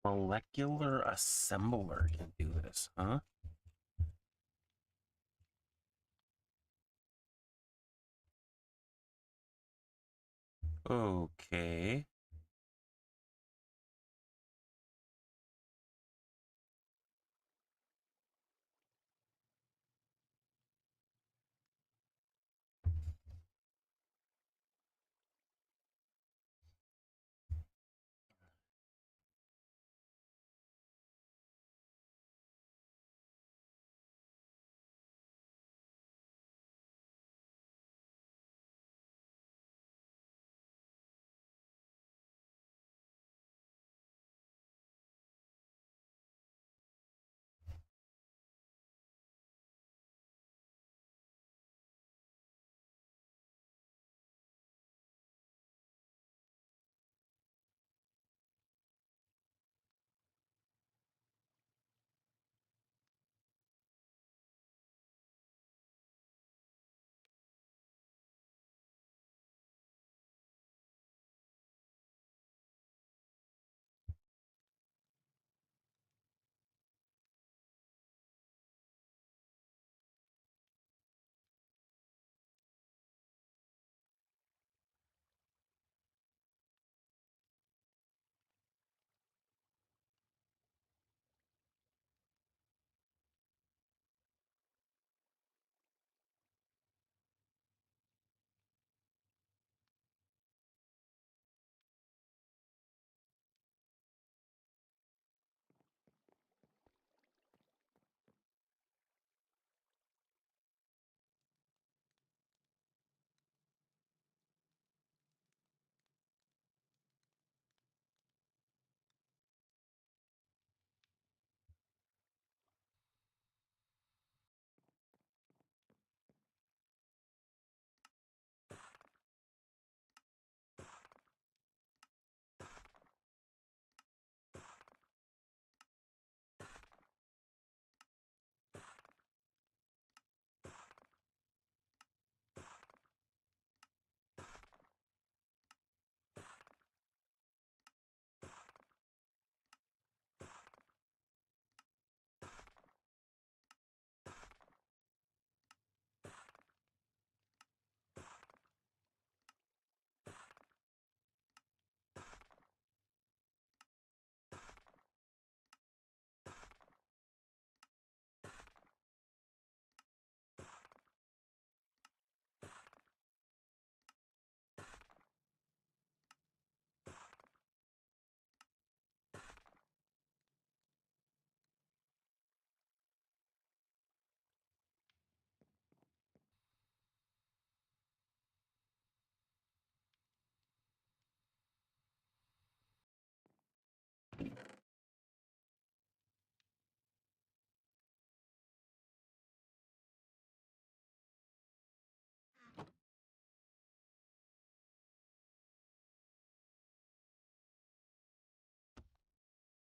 Molecular assembler can do this, huh? Okay.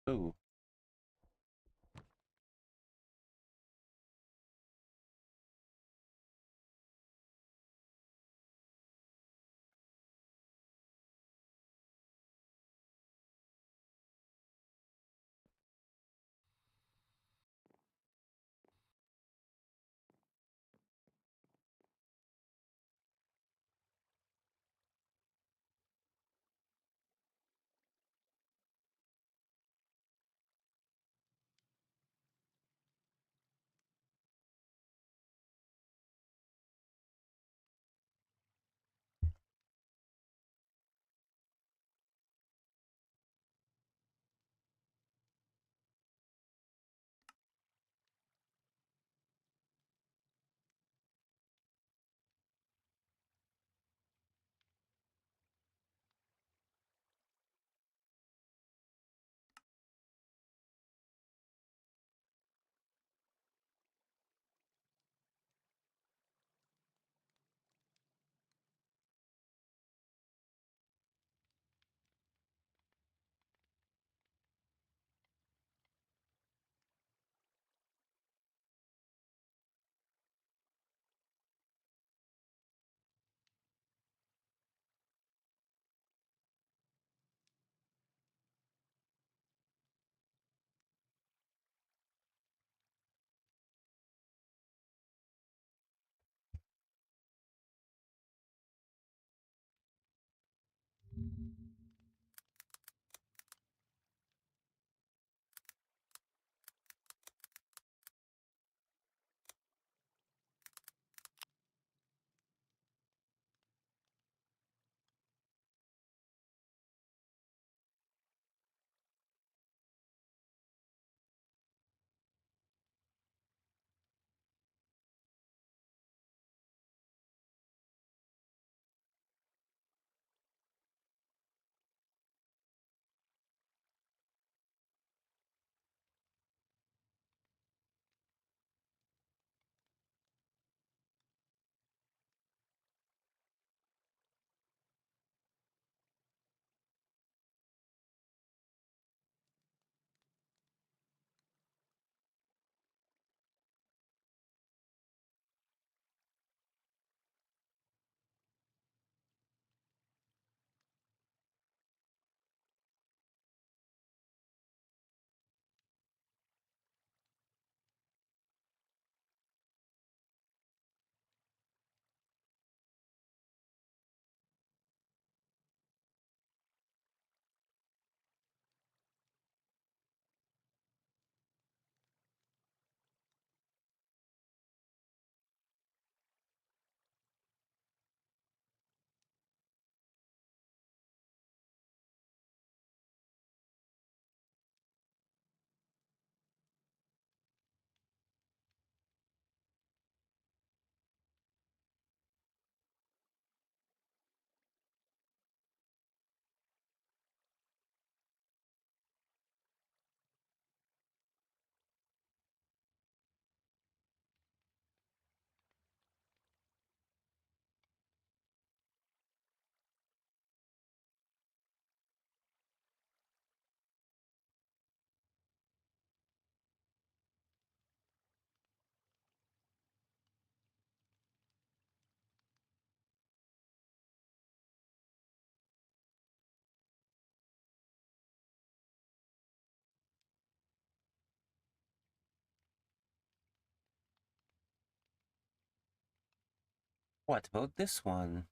Ooh. What about this one?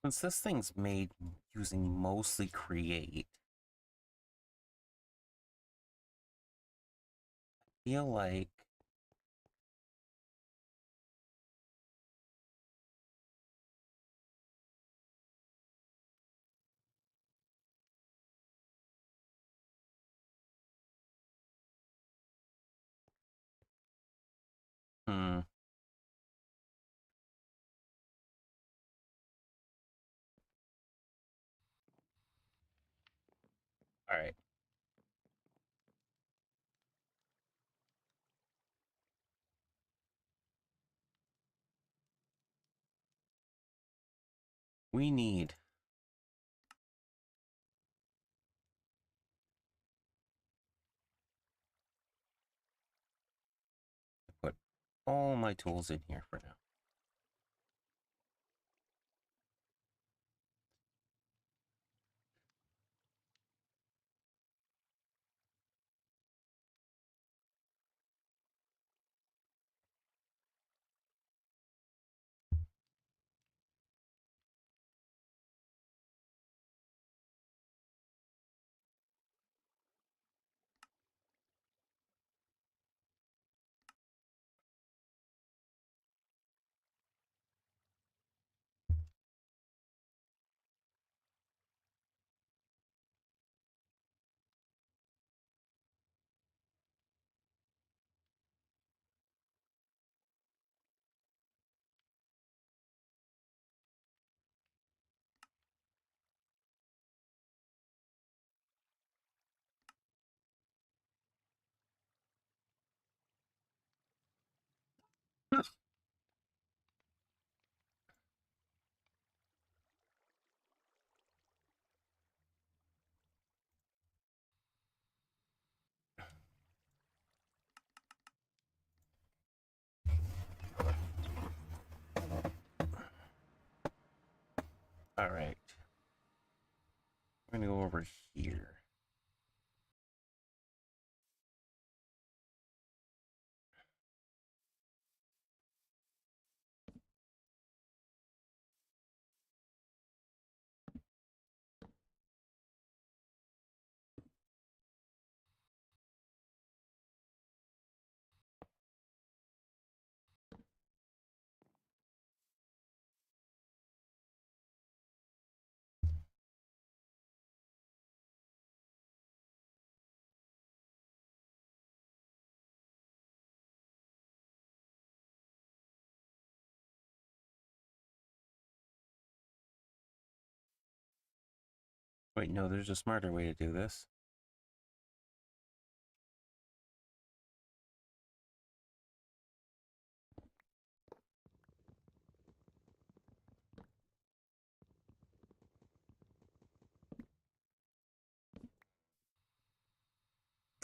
Since this thing's made using mostly Create, I feel like hmm. All right. We need to put all my tools in here for now. All right. We're going to go over here. Wait, no, there's a smarter way to do this.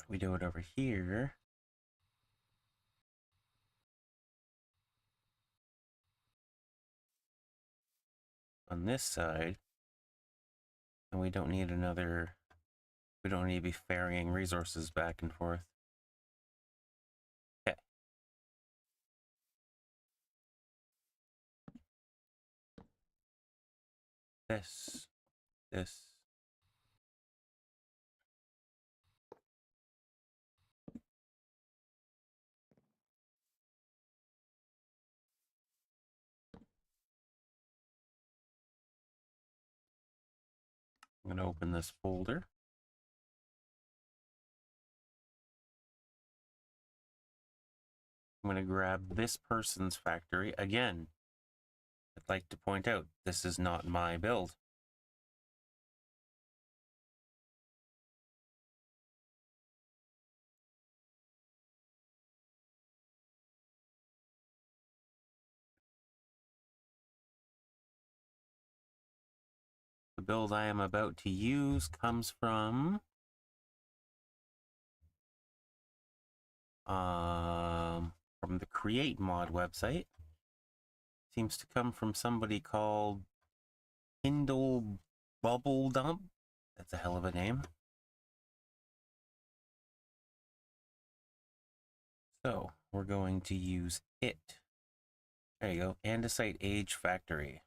We do it over here. On this side. And we don't need another... We don't need to be ferrying resources back and forth. Okay. This. I'm going to open this folder. I'm going to grab this person's factory. Again, I'd like to point out, this is not my build. The build I am about to use comes from the Create Mod website. Seems to come from somebody called Kindle Bubble Dump. That's a hell of a name. So we're going to use it. There you go. Andesite Age Factory.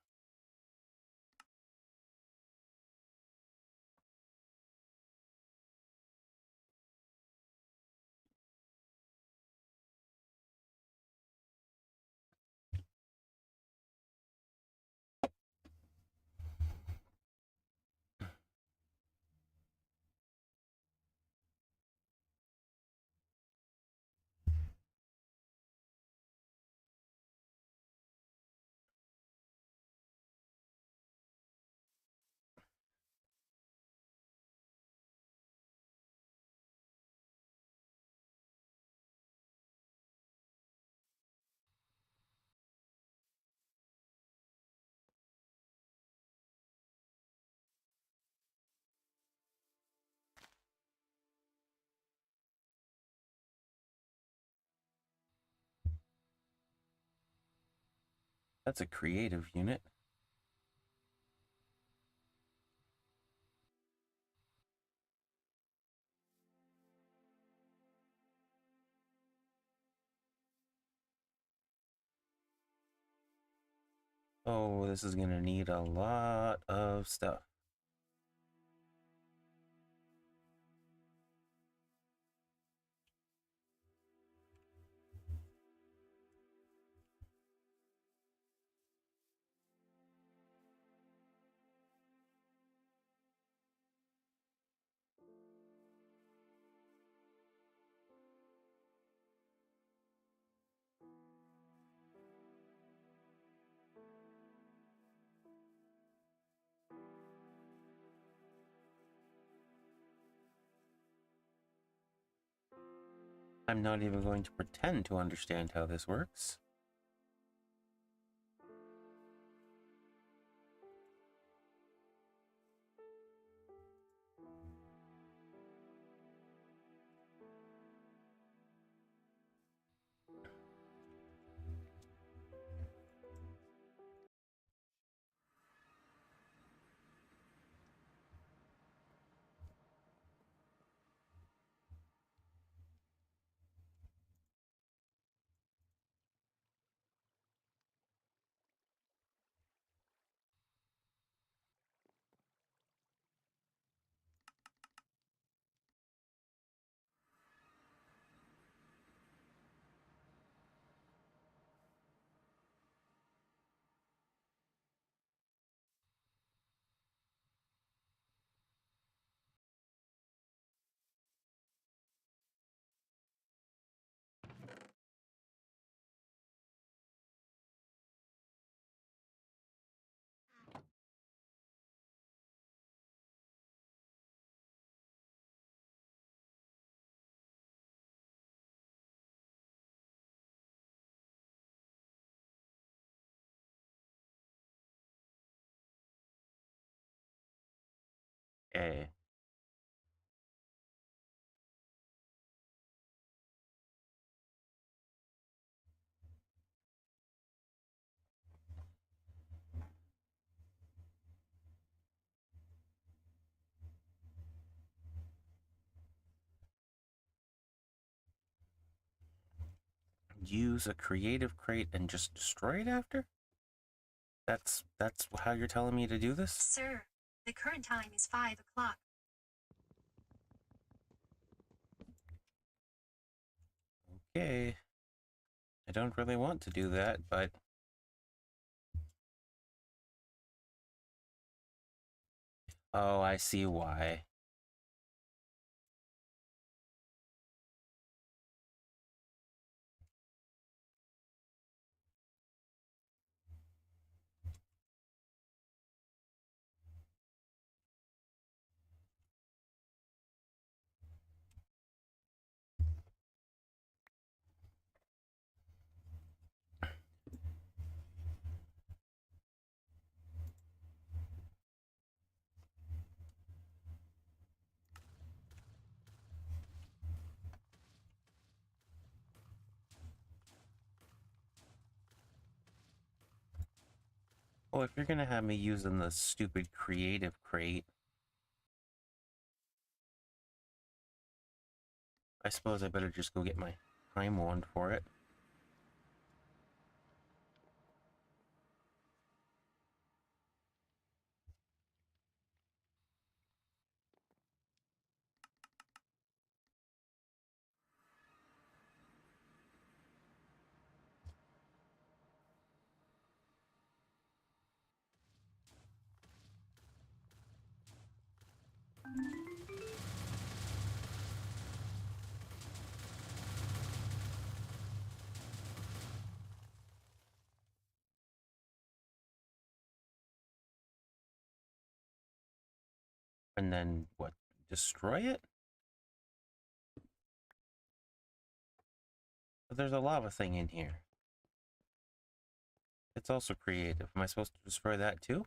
That's a creative unit. Oh, this is gonna need a lot of stuff. I'm not even going to pretend to understand how this works. Okay. Use a creative crate and just destroy it after? That's how you're telling me to do this? Sir, the current time is 5 o'clock. Okay. I don't really want to do that, but... Oh, I see why. Well, if you're gonna have me using the stupid creative crate, I suppose I better just go get my time wand for it. And then, what, destroy it? But there's a lava thing in here. It's also creative. Am I supposed to destroy that too?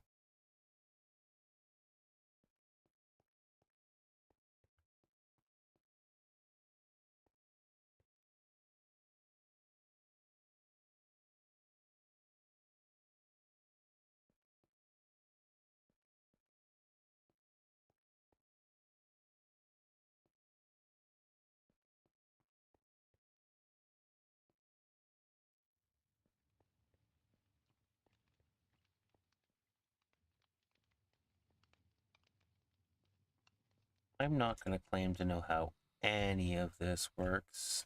I'm not going to claim to know how any of this works.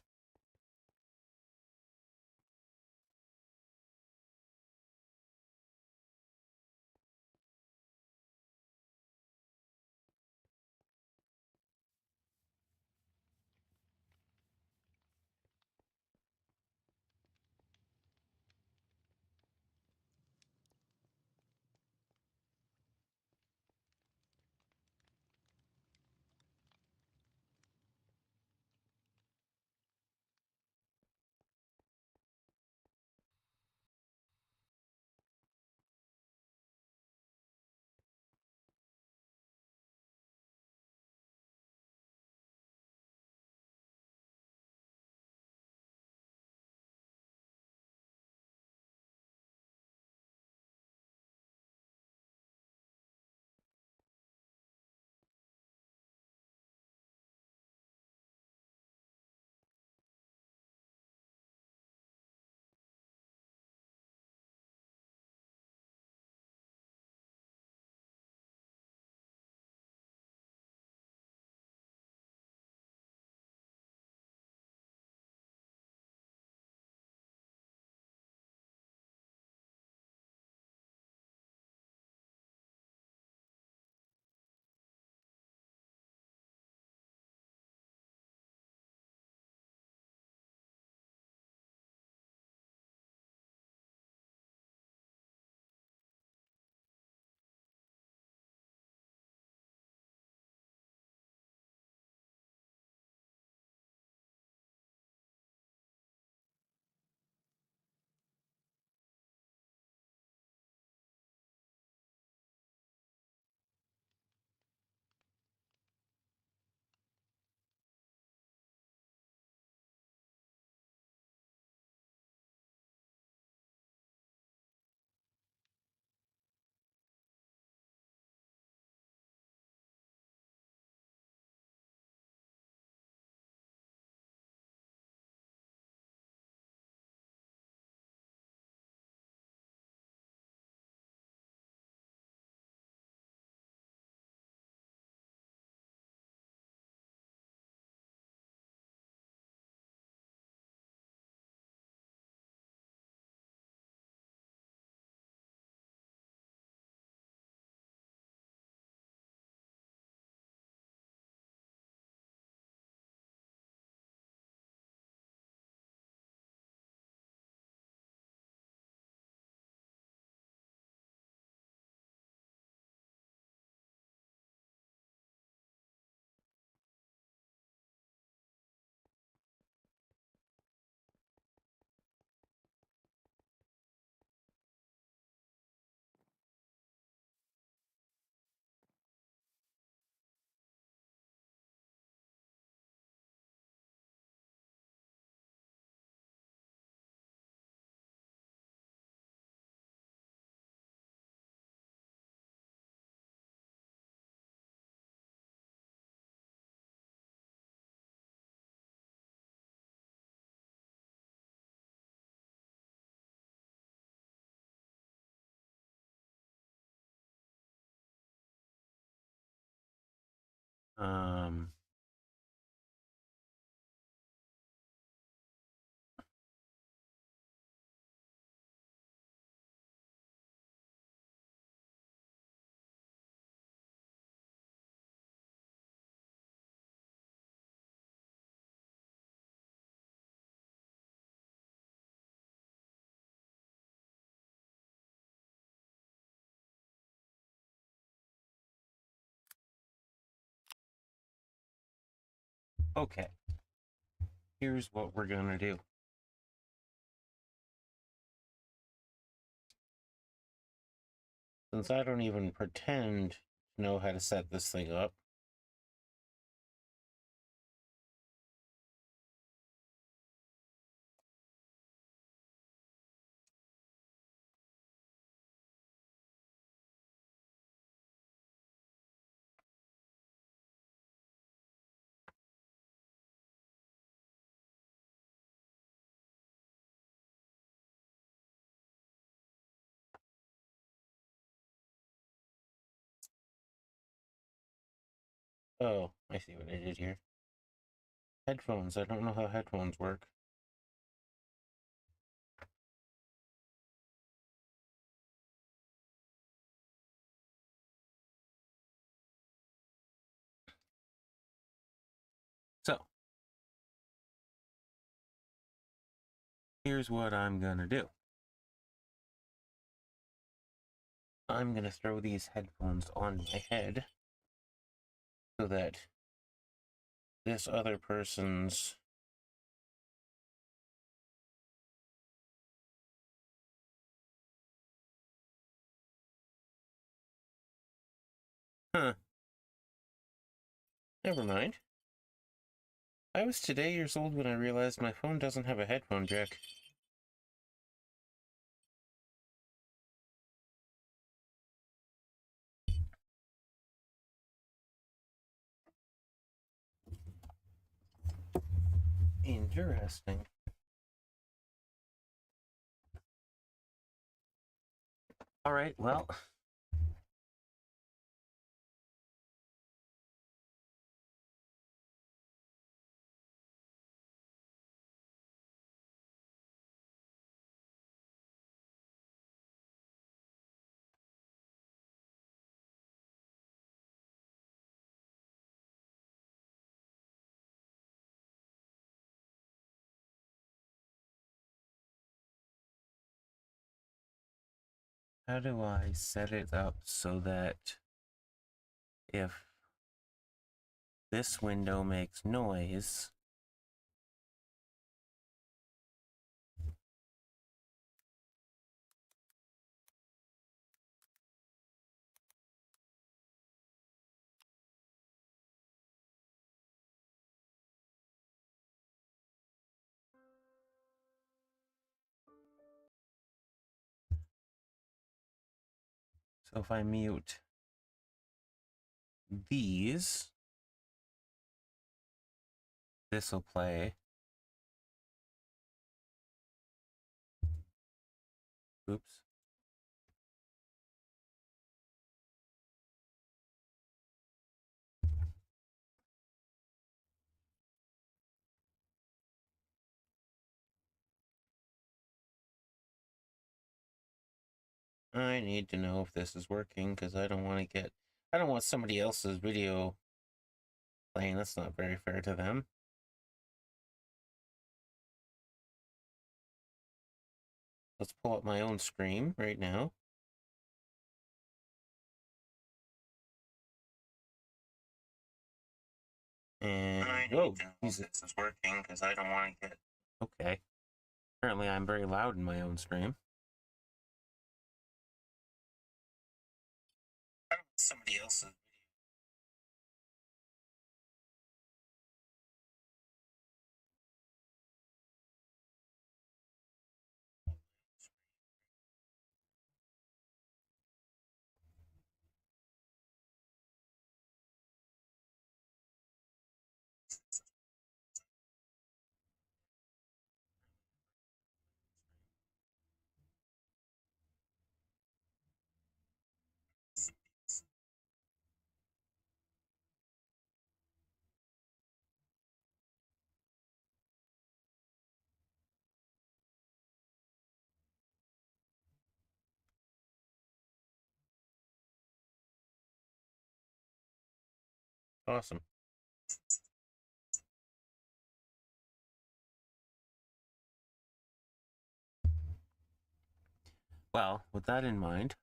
Um, okay. Here's what we're going to do. Since I don't even pretend to know how to set this thing up, oh, I see what I did here. Headphones. I don't know how headphones work. So, here's what I'm gonna do. I'm gonna throw these headphones on my head so that this other person's never mind. I was today years old when I realized my phone doesn't have a headphone jack. Interesting. Alright, well. How do I set it up so that if this window makes noise, so if I mute these, this will play. Oops. I need to know if this is working because I don't want somebody else's video playing. That's not very fair to them. Let's pull up my own screen right now. And oh, Jesus, this is working because I don't want to get. Okay. Apparently, I'm very loud in my own stream. Somebody else's. Awesome. Well, with that in mind,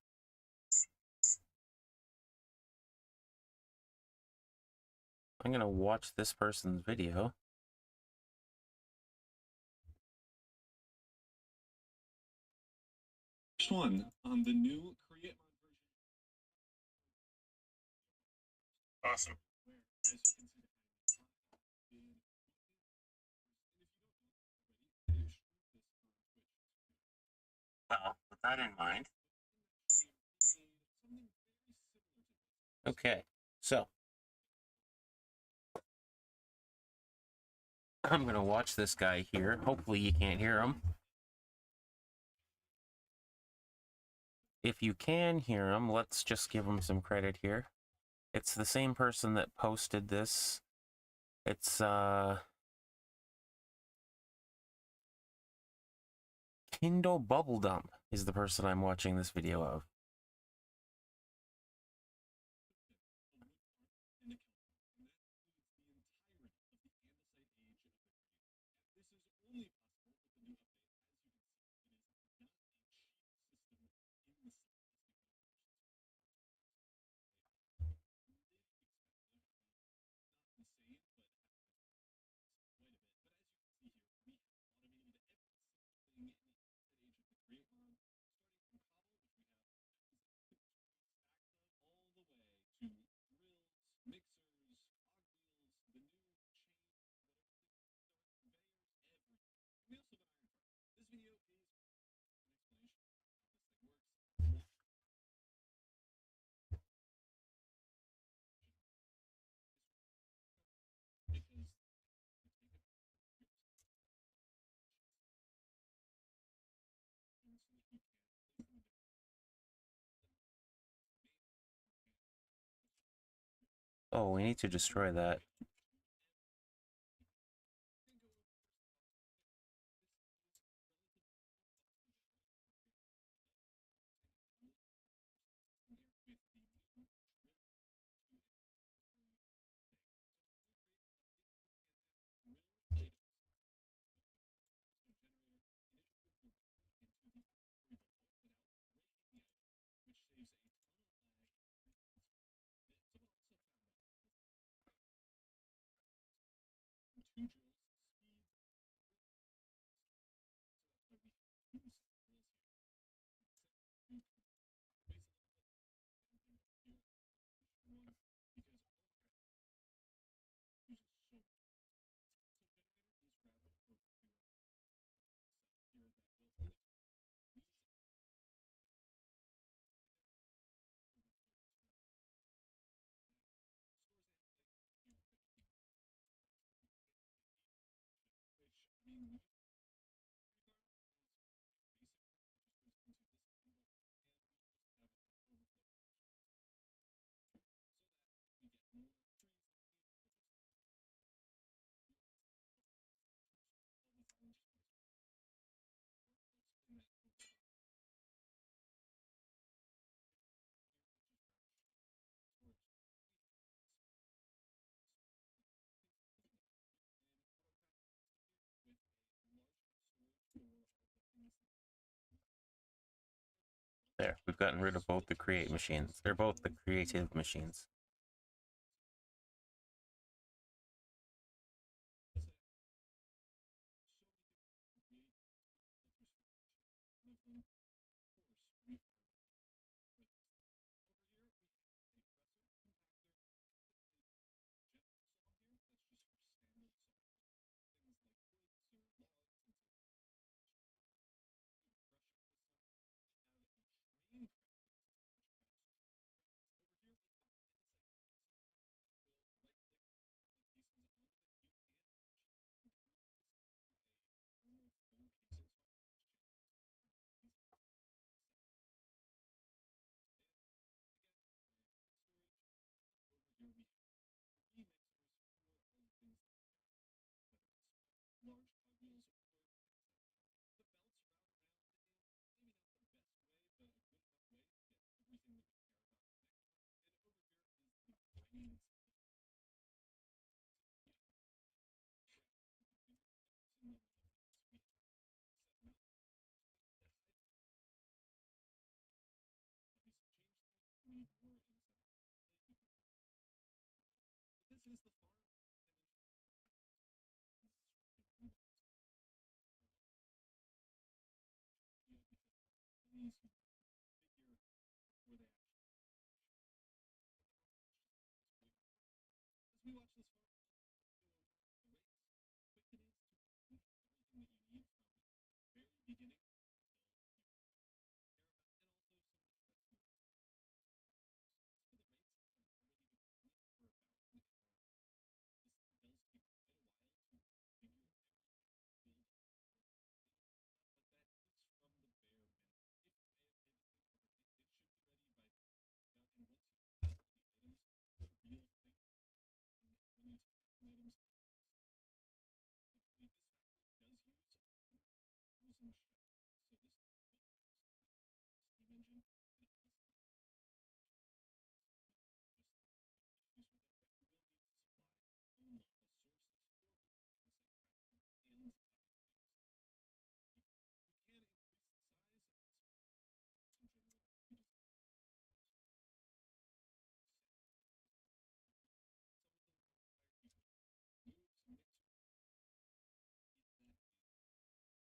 I'm going to watch this person's video. Next one on the new Create version. Awesome. Well, with that in mind. Okay, so I'm going to watch this guy here. Hopefully you can't hear him. If you can hear him, let's just give him some credit here. It's the same person that posted this. It's, Kindle Bubble Dump is the person I'm watching this video of. Oh, we need to destroy that. There, we've gotten rid of both the create machines. They're both the creative machines.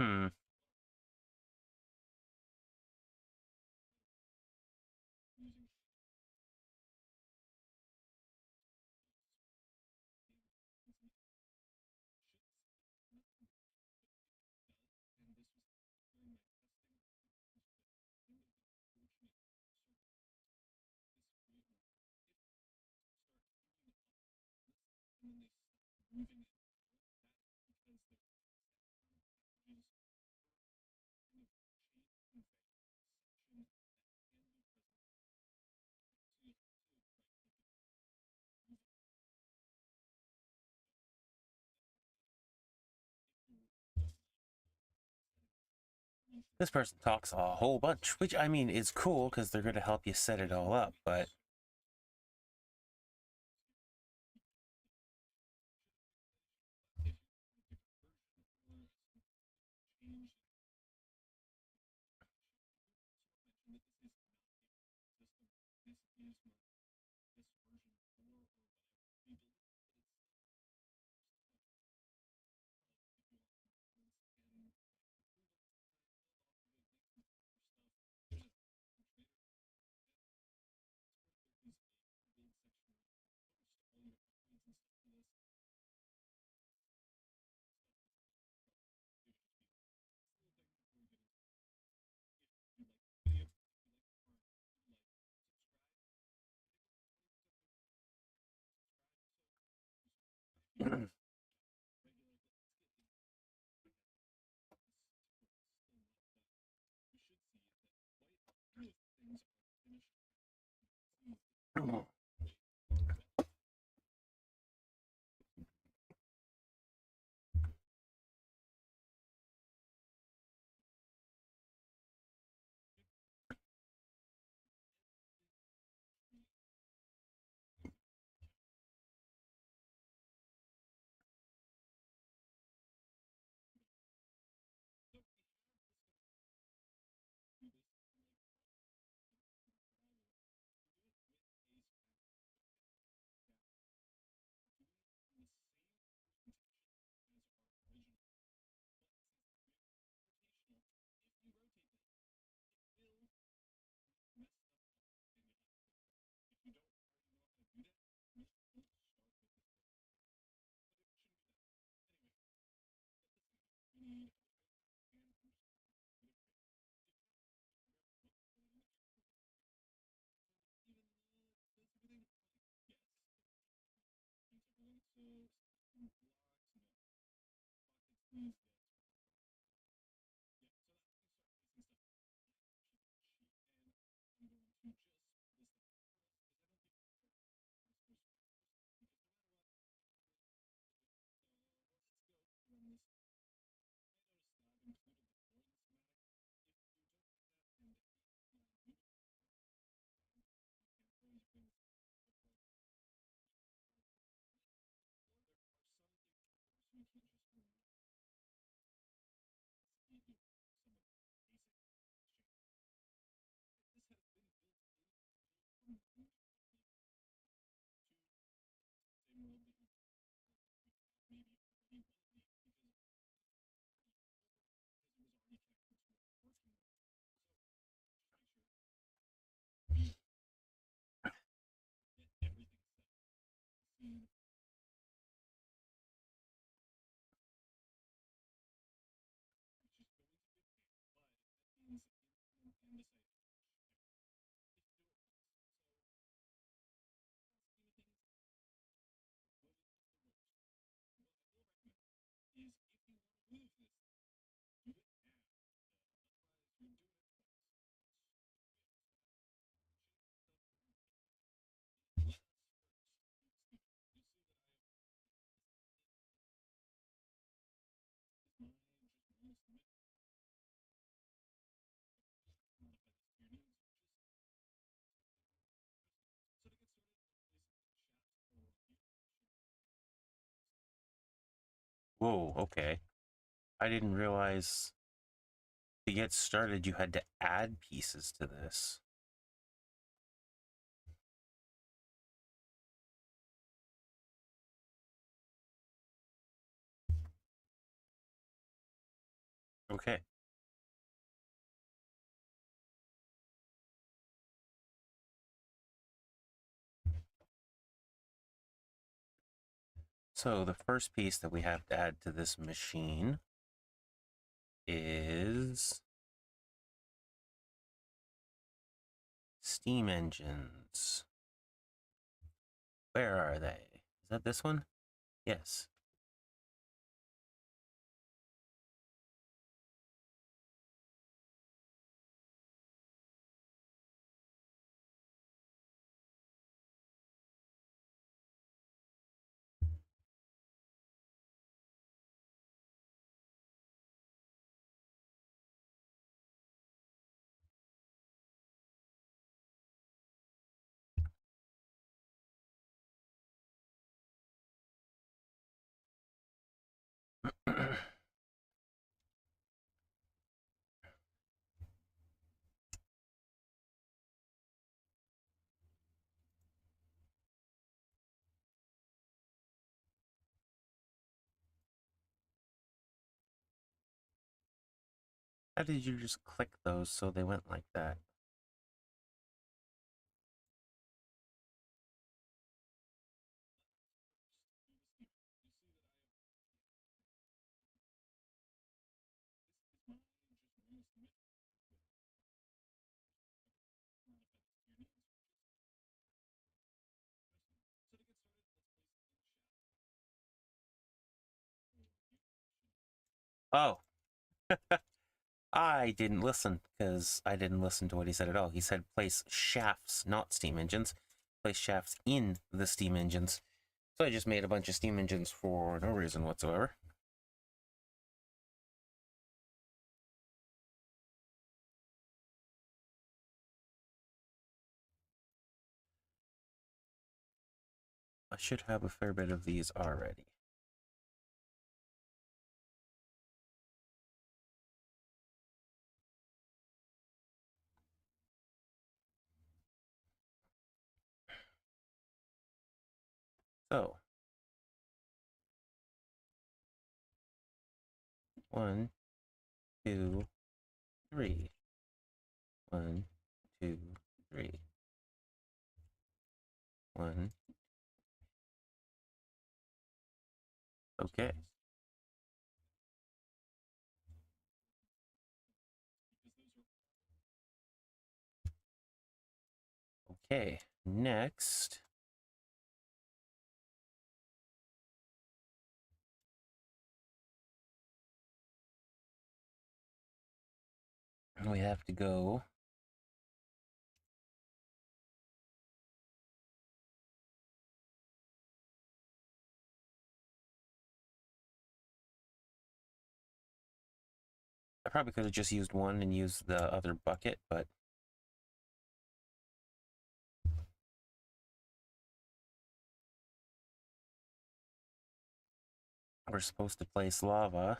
Hmm. This person talks a whole bunch, which I mean is cool because they're going to help you set it all up, but whoa, okay. I didn't realize to get started you had to add pieces to this. Okay. So the first piece that we have to add to this machine is steam engines. Where are they? Is that this one? Yes. How did you just click those so they went like that? Oh, I didn't listen because I didn't listen to what he said at all. He said place shafts, not steam engines. Place shafts in the steam engines. So I just made a bunch of steam engines for no reason whatsoever. I should have a fair bit of these already. So, 1, 2, 3. 1, 2, 3. 1. Okay. Okay, next. We have to go I probably could have just used one and used the other bucket, but we're supposed to place lava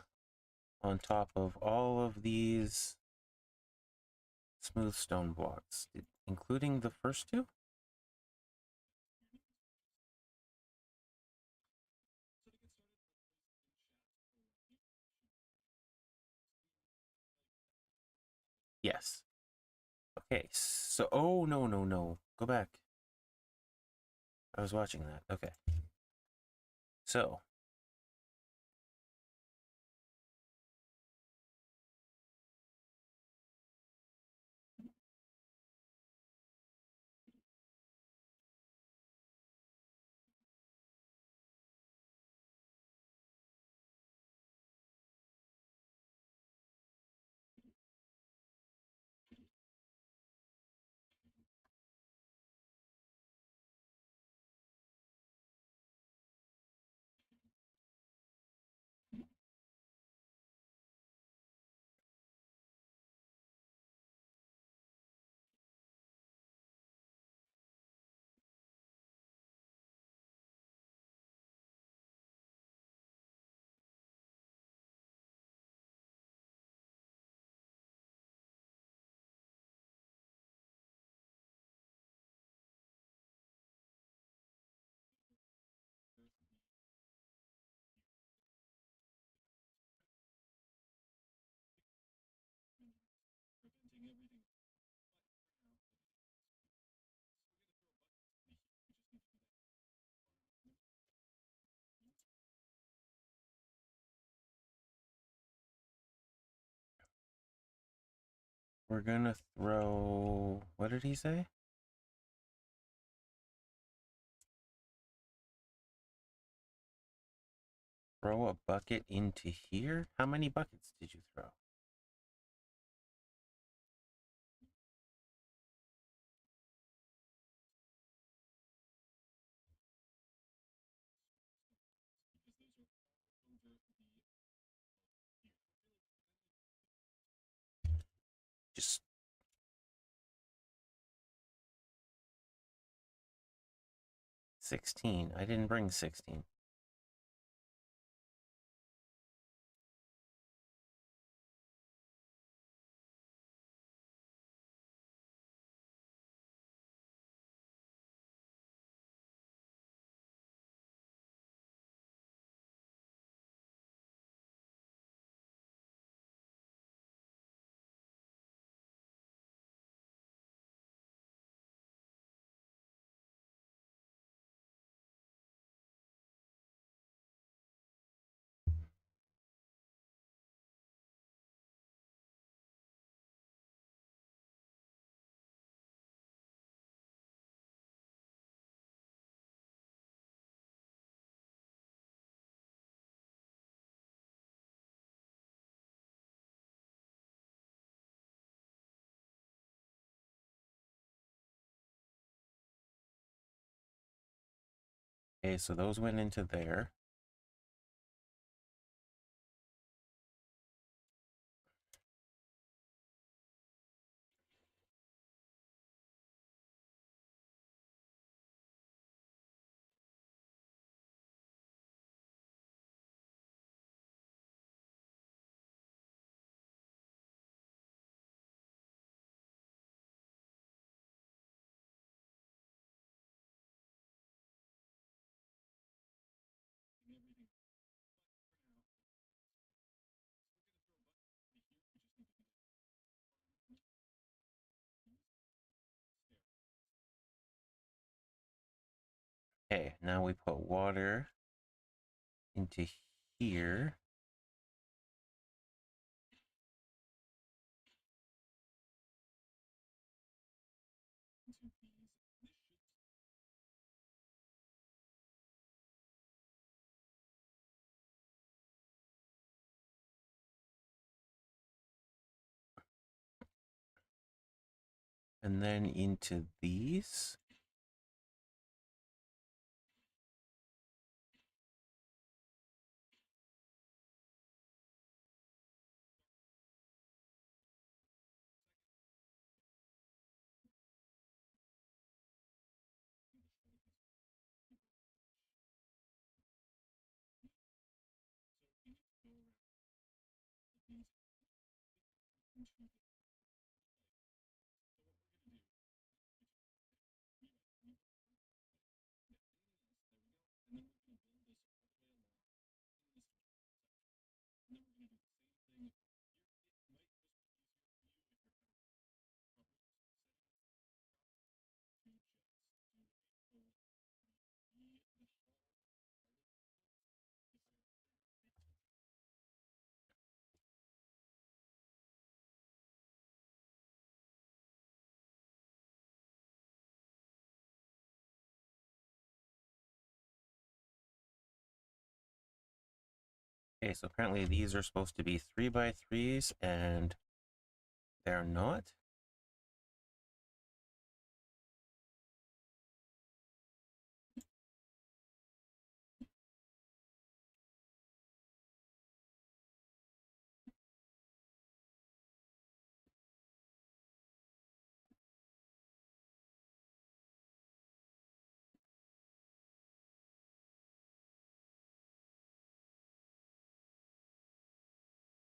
on top of all of these smooth stone blocks, including the first two? Yes. Okay, so, oh, no, no, no. Go back. I was watching that. Okay. So, we're gonna throw... What did he say? Throw a bucket into here? How many buckets did you throw? Just... 16. I didn't bring 16. Okay, so those went into there. Okay, now we put water into here. And then into these. Okay, so apparently these are supposed to be 3x3s, and they're not.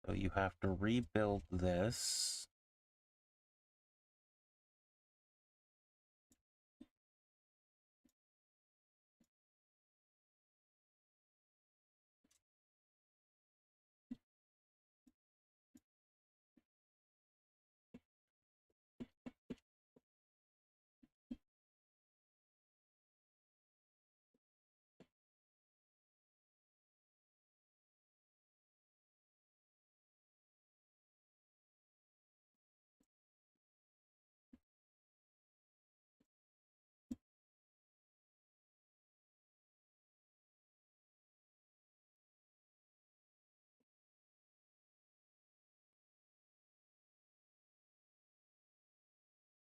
So you have to rebuild this.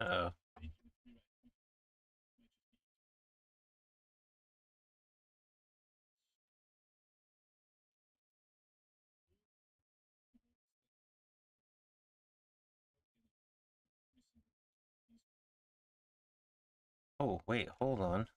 Uh-oh. Oh, wait, hold on.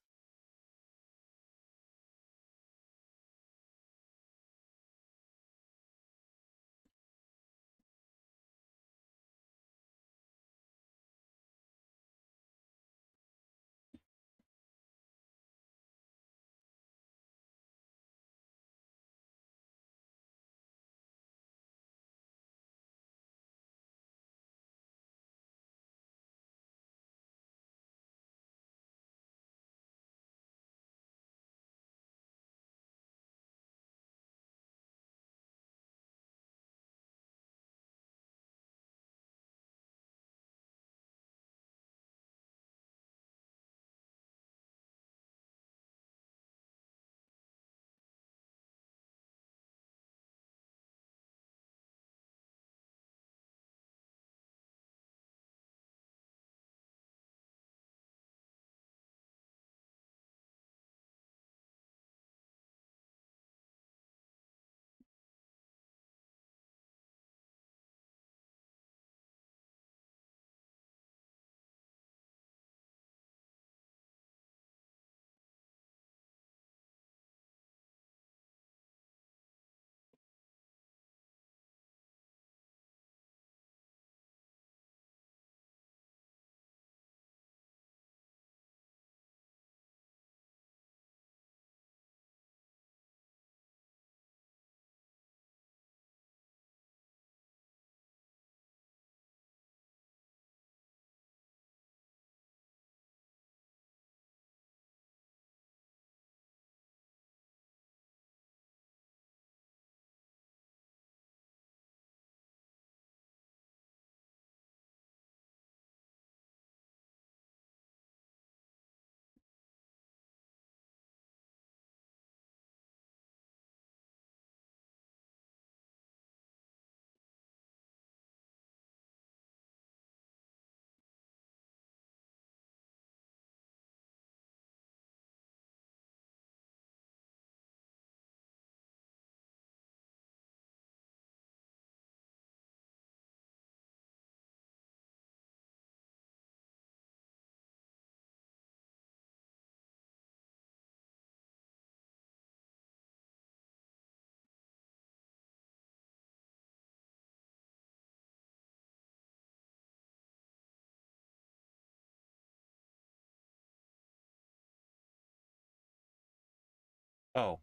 Oh.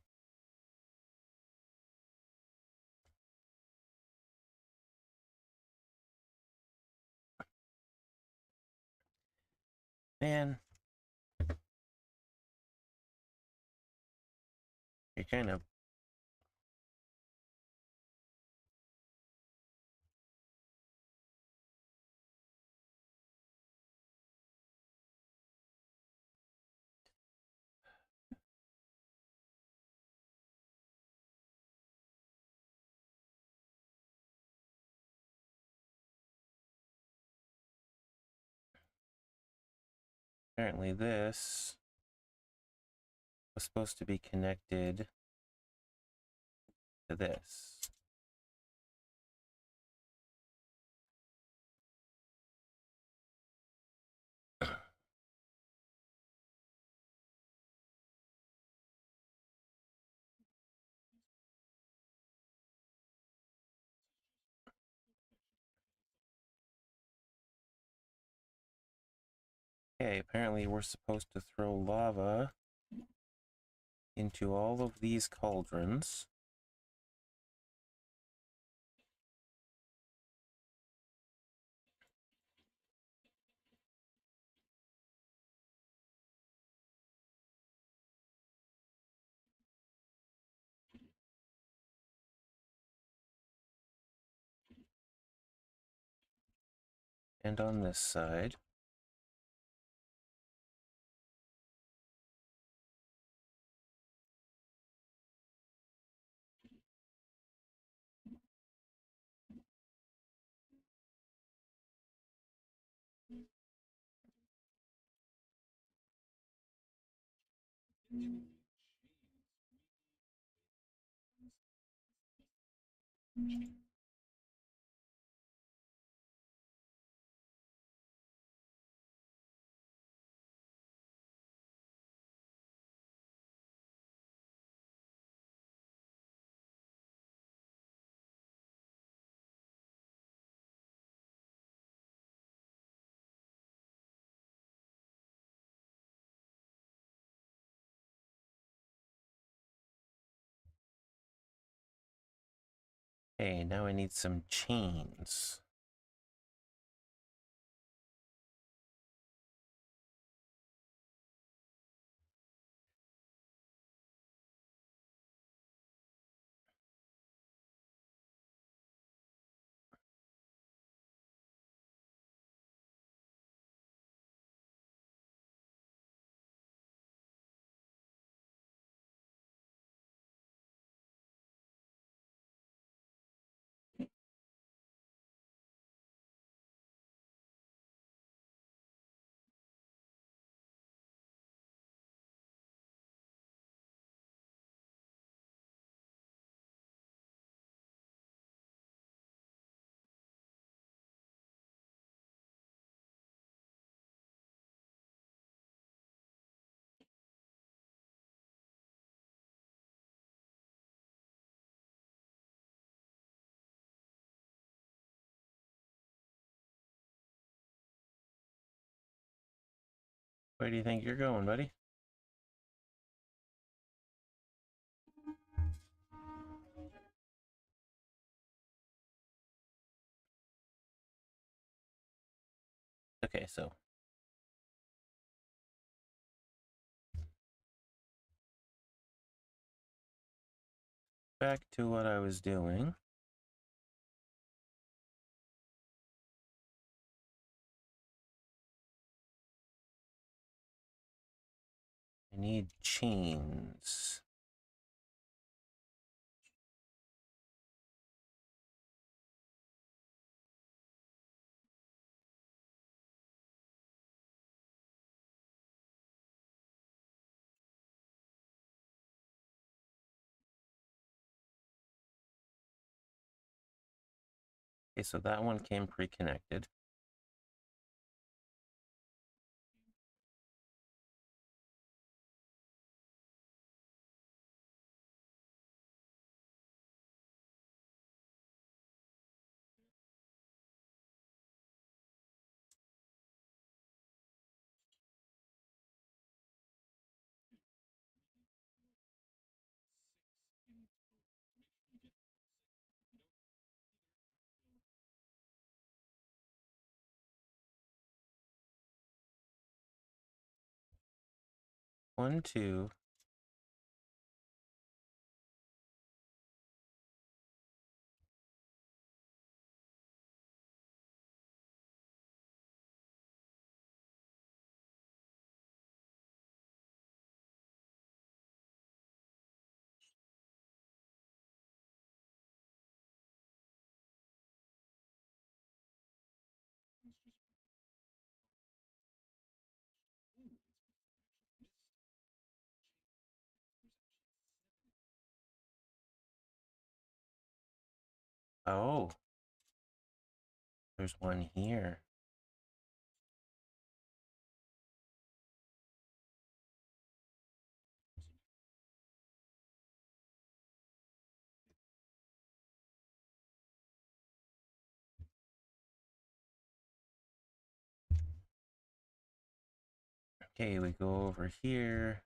Man. You're kind of... Apparently this was supposed to be connected to this. Okay, apparently we're supposed to throw lava into all of these cauldrons. And on this side. Okay, now I need some chains. Where do you think you're going, buddy? Okay, so back to what I was doing. I need chains. Okay, so that one came pre-connected. One, two. Oh, there's one here. Okay, we go over here.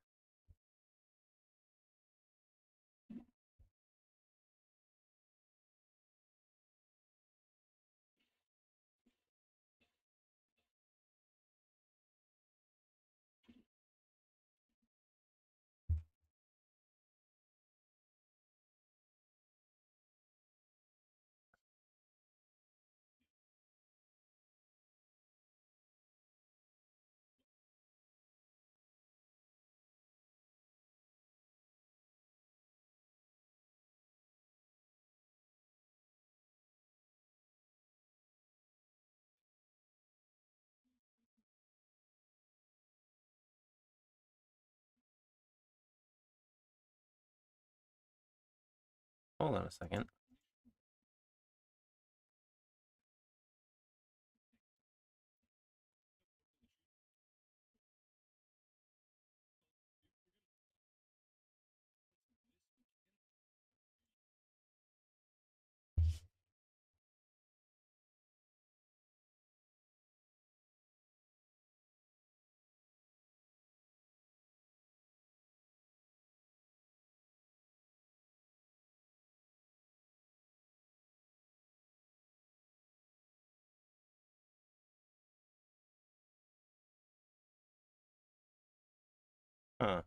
Hold on a second. Huh.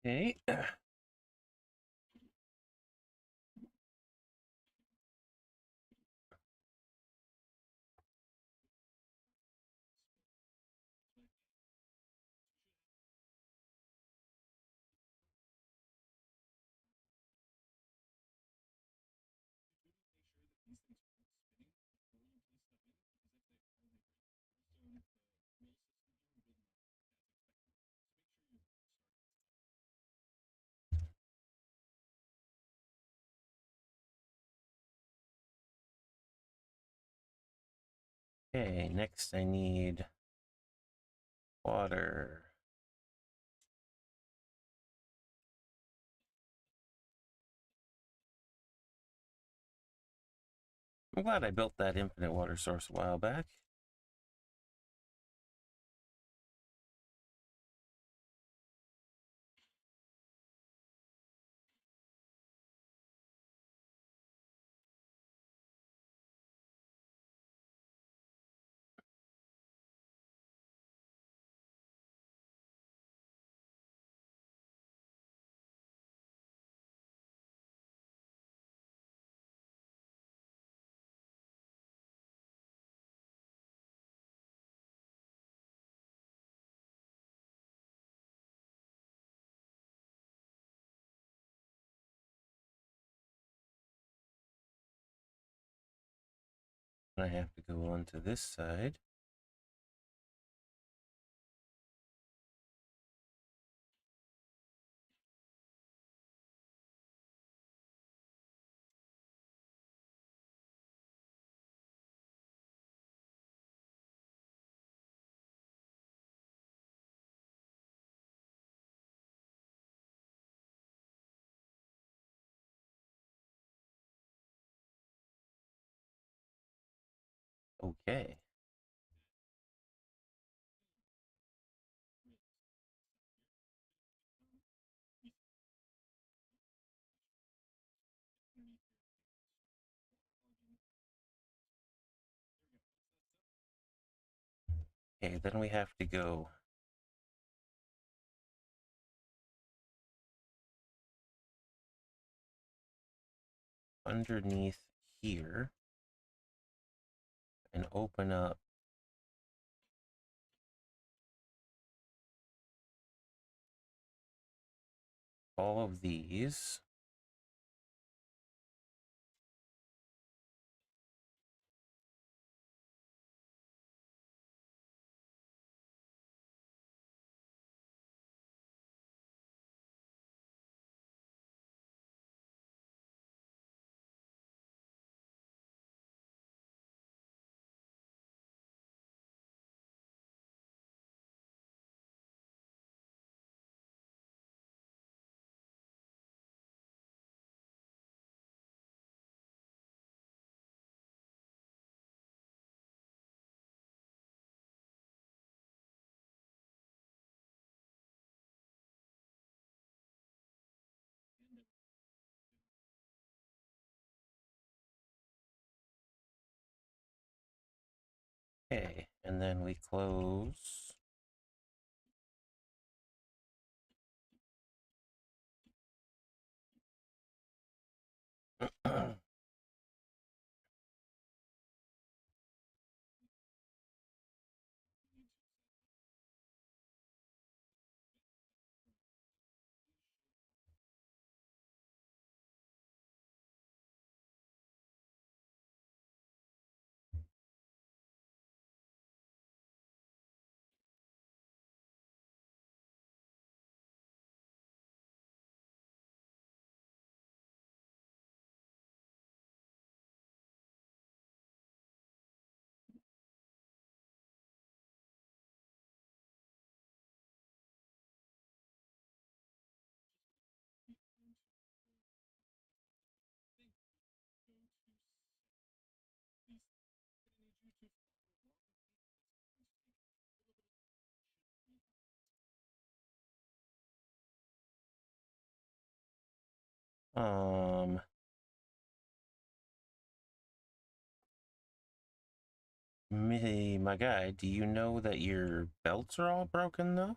Okay. Okay, next I need water. I'm glad I built that infinite water source a while back. I have to go on to this side. Okay. Okay, then we have to go underneath here and open up all of these. Okay, and then we close. My guy, do you know that your belts are all broken though?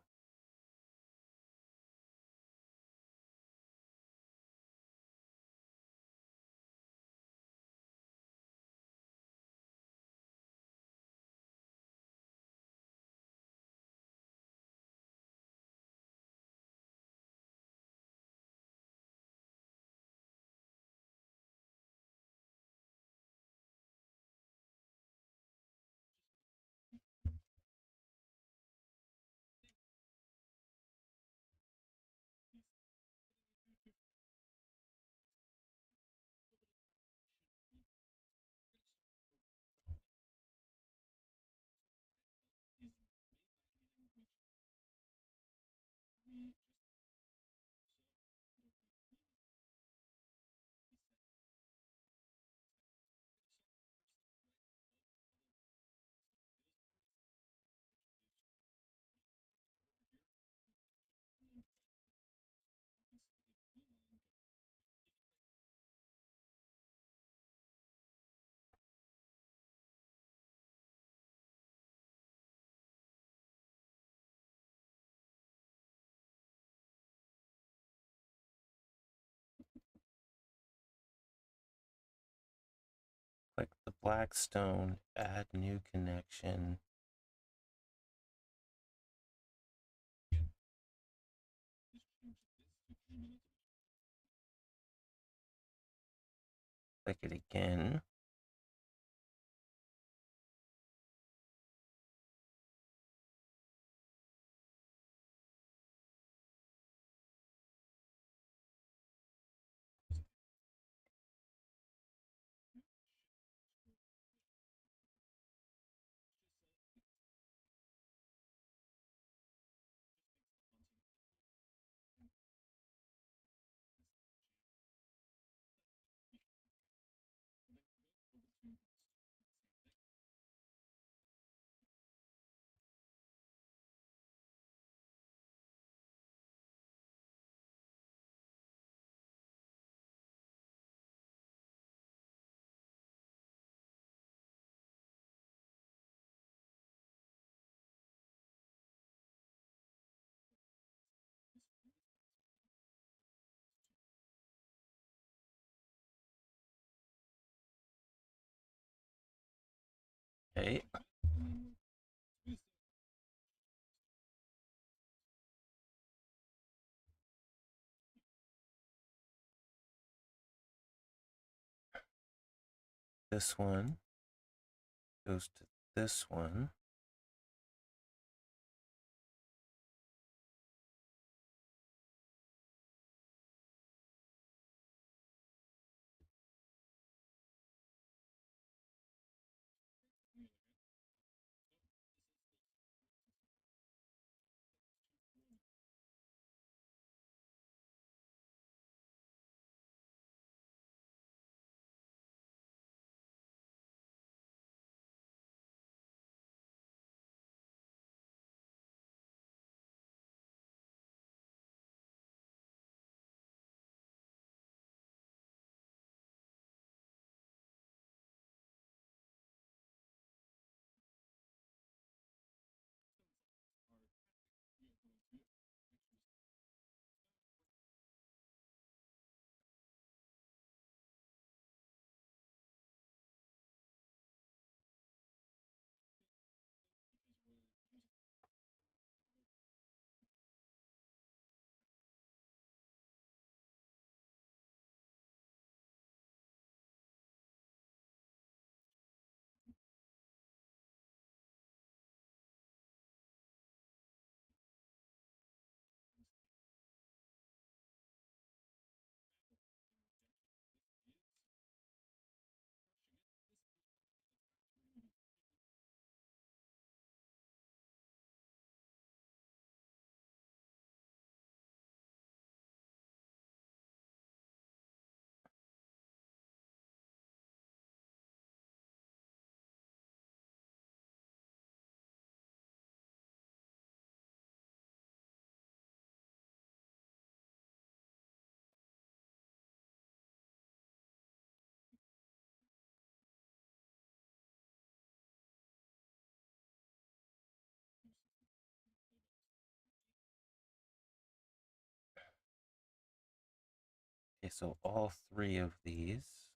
Click the black stone, add new connection. Click it again. Okay. This one goes to this one. Okay, so all three of these.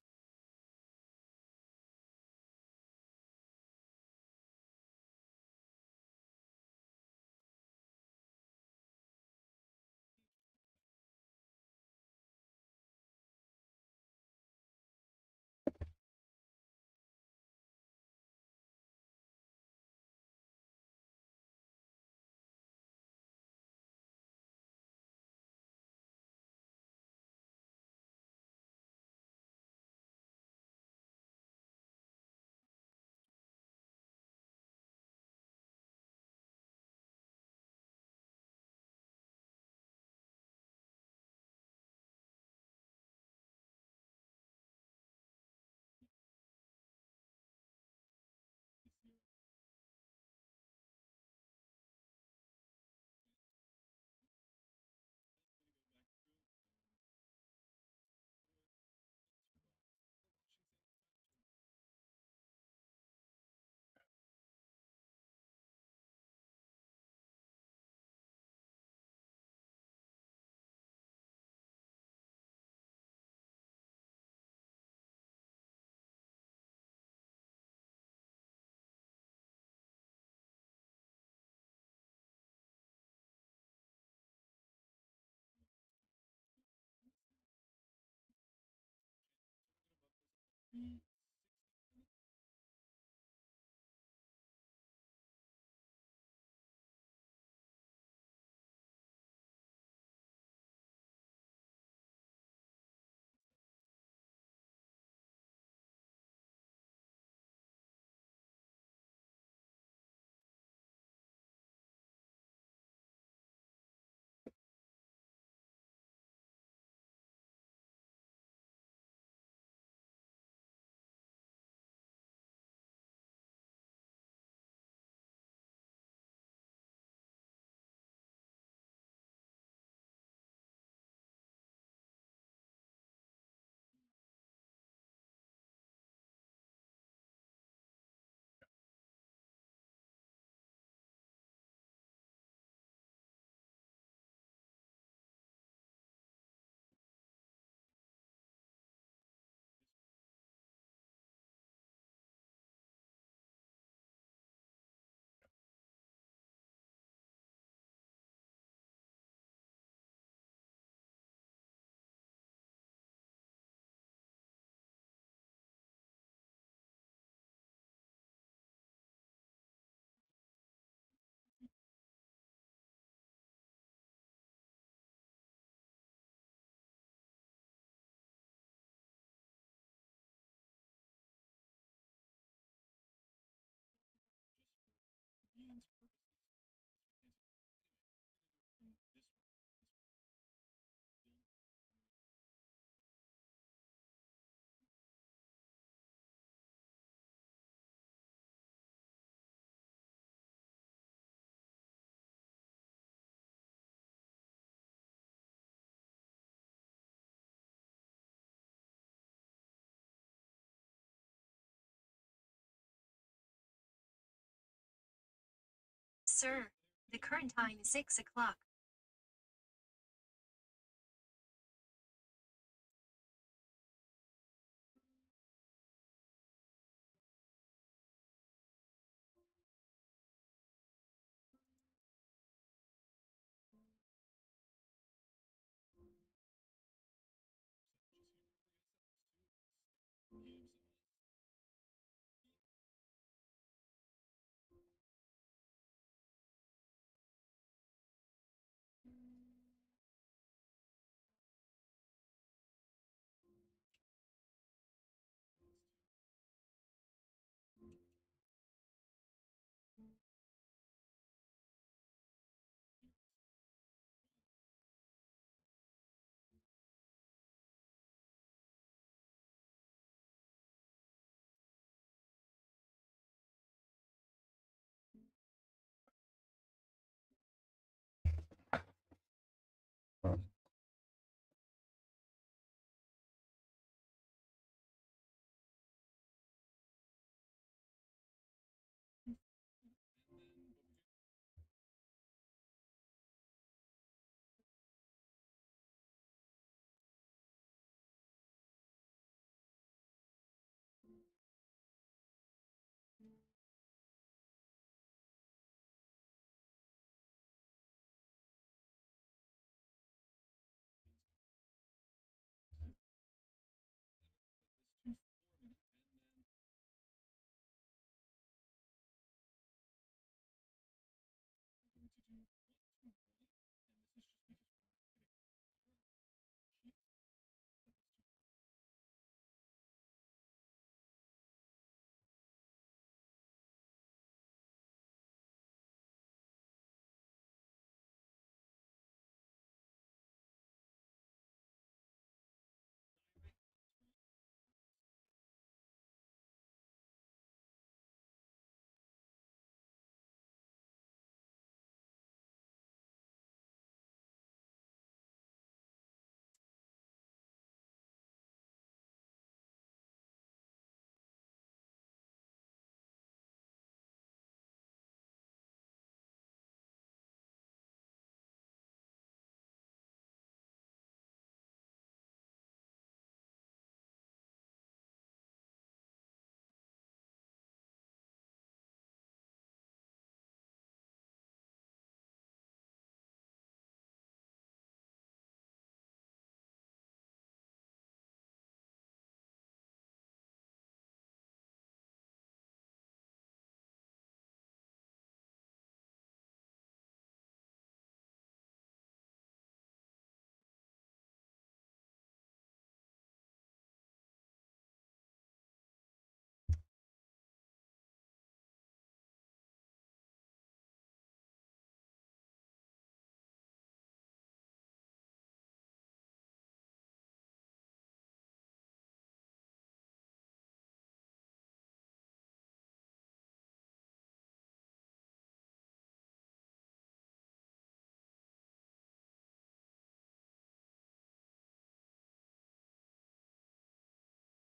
Sir, the current time is 6 o'clock.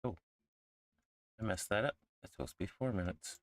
Oh, I messed that up. It's supposed to be 4 minutes.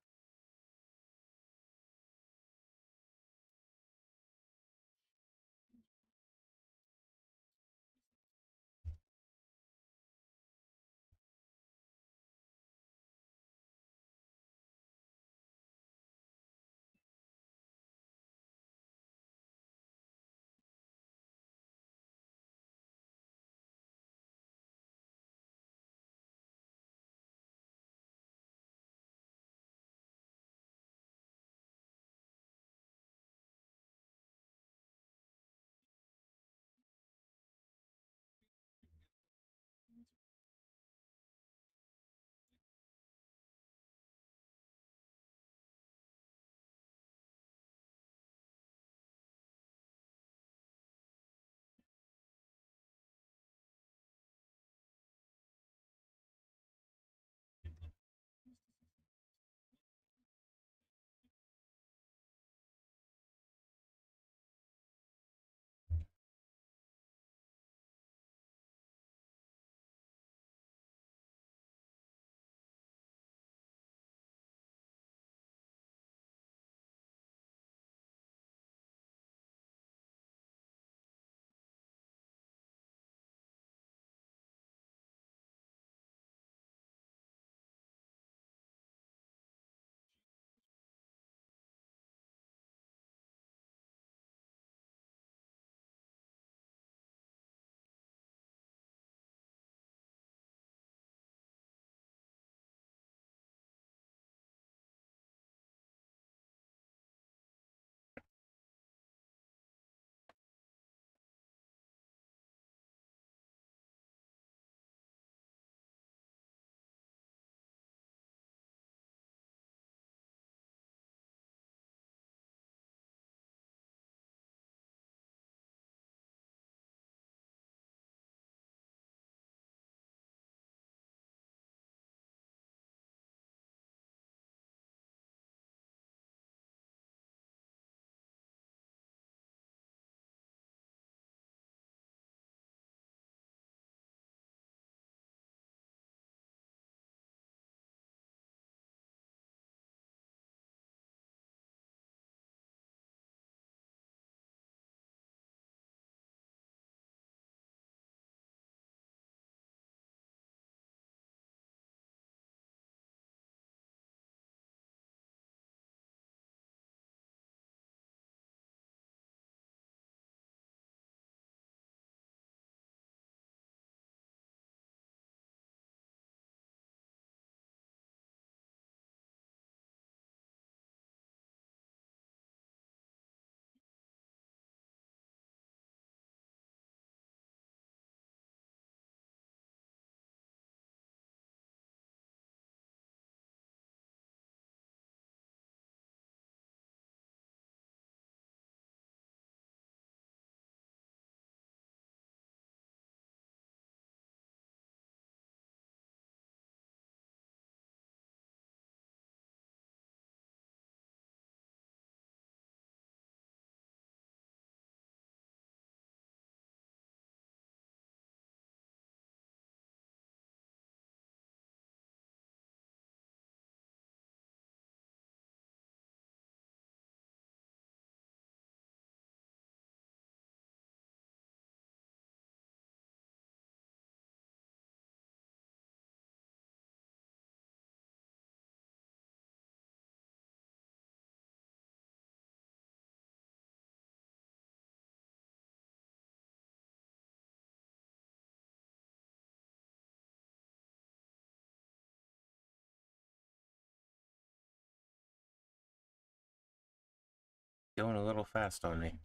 Going a little fast on me.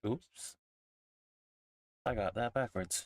Oops. I got that backwards.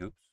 Oops.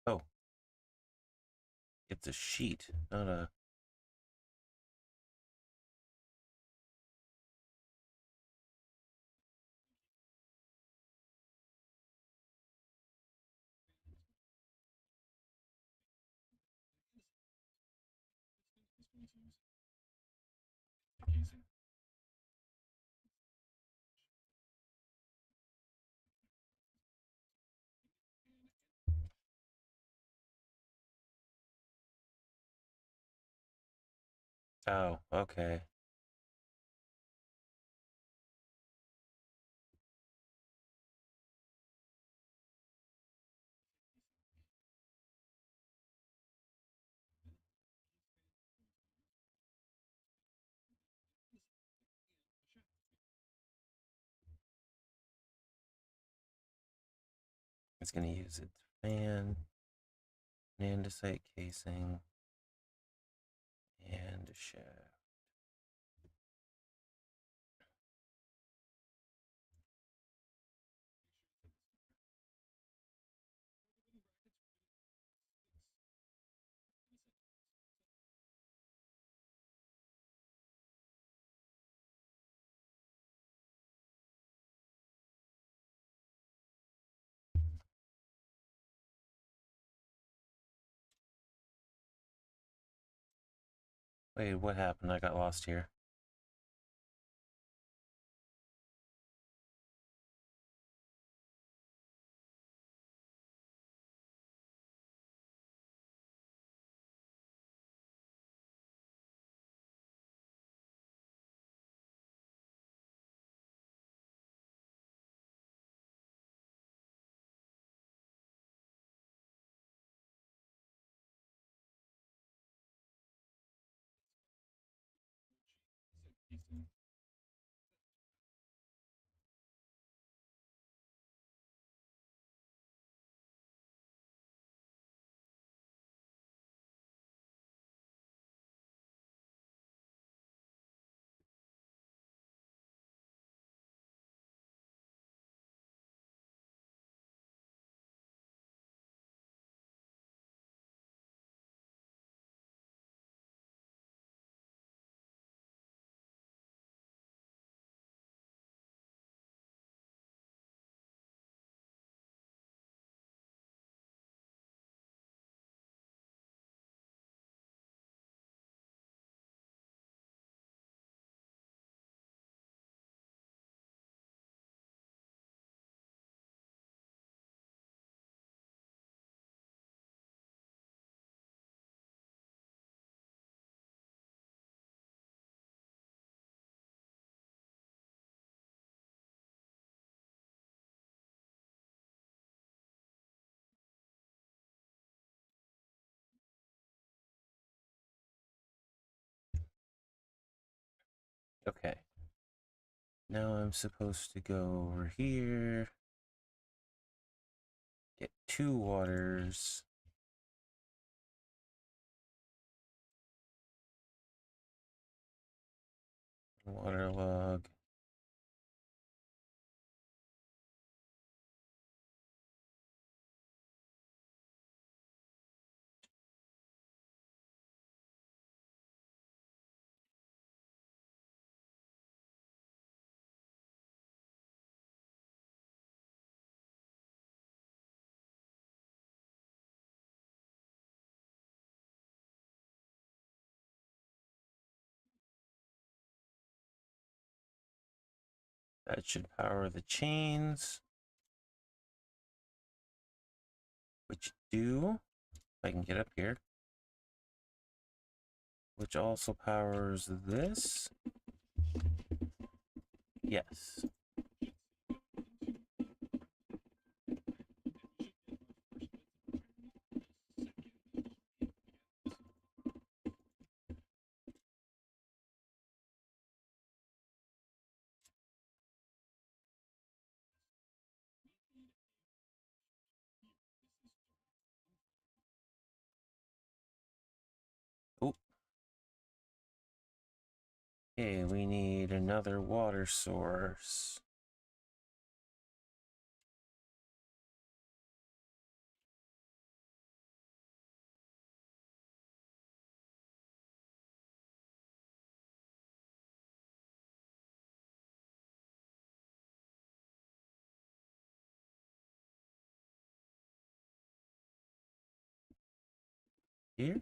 Oh. It's a sheet, not a... Oh, okay. It's going to use its fan, andesite casing, and a shaft. Wait, what happened? I got lost here. Okay. Now I'm supposed to go over here. Get 2 waters. Water log. That should power the chains. Which do, if I can get up here. Which also powers this. Yes. Oh. Okay, we need another water source. Here?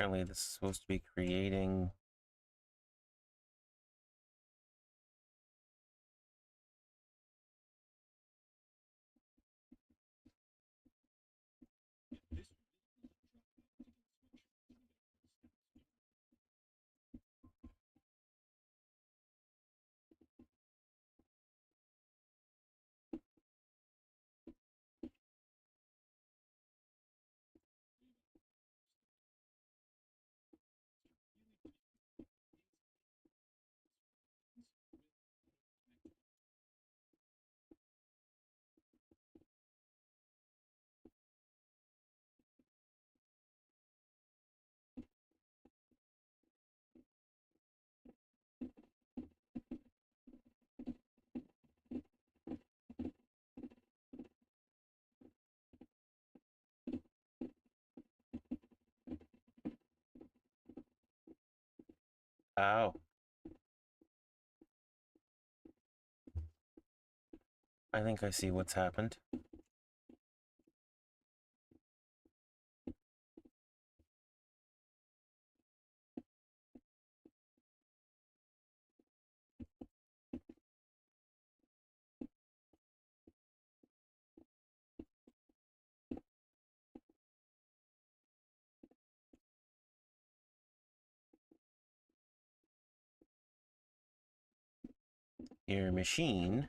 Apparently this is supposed to be creating... Oh. I think I see what's happened. Your machine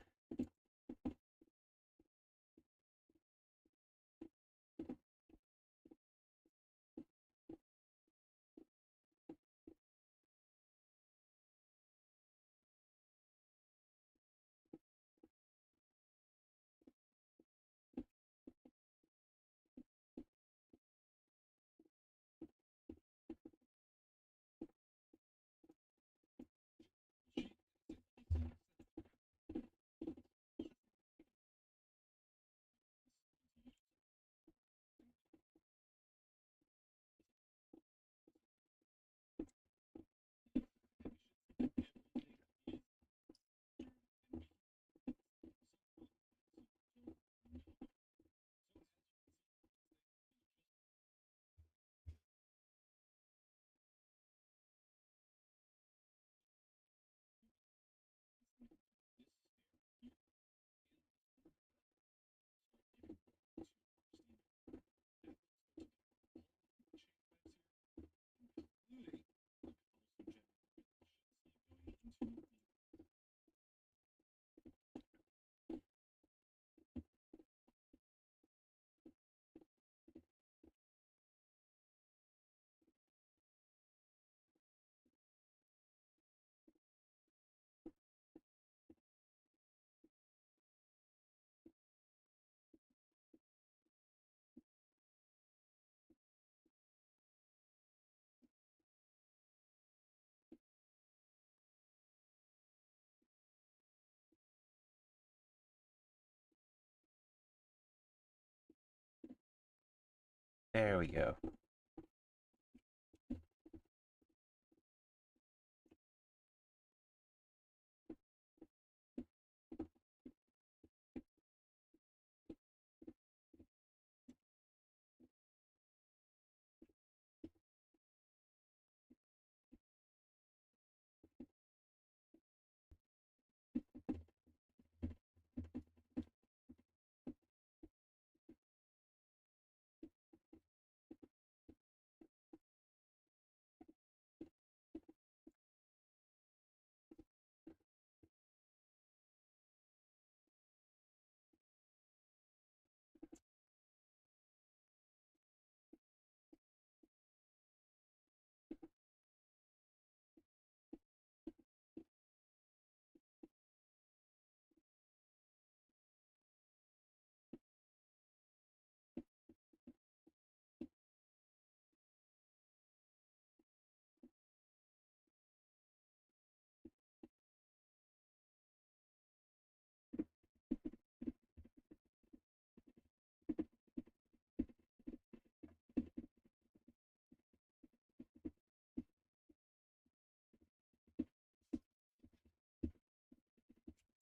There we go.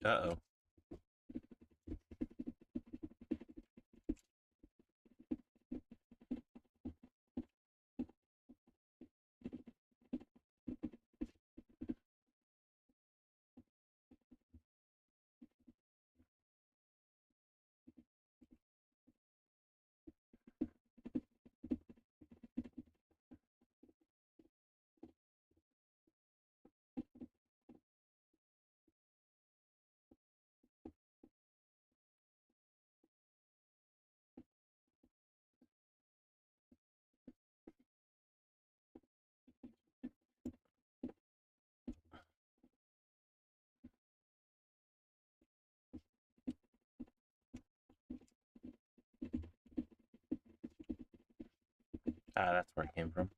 Uh-oh. Ah, that's where it came from.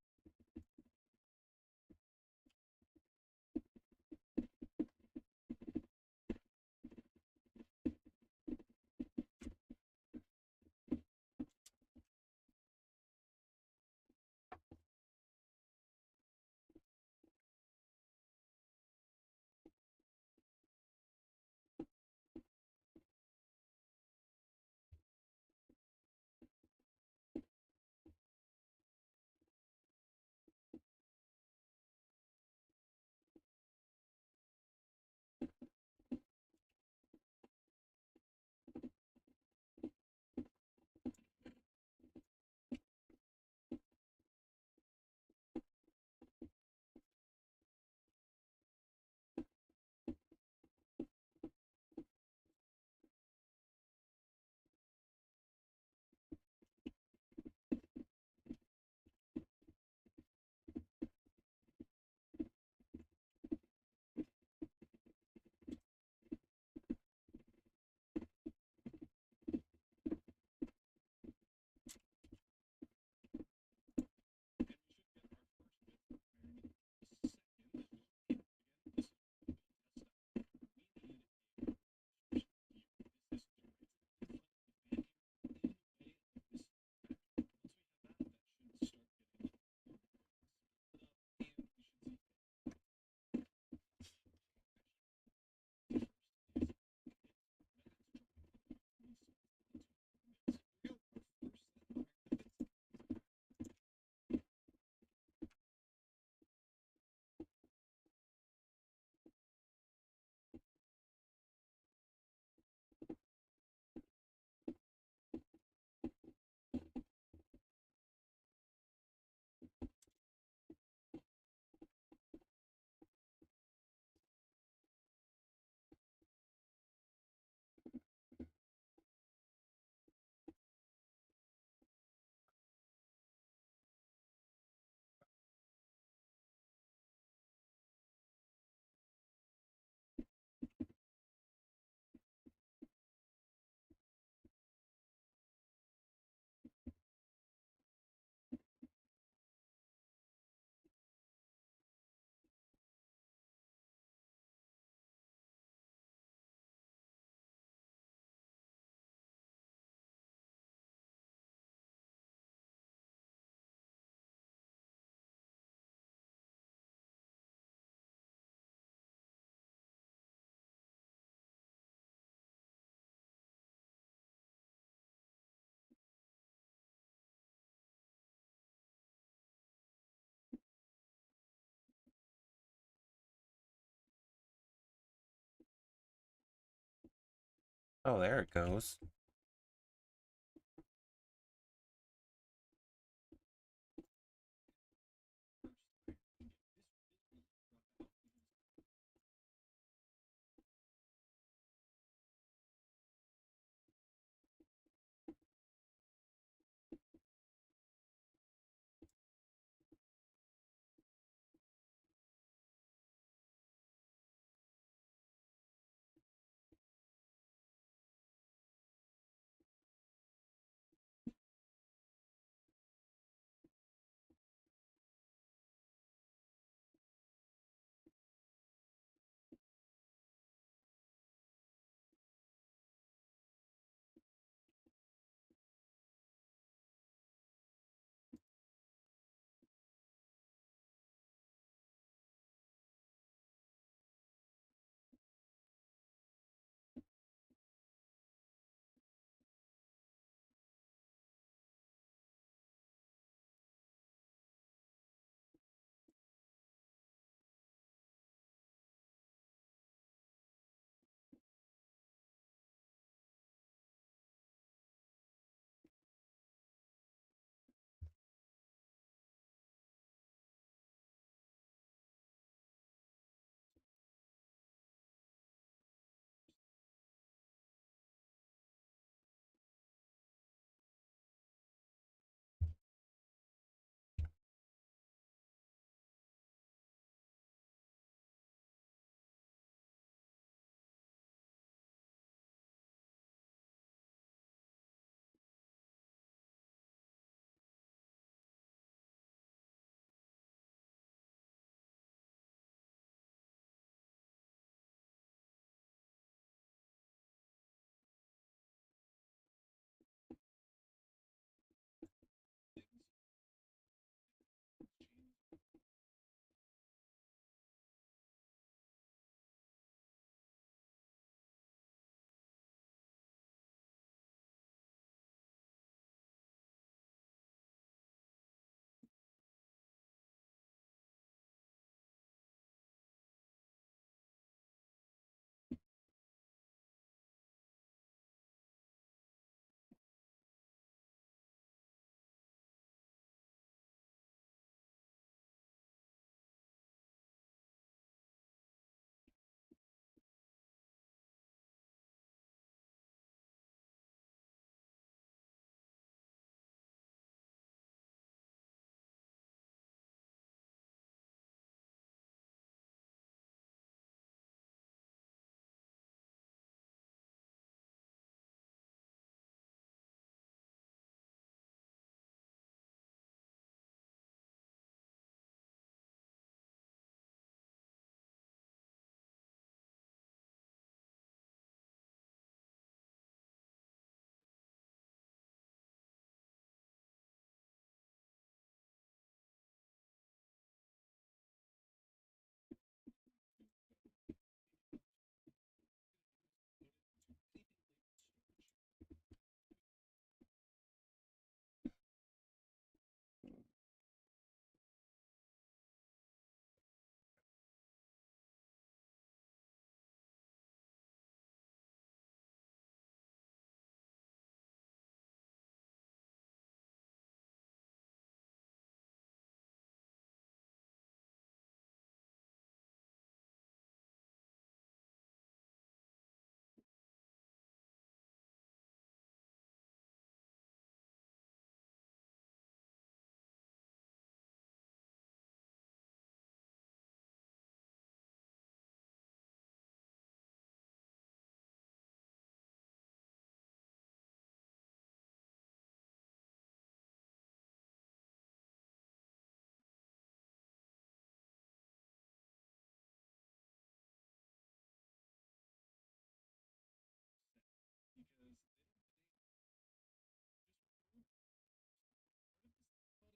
Oh, there it goes.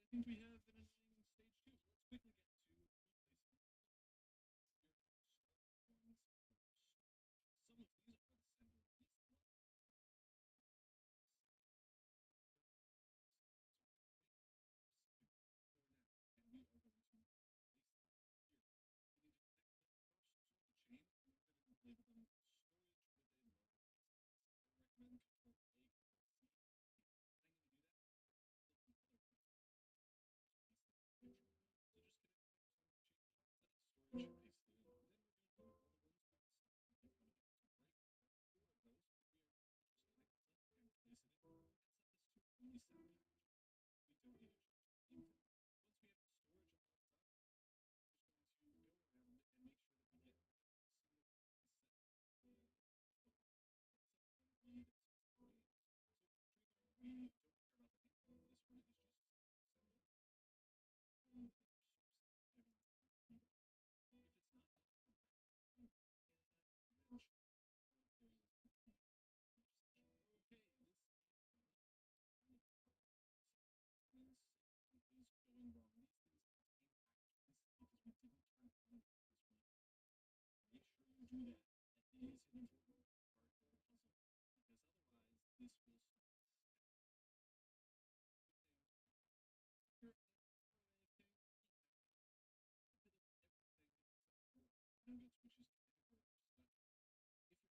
think we have an annoying stage 2. Let's quickly get to replacement. Some of these are the sender least love. And we are going to replace them here. We need to connect them first to the chain, and we're going to label them storage with a low. I recommend Control A, Control T. I'm going to do that. Click the other button. Place them in the future. So just connect them along the chain here.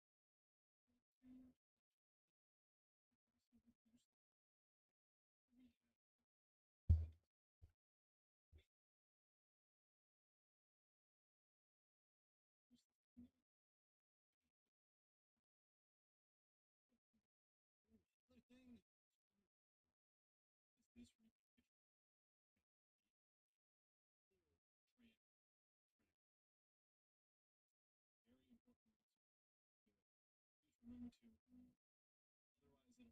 Let storage paste it in. Then we're going to go to all the ones we have selected in front of it. So right here, 4 of those, we are going to just connect them and place it in and set this to only 7 packages. We don't need to change the name to that. Once we have the storage all done,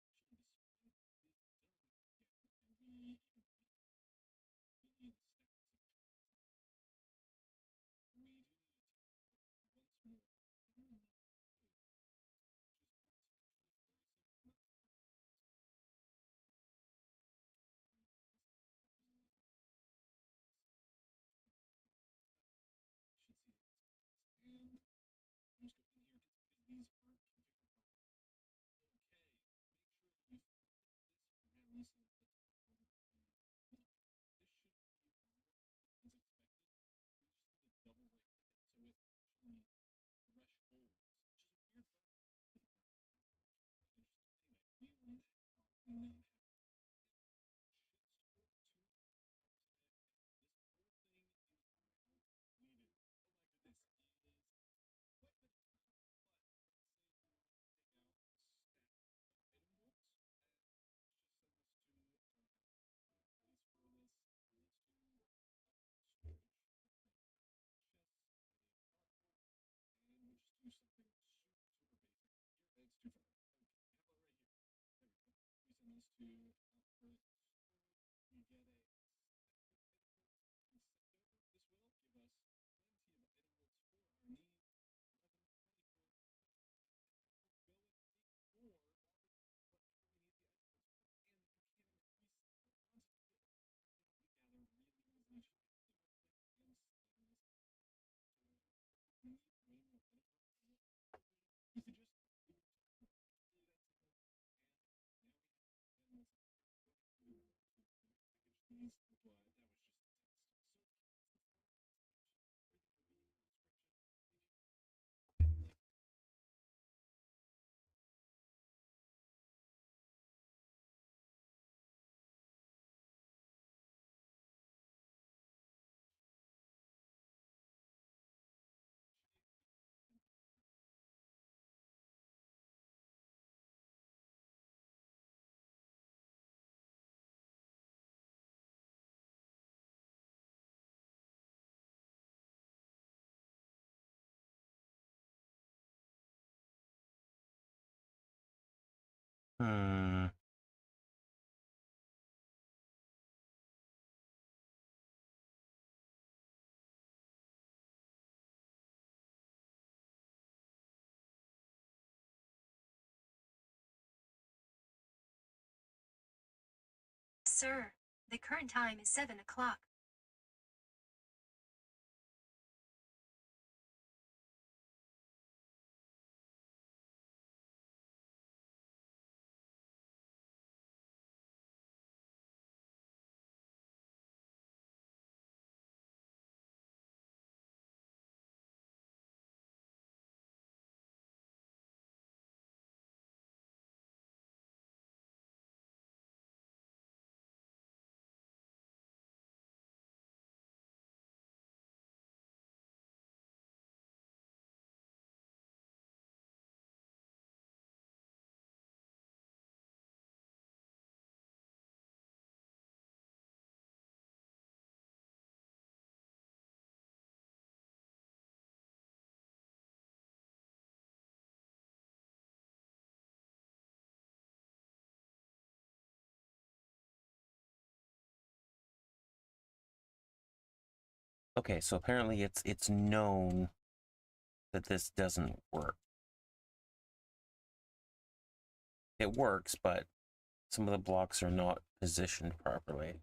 we're just going to go around and make sure that we get every single one set to read to main. So tree bar, we don't care about the name. This one is just sending from their source. Everyone's going to read it. If it's not done correctly, you can mention or very likely you just mention, okay, this is not running. Something is going wrong. These things contain packages because we didn't turn on this read. Make sure you do that. That is an important part of the puzzle because otherwise this will start to stack. Here at ATM10, we have a bit of everything except for nuggets, which is kind of where we're stuck. If you're to obviously reduce the we have another thing is this replication. Tray very important once you do it. Please remember to read. Otherwise, it'll do everything just like we saw before. But actually, the spring is done again, and we even beat it. We need the stack section. We do need to teleport once more. Which is not very simple. Should see it. And just go in here because these aren't configured properly. Okay, make sure that you flip this around so that this should be more as expected. We just need to double right click it so it actually thresholds, which is a weird button. Interesting. Anyway, we want to not have just over 2 parts of it, and this whole thing is now completed. Oh my goodness, it is quite a bit of stuff, but let's say we wanted to take out a stack of item bolts, and let's just send this to, I don't have a place for this. Let's do storage, chests, cardboard, and we'll just do something super basic. Here, it's too far. Okay, how about right here? There we go. We send this to output storage. We get a stack of item bolts and send over. This will give us plenty of item bolts for our needs. 11, 24. And we'll go and make more whatever we need the item bolts for. And you can increase the quantity of everything that we gather really easily just by double click and sliding this out. So if we need way more item bolts, you can just move it to the corner. It's really that simple. And now we have it. And let's not start going through and package these, but that was just a test. So that's the fun of this stage. Everything will be in the description. If you like Hmm. Sir, the current time is 7 o'clock. Okay, so apparently it's known that this doesn't work. It works, but some of the blocks are not positioned properly.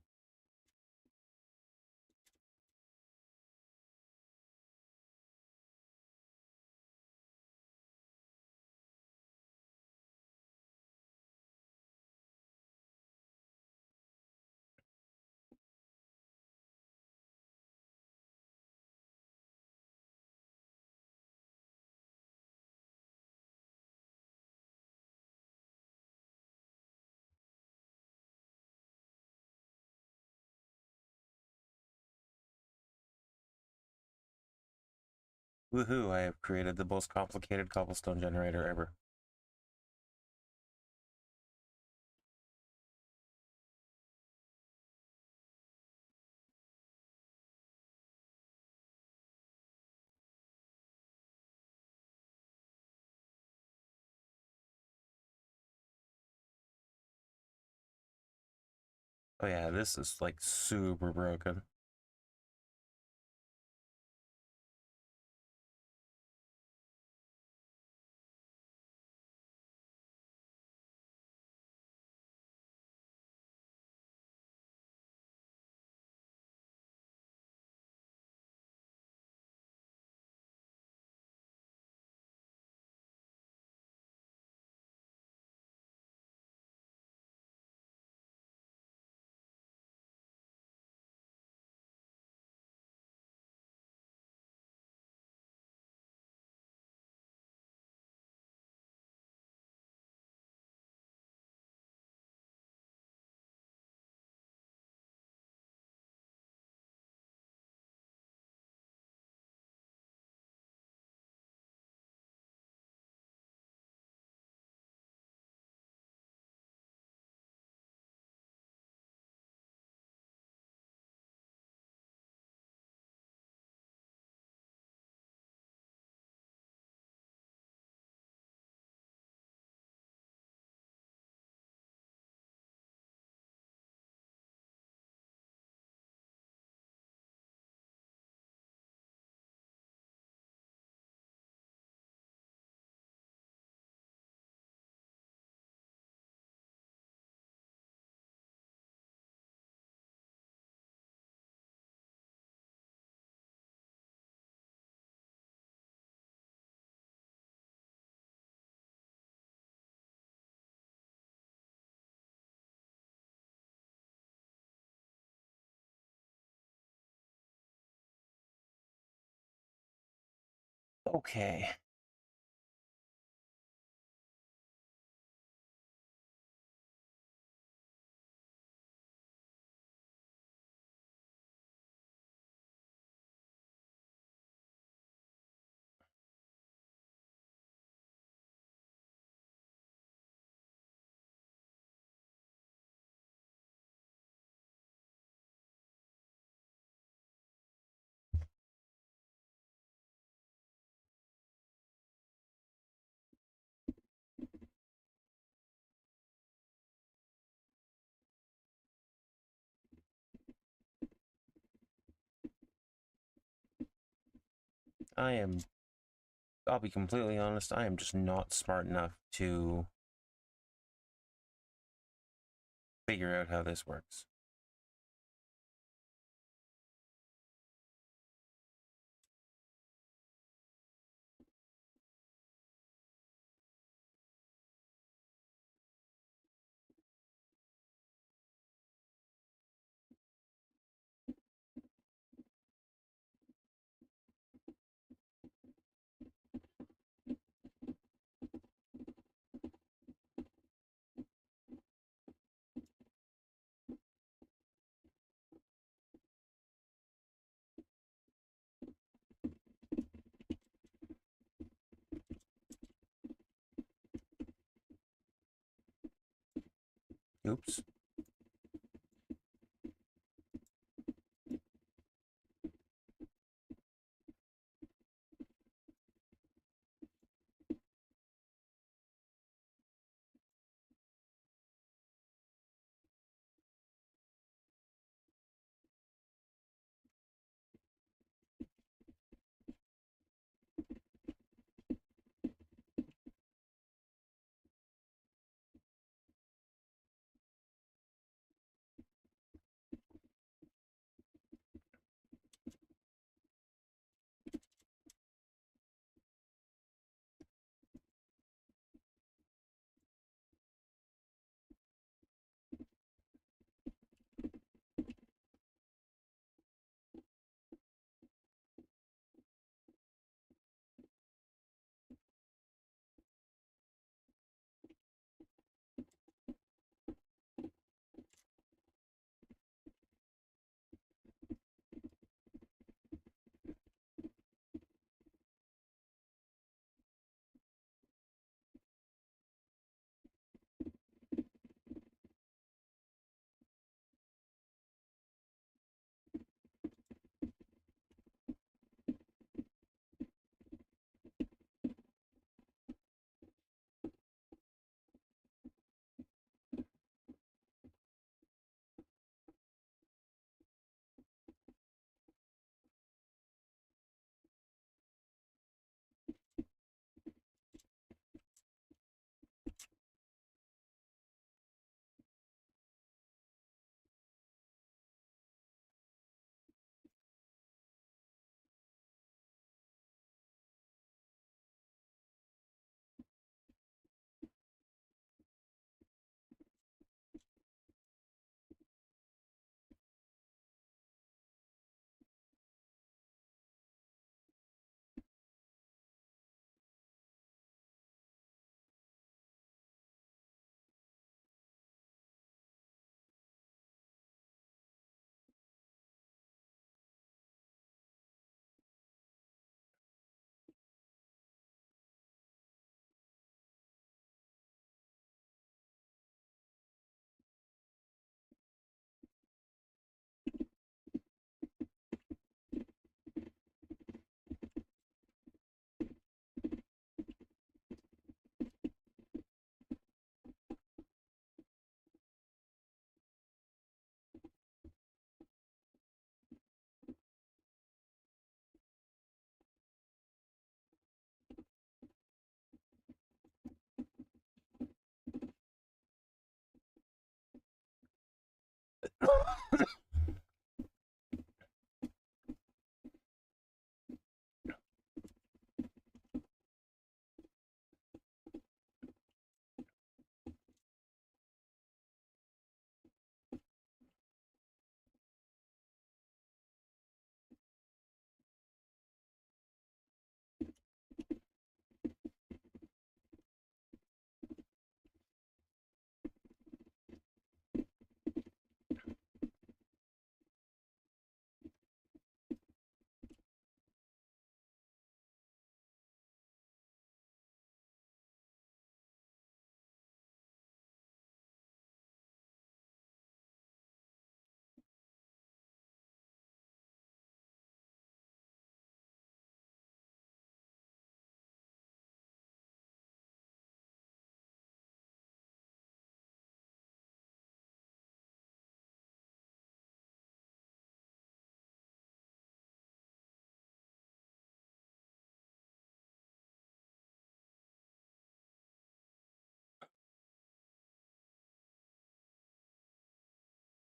Woohoo, I have created the most complicated cobblestone generator ever. Oh yeah, this is like super broken. Okay. I'll be completely honest, I am just not smart enough to figure out how this works. Oops.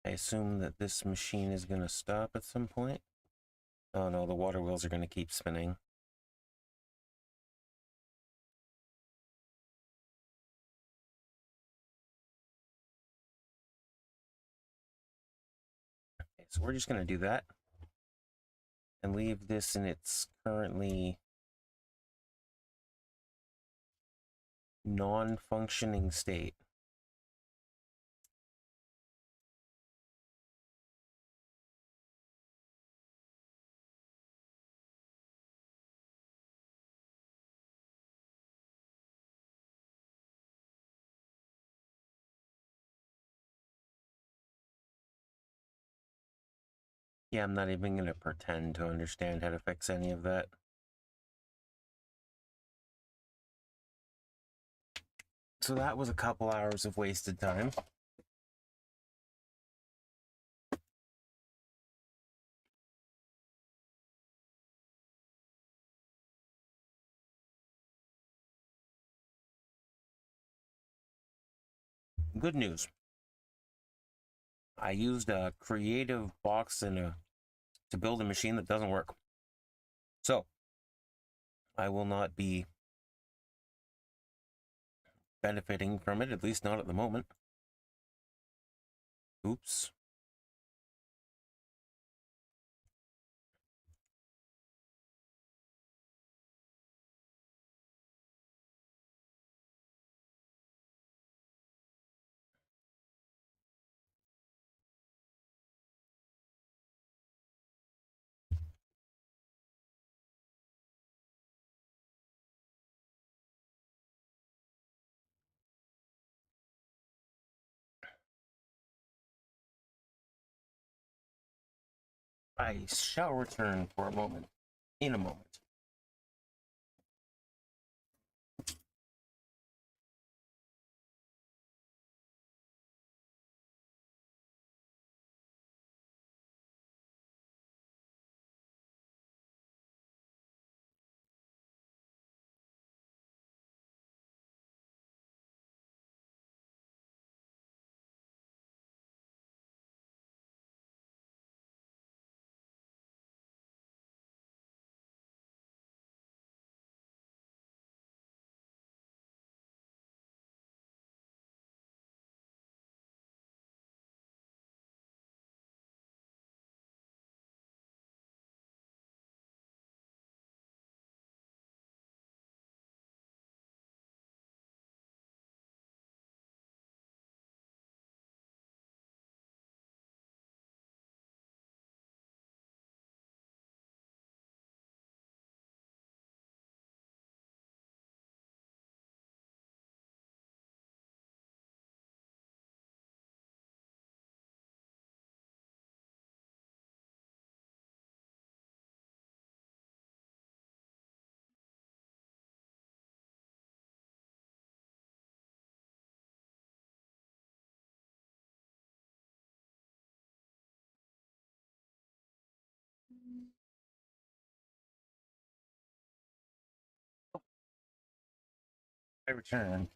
I assume that this machine is going to stop at some point. Oh no, the water wheels are going to keep spinning. Okay, so we're just going to do that and leave this in its currently non-functioning state. Yeah, I'm not even going to pretend to understand how to fix any of that. So that was a couple hours of wasted time. Good news. I used a creative box to build a machine that doesn't work. So, I will not be benefiting from it, at least not at the moment. Oops. I shall return for a moment. In a moment. I return.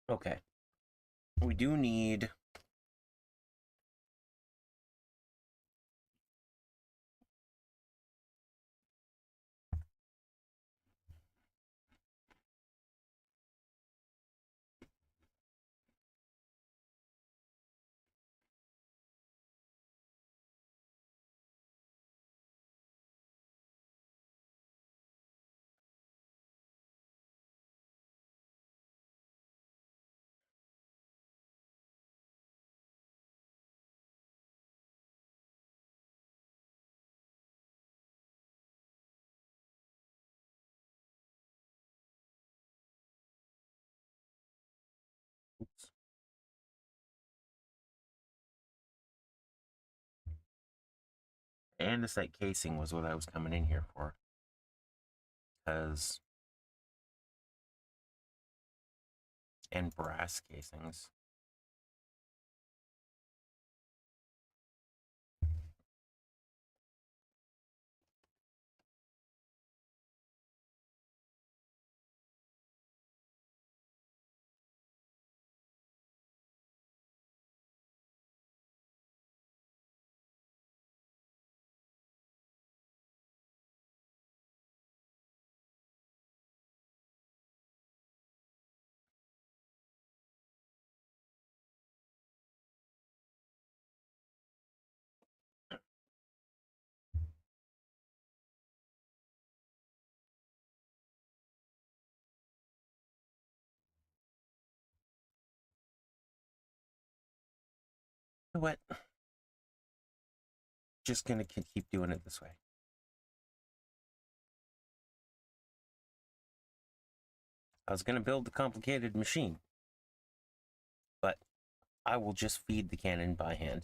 Okay. We do need Andesite casing was what I was coming in here for. Because... And brass casings. You know what? Just gonna keep doing it this way. I was gonna build a complicated machine, but I will just feed the cannon by hand.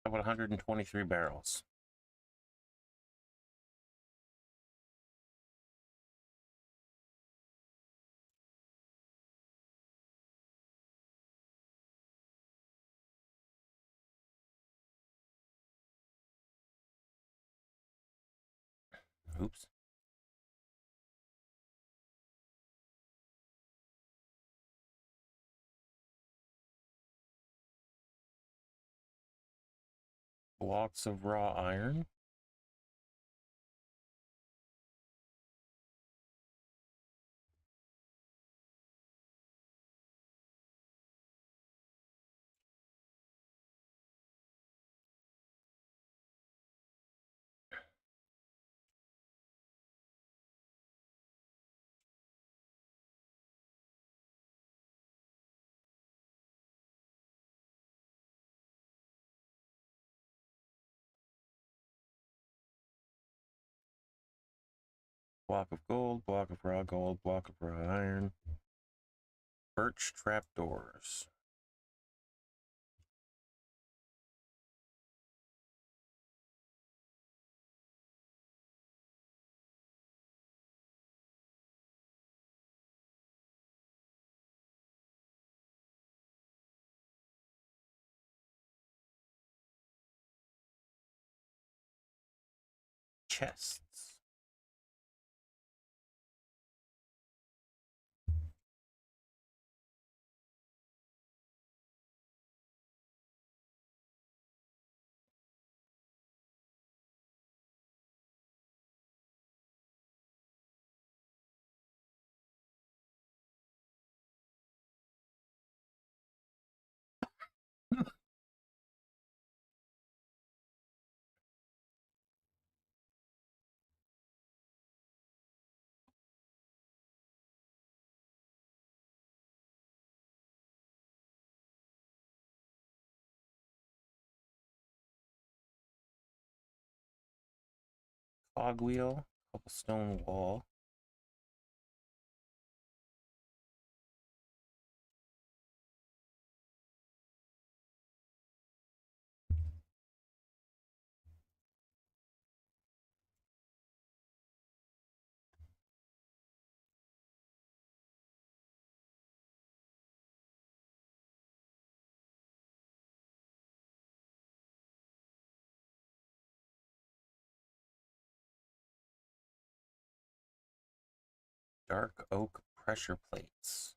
About 123 barrels. Oops. Blocks of raw iron. Block of gold, block of raw gold, block of raw iron. Birch trapdoors. Chests. Cogwheel, cobblestone wall. Dark oak pressure plates.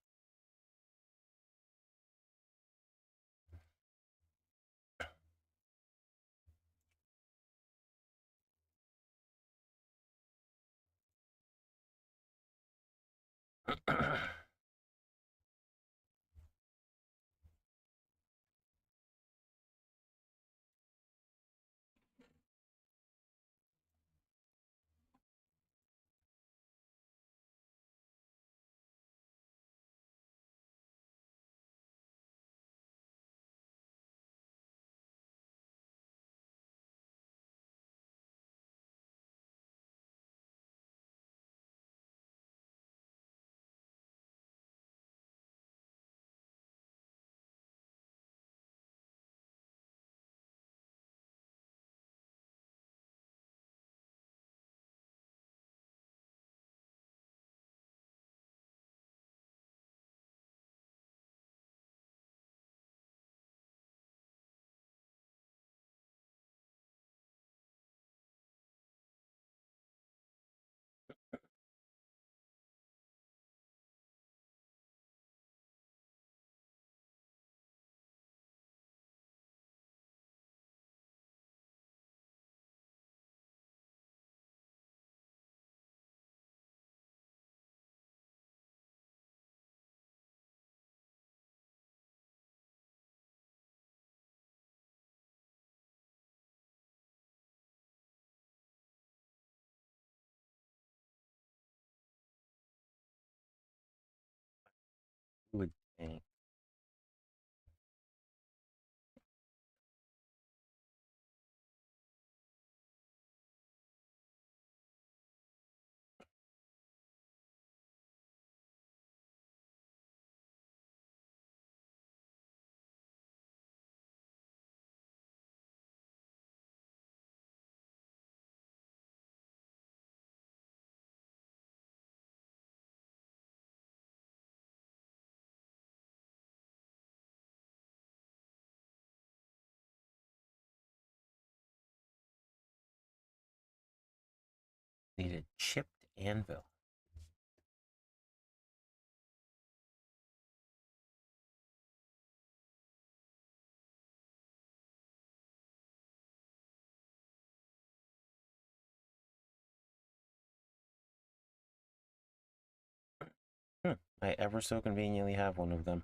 Would think. Need a chipped anvil. I ever so conveniently have one of them.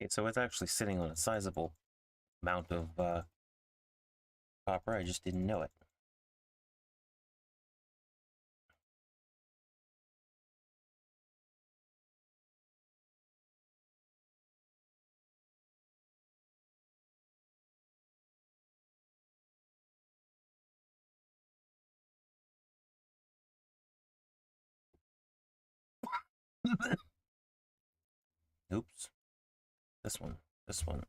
Okay, so it's actually sitting on a sizable amount of copper. I just didn't know it. Oops. This one. This one.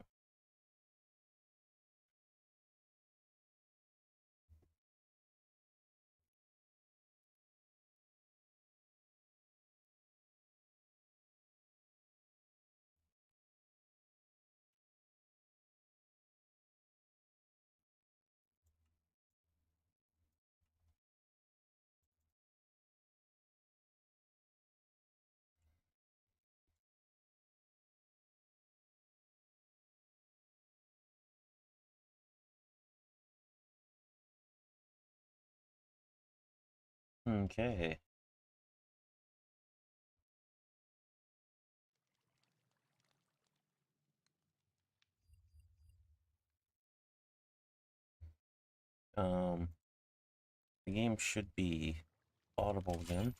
Okay. The game should be audible again.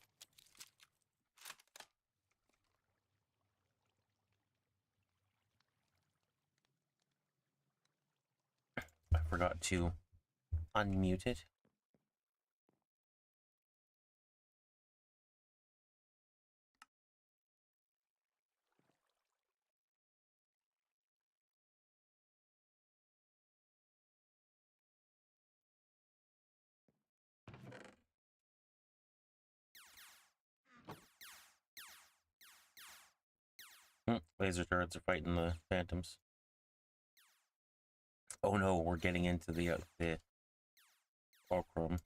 I forgot to unmute it. Laser turrets are fighting the phantoms. Oh no, we're getting into the fulcrum.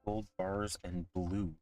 Gold bars and blue.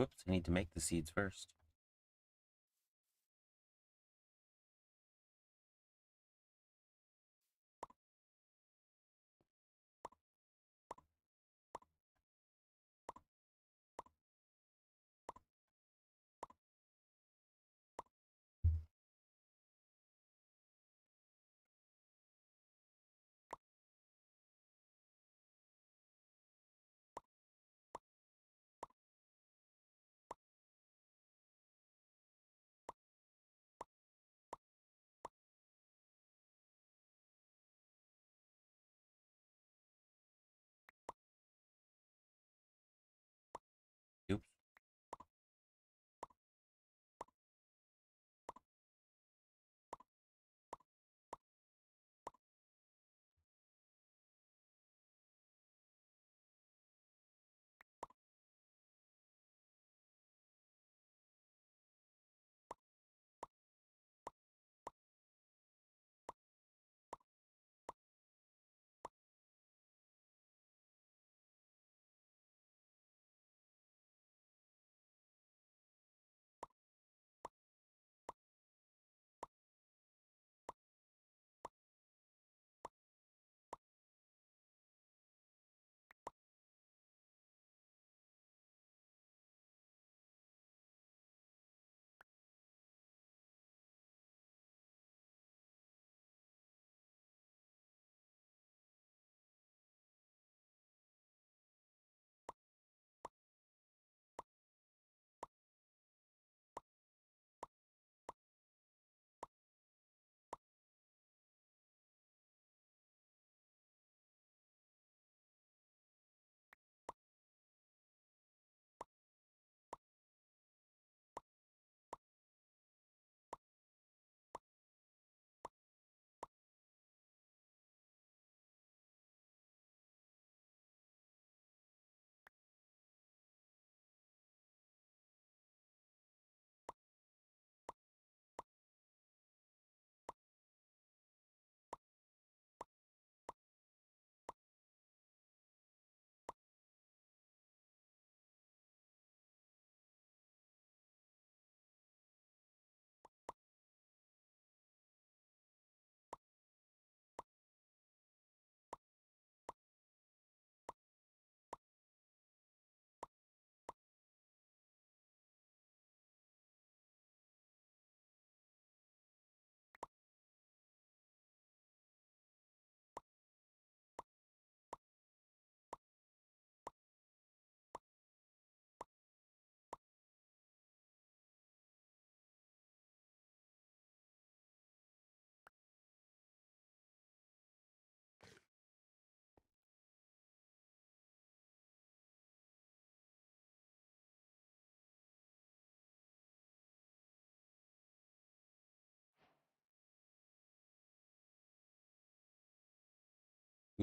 Whoops, I need to make the seeds first.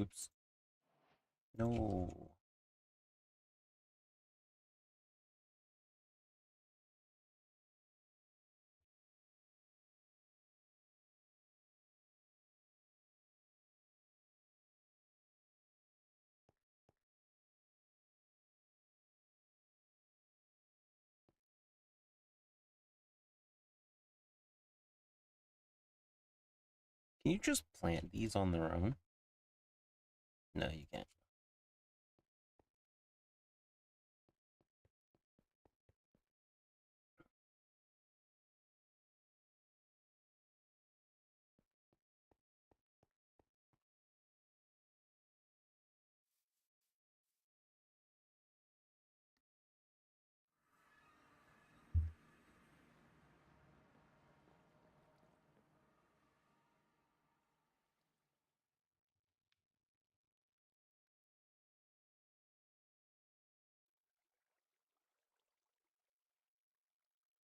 Oops. No. Can you just plant these on their own? No, you can't.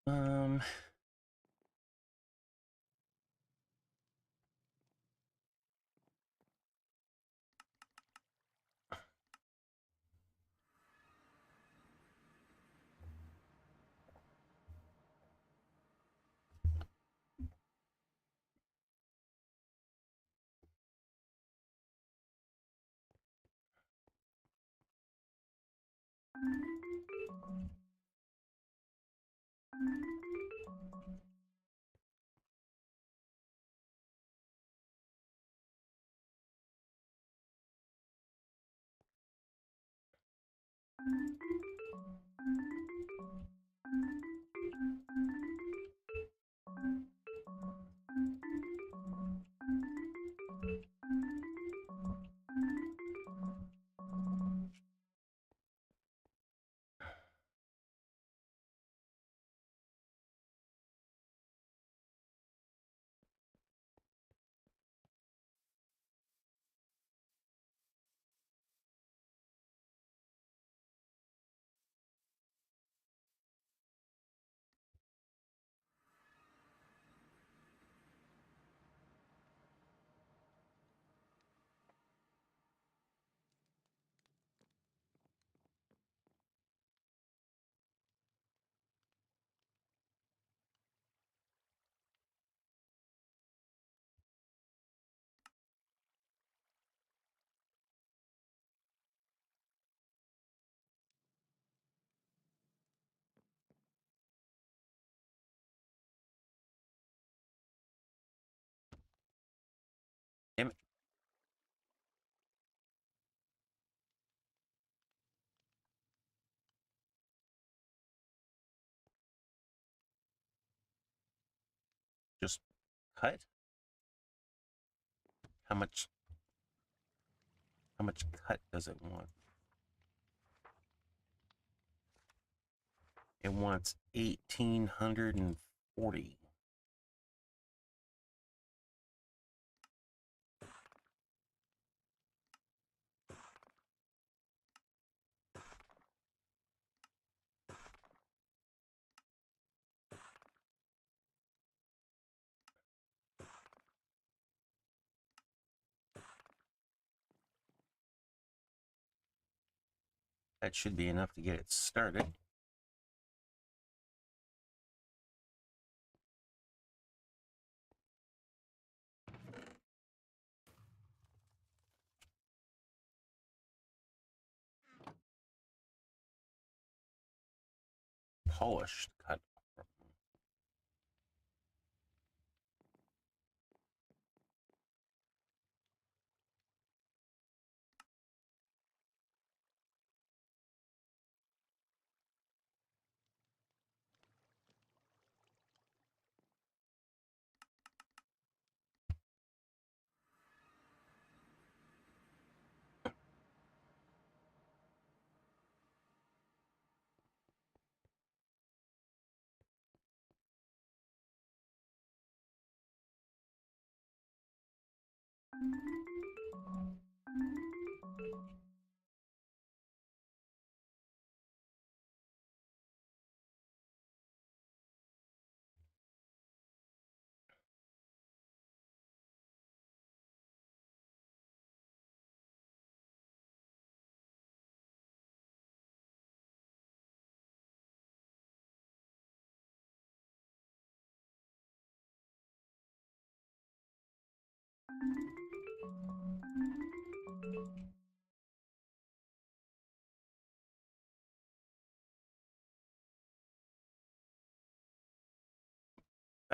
Um, damn it. Just cut? How much cut does it want? It wants 1,840. That should be enough to get it started. Polished cut.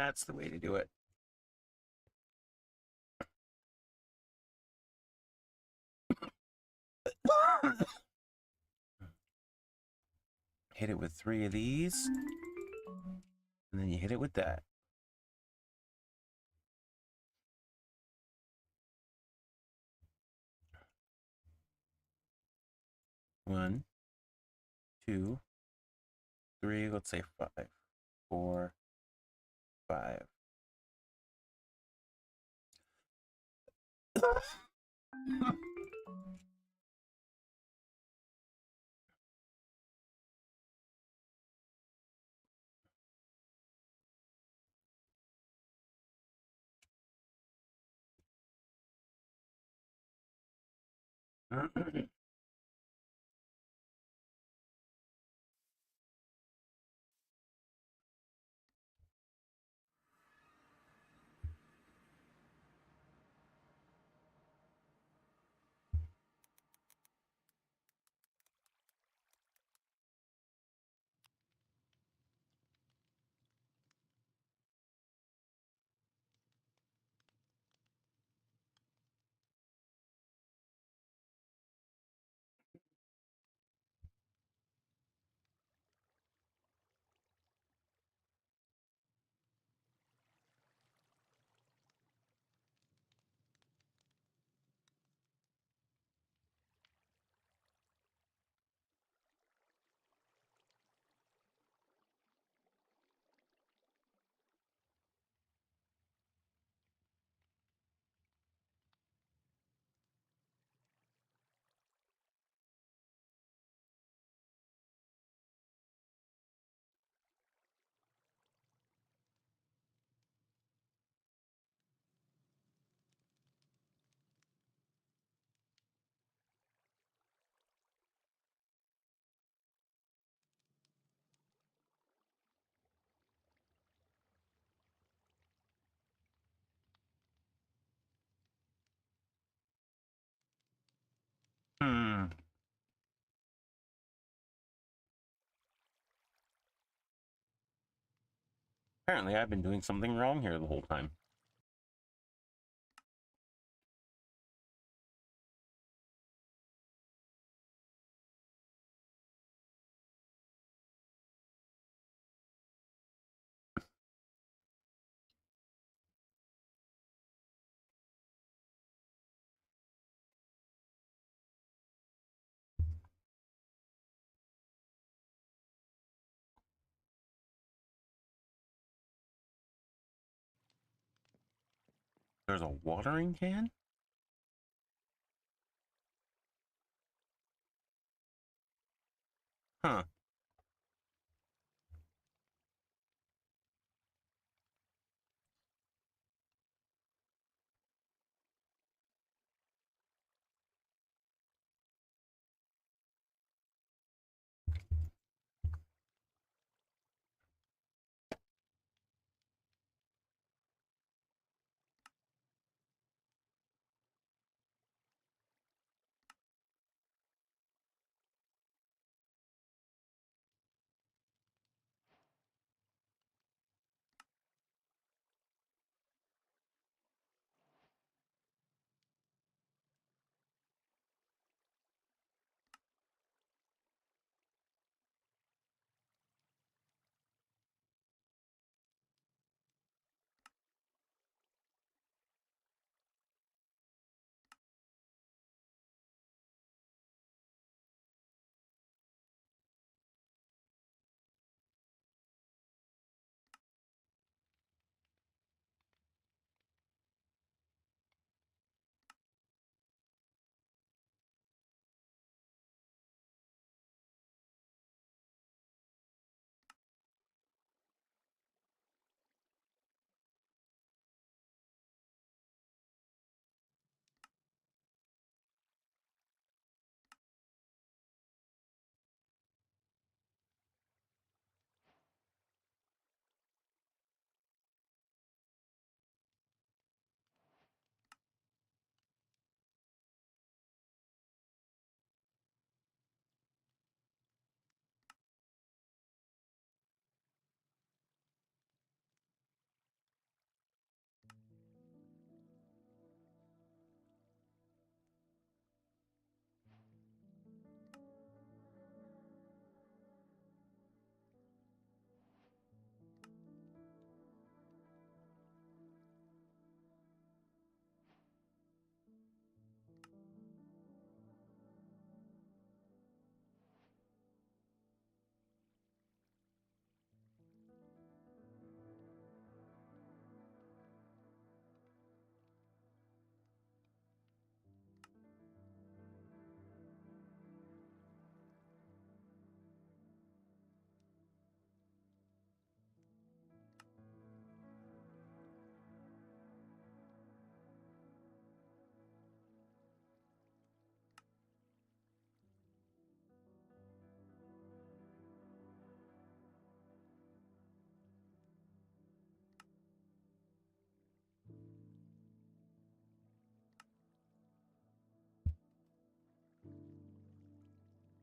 That's the way to do it. Hit it with 3 of these. And then you hit it with that. One, 2, 3, let's say 5, 4, 5. Apparently, I've been doing something wrong here the whole time. There's a watering can? Huh.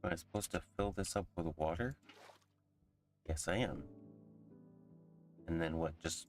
Am I supposed to fill this up with water? Yes, I am. And then what? Just...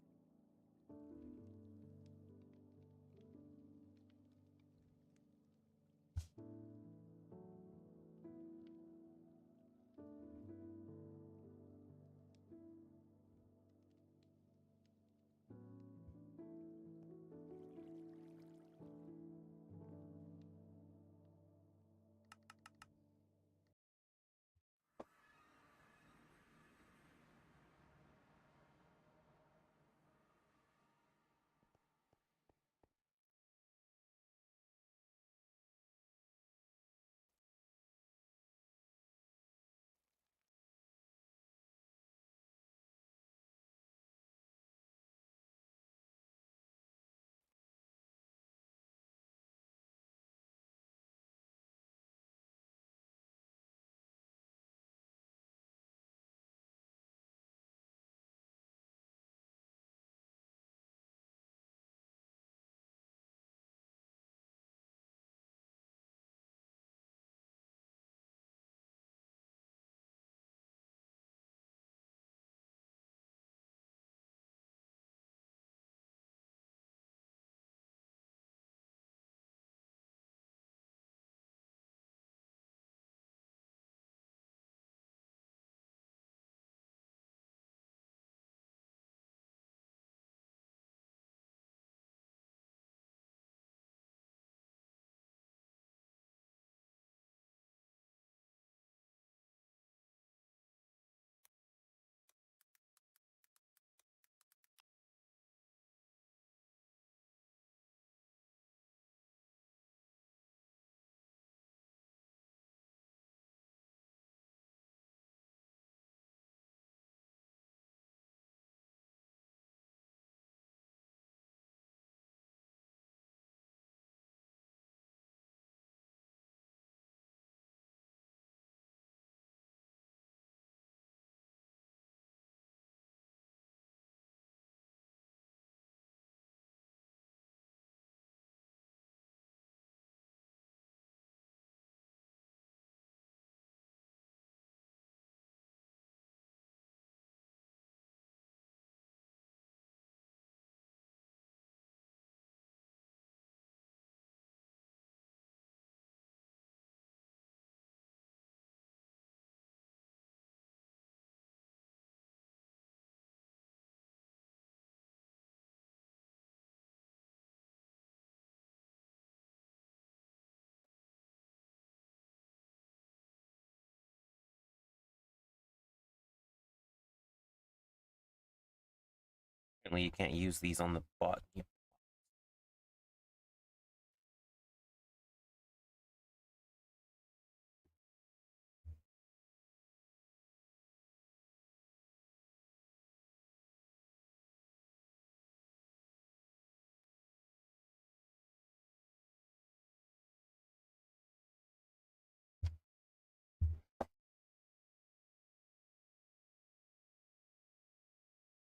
Apparently you can't use these on the bot. Yep.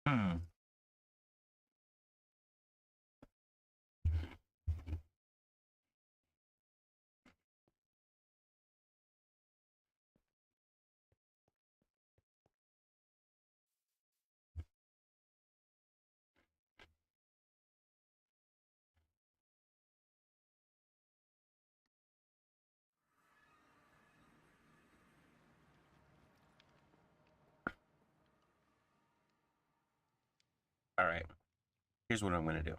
Hmm. All right. Here's what I'm going to do.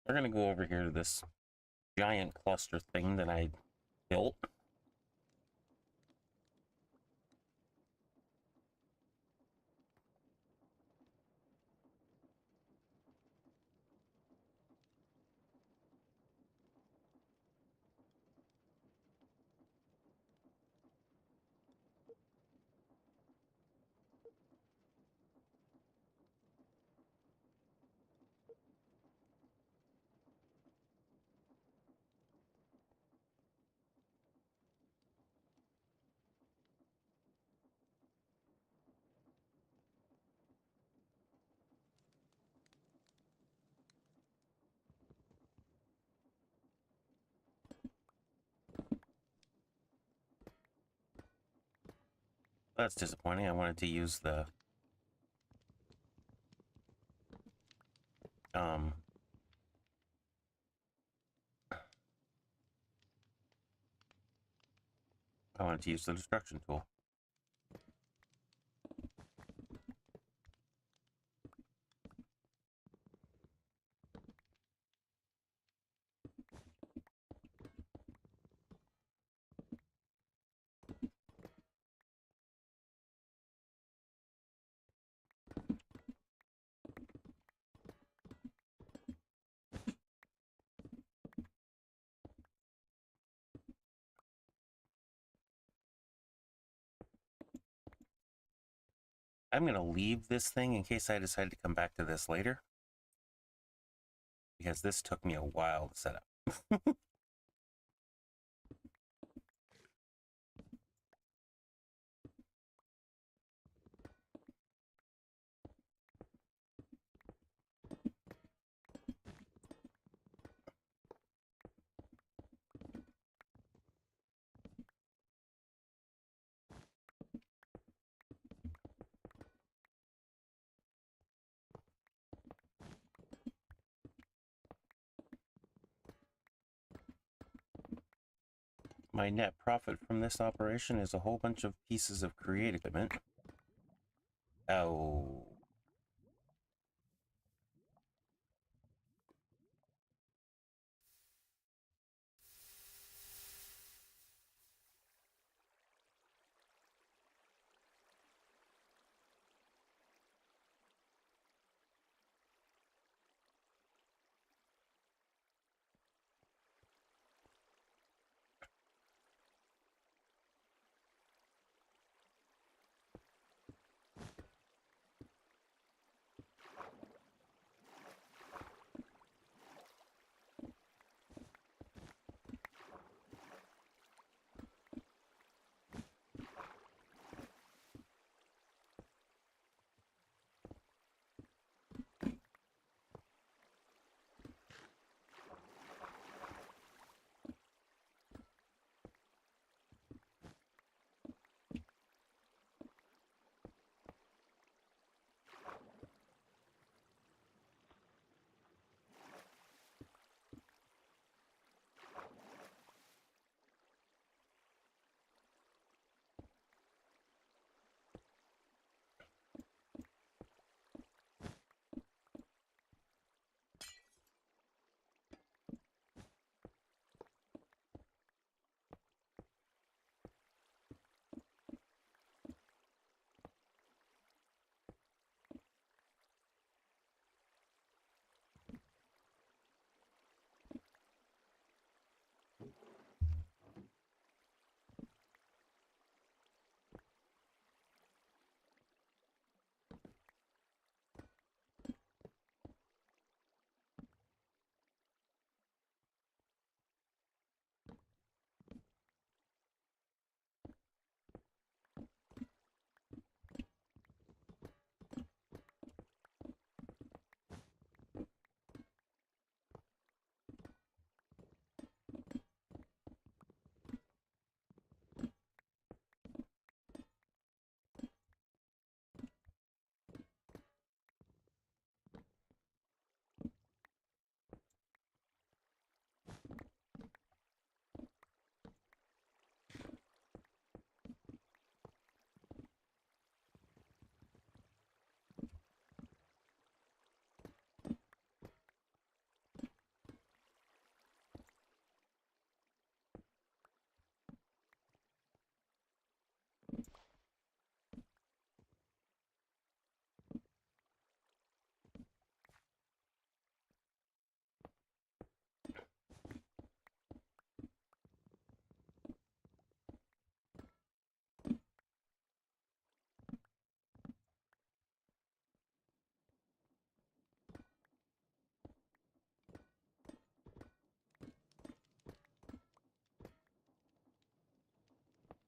We're going to go over here to this giant cluster thing that I built. That's disappointing. I wanted to use the destruction tool. I'm going to leave this thing in case I decide to come back to this later, because this took me a while to set up. My net profit from this operation is a whole bunch of pieces of creative equipment. Oh.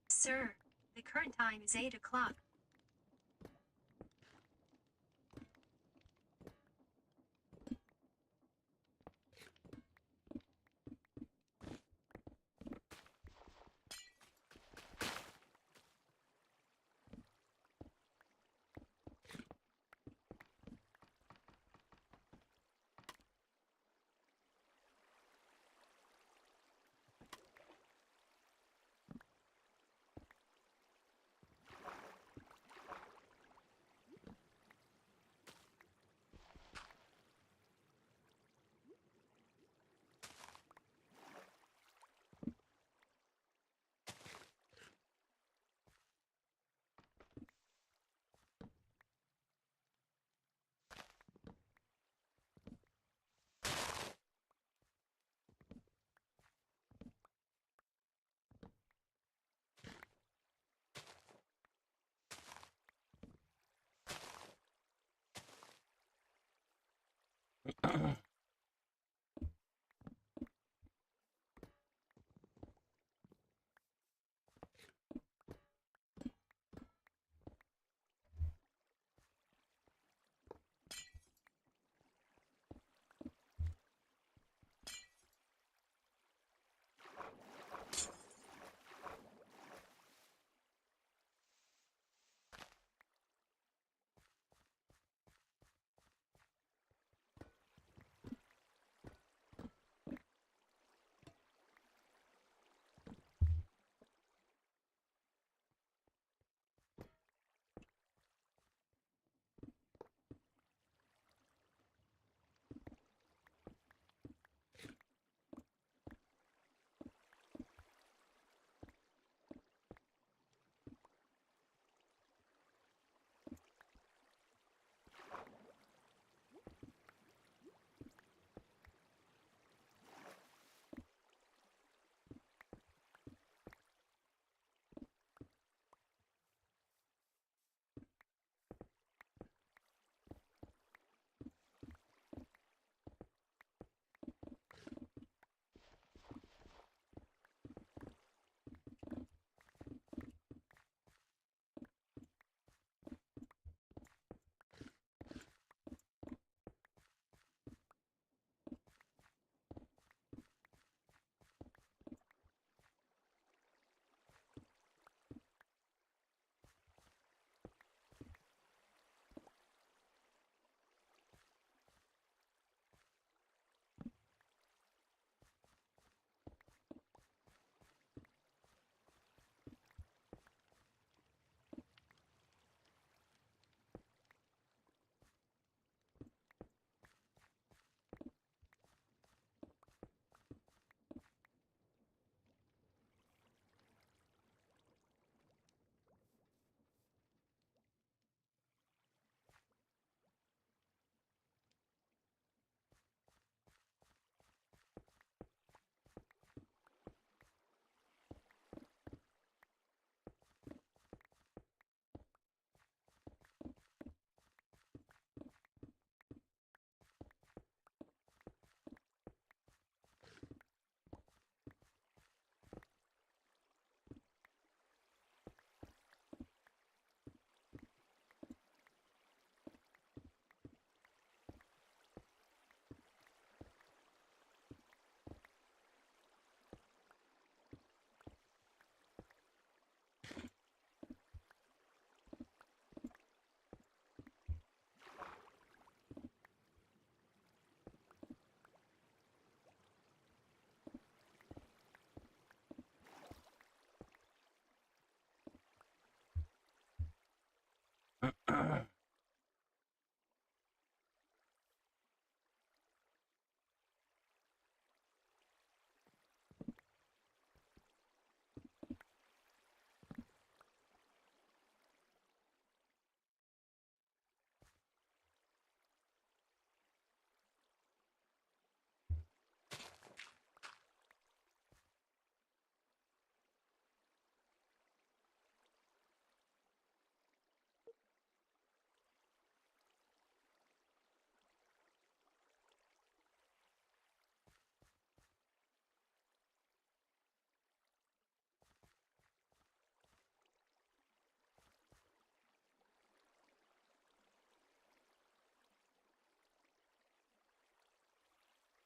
Sir, the current time is 8 o'clock.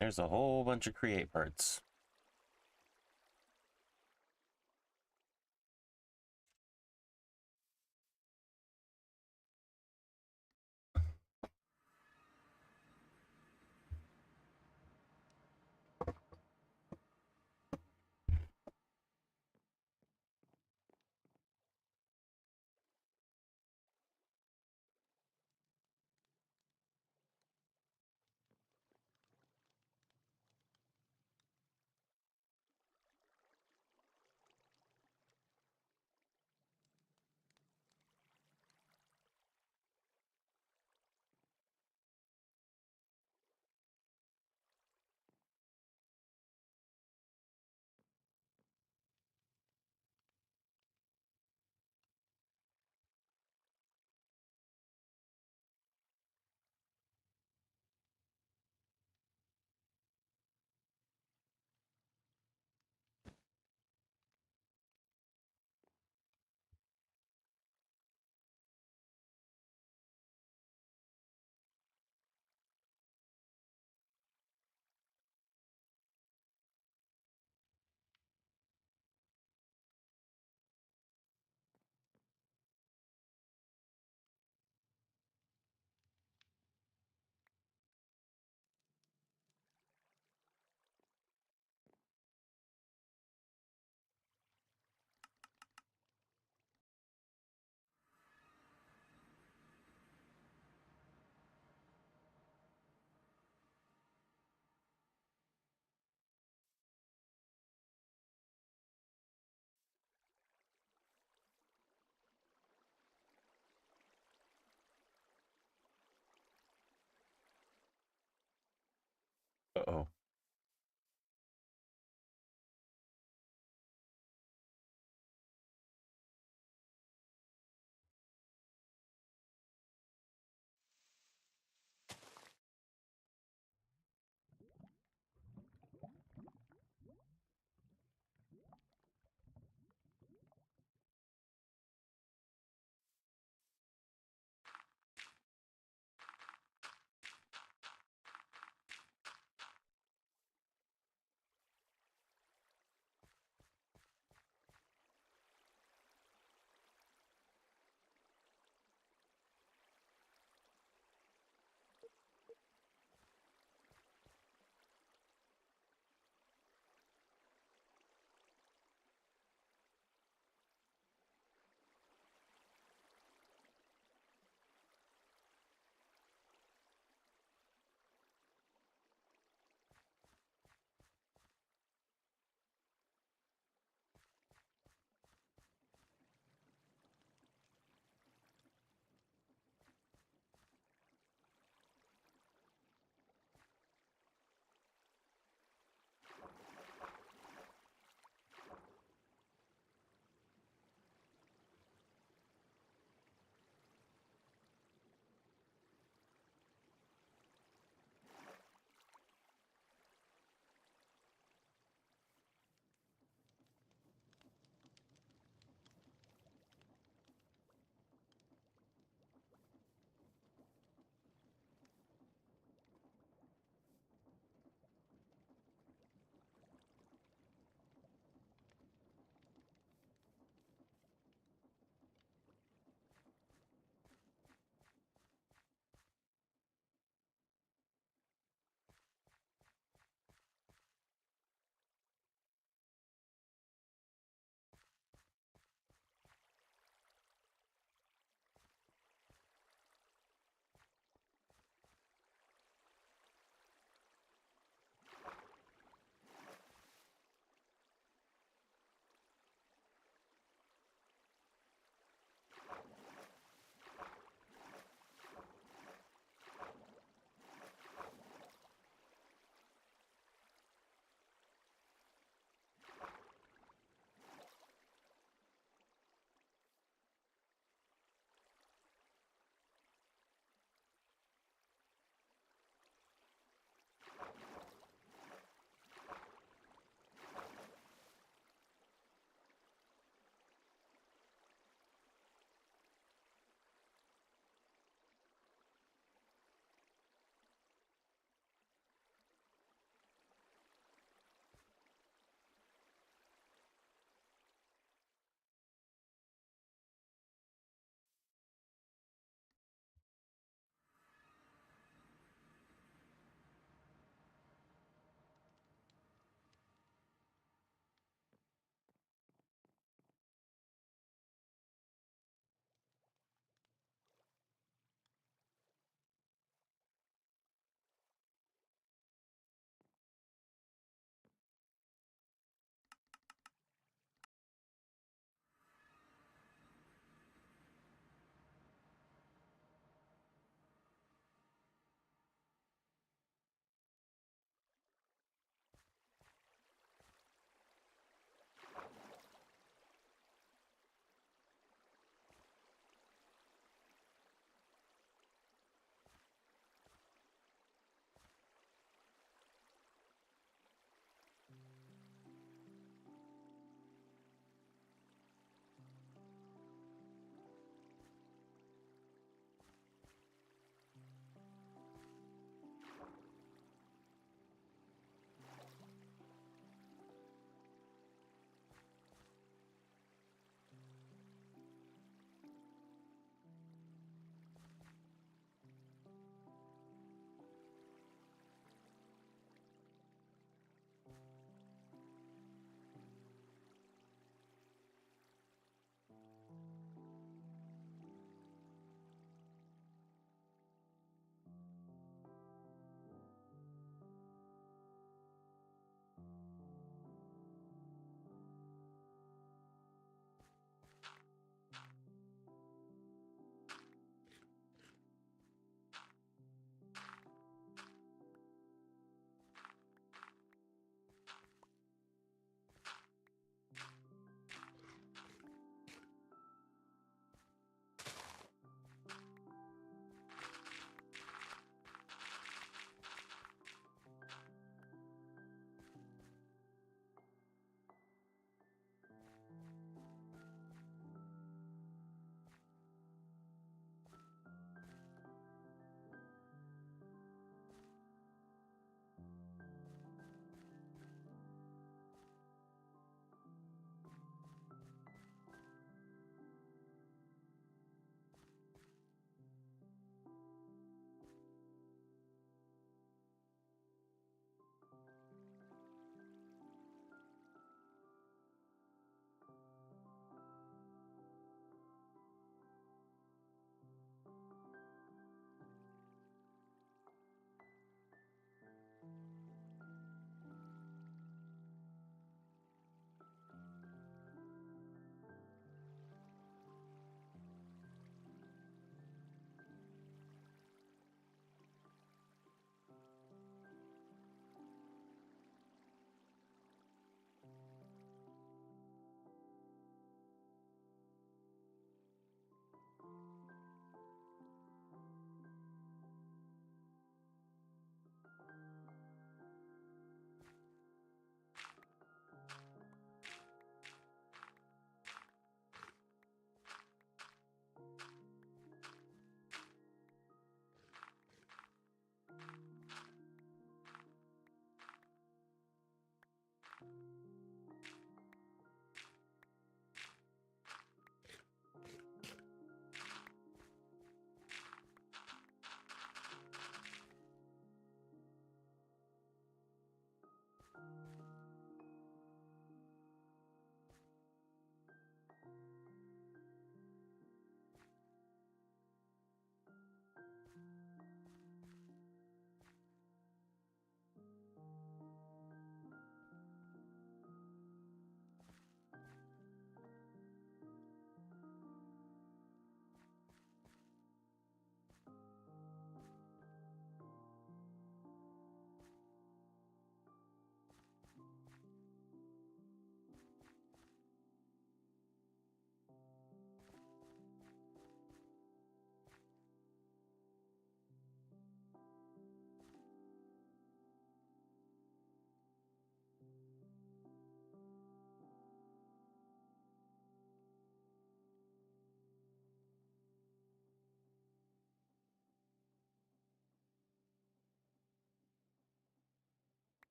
There's a whole bunch of create parts.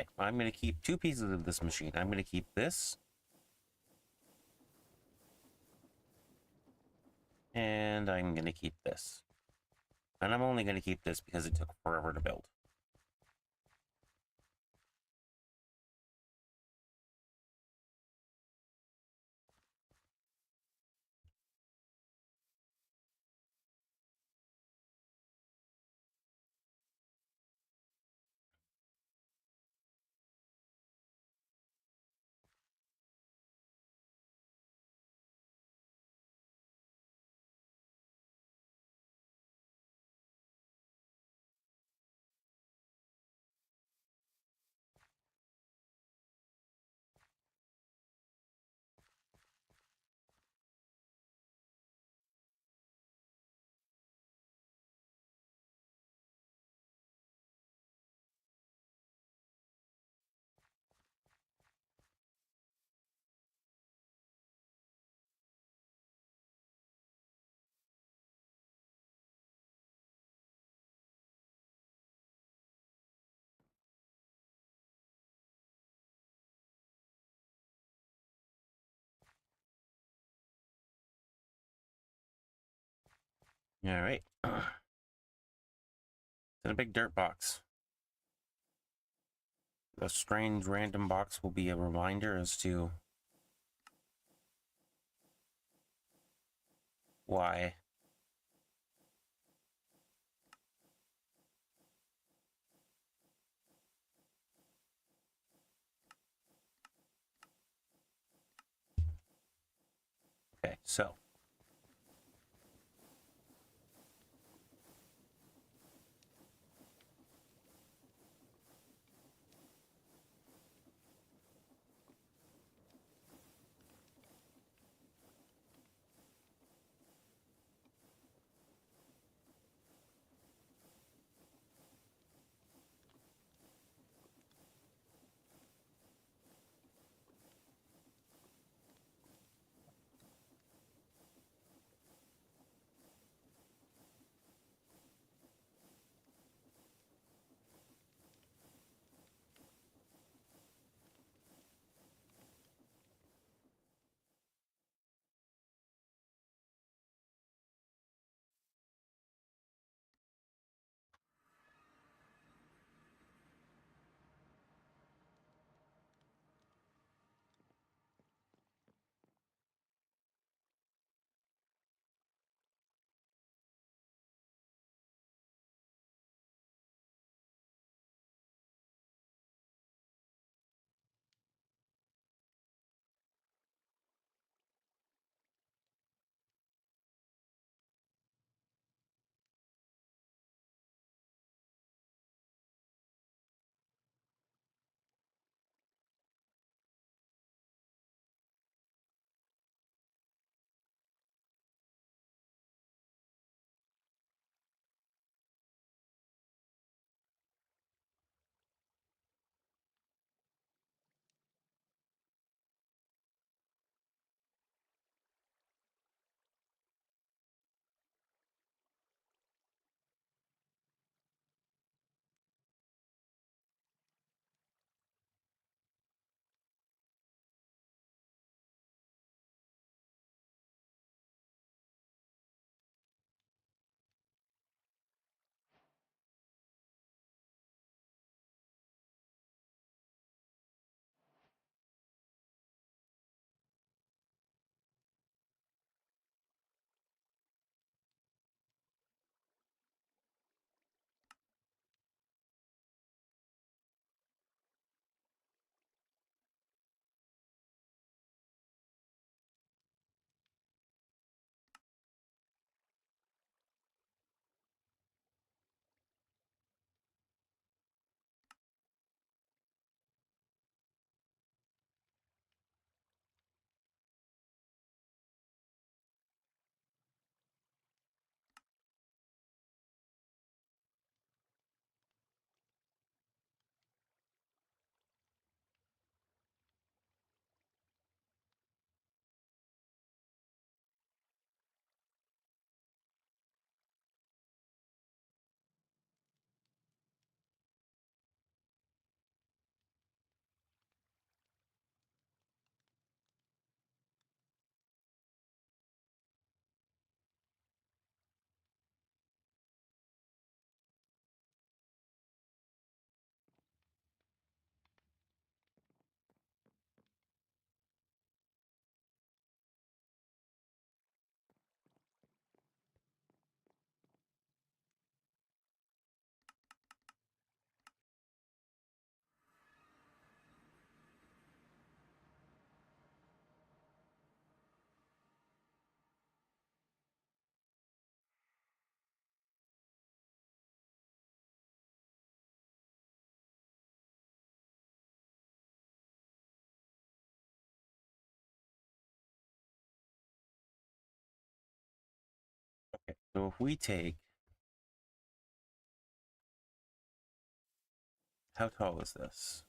Okay, I'm going to keep 2 pieces of this machine. I'm going to keep this. And I'm going to keep this. And I'm only going to keep this because it took forever to build. All right. It's in a big dirt box. The strange random box will be a reminder as to why. Okay, so. So if we take... How tall is this?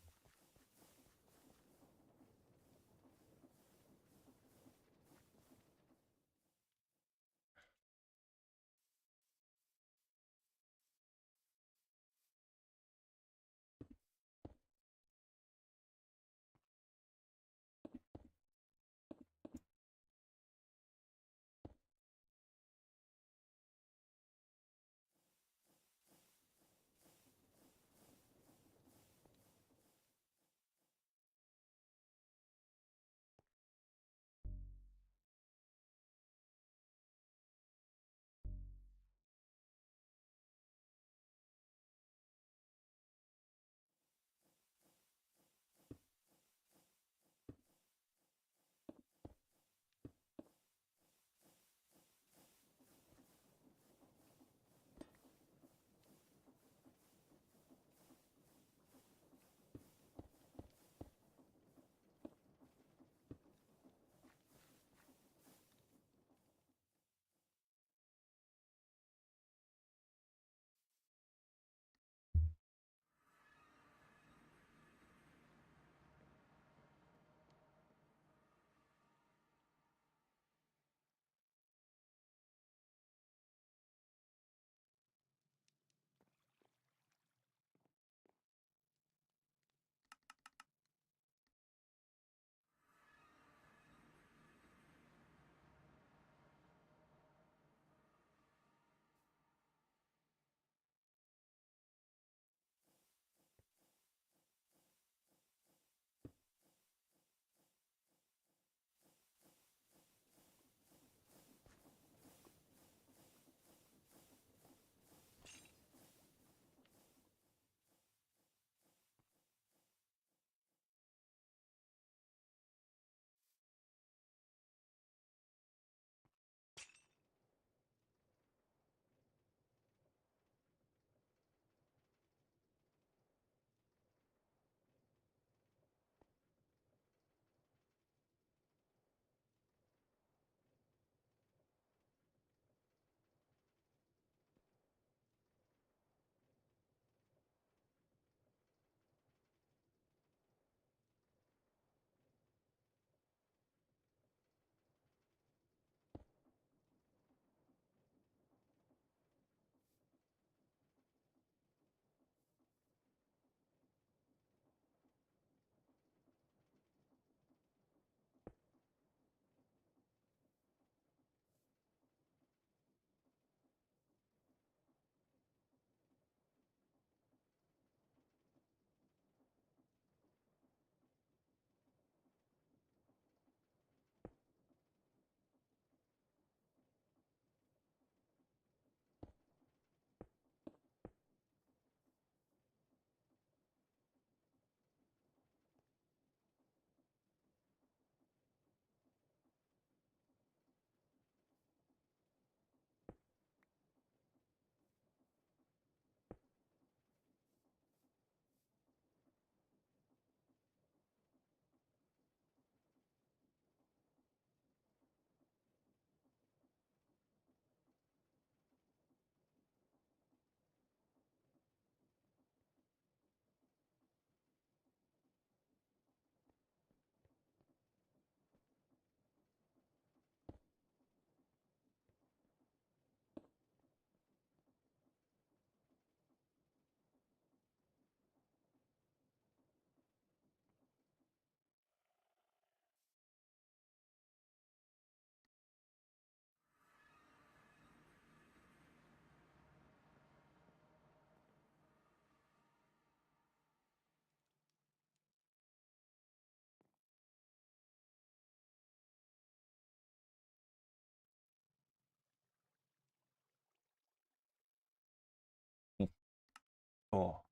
Oh.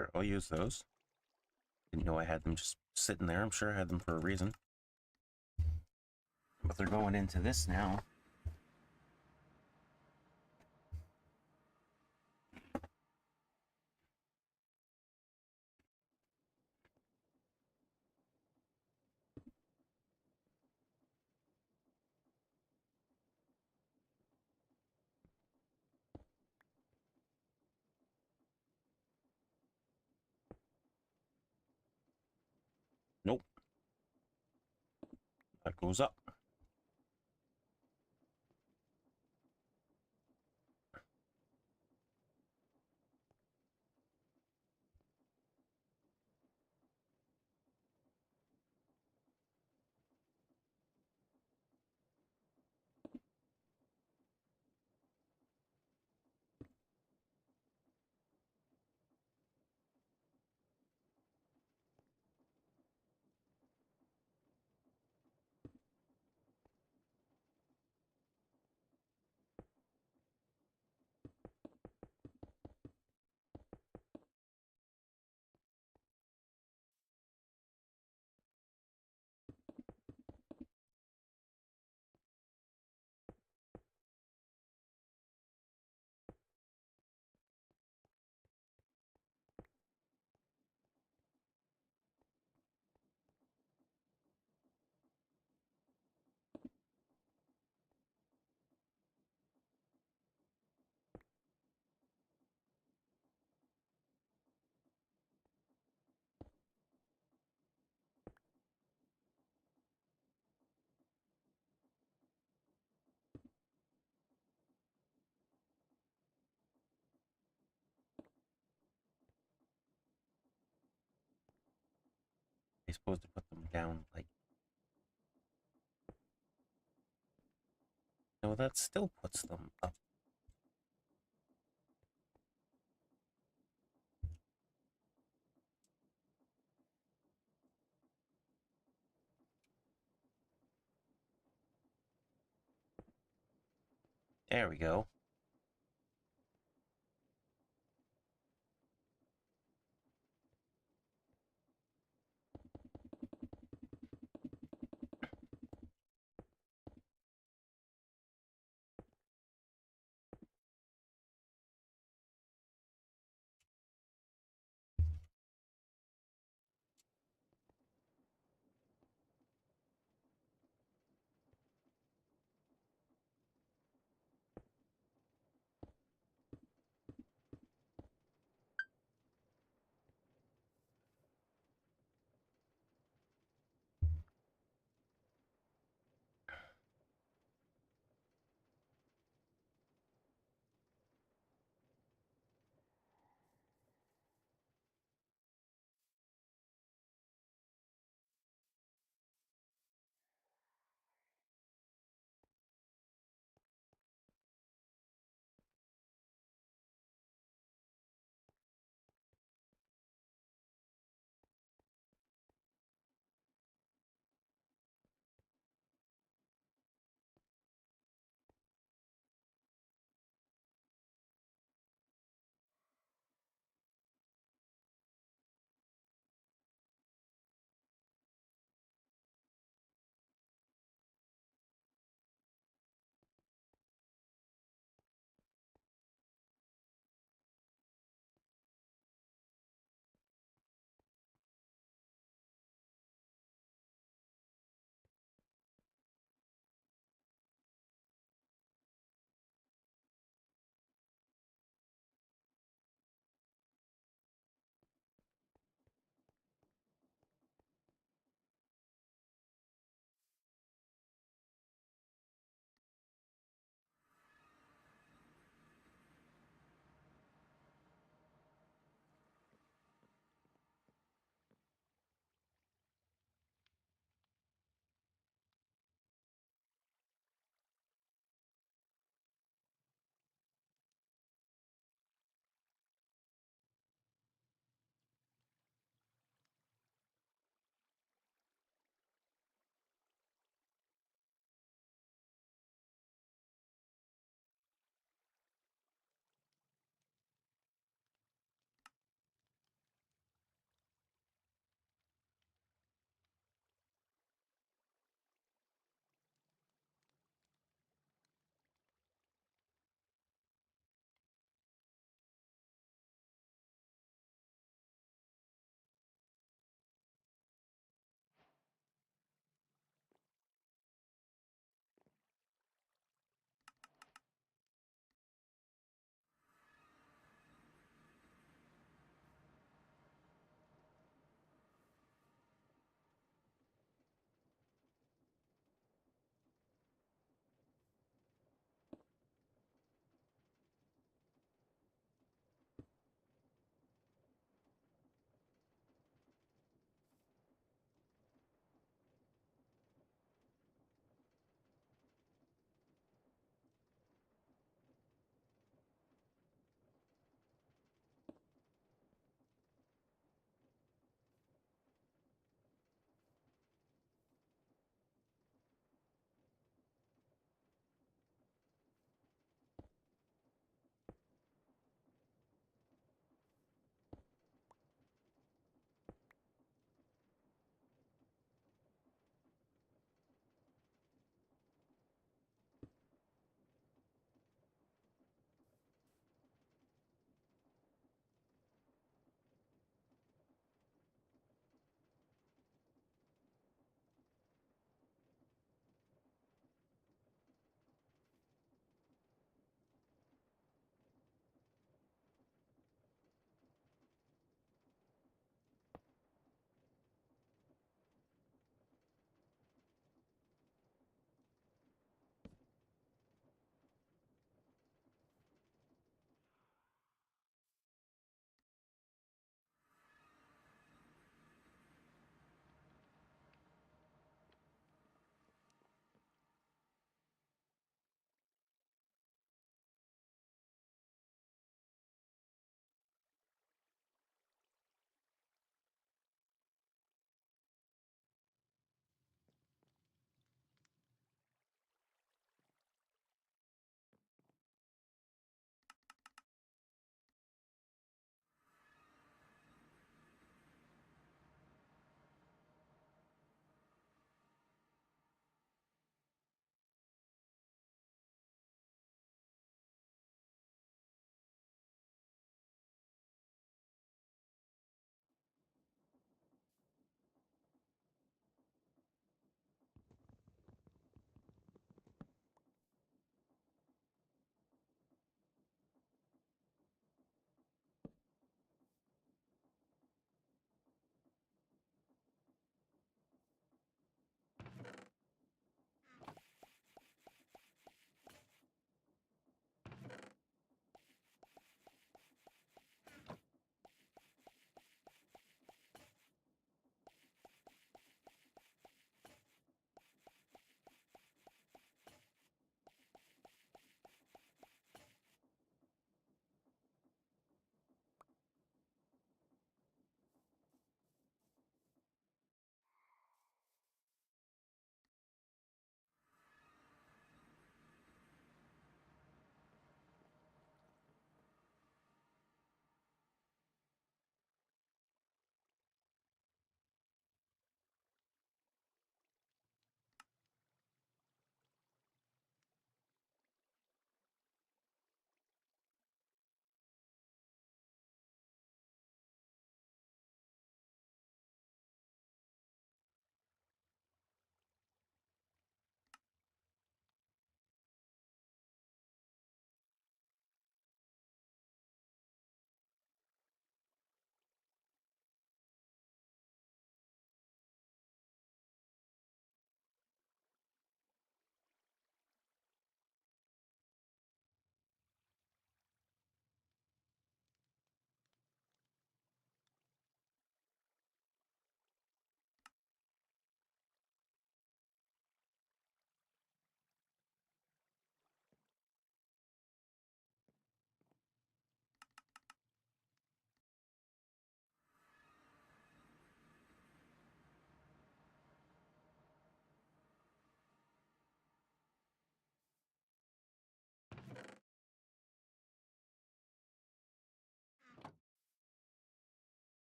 Sure, I'll use those. Didn't know I had them just sitting there. I'm sure I had them for a reason. But they're going into this now. Nope. That goes up. You're supposed to put them down like... No, that still puts them up. There we go.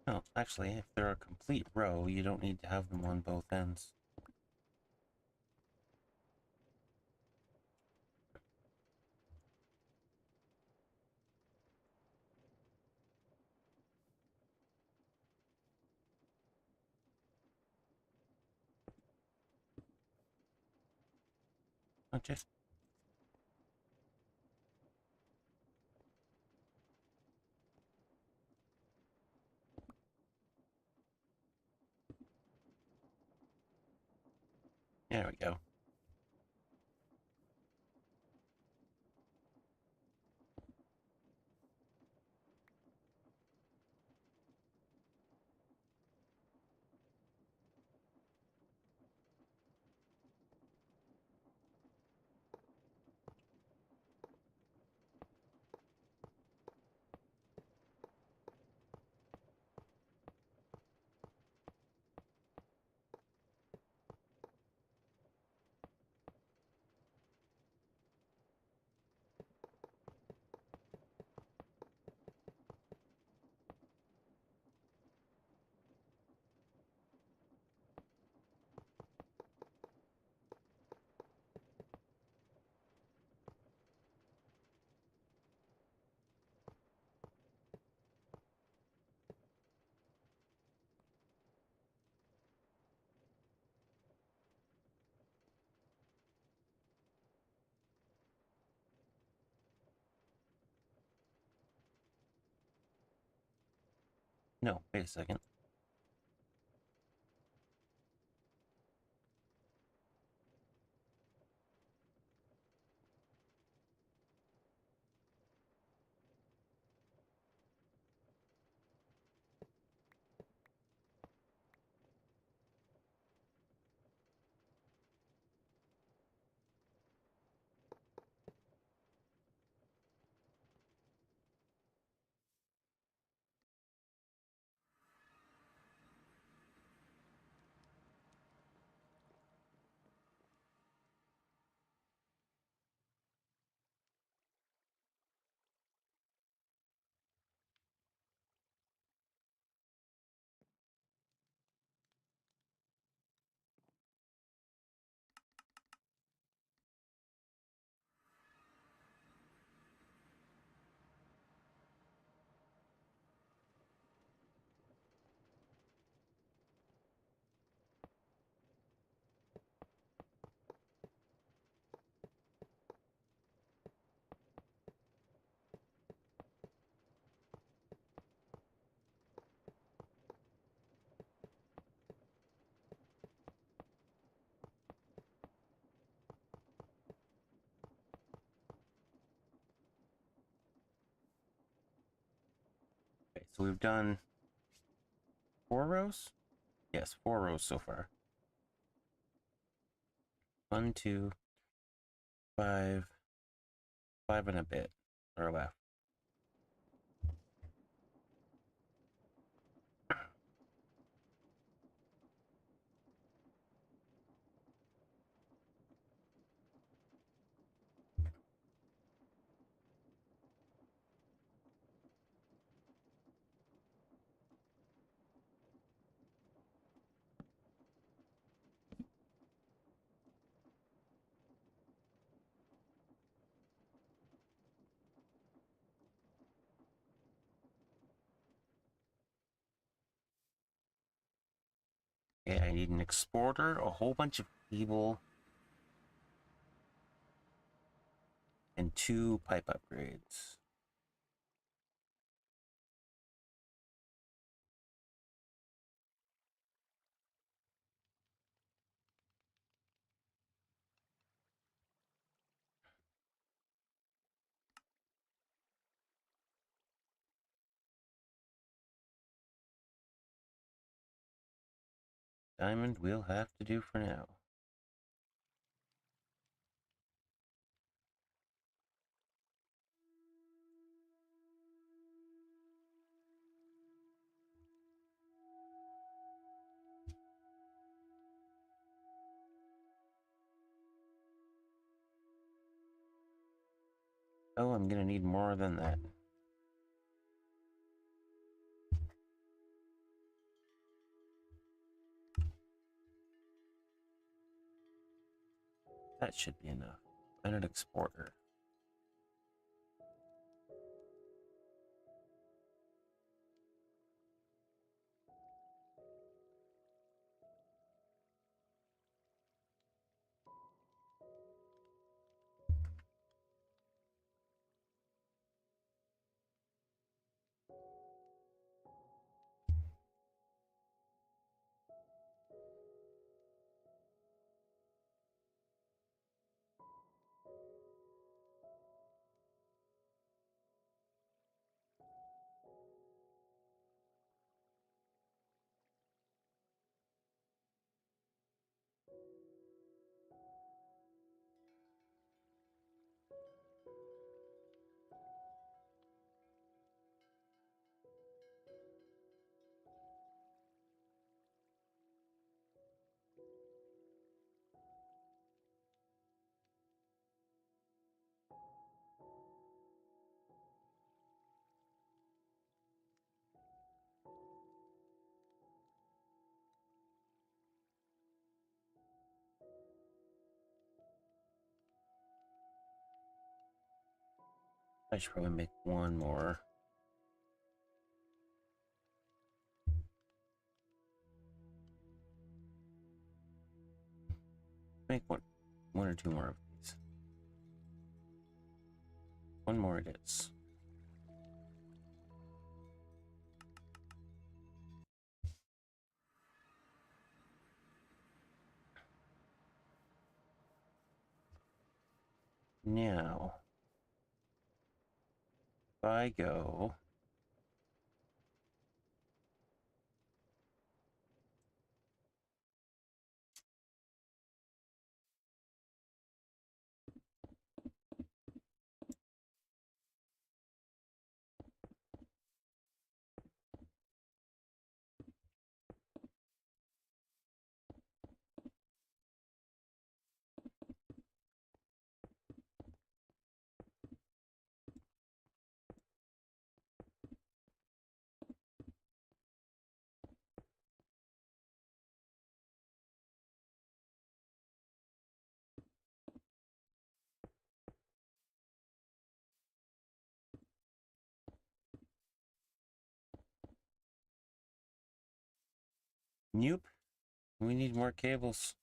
No, actually, if they're a complete row, you don't need to have them on both ends. Okay. There we go. No, wait a second. Okay, so we've done 4 rows? Yes, 4 rows so far. 1, 2, 5, 5 and a bit are left. Okay, I need an exporter, a whole bunch of cable, and 2 pipe upgrades. Diamond will have to do for now. Oh, I'm gonna need more than that. That should be enough. Planet Explorer. I should probably make one more. Make one or two more of these. One more it is. Now, if I go Nope. We need more cables.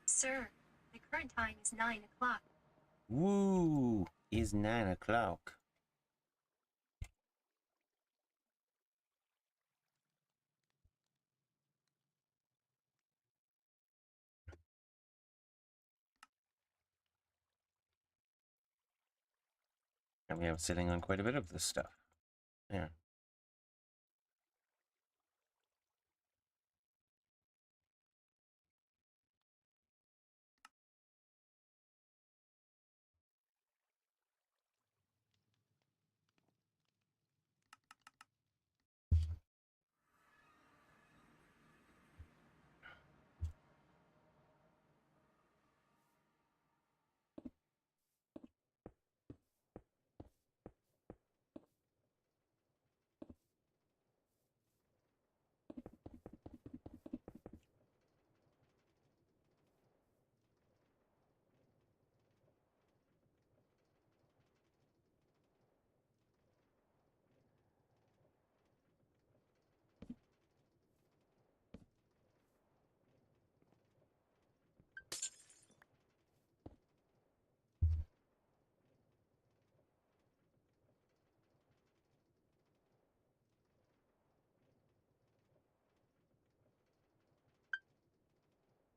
Sir, the current time is 9 o'clock. Woo! Is 9 o'clock. And we have sitting on quite a bit of this stuff. There.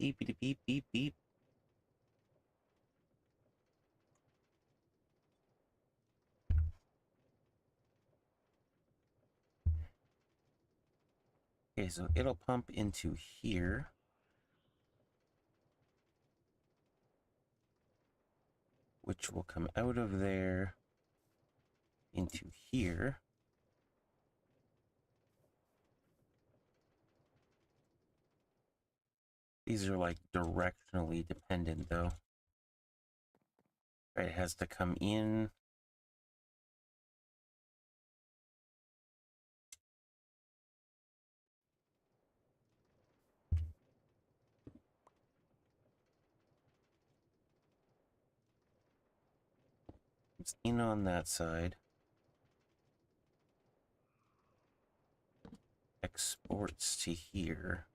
Beep, beep, beep, beep, beep. Okay, so it'll pump into here. Which will come out of there into here. These are like directionally dependent though. Right, it has to come in. It's in on that side. Exports to here.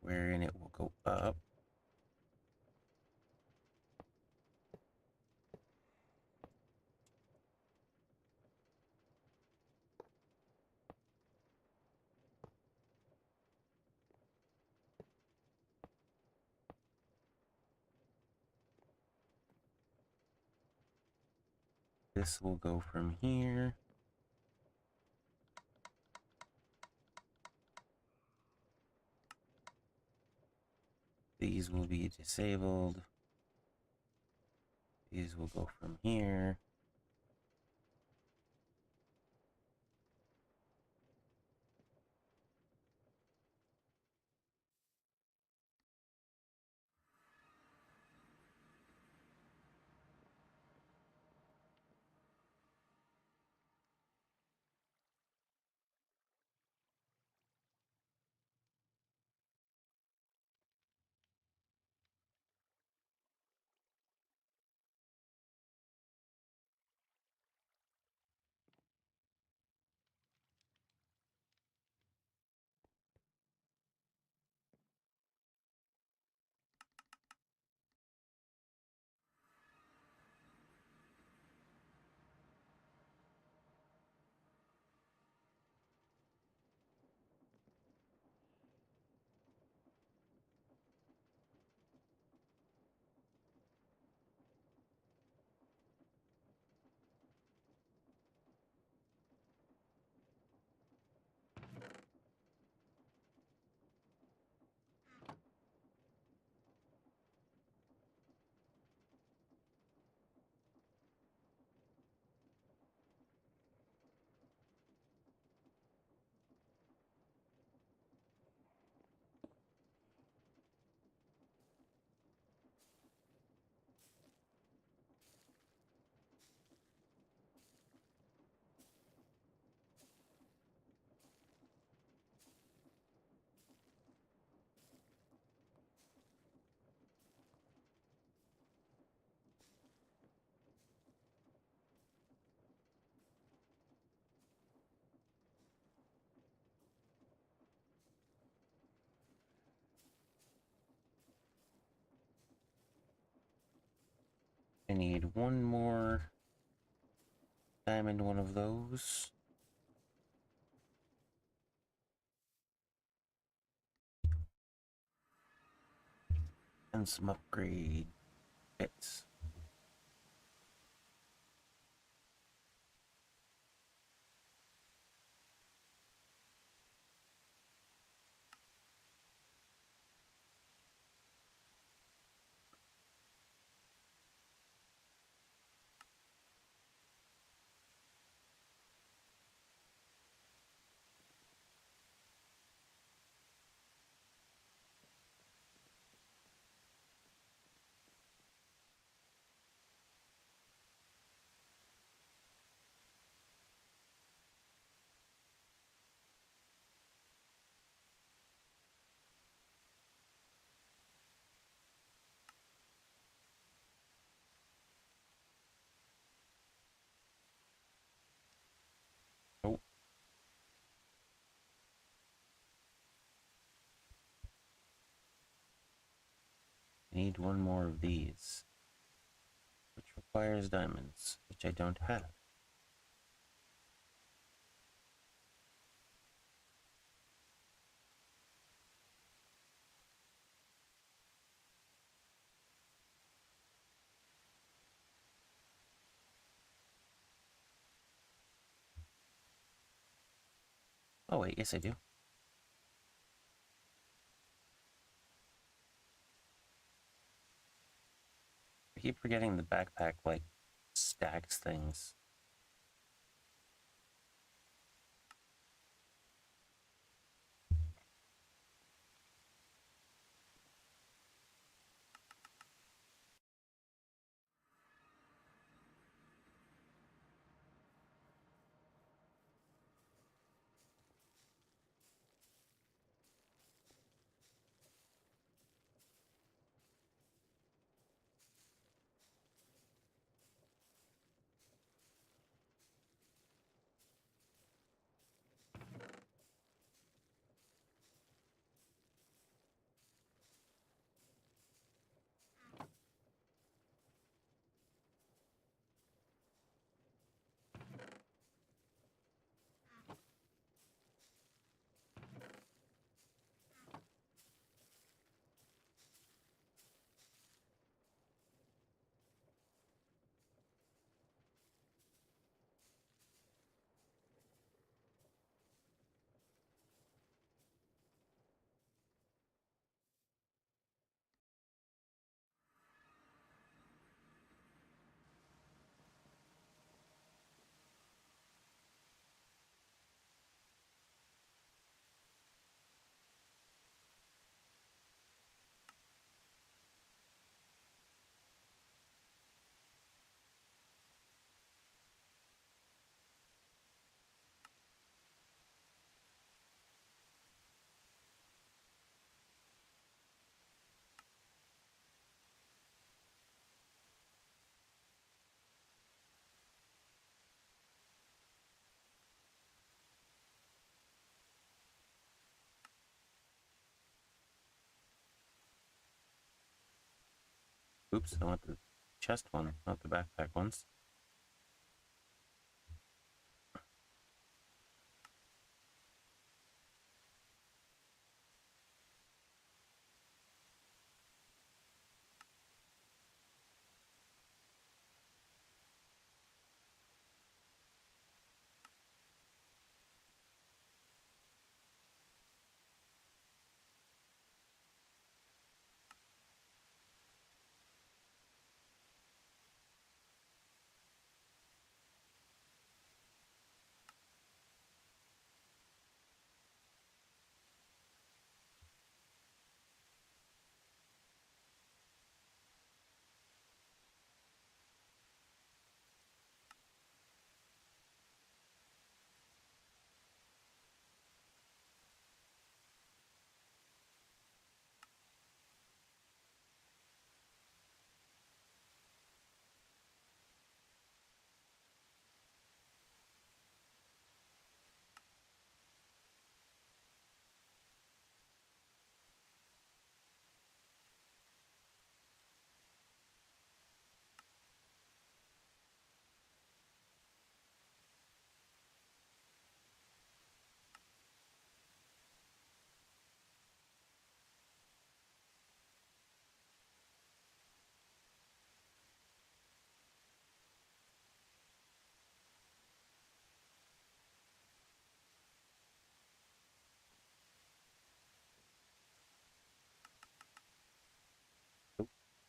Wherein it will go up. This will go from here. These will be disabled. These will go from here. I need one more diamond, one of those. And some upgrade bits. Oh. I need one more of these, which requires diamonds, which I don't have. Oh wait, yes I do. I keep forgetting the backpack, like, stacks things. Oops, I want the chest one, not the backpack ones.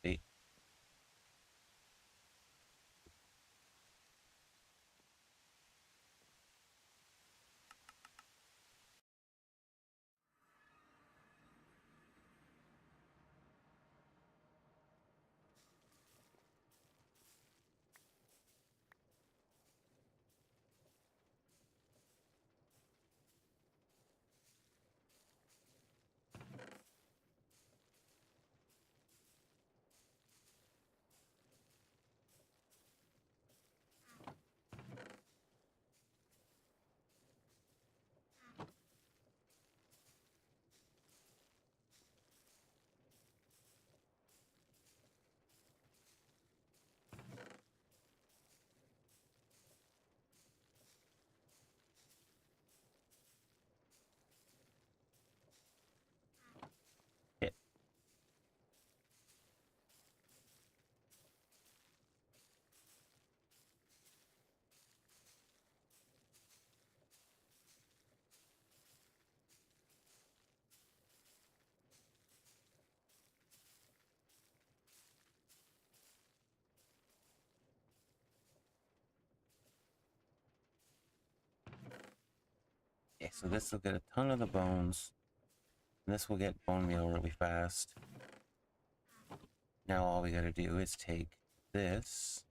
Hey. Hit. Okay, so this will get a ton of the bones. And this will get bone meal really fast. Now all we gotta do is take this.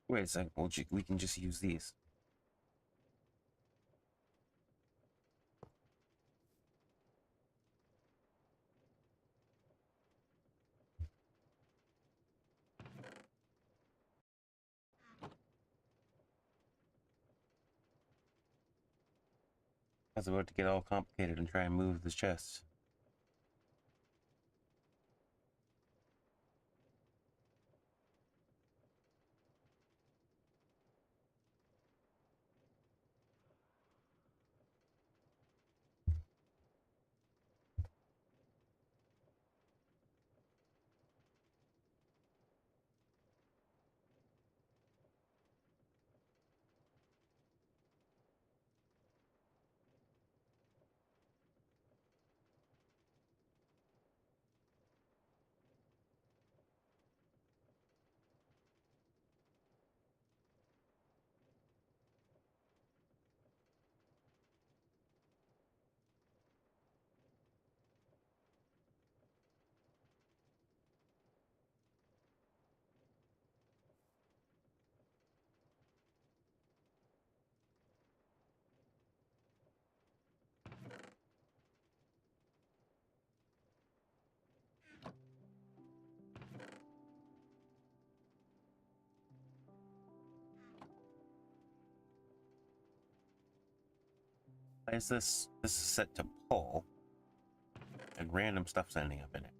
Wait a second. We can just use these. I was about to get all complicated and try and move the chests. Why is this? This is set to pull, and random stuff's ending up in it.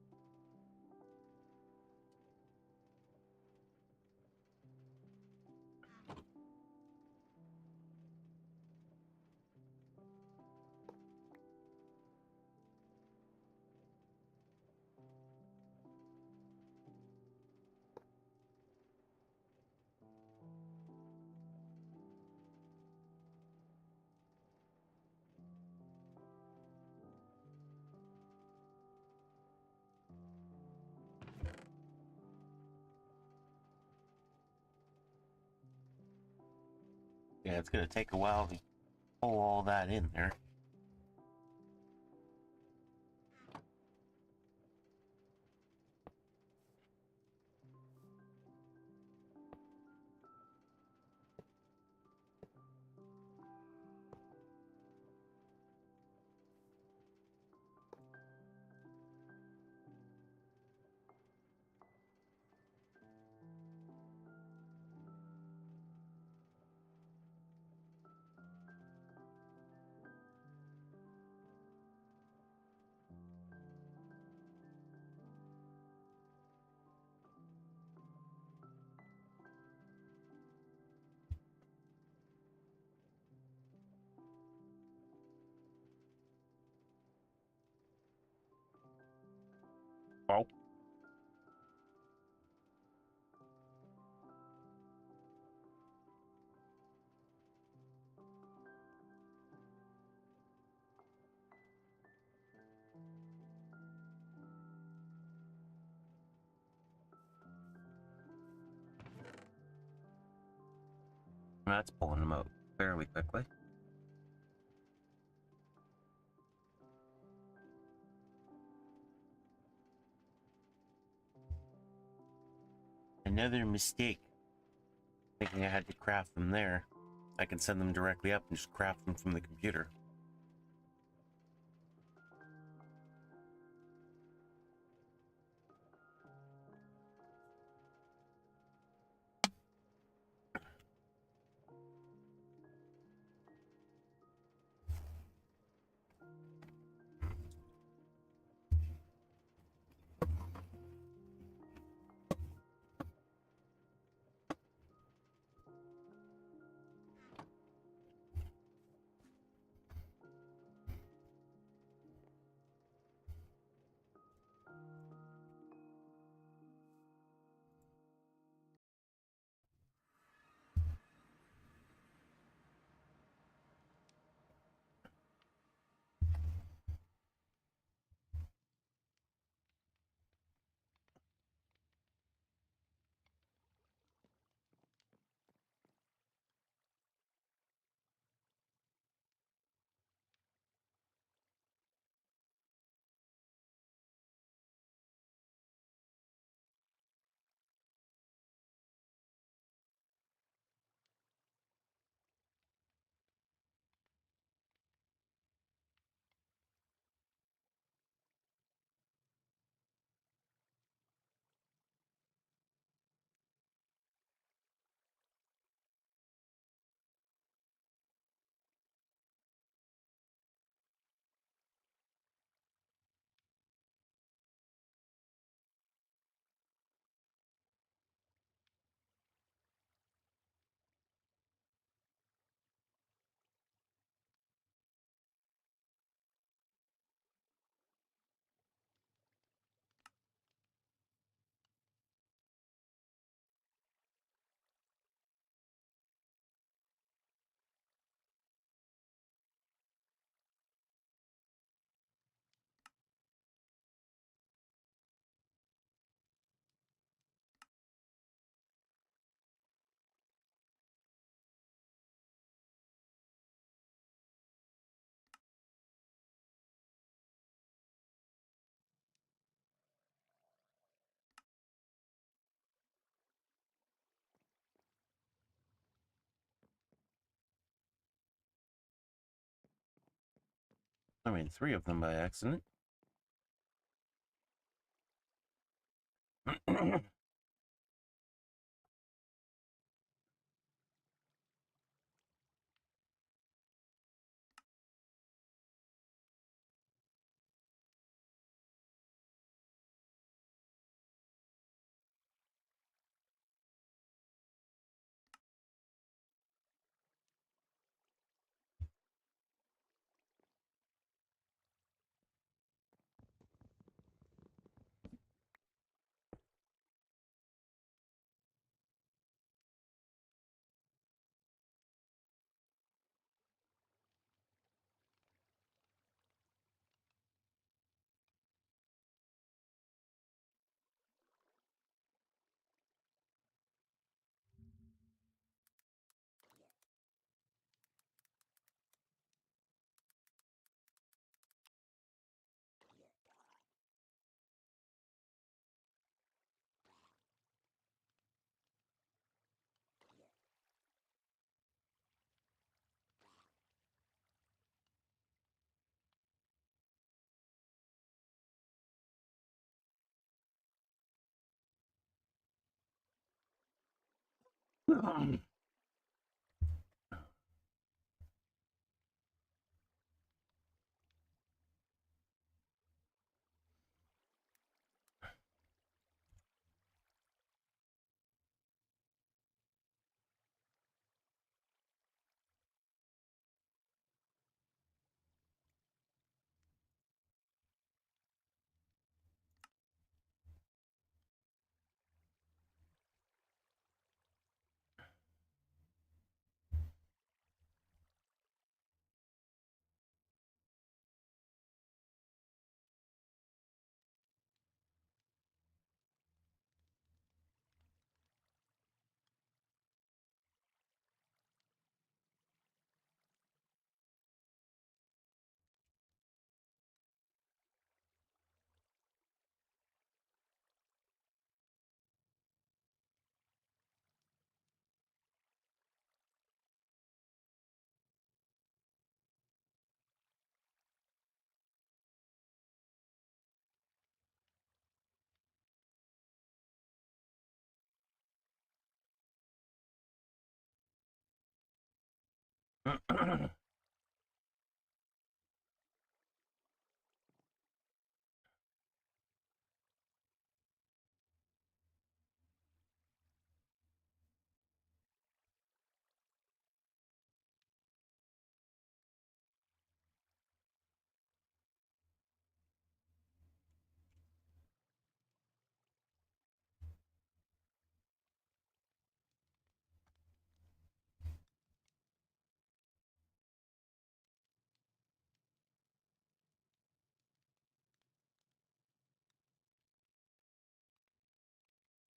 Yeah, it's gonna take a while to pull all that in there. Oh. That's pulling them out fairly quickly. Another mistake. Thinking I had to craft them there. I can send them directly up and just craft them from the computer. I made 3 of them by accident.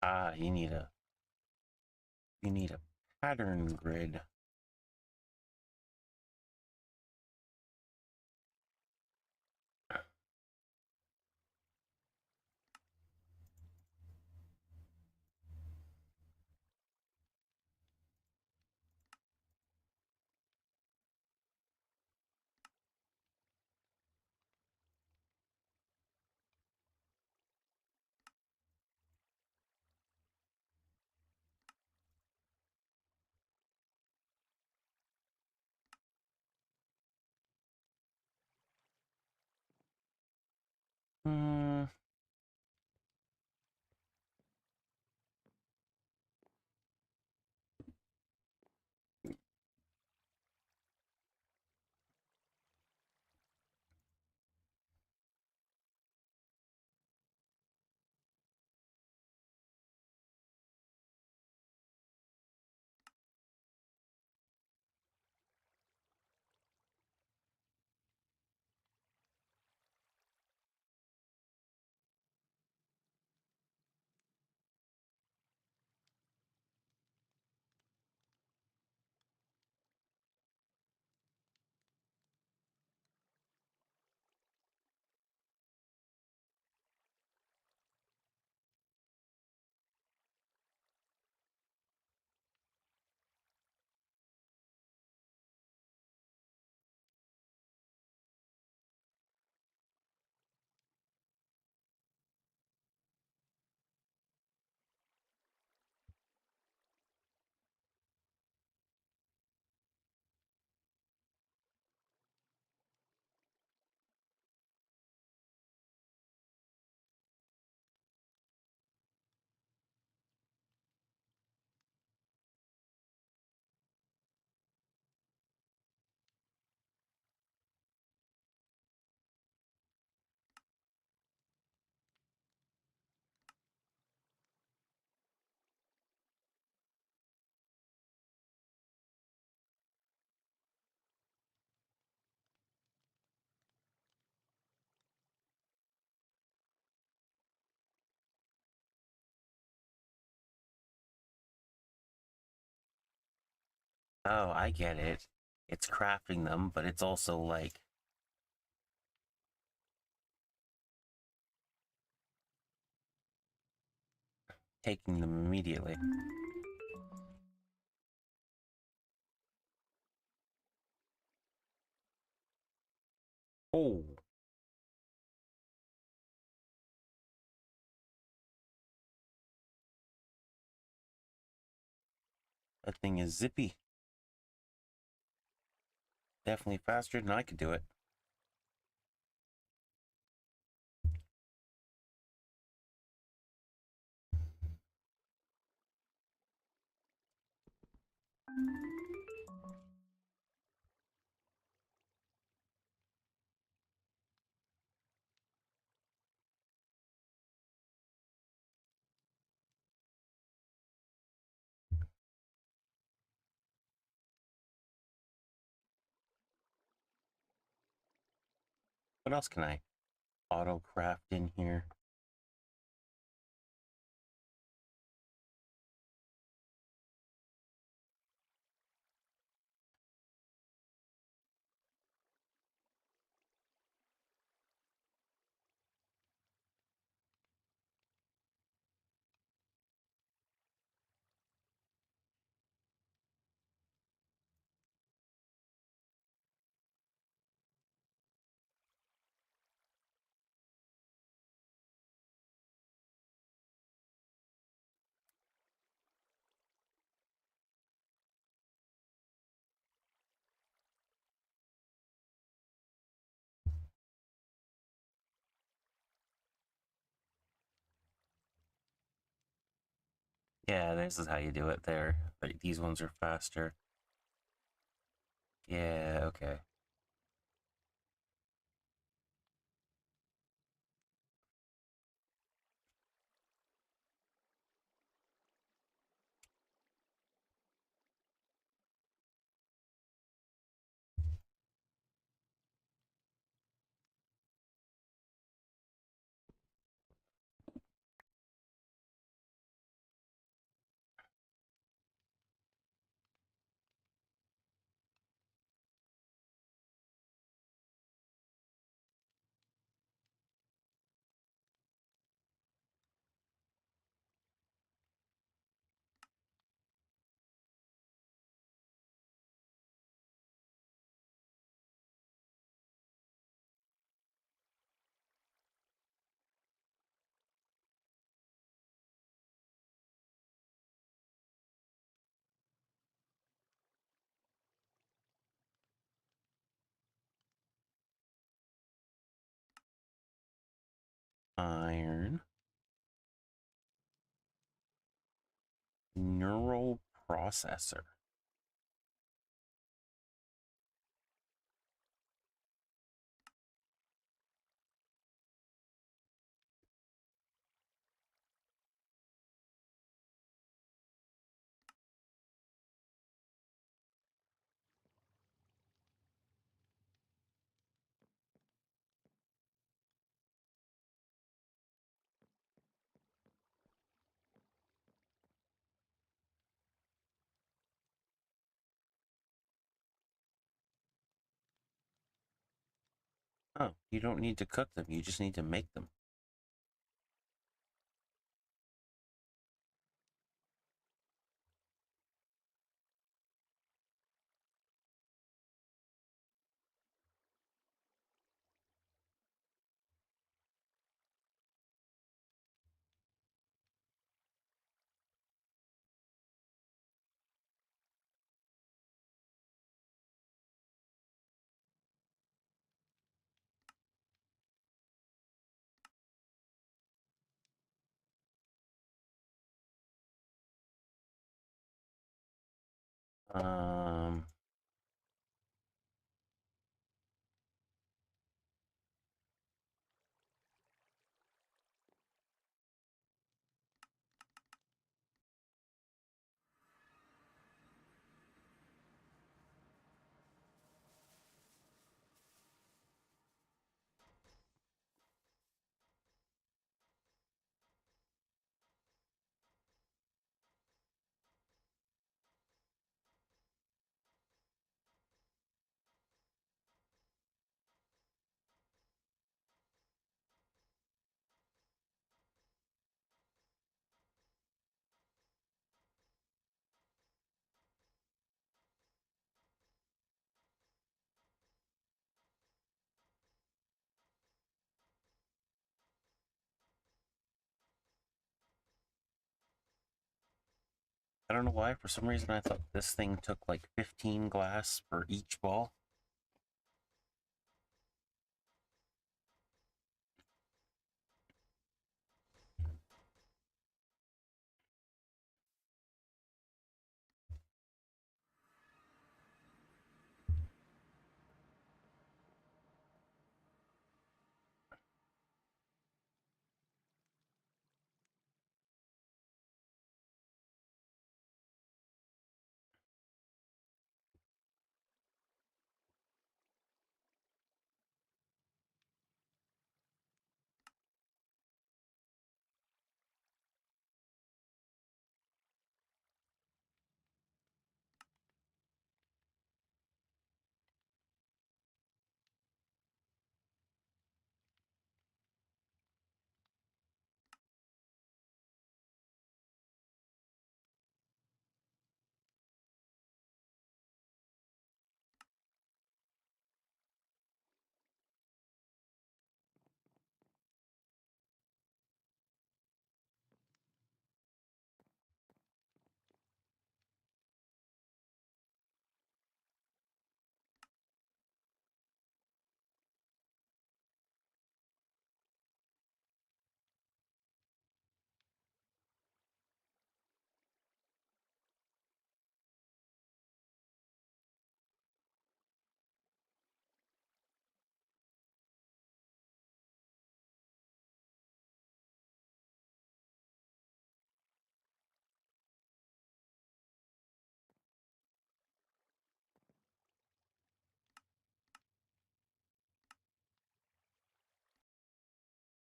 Ah, you need a pattern grid. Oh, I get it. It's crafting them, but it's also like taking them immediately. Oh. That thing is zippy. Definitely faster than I could do it. What else can I auto craft in here? Yeah, this is how you do it there. Like, these ones are faster. Yeah, okay. Iron. Neural processor. Oh, you don't need to cook them, you just need to make them. Um, I don't know why. For some reason, I thought this thing took like 15 glass per each ball.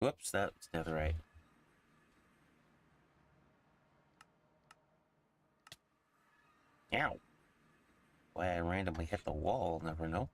Whoops, that's netherite. Ow. Why I randomly hit the wall, I'll never know.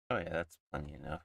Oh yeah, that's plenty enough.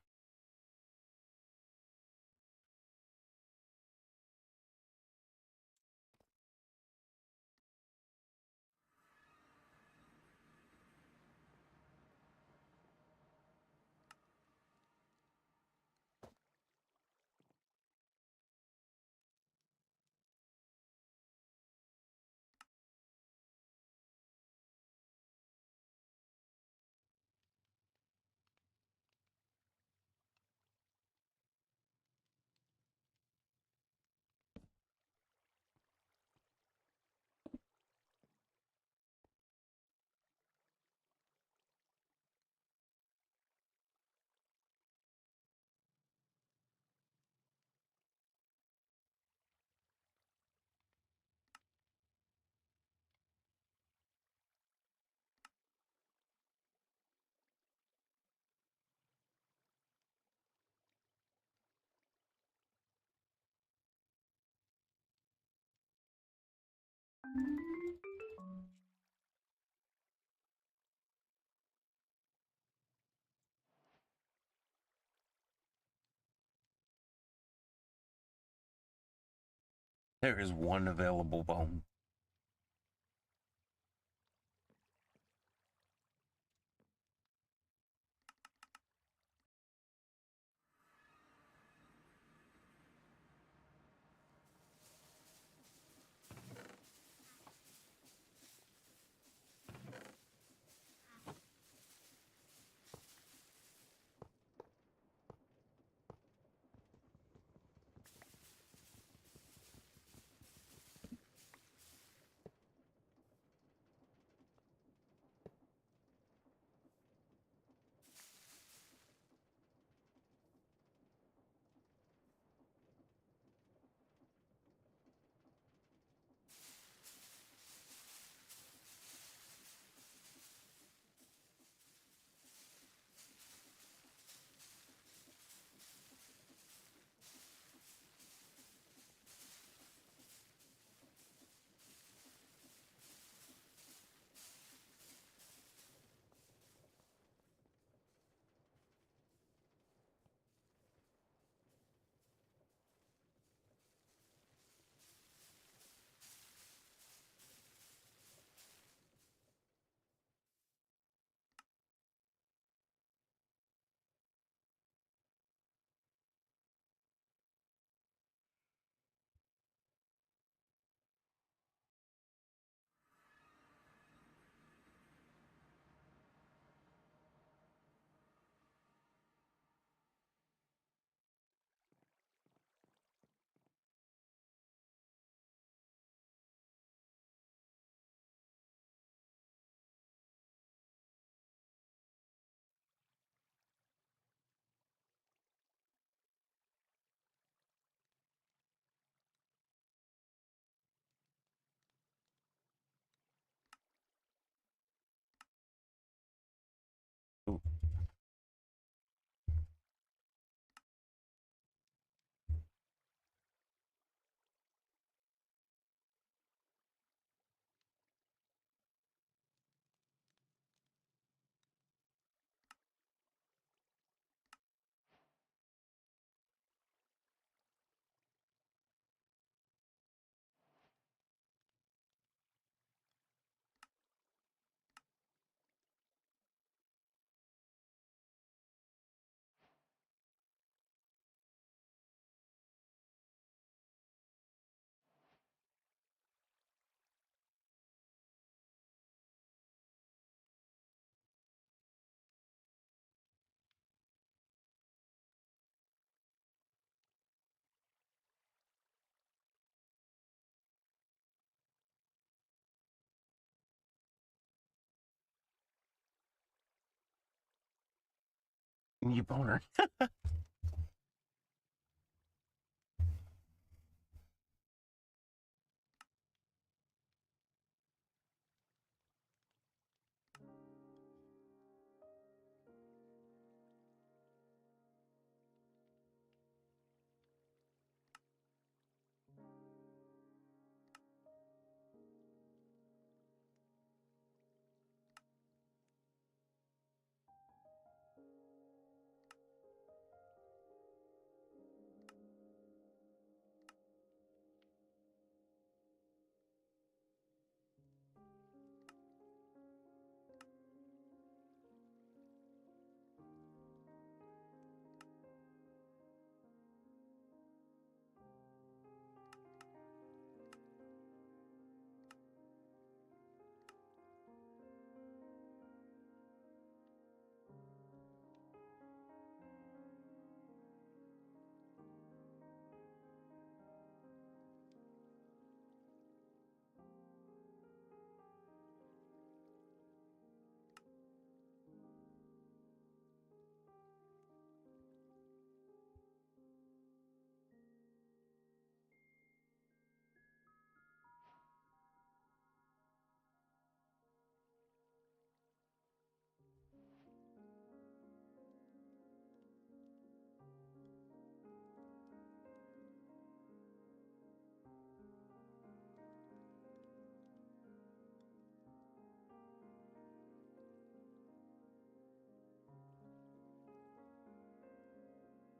There is one available bone. You boner.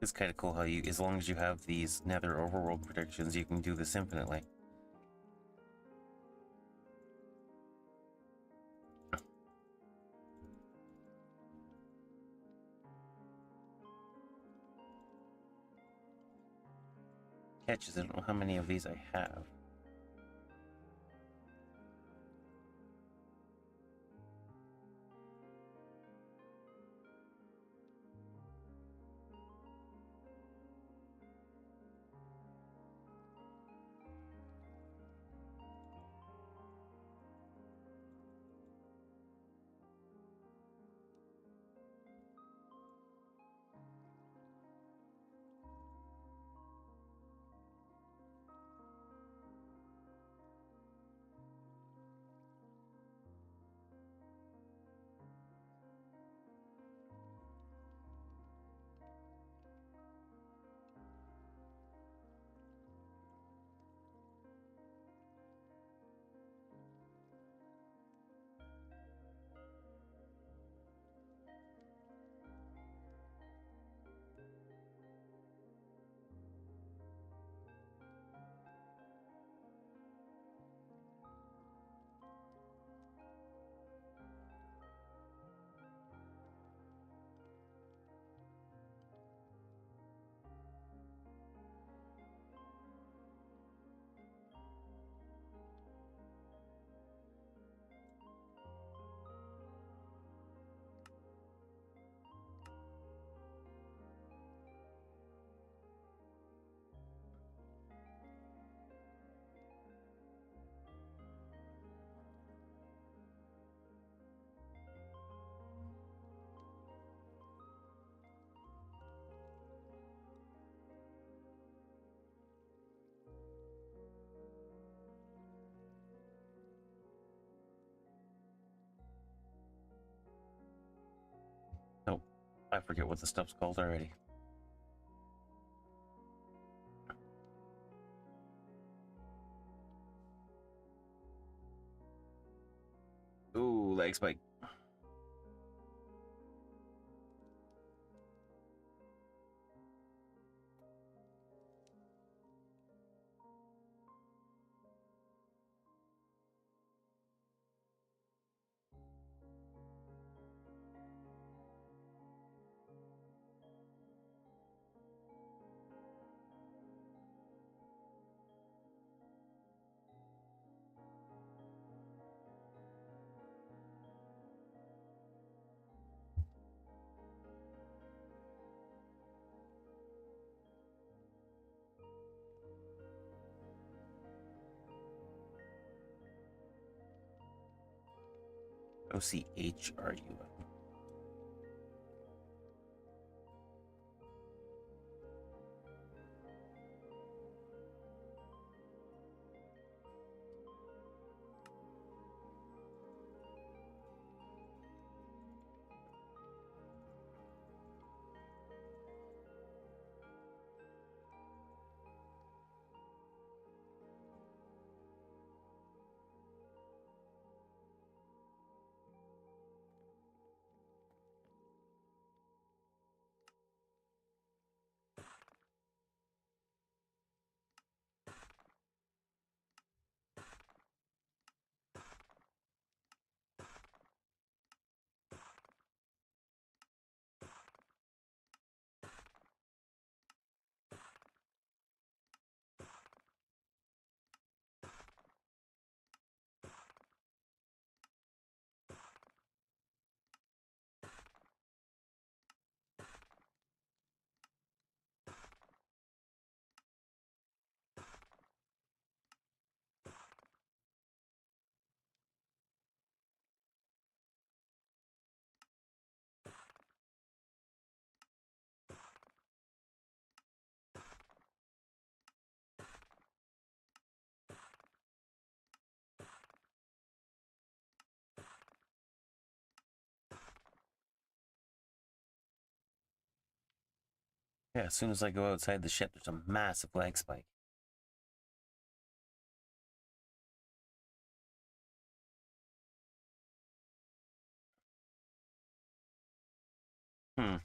It's kind of cool how you, as long as you have these nether overworld predictions, you can do this infinitely. Catch is I don't know how many of these I have. Nope, I forget what the stuff's called already. Ooh, leg spike. OCHRU. Yeah, as soon as I go outside the ship, there's a massive lag spike. Hmm.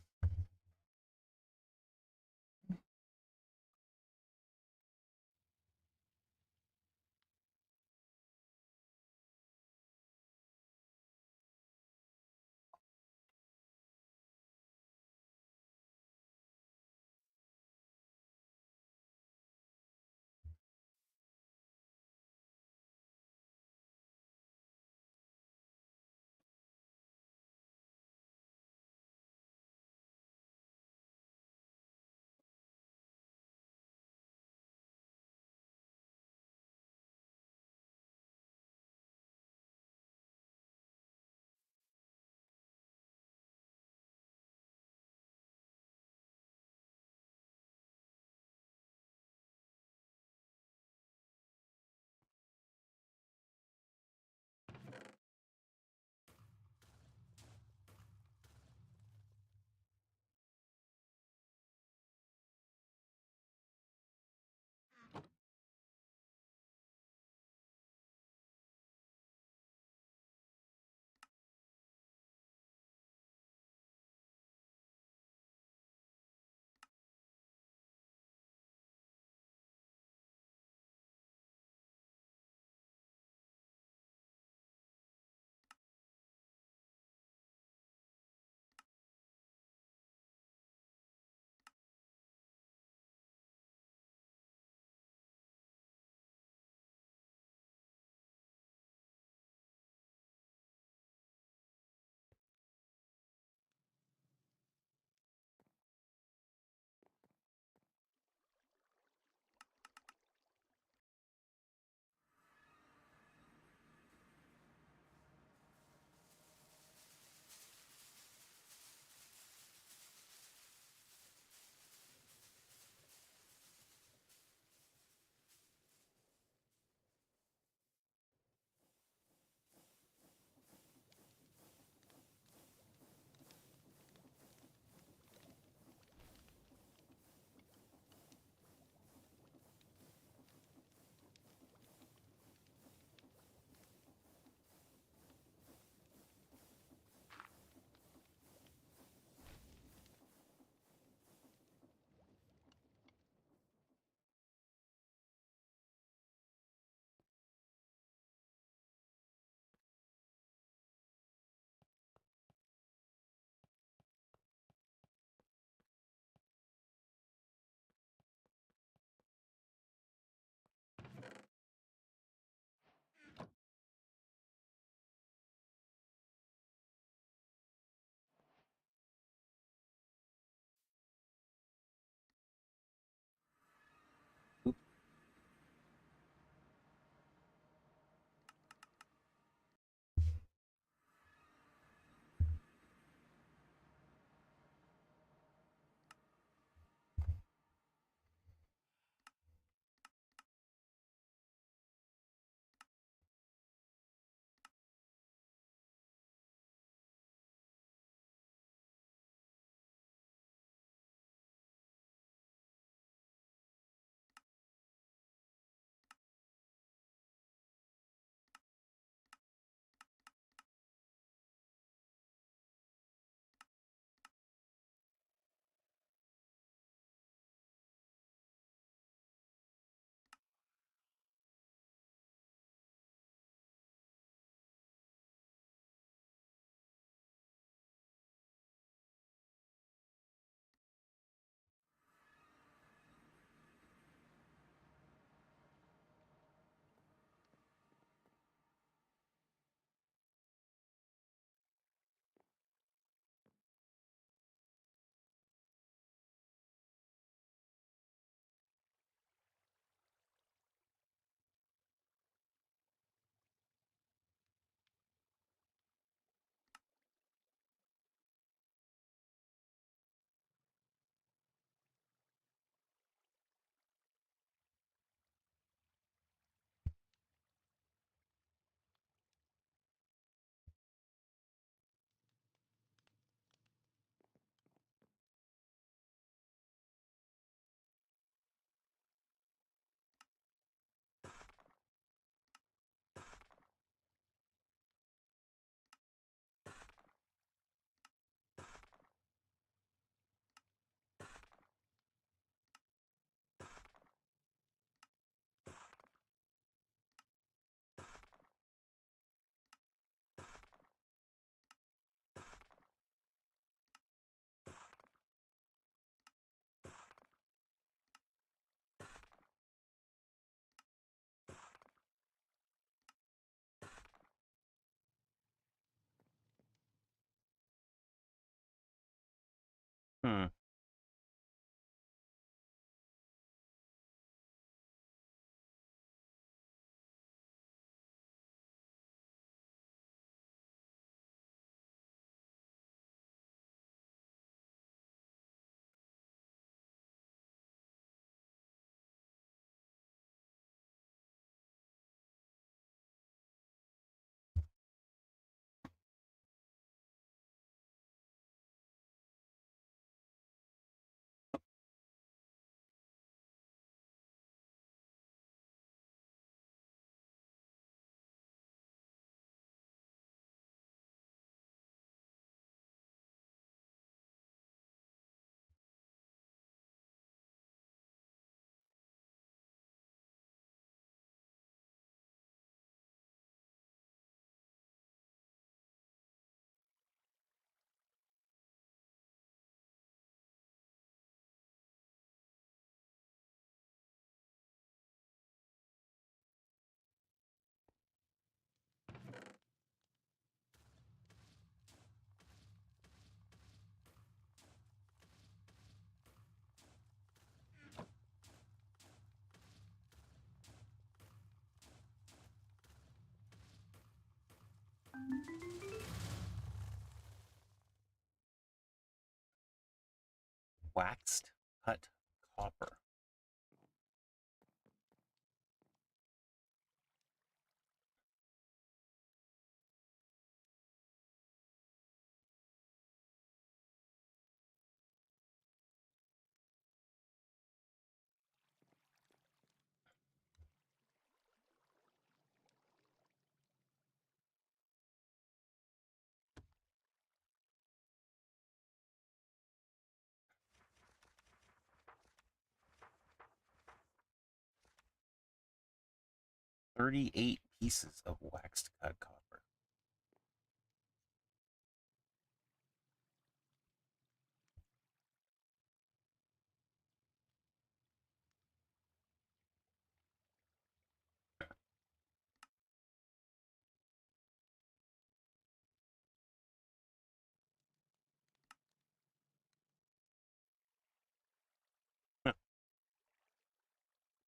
Hmm. Waxed cut copper. $38 pieces of waxed cut copper.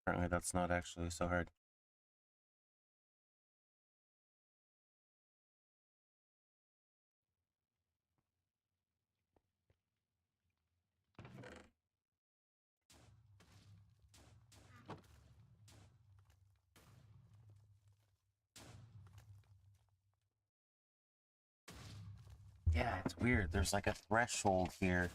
Apparently that's not actually so hard. Yeah, it's weird. There's like a threshold here.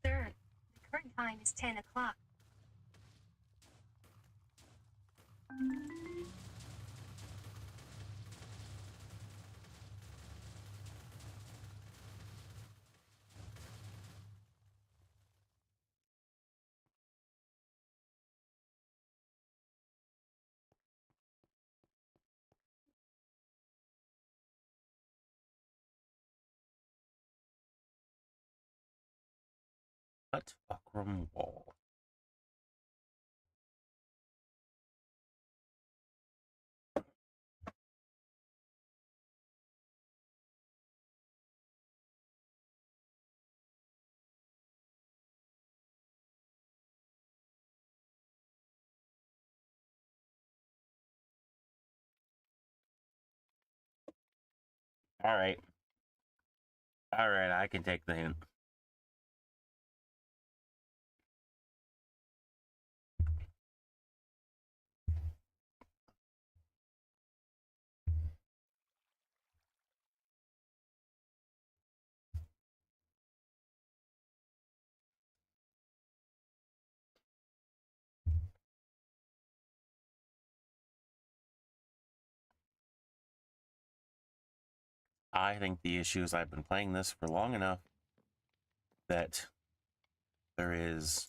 Sir, the current time is 10 o'clock. Cut buckram wall. All right. All right, I can take the hint. I think the issue is I've been playing this for long enough that there is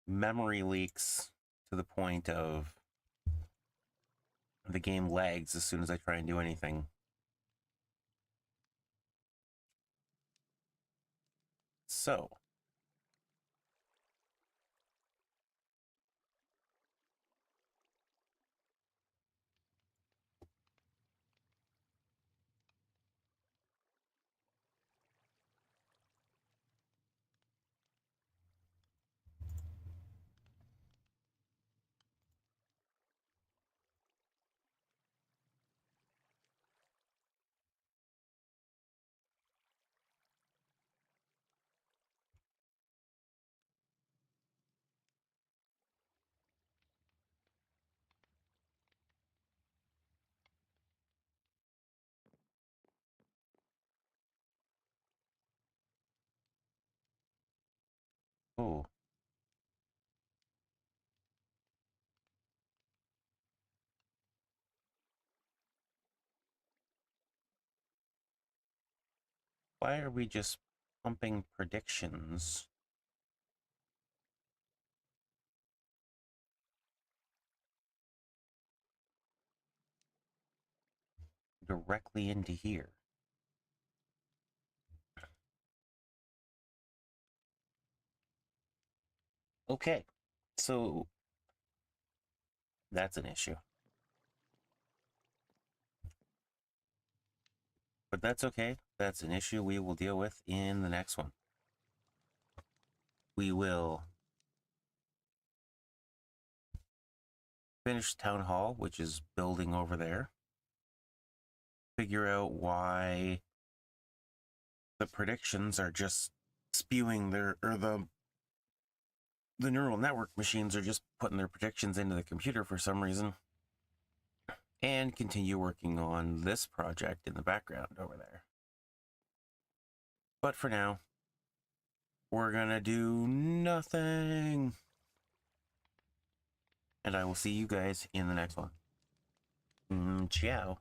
memory leaks to the point of the game lags as soon as I try and do anything. So, oh, why are we just pumping predictions? Directly into here. Okay, so that's an issue. But that's okay. That's an issue we will deal with in the next one. We will finish Town Hall, which is building over there. Figure out why the predictions are just spewing the neural network machines are just putting their predictions into the computer for some reason. And continue working on this project in the background over there. But for now, we're gonna do nothing. And I will see you guys in the next one. Ciao.